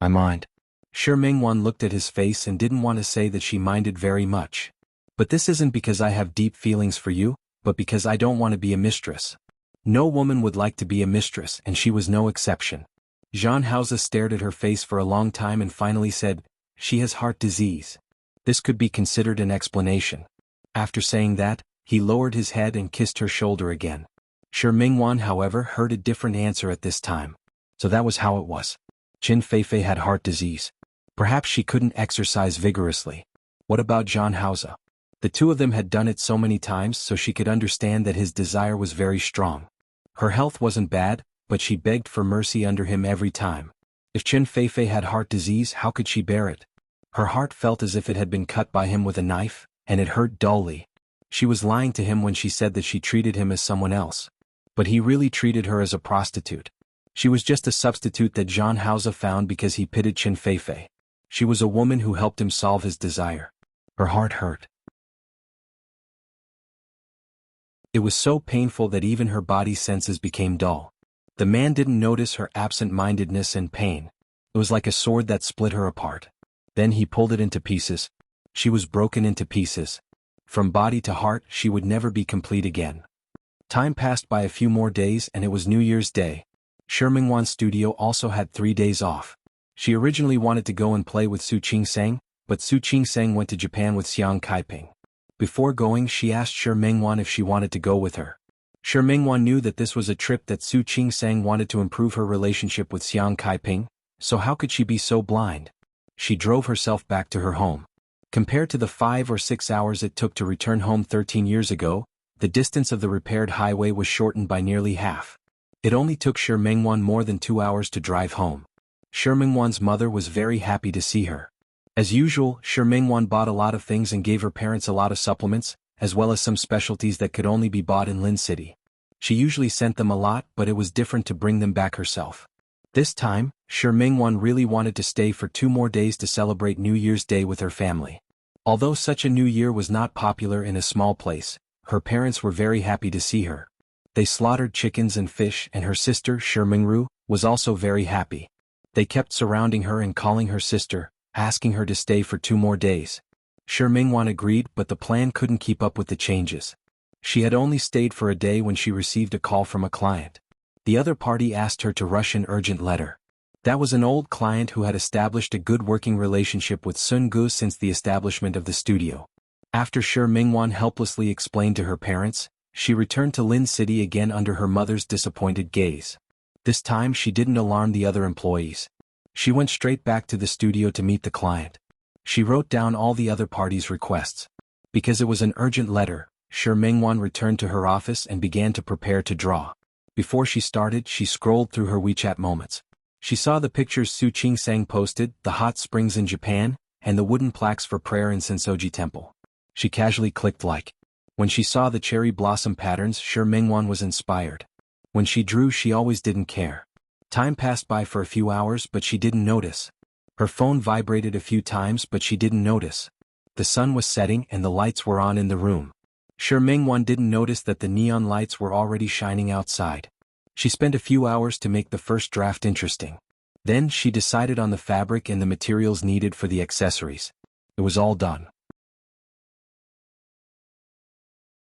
I mind. Shi Mingwan looked at his face and didn't want to say that she minded very much. But this isn't because I have deep feelings for you, but because I don't want to be a mistress. No woman would like to be a mistress, and she was no exception. Jean Hausa stared at her face for a long time and finally said, she has heart disease. This could be considered an explanation. After saying that, he lowered his head and kissed her shoulder again. Shi Mingwan, however, heard a different answer at this time. So that was how it was. Chen Feifei had heart disease. Perhaps she couldn't exercise vigorously. What about Jean Hausa? The two of them had done it so many times, so she could understand that his desire was very strong. Her health wasn't bad, but she begged for mercy under him every time. If Chen Feifei had heart disease, how could she bear it? Her heart felt as if it had been cut by him with a knife, and it hurt dully. She was lying to him when she said that she treated him as someone else. But he really treated her as a prostitute. She was just a substitute that Jean Hausa found because he pitied Chen Feifei. She was a woman who helped him solve his desire. Her heart hurt. It was so painful that even her body senses became dull. The man didn't notice her absent-mindedness and pain. It was like a sword that split her apart. Then he pulled it into pieces. She was broken into pieces. From body to heart, she would never be complete again. Time passed by a few more days and it was New Year's Day. Shi Mingwan's studio also had 3 days off. She originally wanted to go and play with Su Qingsang, but Su Qingsang went to Japan with Xiang Kaiping. Before going, she asked Shi Mingwan if she wanted to go with her. Shi Mingwan knew that this was a trip that Su Qingsang wanted to improve her relationship with Xiang Kaiping, so how could she be so blind? She drove herself back to her home. Compared to the 5 or 6 hours it took to return home 13 years ago, the distance of the repaired highway was shortened by nearly half. It only took Shi Mingwan more than 2 hours to drive home. Shi Mingwan's mother was very happy to see her. As usual, Shi Mingwan bought a lot of things and gave her parents a lot of supplements, as well as some specialties that could only be bought in Lin City. She usually sent them a lot, but it was different to bring them back herself. This time, Shi Mingwan really wanted to stay for 2 more days to celebrate New Year's Day with her family. Although such a new year was not popular in a small place, her parents were very happy to see her. They slaughtered chickens and fish, and her sister, Shi Mingru, was also very happy. They kept surrounding her and calling her sister, asking her to stay for 2 more days. Shi Mingwan agreed, but the plan couldn't keep up with the changes. She had only stayed for a day when she received a call from a client. The other party asked her to rush an urgent letter. That was an old client who had established a good working relationship with Sun Gu since the establishment of the studio. After Shi Mingwan helplessly explained to her parents, she returned to Lin City again under her mother's disappointed gaze. This time she didn't alarm the other employees. She went straight back to the studio to meet the client. She wrote down all the other parties' requests. Because it was an urgent letter, Shi Mingwan returned to her office and began to prepare to draw. Before she started, she scrolled through her WeChat moments. She saw the pictures Su Qingsang posted, the hot springs in Japan, and the wooden plaques for prayer in Sensoji Temple. She casually clicked like. When she saw the cherry blossom patterns, Shi Mingwan was inspired. When she drew, she always didn't care. Time passed by for a few hours, but she didn't notice. Her phone vibrated a few times, but she didn't notice. The sun was setting and the lights were on in the room. Shi Mingwan didn't notice that the neon lights were already shining outside. She spent a few hours to make the first draft interesting. Then she decided on the fabric and the materials needed for the accessories. It was all done.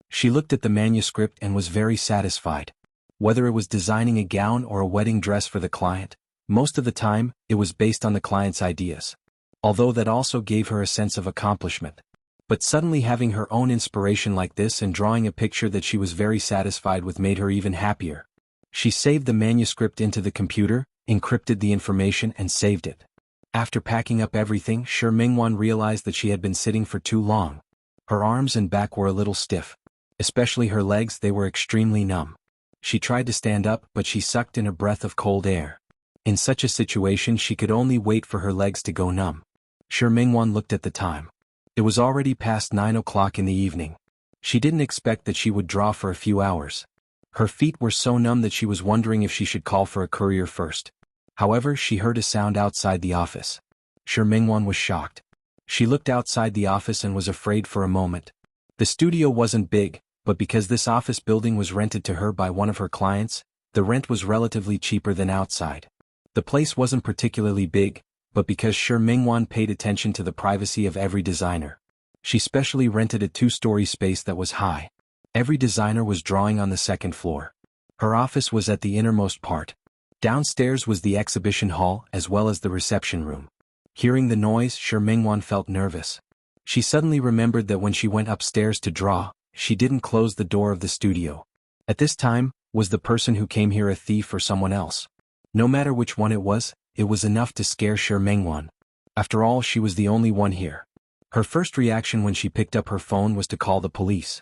She looked at the manuscript and was very satisfied. Whether it was designing a gown or a wedding dress for the client, most of the time, it was based on the client's ideas. Although that also gave her a sense of accomplishment. But suddenly having her own inspiration like this and drawing a picture that she was very satisfied with made her even happier. She saved the manuscript into the computer, encrypted the information and saved it. After packing up everything, Shi Mingwan realized that she had been sitting for too long. Her arms and back were a little stiff. Especially her legs, they were extremely numb. She tried to stand up, but she sucked in a breath of cold air. In such a situation she could only wait for her legs to go numb. Shi Mingwan looked at the time. It was already past 9 o'clock in the evening. She didn't expect that she would draw for a few hours. Her feet were so numb that she was wondering if she should call for a courier first. However, she heard a sound outside the office. Shi Mingwan was shocked. She looked outside the office and was afraid for a moment. The studio wasn't big, but because this office building was rented to her by one of her clients, the rent was relatively cheaper than outside. The place wasn't particularly big, but because Shi Mingwan paid attention to the privacy of every designer, she specially rented a two-story space that was high. Every designer was drawing on the second floor. Her office was at the innermost part. Downstairs was the exhibition hall as well as the reception room. Hearing the noise, Shi Mingwan felt nervous. She suddenly remembered that when she went upstairs to draw, she didn't close the door of the studio. At this time, was the person who came here a thief or someone else? No matter which one it was enough to scare Shi Mingwan. After all, she was the only one here. Her first reaction when she picked up her phone was to call the police.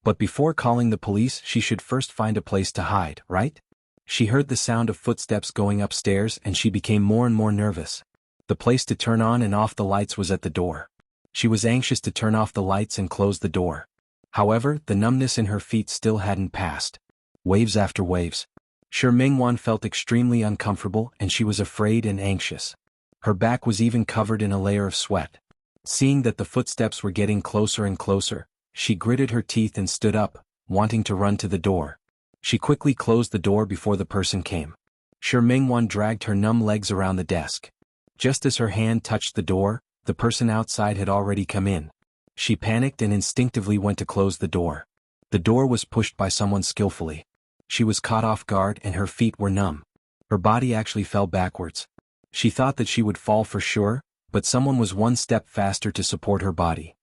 But before calling the police, she should first find a place to hide, right? She heard the sound of footsteps going upstairs and she became more and more nervous. The place to turn on and off the lights was at the door. She was anxious to turn off the lights and close the door. However, the numbness in her feet still hadn't passed. Waves after waves. Shi Mingwan felt extremely uncomfortable and she was afraid and anxious. Her back was even covered in a layer of sweat. Seeing that the footsteps were getting closer and closer, she gritted her teeth and stood up, wanting to run to the door. She quickly closed the door before the person came. Shi Mingwan dragged her numb legs around the desk. Just as her hand touched the door, the person outside had already come in. She panicked and instinctively went to close the door. The door was pushed by someone skillfully. She was caught off guard and her feet were numb. Her body actually fell backwards. She thought that she would fall for sure, but someone was one step faster to support her body.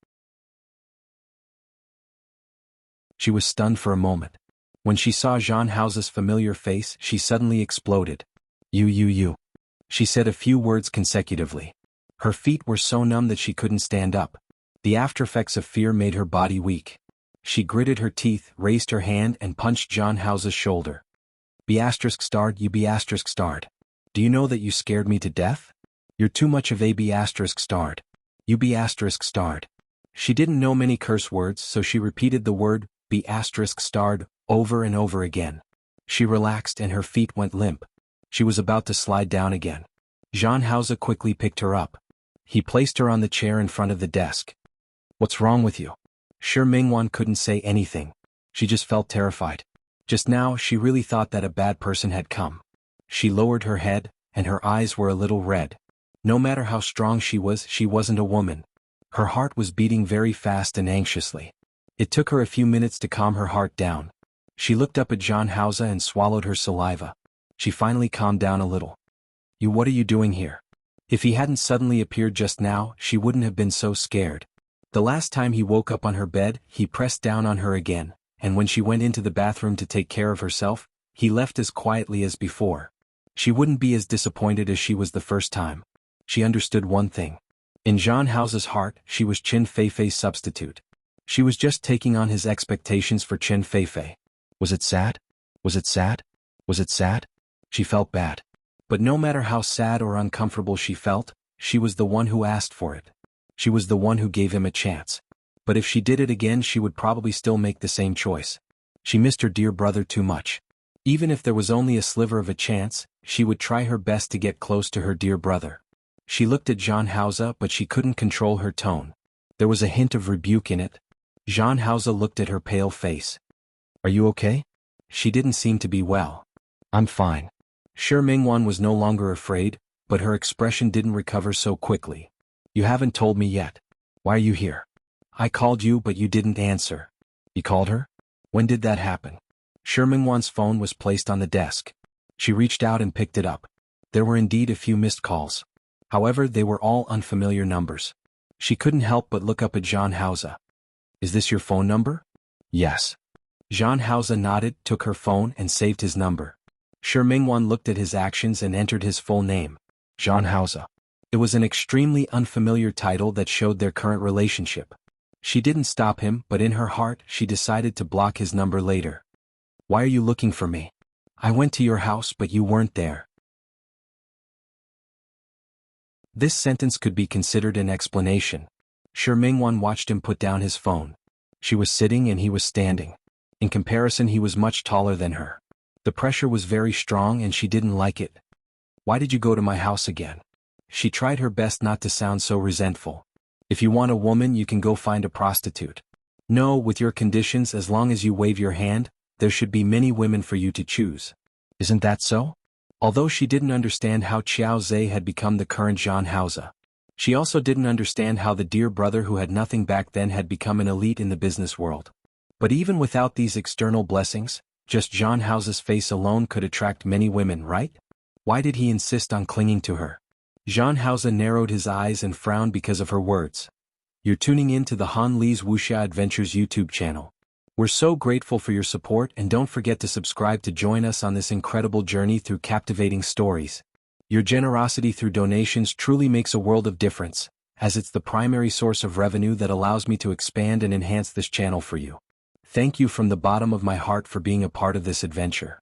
She was stunned for a moment. When she saw Zhang Hao's familiar face, she suddenly exploded. You. She said a few words consecutively. Her feet were so numb that she couldn't stand up. The aftereffects of fear made her body weak. She gritted her teeth, raised her hand and punched Zhang Hao's shoulder. B*****, you B*****. Do you know that you scared me to death? You're too much of a B*****. You B*****. She didn't know many curse words, so she repeated the word B***** over and over again. She relaxed and her feet went limp. She was about to slide down again. Zhang Hao quickly picked her up. He placed her on the chair in front of the desk. What's wrong with you? Shi Mingwan couldn't say anything. She just felt terrified. Just now, she really thought that a bad person had come. She lowered her head, and her eyes were a little red. No matter how strong she wasn't a woman. Her heart was beating very fast and anxiously. It took her a few minutes to calm her heart down. She looked up at Zhang Hao and swallowed her saliva. She finally calmed down a little. What are you doing here? If he hadn't suddenly appeared just now, she wouldn't have been so scared. The last time he woke up on her bed, he pressed down on her again, and when she went into the bathroom to take care of herself, he left as quietly as before. She wouldn't be as disappointed as she was the first time. She understood one thing. In Zhang Hao's heart, she was Qin Feifei's substitute. She was just taking on his expectations for Qin Feifei. Was it sad? Was it sad? Was it sad? She felt bad. But no matter how sad or uncomfortable she felt, she was the one who asked for it. She was the one who gave him a chance. But if she did it again, she would probably still make the same choice. She missed her dear brother too much. Even if there was only a sliver of a chance, she would try her best to get close to her dear brother. She looked at Zhang Hao, but she couldn't control her tone. There was a hint of rebuke in it. Zhang Hao looked at her pale face. Are you okay? She didn't seem to be well. I'm fine. Shi Mingwan was no longer afraid, but her expression didn't recover so quickly. You haven't told me yet. Why are you here? I called you but you didn't answer. You called her? When did that happen? Shi Mingwan's phone was placed on the desk. She reached out and picked it up. There were indeed a few missed calls. However, they were all unfamiliar numbers. She couldn't help but look up at Zhang Hao. Is this your phone number? Yes. Zhang Hao nodded, took her phone and saved his number. Shi Mingwan looked at his actions and entered his full name. Zhang Hao. It was an extremely unfamiliar title that showed their current relationship. She didn't stop him, but in her heart, she decided to block his number later. Why are you looking for me? I went to your house but you weren't there. This sentence could be considered an explanation. Shi Mingwan watched him put down his phone. She was sitting and he was standing. In comparison, he was much taller than her. The pressure was very strong and she didn't like it. Why did you go to my house again? She tried her best not to sound so resentful. If you want a woman, you can go find a prostitute. No, with your conditions, as long as you wave your hand, there should be many women for you to choose. Isn't that so? Although she didn't understand how Qiao Zhe had become the current Zhang Haoze. She also didn't understand how the dear brother who had nothing back then had become an elite in the business world. But even without these external blessings, just Zhang Haoze's face alone could attract many women, right? Why did he insist on clinging to her? Zhang Haoze narrowed his eyes and frowned because of her words. You're tuning in to the Han Li's Wuxia Adventures YouTube channel. We're so grateful for your support, and don't forget to subscribe to join us on this incredible journey through captivating stories. Your generosity through donations truly makes a world of difference, as it's the primary source of revenue that allows me to expand and enhance this channel for you. Thank you from the bottom of my heart for being a part of this adventure.